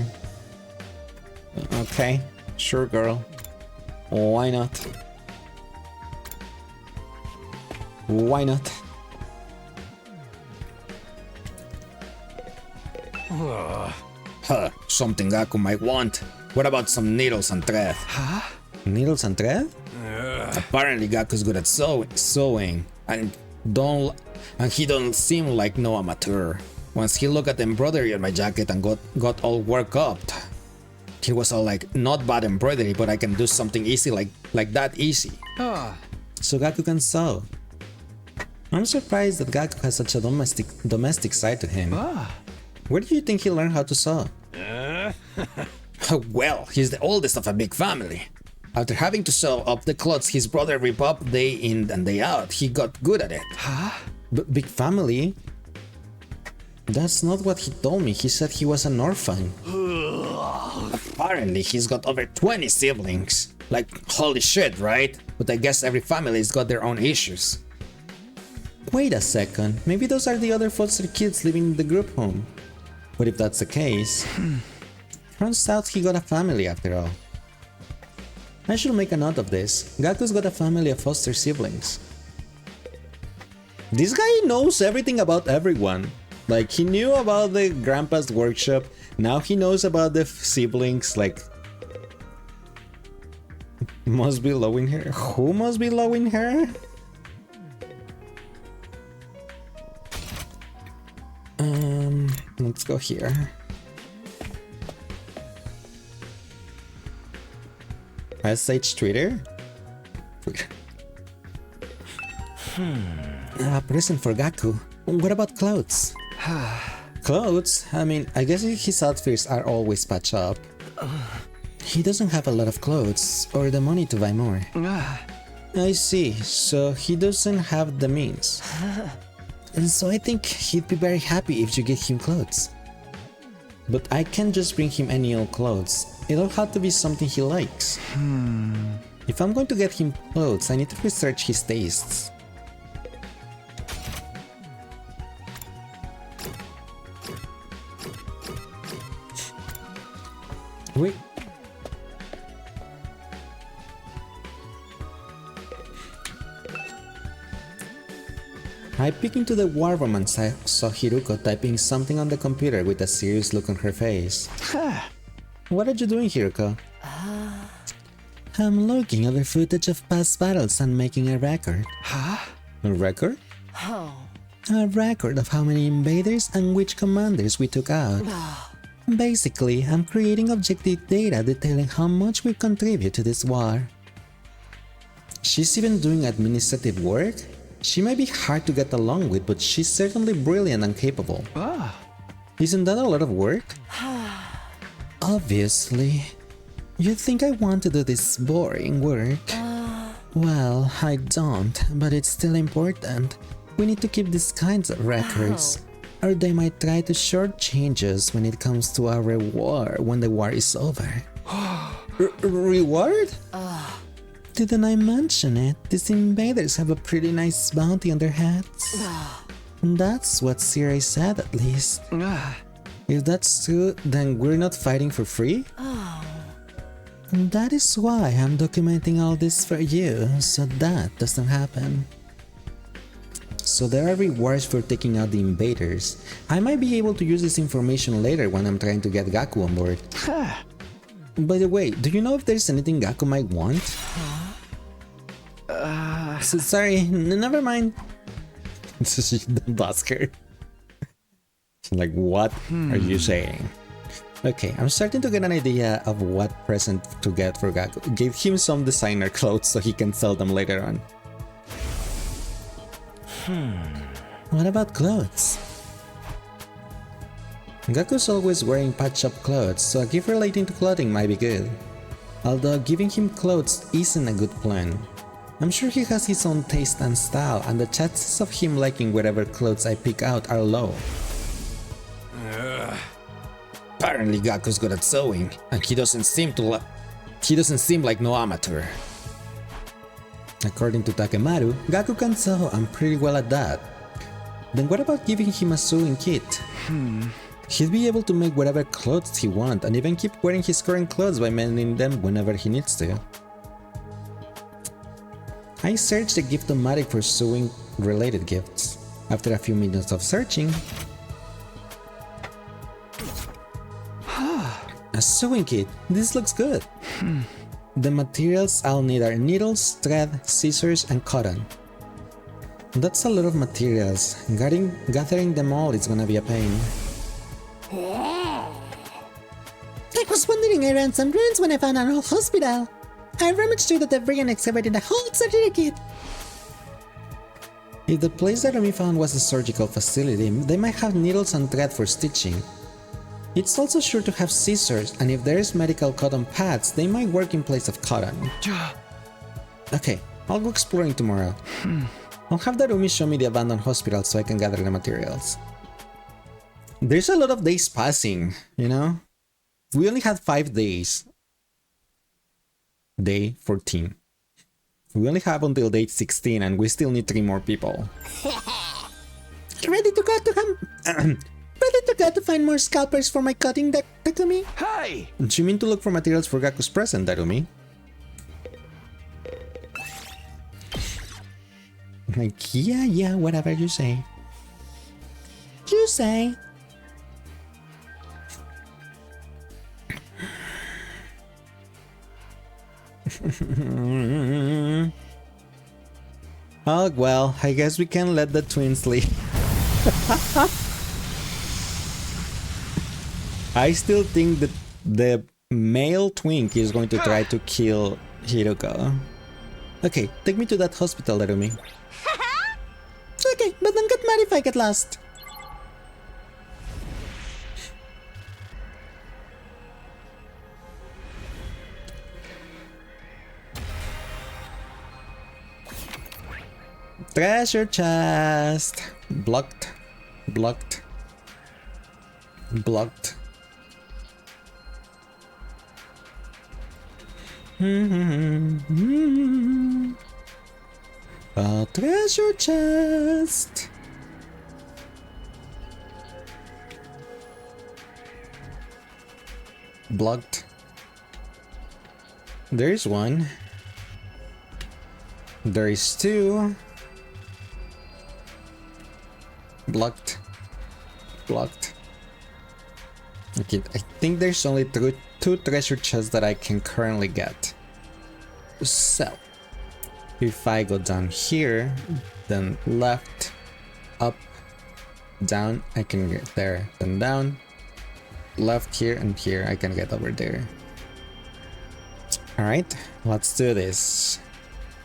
Okay, sure girl. Why not? Why not? Huh, something Gaku might want. What about some needles and thread? Huh? Needles and thread? Apparently Gaku's good at sewing and he don't seem like no amateur. Once he looked at the embroidery on my jacket and got all worked up, he was all like, not bad embroidery, but I can do something easy like that easy. So Gaku can sew. I'm surprised that Gaku has such a domestic side to him. Where do you think he learned how to sew? Well, he's the oldest of a big family. After having to sew up the clothes his brother ripped up day in and day out, he got good at it. Huh? Big family? That's not what he told me. He said he was an orphan. Apparently he's got over 20 siblings. Like, holy shit, right? But I guess every family's got their own issues. Wait a second. Maybe those are the other foster kids living in the group home. But if that's the case, turns out he got a family after all. I should make a note of this. Gaku's got a family of foster siblings. This guy knows everything about everyone. Like, he knew about the grandpa's workshop, now he knows about the siblings, like... Must be low in her? Who must be low in her? Let's go here. SH Twitter? Present for Gaku. What about clothes? Clothes? I mean, I guess his outfits are always patched up. He doesn't have a lot of clothes, or the money to buy more. I see, so he doesn't have the means. And so I think he'd be very happy if you get him clothes. But I can't just bring him any old clothes. It'll have to be something he likes. If I'm going to get him clothes, I need to research his tastes. Wait. I peeked into the war room and saw Hiruko typing something on the computer with a serious look on her face. What are you doing, Hiruko? I'm looking over footage of past battles and making a record. A record? A record of how many invaders and which commanders we took out. Basically, I'm creating objective data detailing how much we contribute to this war. She's even doing administrative work? She might be hard to get along with, but she's certainly brilliant and capable. Isn't that a lot of work? Obviously. You think I want to do this boring work? Well, I don't, but it's still important. We need to keep these kinds of records, or they might try to shortchange us when it comes to our reward when the war is over. Reward? Didn't I mention it? These invaders have a pretty nice bounty on their heads. That's what Sirai said, at least. If that's true, then we're not fighting for free? That is why I'm documenting all this for you, so that doesn't happen. So there are rewards for taking out the invaders. I might be able to use this information later when I'm trying to get Gaku on board. By the way, do you know if there's anything Gaku might want? Sorry, never mind. Don't ask her. Like, what are you saying? Okay, I'm starting to get an idea of what present to get for Gaku. Give him some designer clothes so he can sell them later on. What about clothes? Gaku's always wearing patch-up clothes, so a gift relating to clothing might be good. Although giving him clothes isn't a good plan. I'm sure he has his own taste and style, and the chances of him liking whatever clothes I pick out are low. Apparently Gaku's good at sewing, and he doesn't seem like no amateur. According to Takemaru, Gaku can sew and pretty well at that. Then what about giving him a sewing kit? He'd be able to make whatever clothes he wants and even keep wearing his current clothes by mending them whenever he needs to. I searched the Gift-O-Matic for sewing related gifts. After a few minutes of searching, a sewing kit. This looks good. The materials I'll need are needles, thread, scissors, and cotton. That's a lot of materials. Gathering them all is gonna be a pain. I was wondering around some ruins when I found an old hospital. I rummaged through the debris and excavated a whole surgery kit. If the place that Rumi found was a surgical facility, they might have needles and thread for stitching. It's also sure to have scissors, and if there's medical cotton pads, they might work in place of cotton. Okay, I'll go exploring tomorrow. I'll have Darumi show me the abandoned hospital so I can gather the materials. There's a lot of days passing, you know? We only had 5 days. Day 14. We only have until day 16 and we still need 3 more people. Ready to go to find more scalpers for my cutting, Takumi? Hey! Do you mean to look for materials for Gaku's present, Darumi? Like, yeah, whatever you say. You say. Oh, well, I guess we can let the twins sleep. I still think that the male twink is going to try to kill Hiruko. Okay, take me to that hospital, Darumi. Okay, but don't get mad if I get lost. Treasure chest! Blocked. Blocked. Blocked. A treasure chest! Blocked. There is one. There is 2. Blocked. Blocked. Okay, I think there's only 2 treasure chests that I can currently get. So, if I go down here, then left, up, down, I can get there. Then down, left here, and here, I can get over there. Alright, let's do this.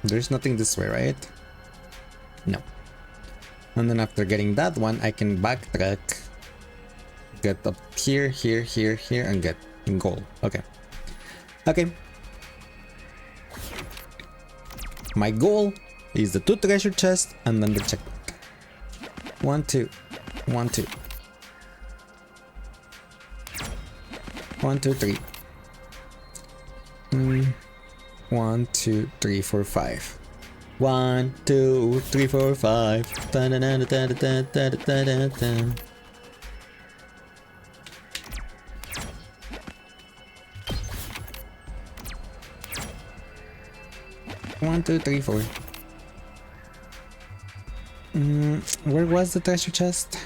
There's nothing this way, right? No. And then after getting that one, I can backtrack, get up here, here, here, here, and get gold. Okay. Okay. My goal is the 2 treasure chests and then the checkpoint. 1, 2. 1, 2. 1, 2, 3. 1, 2, 3, 4, 5. 1, 2, 3, 4, 5. Da da da da da da da da da. One, two, three, 4. Where was the treasure chest?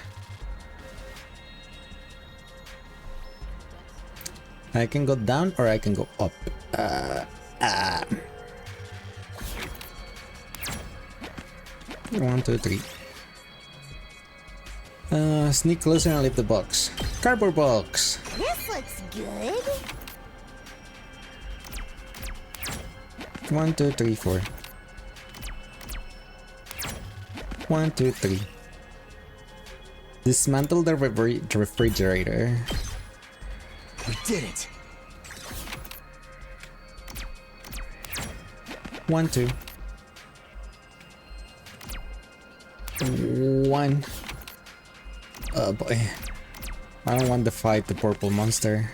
I can go down or I can go up. 1, 2, 3. Sneak closer and leave the box. Cardboard box. This looks good. 1, 2, 3, 4. 1, 2, 3. Dismantle the refrigerator. We did it. 1, 2. 1. Oh boy. I don't want to fight the purple monster.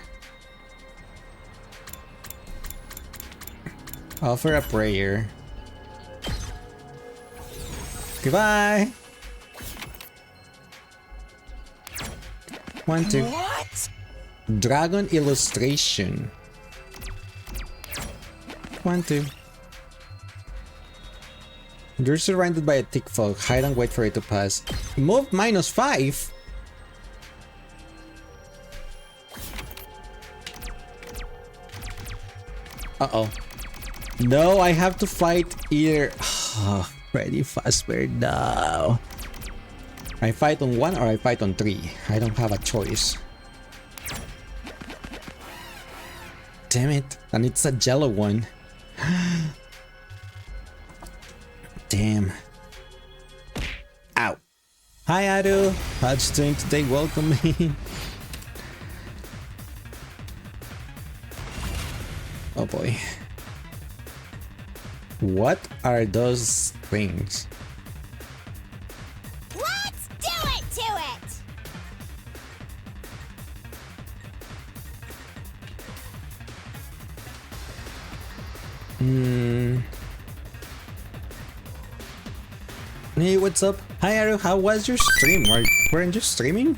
Offer a prayer. Goodbye. 1, 2. What? Dragon illustration. 1, 2. You're surrounded by a thick fog. Hide and wait for it to pass. Move -5? Uh-oh. No, I have to fight either. Oh, Freddy Fazbear, no. I fight on 1 or I fight on 3. I don't have a choice. Damn it. And it's a yellow one. Damn. Ow. Hi, Aru. How's you doing today? Welcome me. Oh boy. What are those things? Let's do it to it! Hey, what's up? Hi, Aru. How was your stream? Weren't you streaming?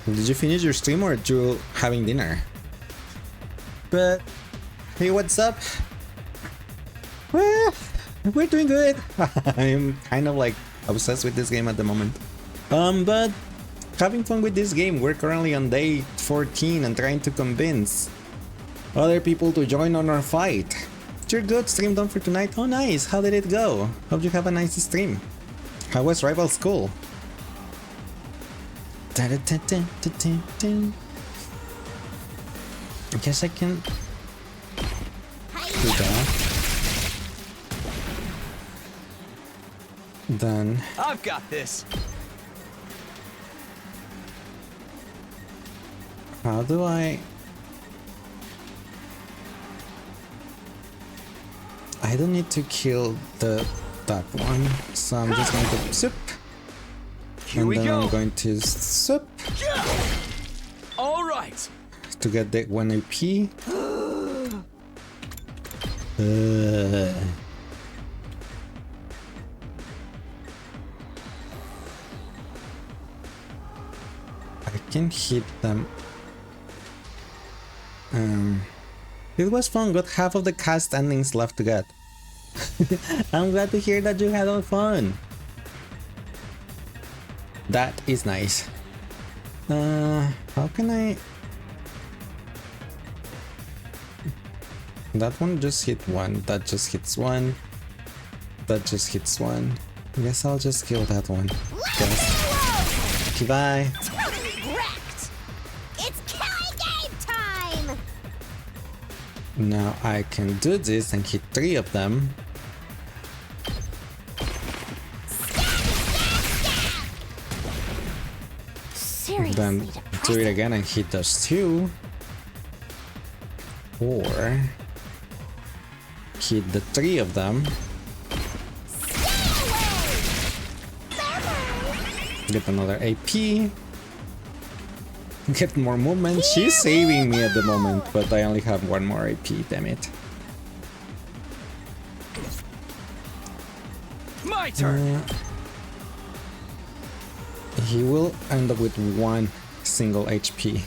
Did you finish your stream or are you having dinner? But hey, what's up? Well, we're doing good. I'm kind of like obsessed with this game at the moment. But having fun with this game. We're currently on day 14 and trying to convince other people to join on our fight. You're good. Stream done for tonight. Oh, nice. How did it go? Hope you have a nice stream. How was rival school? I guess I can do that. Then I've got this. how do I don't need to kill that one, so I'm just going to soup. And then I'm going to soup. All right. To get the 1 AP. I can hit them. It was fun. Got half of the cast endings left to get. I'm glad to hear that you had all fun. That is nice. How can I? That one just hit 1. That just hits 1. That just hits 1. I guess I'll just kill that one. Yes. Okay, bye. Totally wrecked! It's killing game time! Now I can do this and hit 3 of them. Seriously, Then do it again and hit those 2. Or hit the 3 of them. Get another AP. Get more movement. She's saving me at the moment, but I only have 1 more AP, damn it. My turn. He will end up with 1 single HP.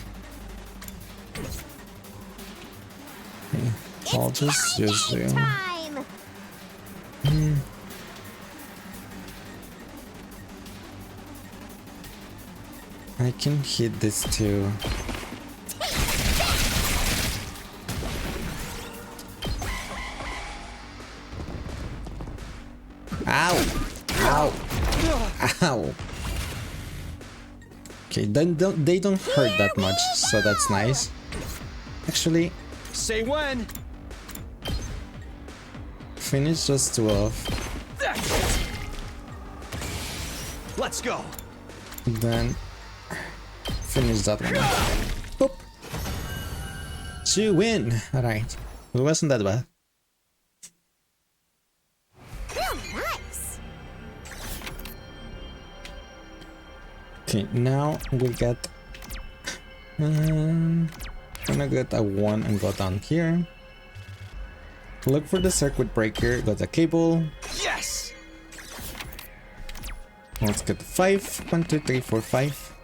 Okay, I'll just use you. I can hit this too. Ow! Ow! Ow! Okay, then they don't hurt that much, so that's nice. Actually, say when. Finish just 2 off. Let's go. Then finish that one. Boop. 2 win. Alright. It wasn't that bad. Okay, now we get... gonna get a 1 and go down here. Look for the circuit breaker, got the cable. Yes! Let's get 5. 1, 2, 3, 4, 5.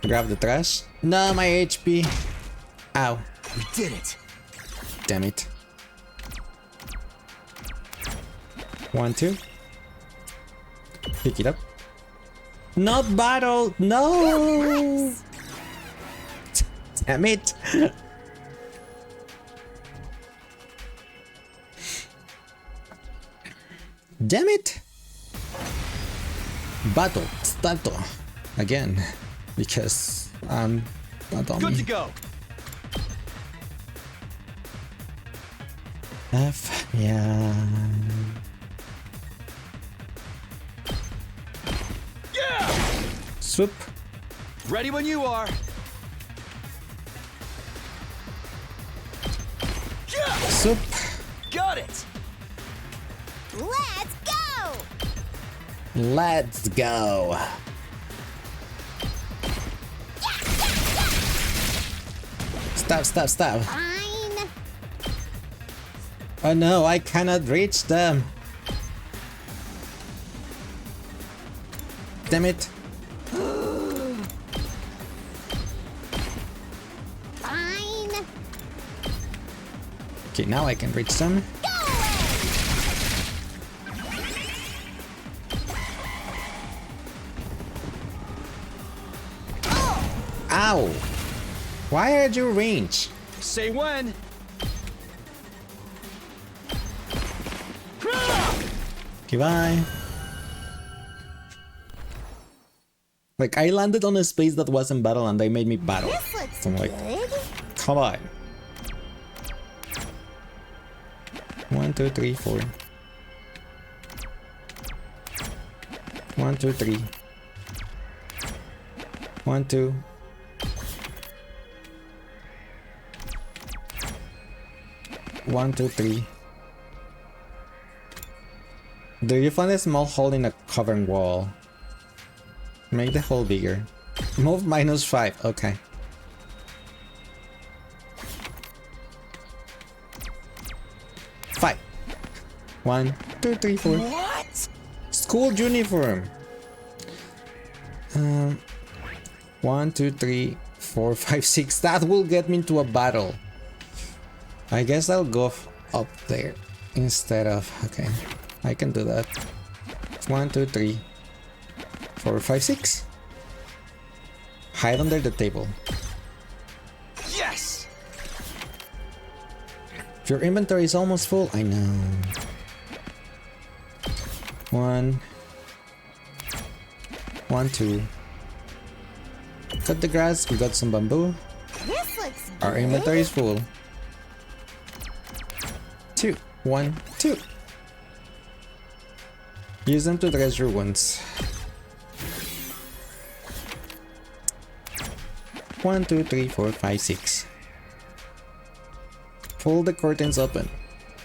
Grab the trash. No, my HP. Ow. We did it. Damn it. 1, 2. Pick it up. Not battle. No. Damn it. Damn it. Battle. Starto. Again. Because I'm not on Good me. to go. F. Yeah. Yeah! Swoop. Ready when you are. Yeah! Swoop. Got it. Let's go! Let's go. Stop, stop, stop. Fine. Oh no, I cannot reach them. Damn it. Fine. Okay, now I can reach them. Ow! Why are you range? Say when. Okay, bye. Like, I landed on a space that wasn't battle and they made me battle. This looks So I'm like, good. come on. 1, 2, 3, 4. 1, 2, 3. 1, 2. One, two, three. Do you find a small hole in a covering wall? Make the hole bigger. Move -5. Okay. Five. 1, 2, 3, 4. What? School uniform. 1, 2, 3, 4, 5, 6. That will get me into a battle. I guess I'll go up there instead of... Okay, I can do that. 1, 2, 3, 4, 5, 6. Hide under the table. Yes! Your inventory is almost full. I know. 1, 1, 2. Cut the grass. We got some bamboo. This looks good. Our inventory is full. 2, 1, 2. Use them to dress your wounds. 1, 2, 3, 4, 5, 6. Pull the curtains open.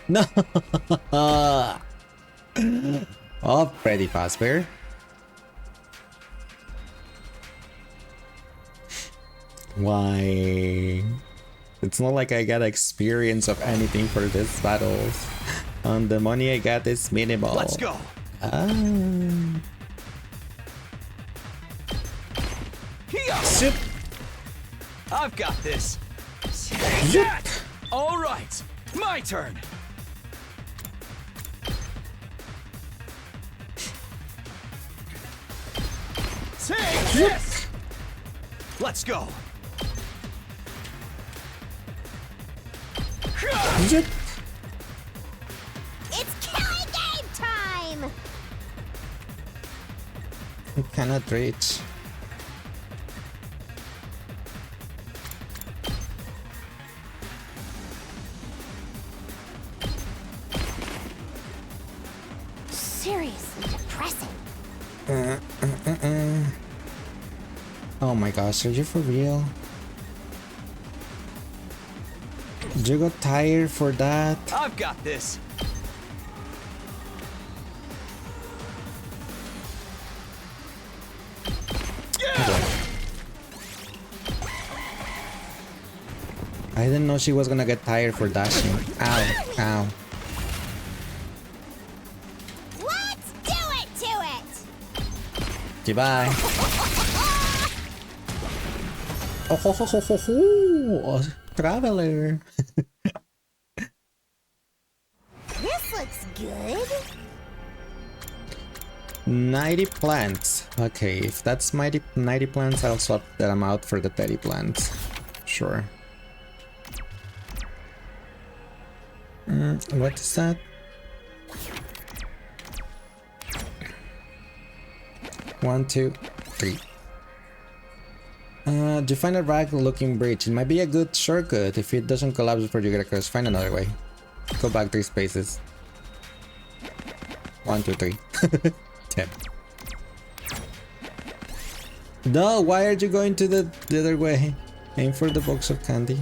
No! Oh, Freddy Fazbear. Why? It's not like I got experience of anything for this battles. And the money I got is minimal. Let's go. Soup. I've got this. Yep. All right, my turn. Take this. Let's go. Yep. It's killing game time! I cannot reach. Seriously depressing. Oh my gosh, are you for real? You got tired for that? I've got this. I didn't know she was gonna get tired for dashing. Ow, ow. Let's do it to it! Goodbye. Oh, ho, ho, ho, ho, ho. Traveler. This looks good. 90 plants. Okay, if that's 90 plants, I'll swap them out for the 30 plants. Sure. What is that? 1, 2, 3. To find a rag-looking bridge, it might be a good shortcut. If it doesn't collapse before you get across, find another way. Go back 3 spaces. 1, 2, 3. 10. No, why are you going to the other way? Aim for the box of candy.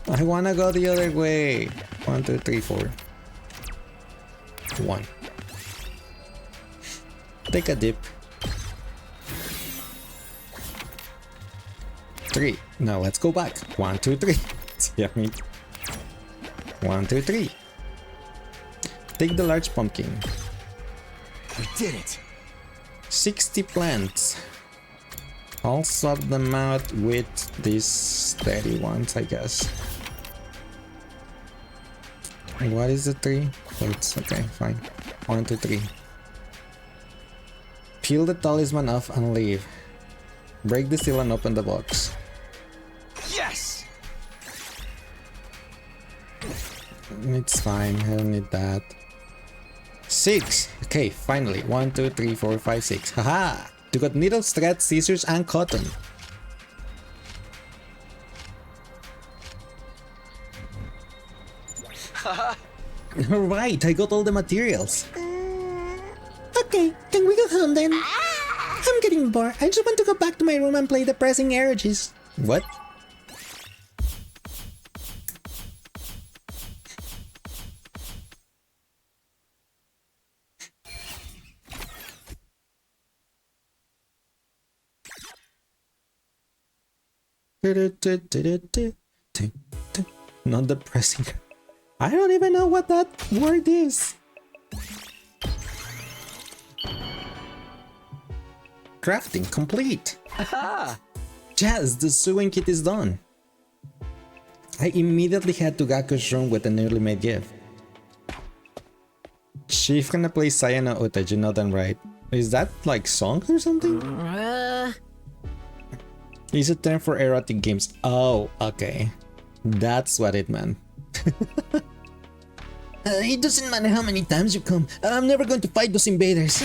I wanna go the other way. 1, 2, 3, 4. 1. Take a dip. 3. Now let's go back. 1, 2, 3. See what I mean? 1, 2, 3. Take the large pumpkin. We did it. 60 plants. I'll swap them out with these 30 ones, I guess. What is the 3? It's okay, fine. 1, 2, 3. Peel the talisman off and leave. Break the seal and open the box. Yes! It's fine, I don't need that. 6! Okay, finally. 1, 2, 3, 4, 5, 6. Haha! You got needles, thread, scissors, and cotton. Alright, I got all the materials. Okay, can we go home then? I'm getting bored. I just want to go back to my room and play depressing airs. What? Not depressing. I don't even know what that word is. Crafting complete. Aha! Jazz, the sewing kit is done. I immediately head to Gaku's room with a newly made gift. She's gonna play Sayano Uta, you know that right? Is that like song or something? It's a term for erotic games. Oh, okay. That's what it meant. It doesn't matter how many times you come. I'm never going to fight those invaders.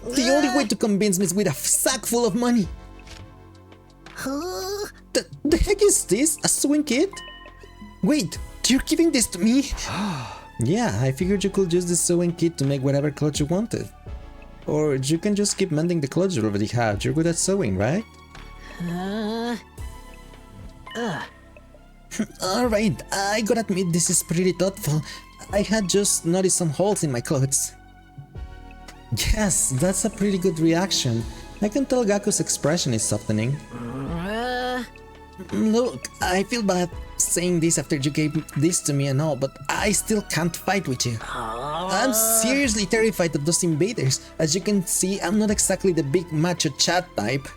The only way to convince me is with a sack full of money. The heck is this? A sewing kit? Wait, you're giving this to me? Yeah, I figured you could use this sewing kit to make whatever clothes you wanted. Or you can just keep mending the clothes you already have. You're good at sewing, right? Alright, I gotta admit this is pretty thoughtful. I had just noticed some holes in my clothes. Yes, that's a pretty good reaction. I can tell Gaku's expression is softening. Look, I feel bad saying this after you gave this to me and all, but I still can't fight with you. I'm seriously terrified of those invaders. As you can see, I'm not exactly the big macho chat type.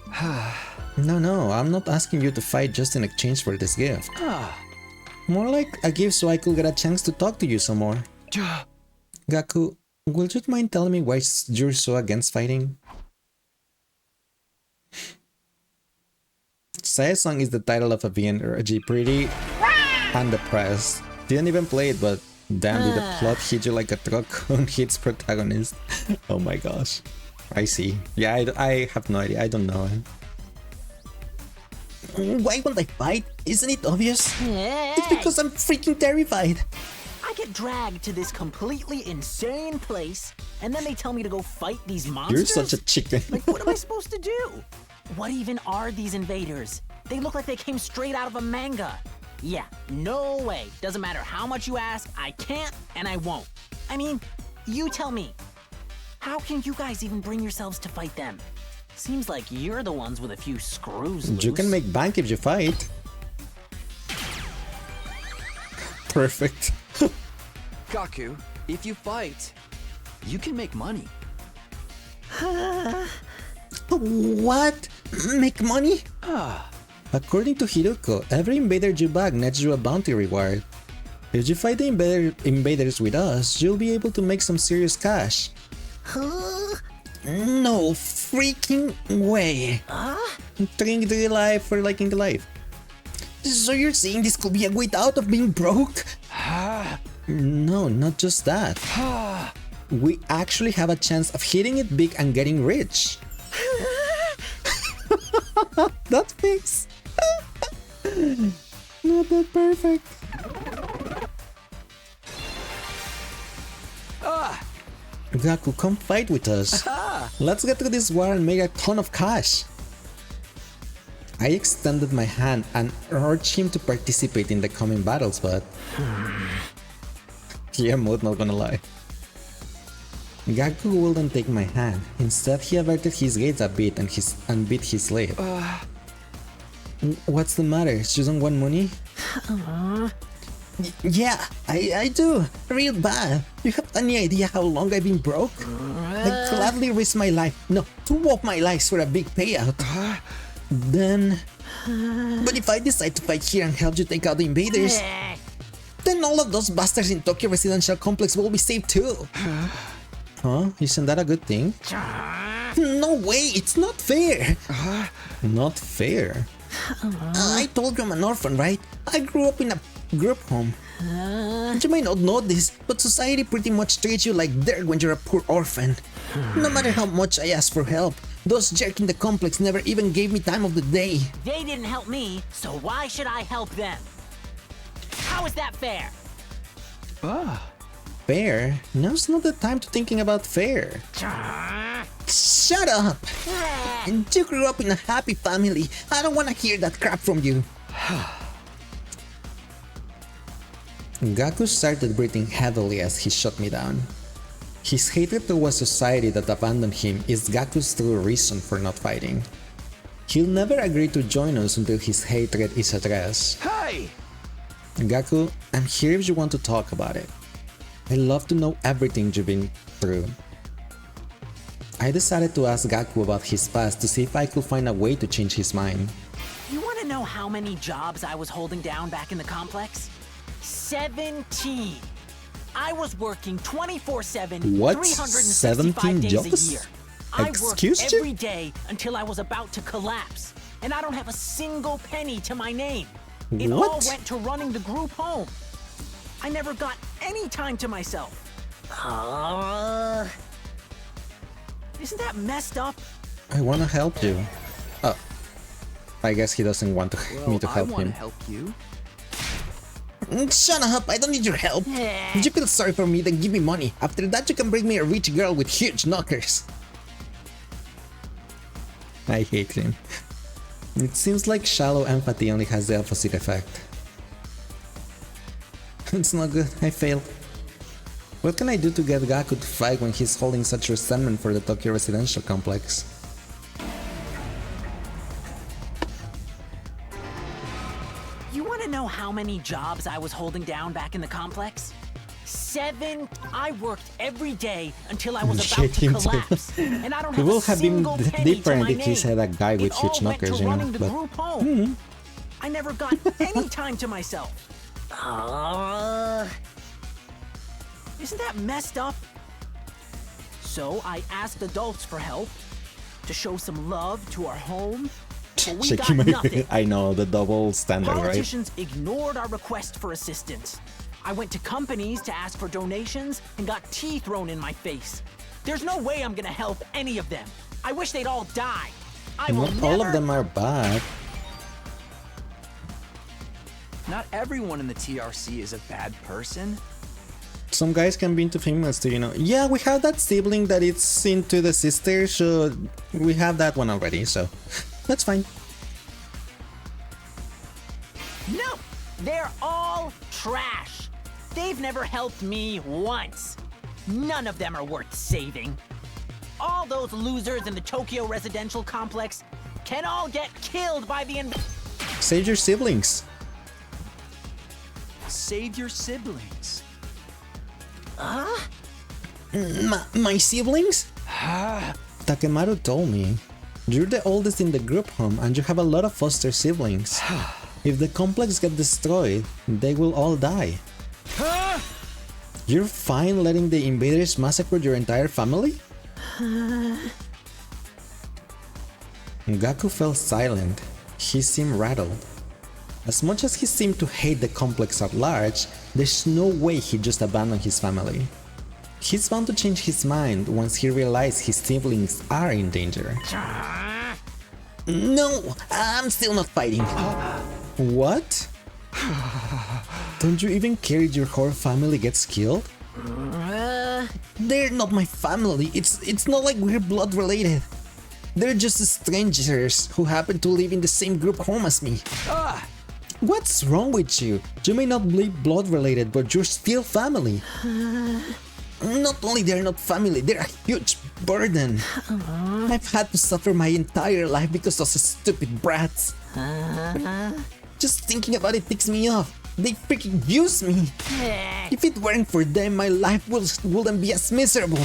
No, I'm not asking you to fight just in exchange for this gift. More like a gift so I could get a chance to talk to you some more. Gaku, would you mind telling me why you're so against fighting? Saya's song is the title of a VNRG, pretty undepressed. Didn't even play it, but damn, did the plot hit you like a truck on its protagonist? Oh my gosh. I see. Yeah, I have no idea. I don't know. Why won't I fight? Isn't it obvious? It's because I'm freaking terrified. I get dragged to this completely insane place, and then they tell me to go fight these monsters? You're such a chicken. Like, what am I supposed to do? What even are these invaders? They look like they came straight out of a manga. Yeah, no way. Doesn't matter how much you ask, I can't and I won't. I mean, you tell me. How can you guys even bring yourselves to fight them? Seems like you're the ones with a few screws loose. You can make bank if you fight. Perfect. Gaku, if you fight, you can make money. What? Make money? According to Hiruko, every invader you bag nets you a bounty reward. If you fight the invaders with us, you'll be able to make some serious cash. No freaking way. Taking the life for liking the life. So you're saying this could be a way out of being broke? No, not just that. We actually have a chance of hitting it big and getting rich. That face. Not that perfect. Gaku, come fight with us. Let's get through this war and make a ton of cash. I extended my hand and urged him to participate in the coming battles, but... yeah, mood, not gonna lie. Gaku wouldn't take my hand. Instead, he averted his gaze a bit and bit his lip. What's the matter? You don't want money? Yeah, I do. Real bad. You have any idea how long I've been broke? I'd gladly risk my life. No, 2 of my lives for a big payout. Then... But if I decide to fight here and help you take out the invaders, then all of those bastards in Tokyo Residential Complex will be saved too. Huh? Isn't that a good thing? No way, it's not fair. Not fair? I told you I'm an orphan, right? I grew up in a group home. You may not know this, but society pretty much treats you like dirt when you're a poor orphan. No matter how much I asked for help, those jerks in the complex never even gave me time of the day. They didn't help me, so why should I help them? How is that fair? Fair? Now's not the time to thinking about fair. Shut up! You grew up in a happy family. I don't want to hear that crap from you. Gaku started breathing heavily as he shut me down. His hatred towards society that abandoned him is Gaku's true reason for not fighting. He'll never agree to join us until his hatred is addressed. Hey! Gaku, I'm here if you want to talk about it. I love to know everything you've been through. I decided to ask Gaku about his past to see if I could find a way to change his mind. You want to know how many jobs I was holding down back in the complex? 17! I was working 24/7, What? 365 17 days jobs? a year. I worked Excuse you? every day until I was about to collapse, and I don't have a single penny to my name. It all What? went to running the group home. I never got any time to myself. Isn't that messed up? I want to help you. Oh. I guess he doesn't want me to help I want him. to help you. Shut up, I don't need your help. If you feel sorry for me, then give me money. After that, you can bring me a rich girl with huge knockers. I hate him. It seems like shallow empathy only has the opposite effect. It's not good, I failed. What can I do to get Gaku to fight when he's holding such resentment for the Tokyo Residential Complex? You want to know how many jobs I was holding down back in the complex? 7. I worked every day until I was about to collapse, and I don't It have will a have been single penny to different my if he name. said a guy with It all huge went to knockers, you know. running the But group home. I never got any time to myself. Isn't that messed up? So I asked adults for help, to show some love to our home. But we got shaking my nothing. I know, the double standard, right? Politicians ignored our request for assistance. I went to companies to ask for donations and got tea thrown in my face. There's no way I'm gonna help any of them. I wish they'd all die. I will Not all never... of them are bad. Not everyone in the TRC is a bad person. Some guys can be into females too, you know. Yeah, we have that sibling that is into the sister, so we have that one already, so that's fine. No! They're all trash. They've never helped me once. None of them are worth saving. all those losers in the Tokyo residential complex can all get killed by the Save your siblings. Save your siblings. My siblings? Takemaru told me. You're the oldest in the group home and you have a lot of foster siblings. If the complex gets destroyed, they will all die. You're fine letting the invaders massacre your entire family? Gaku fell silent. He seemed rattled. As much as he seemed to hate the complex at large, there's no way he just abandoned his family. He's bound to change his mind once he realizes his siblings are in danger. No, I'm still not fighting. What? Don't you even care if your whole family gets killed? They're not my family. It's not like we're blood related. They're just strangers who happen to live in the same group home as me. What's wrong with you? You may not be blood related, but you're still family. Not only they're not family, they're a huge burden. I've had to suffer my entire life because of stupid brats. Just thinking about it ticks me off. They freaking use me. If it weren't for them, my life wouldn't be as miserable.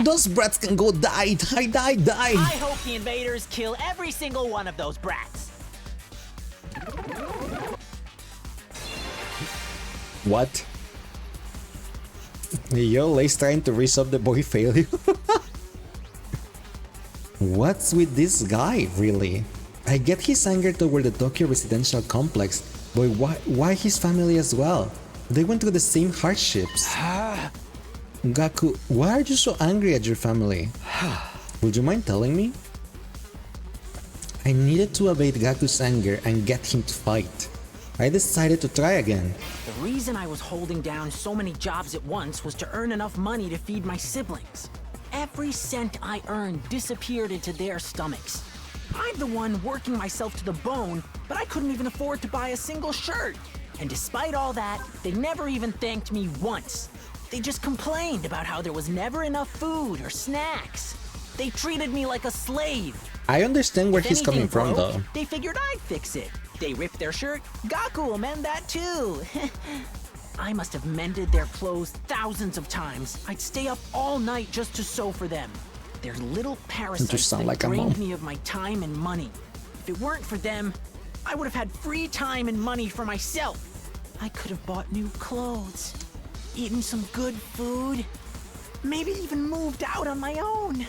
Those brats can go die. I hope the invaders kill every single one of those brats. What? Yo, Lay's trying to reach up the boy failure. What's with this guy, really? I get his anger toward the Tokyo residential complex, but why his family as well? They went through the same hardships. Gaku, why are you so angry at your family? Would you mind telling me? I needed to abate Gaku's anger and get him to fight. I decided to try again. The reason I was holding down so many jobs at once was to earn enough money to feed my siblings. Every cent I earned disappeared into their stomachs. I'm the one working myself to the bone, but I couldn't even afford to buy a single shirt. And despite all that, they never even thanked me once. They just complained about how there was never enough food or snacks. They treated me like a slave. I understand where If he's coming anything from, broke, though. They figured I'd fix it. They ripped their shirt, Gaku will mend that too. I must have mended their clothes thousands of times. I'd stay up all night just to sew for them. They're little parasites that like a drained mom. me of my time and money. If it weren't for them, I would have had free time and money for myself. I could have bought new clothes, eaten some good food, maybe even moved out on my own.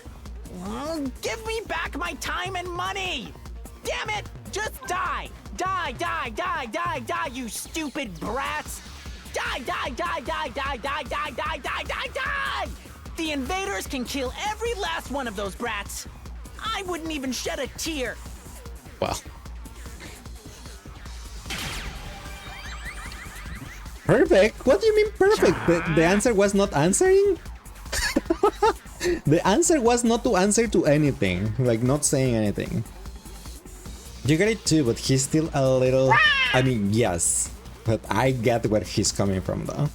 Give me back my time and money! Damn it! Just die! Die, die, die, die, die, you stupid brats! Die, die, die, die, die, die, die, die, die, die, die! The invaders can kill every last one of those brats. I wouldn't even shed a tear. Wow. Perfect? What do you mean perfect? The answer was not answering? The answer was not to answer to anything. Like, not saying anything. You get it too, but he's still a little... I mean, yes. But I get where he's coming from, though.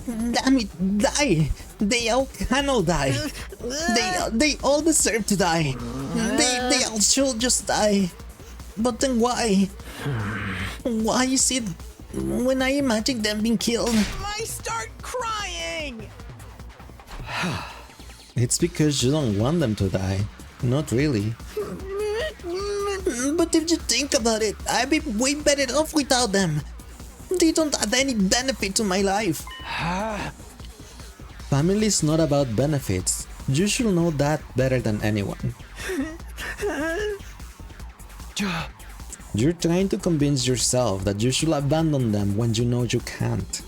Damn it, die! They all can all die. They all deserve to die. They all should just die. But then why? Why is it when I imagine them being killed? I start crying! It's because you don't want them to die. Not really. But if you think about it, I'd be way better off without them. They don't add any benefit to my life. Family is not about benefits. You should know that better than anyone. You're trying to convince yourself that you should abandon them when you know you can't.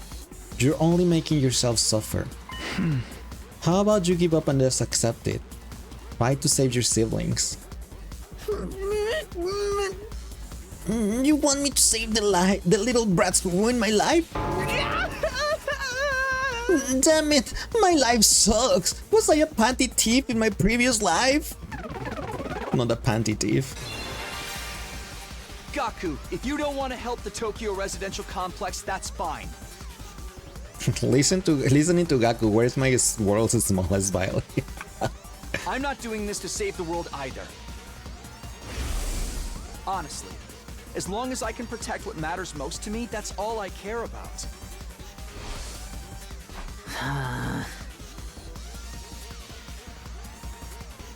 You're only making yourself suffer. How about you give up and just accept it? Fight to save your siblings. You want me to save the little brats who ruined my life? Damn it, my life sucks. Was I a panty thief in my previous life? Not a panty thief. Gaku, if you don't want to help the Tokyo residential complex, that's fine. Listening to Gaku, where's my world's smallest violin? I'm not doing this to save the world either. Honestly, as long as I can protect what matters most to me, that's all I care about.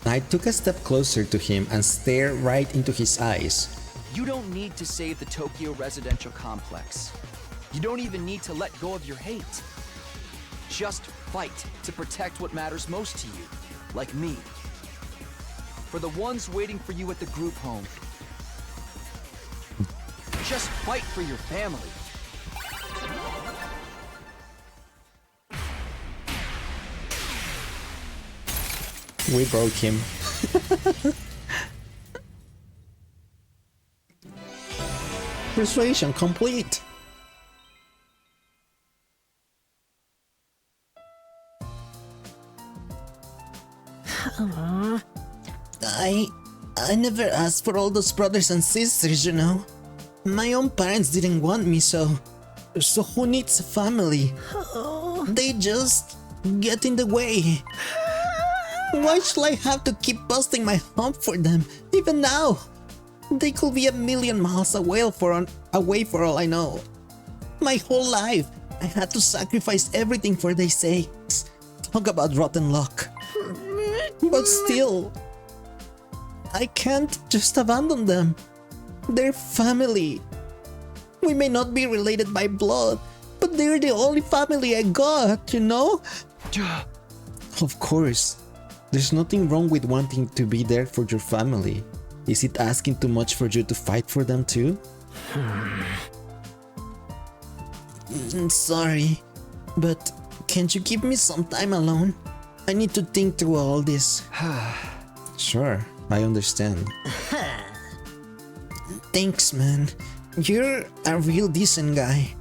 I took a step closer to him and stared right into his eyes. You don't need to save the Tokyo residential complex. You don't even need to let go of your hate. Just fight to protect what matters most to you, like me. For the ones waiting for you at the group home. Just fight for your family. We broke him. Persuasion complete. I never asked for all those brothers and sisters, you know. My own parents didn't want me, so who needs a family? They just get in the way. Why should I have to keep busting my hump for them, even now? They could be a million miles away for all I know. My whole life, I had to sacrifice everything for their sakes. Talk about rotten luck. But still, I can't just abandon them. They're family. We may not be related by blood, but they're the only family I got, you know? Of course. There's nothing wrong with wanting to be there for your family. Is it asking too much for you to fight for them too? Sorry, but can't you give me some time alone? I need to think through all this. Sure, I understand. Thanks, man. You're a real decent guy.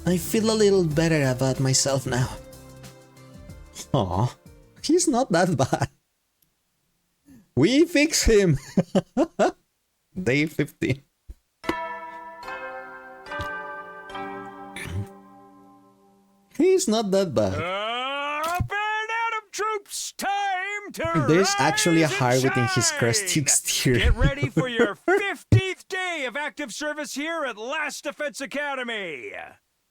I feel a little better about myself now. Aw, he's not that bad. We fix him! Day 15. He's not that bad. Up and Adam troops, time to There's actually a rise and heart within his crusty shine. exterior. Get ready for your 15th day of active service here at Last Defense Academy.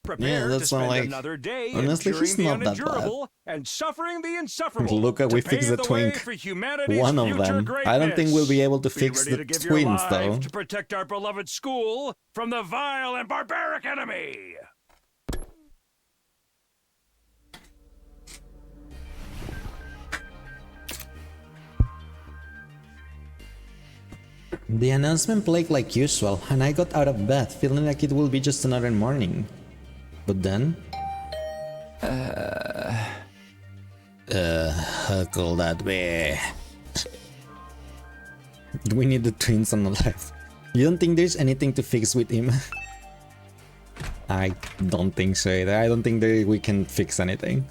Prepare to that's spend not like... another day Honestly, enduring he's the not that bad. unendurable and suffering the insufferable. Look at to we pave fixed the way twink. for humanity's One of future them. I don't think we'll be able to Be fix ready the to give your twins life though. to protect our beloved school from the vile and barbaric enemy. The announcement played like usual, and I got out of bed feeling like it will be just another morning. But then... How could that be? We need the twins alive. You don't think there's anything to fix with him? I don't think so either. I don't think that we can fix anything.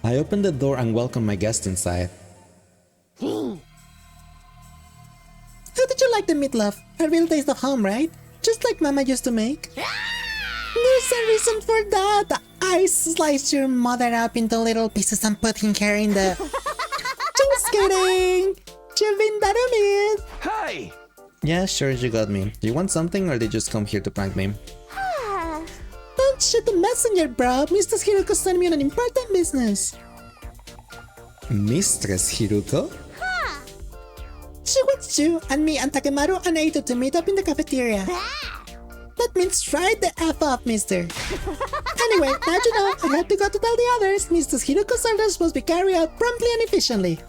I opened the door and welcomed my guest inside. How did you like the meatloaf? A real taste of home, right? Just like Mama used to make. There's a reason for that. I sliced your mother up into little pieces and put her in the... Just kidding! You've been that amazed. Hey! Yeah, sure, you got me. Do you want something or did you just come here to prank me? Don't shoot the messenger, bro. Mrs. Hiroko sent me on an important business. Mistress Hiruko? She wants you and me and Takemaru and Eito to meet up in the cafeteria. That means right the F up, mister. Anyway, now you know, I have to go to tell the others. Mrs. Hiroko's orders must be carried out promptly and efficiently.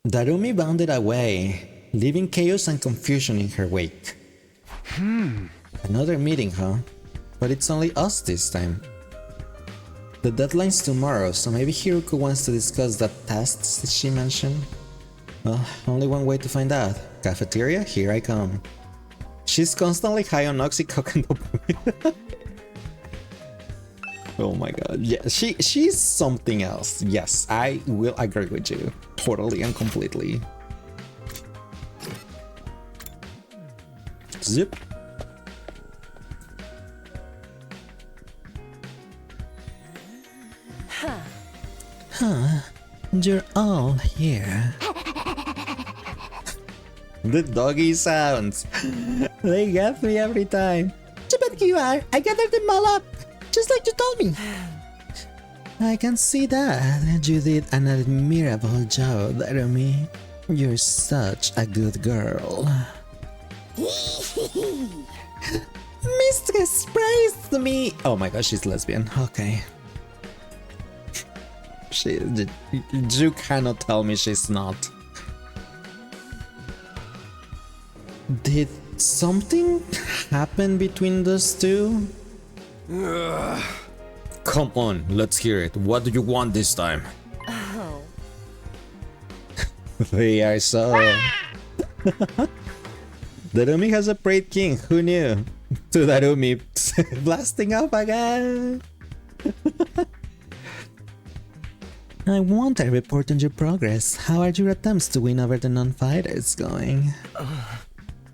Darumi bounded away, leaving chaos and confusion in her wake. Another meeting, huh? But it's only us this time. The deadline's tomorrow, so maybe Hiruko wants to discuss that task she mentioned? Well, only one way to find out. Cafeteria, here I come. She's constantly high on oxycock and dopamine. Oh my god, yeah, she's something else. Yes, I will agree with you. Totally and completely. Zip. Huh, you're all here. The doggy sounds. They get me every time. But you are. I gathered them all up, just like you told me. I can see that. You did an admirable job, Darumi. You're such a good girl. Mistress praised me. Oh my gosh, she's lesbian. Okay. You cannot tell me she's not. Did something happen between those two? Come on, let's hear it. What do you want this time? Oh. They are so... Darumi has a prayed king, who knew? To Darumi, blasting up again! I want a report on your progress. How are your attempts to win over the non-fighters going?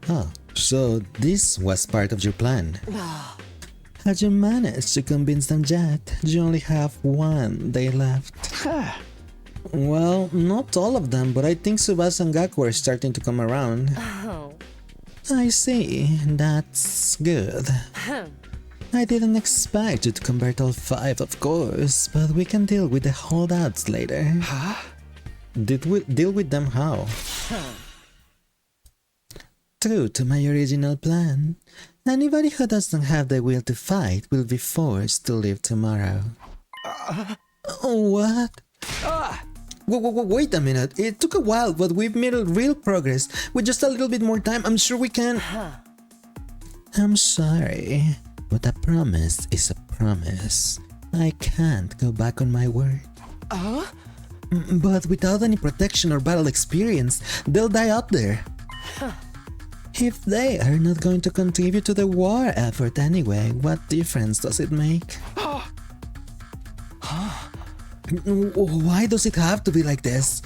Oh, so this was part of your plan. Had you managed to convince them yet? You only have one day left. Well, not all of them, but I think Tsubasa and Gaku are starting to come around. Oh. I see. That's good. I didn't expect you to convert all 5, of course, but we can deal with the holdouts later. Did we deal with them how? True to my original plan, anybody who doesn't have the will to fight will be forced to leave tomorrow. What? Wait a minute, it took a while, but we've made real progress. With just a little bit more time, I'm sure we can... I'm sorry, but a promise is a promise. I can't go back on my word. But without any protection or battle experience, they'll die out there. If they are not going to contribute to the war effort anyway, what difference does it make? Why does it have to be like this?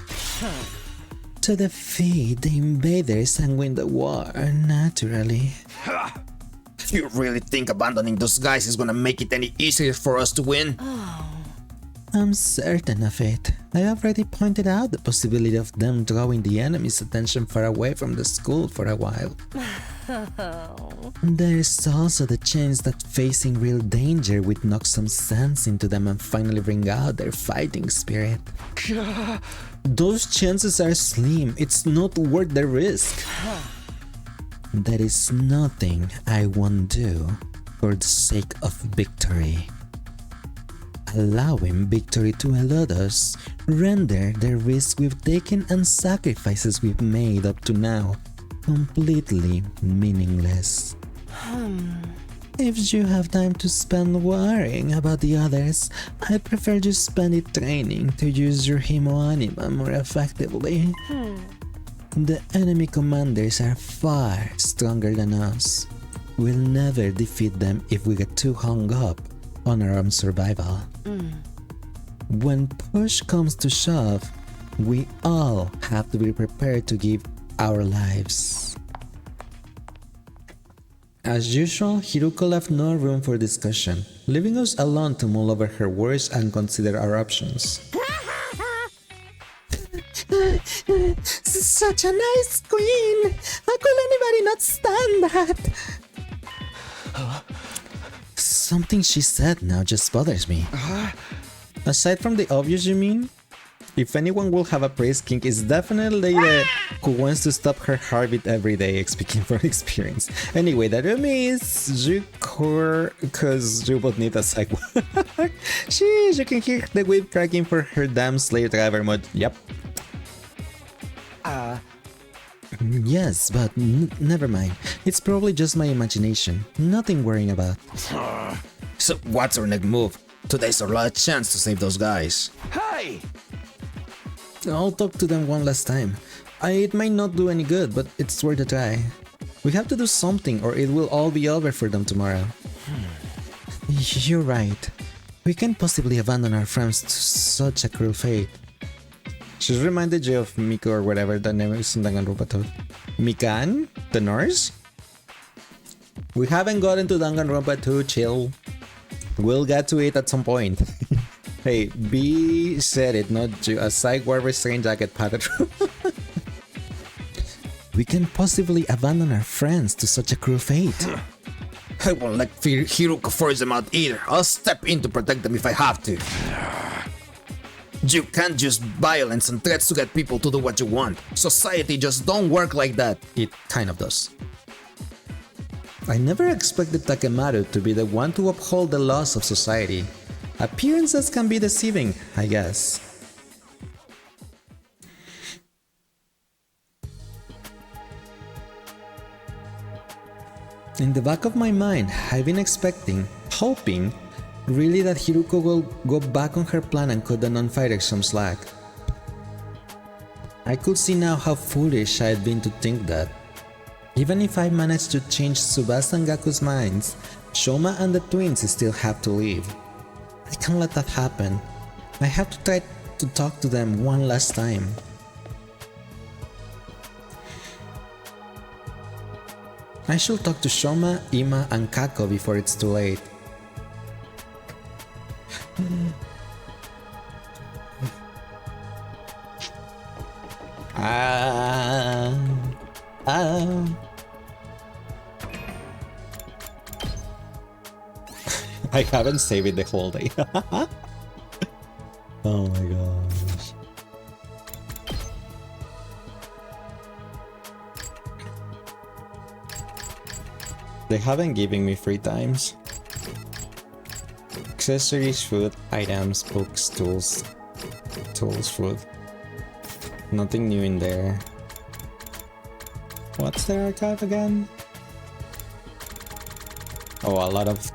To defeat the invaders and win the war, naturally. You really think abandoning those guys is gonna make it any easier for us to win? I'm certain of it. I already pointed out the possibility of them drawing the enemy's attention far away from the school for a while. There's also the chance that facing real danger would knock some sense into them and finally bring out their fighting spirit. Those chances are slim. It's not worth the risk. There is nothing I won't do for the sake of victory. Allowing victory to elude us render the risks we've taken and sacrifices we've made up to now completely meaningless. If you have time to spend worrying about the others, I prefer you spend it training to use your Himo Anima more effectively. The enemy commanders are far stronger than us. We'll never defeat them if we get too hung up on our own survival. When push comes to shove, we all have to be prepared to give our lives. As usual, Hiruko left no room for discussion, leaving us alone to mull over her words and consider our options. Such a nice queen! How could anybody not stand that? Something she said now just bothers me. Aside from the obvious, you mean? If anyone will have a praise king, it's definitely the who wants to stop her heartbeat every day, speaking from experience. Anyway, Darumi is Jukor, cause you both need a side work. Sheesh, you can hear the whip cracking for her damn slave driver mode. Yep. Yes, but never mind. It's probably just my imagination. Nothing worrying about. So what's our next move? Today's our last chance to save those guys. Hey! I'll talk to them one last time. It might not do any good, but it's worth a try. We have to do something or it will all be over for them tomorrow. You're right. We can't possibly abandon our friends to such a cruel fate. She's reminded you of Miko or whatever the name is in Danganronpa. Mikan? The nurse? We haven't gotten to Danganronpa 2, chill. We'll get to it at some point. Hey, B said it, not you. A psych war restraint jacket padded. We can possibly abandon our friends to such a cruel fate. I won't let Hiruko force them out either. I'll step in to protect them if I have to. You can't use violence and threats to get people to do what you want. Society just don't work like that. It kind of does. I never expected Takemaru to be the one to uphold the laws of society. Appearances can be deceiving, I guess. In the back of my mind, I've been expecting, hoping, really that Hiruko will go back on her plan and cut the non-fighters some slack. I could see now how foolish I had been to think that. Even if I managed to change Tsubasa and Gaku's minds, Shoma and the twins still have to leave. I can't let that happen. I have to try to talk to them one last time. I should talk to Shoma, Ima, and Kako before it's too late. I haven't saved it the whole day. Oh my gosh. They haven't given me free times. Accessories, food, items, books, tools. Tools, food. Nothing new in there. What's their archive again? Oh, a lot of...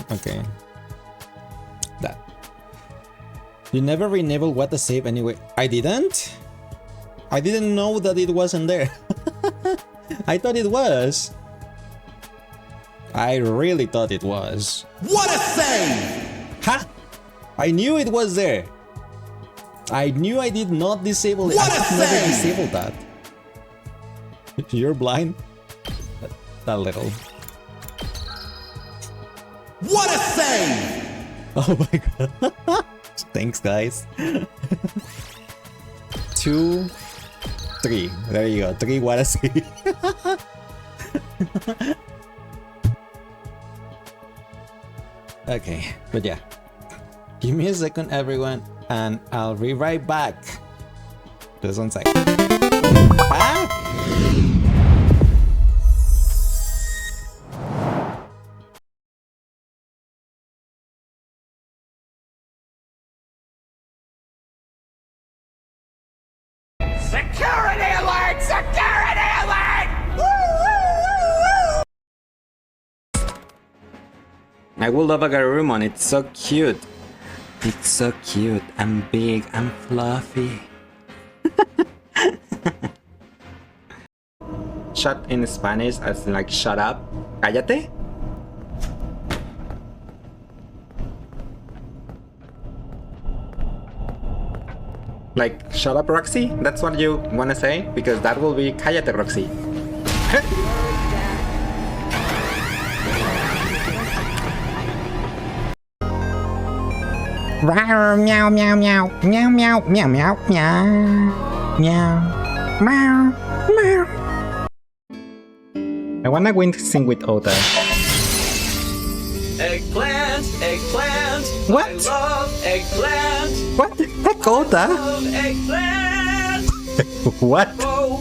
okay. That. You never renewed what to save anyway. I didn't? I didn't know that it wasn't there. I thought it was. I really thought it was. What a save! Ha! I knew it was there. I knew I did not disable it. What I a never save! disabled that. You're blind? A little. What a save! Oh my god. Thanks, guys. 2, 3. There you go. 3, what a save. Okay, but yeah. Give me a second, everyone, and I'll be right back. Just 1 second. Ah! Security alert! Security alert! I would love a Garurumon, it's so cute. It's so cute and big and fluffy. Shut in Spanish as like shut up. Cállate. Like shut up, Roxy? That's what you wanna say? Because that will be cállate, Roxy. Meow meow meow meow meow meow meow meow meow meow meow meow. I wanna win sing with Ota. Eggplant, eggplant. What? I love eggplant. What? Heck, Ota? Love eggplant. What? Mapo,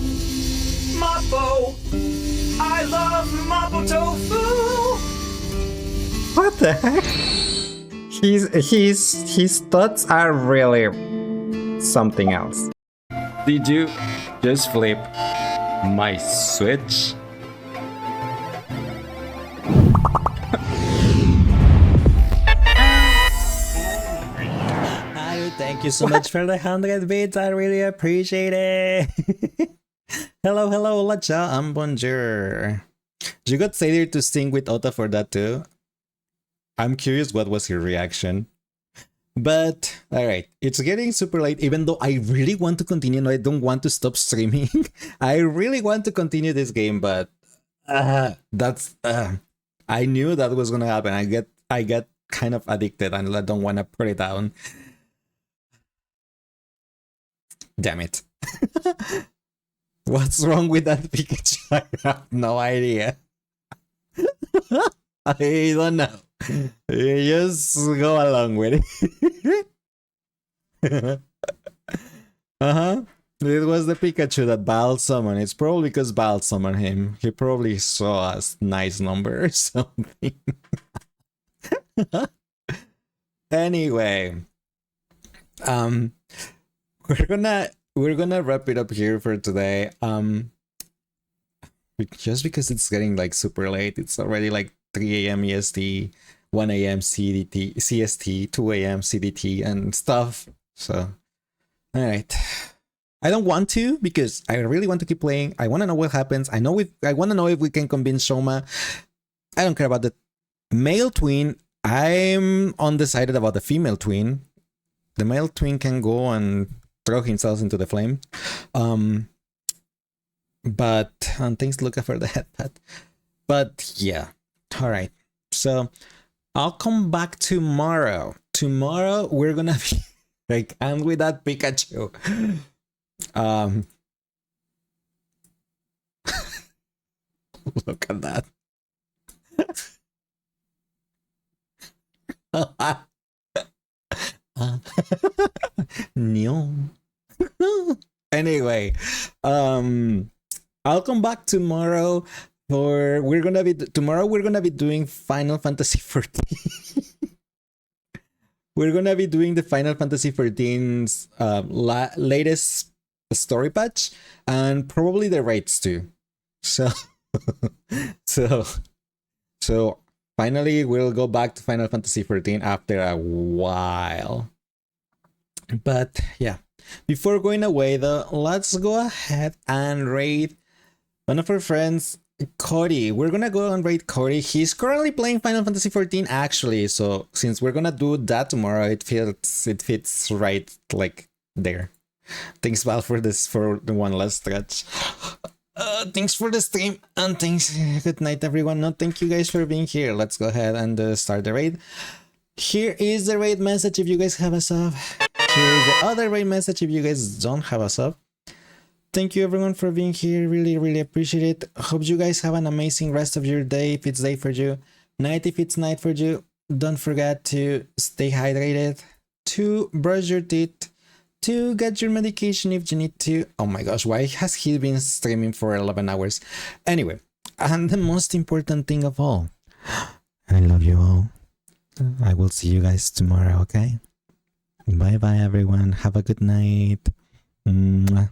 mapo. I love mapo tofu. What the heck? His thoughts are really something else. Did you just flip my switch? Thank you so much for the 100 bits. I really appreciate it. Hello, hello, hola, ciao, and bonjour. You got Sailor to sing with Ota for that too? I'm curious what was your reaction. But, alright, it's getting super late, even though I really want to continue and I don't want to stop streaming. I really want to continue this game, but I knew that was gonna happen. I get kind of addicted and I don't want to put it down. Damn it. What's wrong with that Pikachu? I have no idea. I don't know. You just go along with it. Uh-huh. It was the Pikachu that Bal summoned. It's probably because Bal summoned him. He probably saw a nice number or something. Anyway. We're gonna wrap it up here for today. Just because it's getting like super late. It's already like 3 a.m. EST, 1 a.m. CST, 2 a.m. CDT and stuff. So, alright. I don't want to because I really want to keep playing. I want to know what happens. I want to know if we can convince Shoma. I don't care about the male twin. I'm undecided about the female twin. The male twin can go and throw himself into the flame. But things look for the headpad. But yeah. Alright. So I'll come back tomorrow. Tomorrow we're gonna be like, and with that Pikachu. Look at that. No. Anyway, I'll come back tomorrow for we're gonna be doing Final Fantasy 14. We're gonna be doing the Final Fantasy 14's latest story patch and probably the raids too. So so finally we'll go back to Final Fantasy 14 after a while. But yeah, before going away though, let's go ahead and raid one of our friends, Cody. We're gonna go and raid Cody. He's currently playing Final Fantasy 14 actually, so since we're gonna do that tomorrow, it fits right like there. Thanks Val for the one last stretch. Thanks for the stream and thanks. Good night everyone. No, thank you guys for being here. Let's go ahead and start the raid. Here is the raid message if you guys have a sub. Here is the other raid message if you guys don't have a sub. Thank you everyone for being here. Really appreciate it. Hope you guys have an amazing rest of your day if it's day for you. Night if it's night for you. Don't forget to stay hydrated, to brush your teeth, to get your medication if you need to. Oh my gosh, why has he been streaming for 11 hours? Anyway, and the most important thing of all, I love you all. I will see you guys tomorrow, okay? Bye bye everyone. Have a good night. Mwah.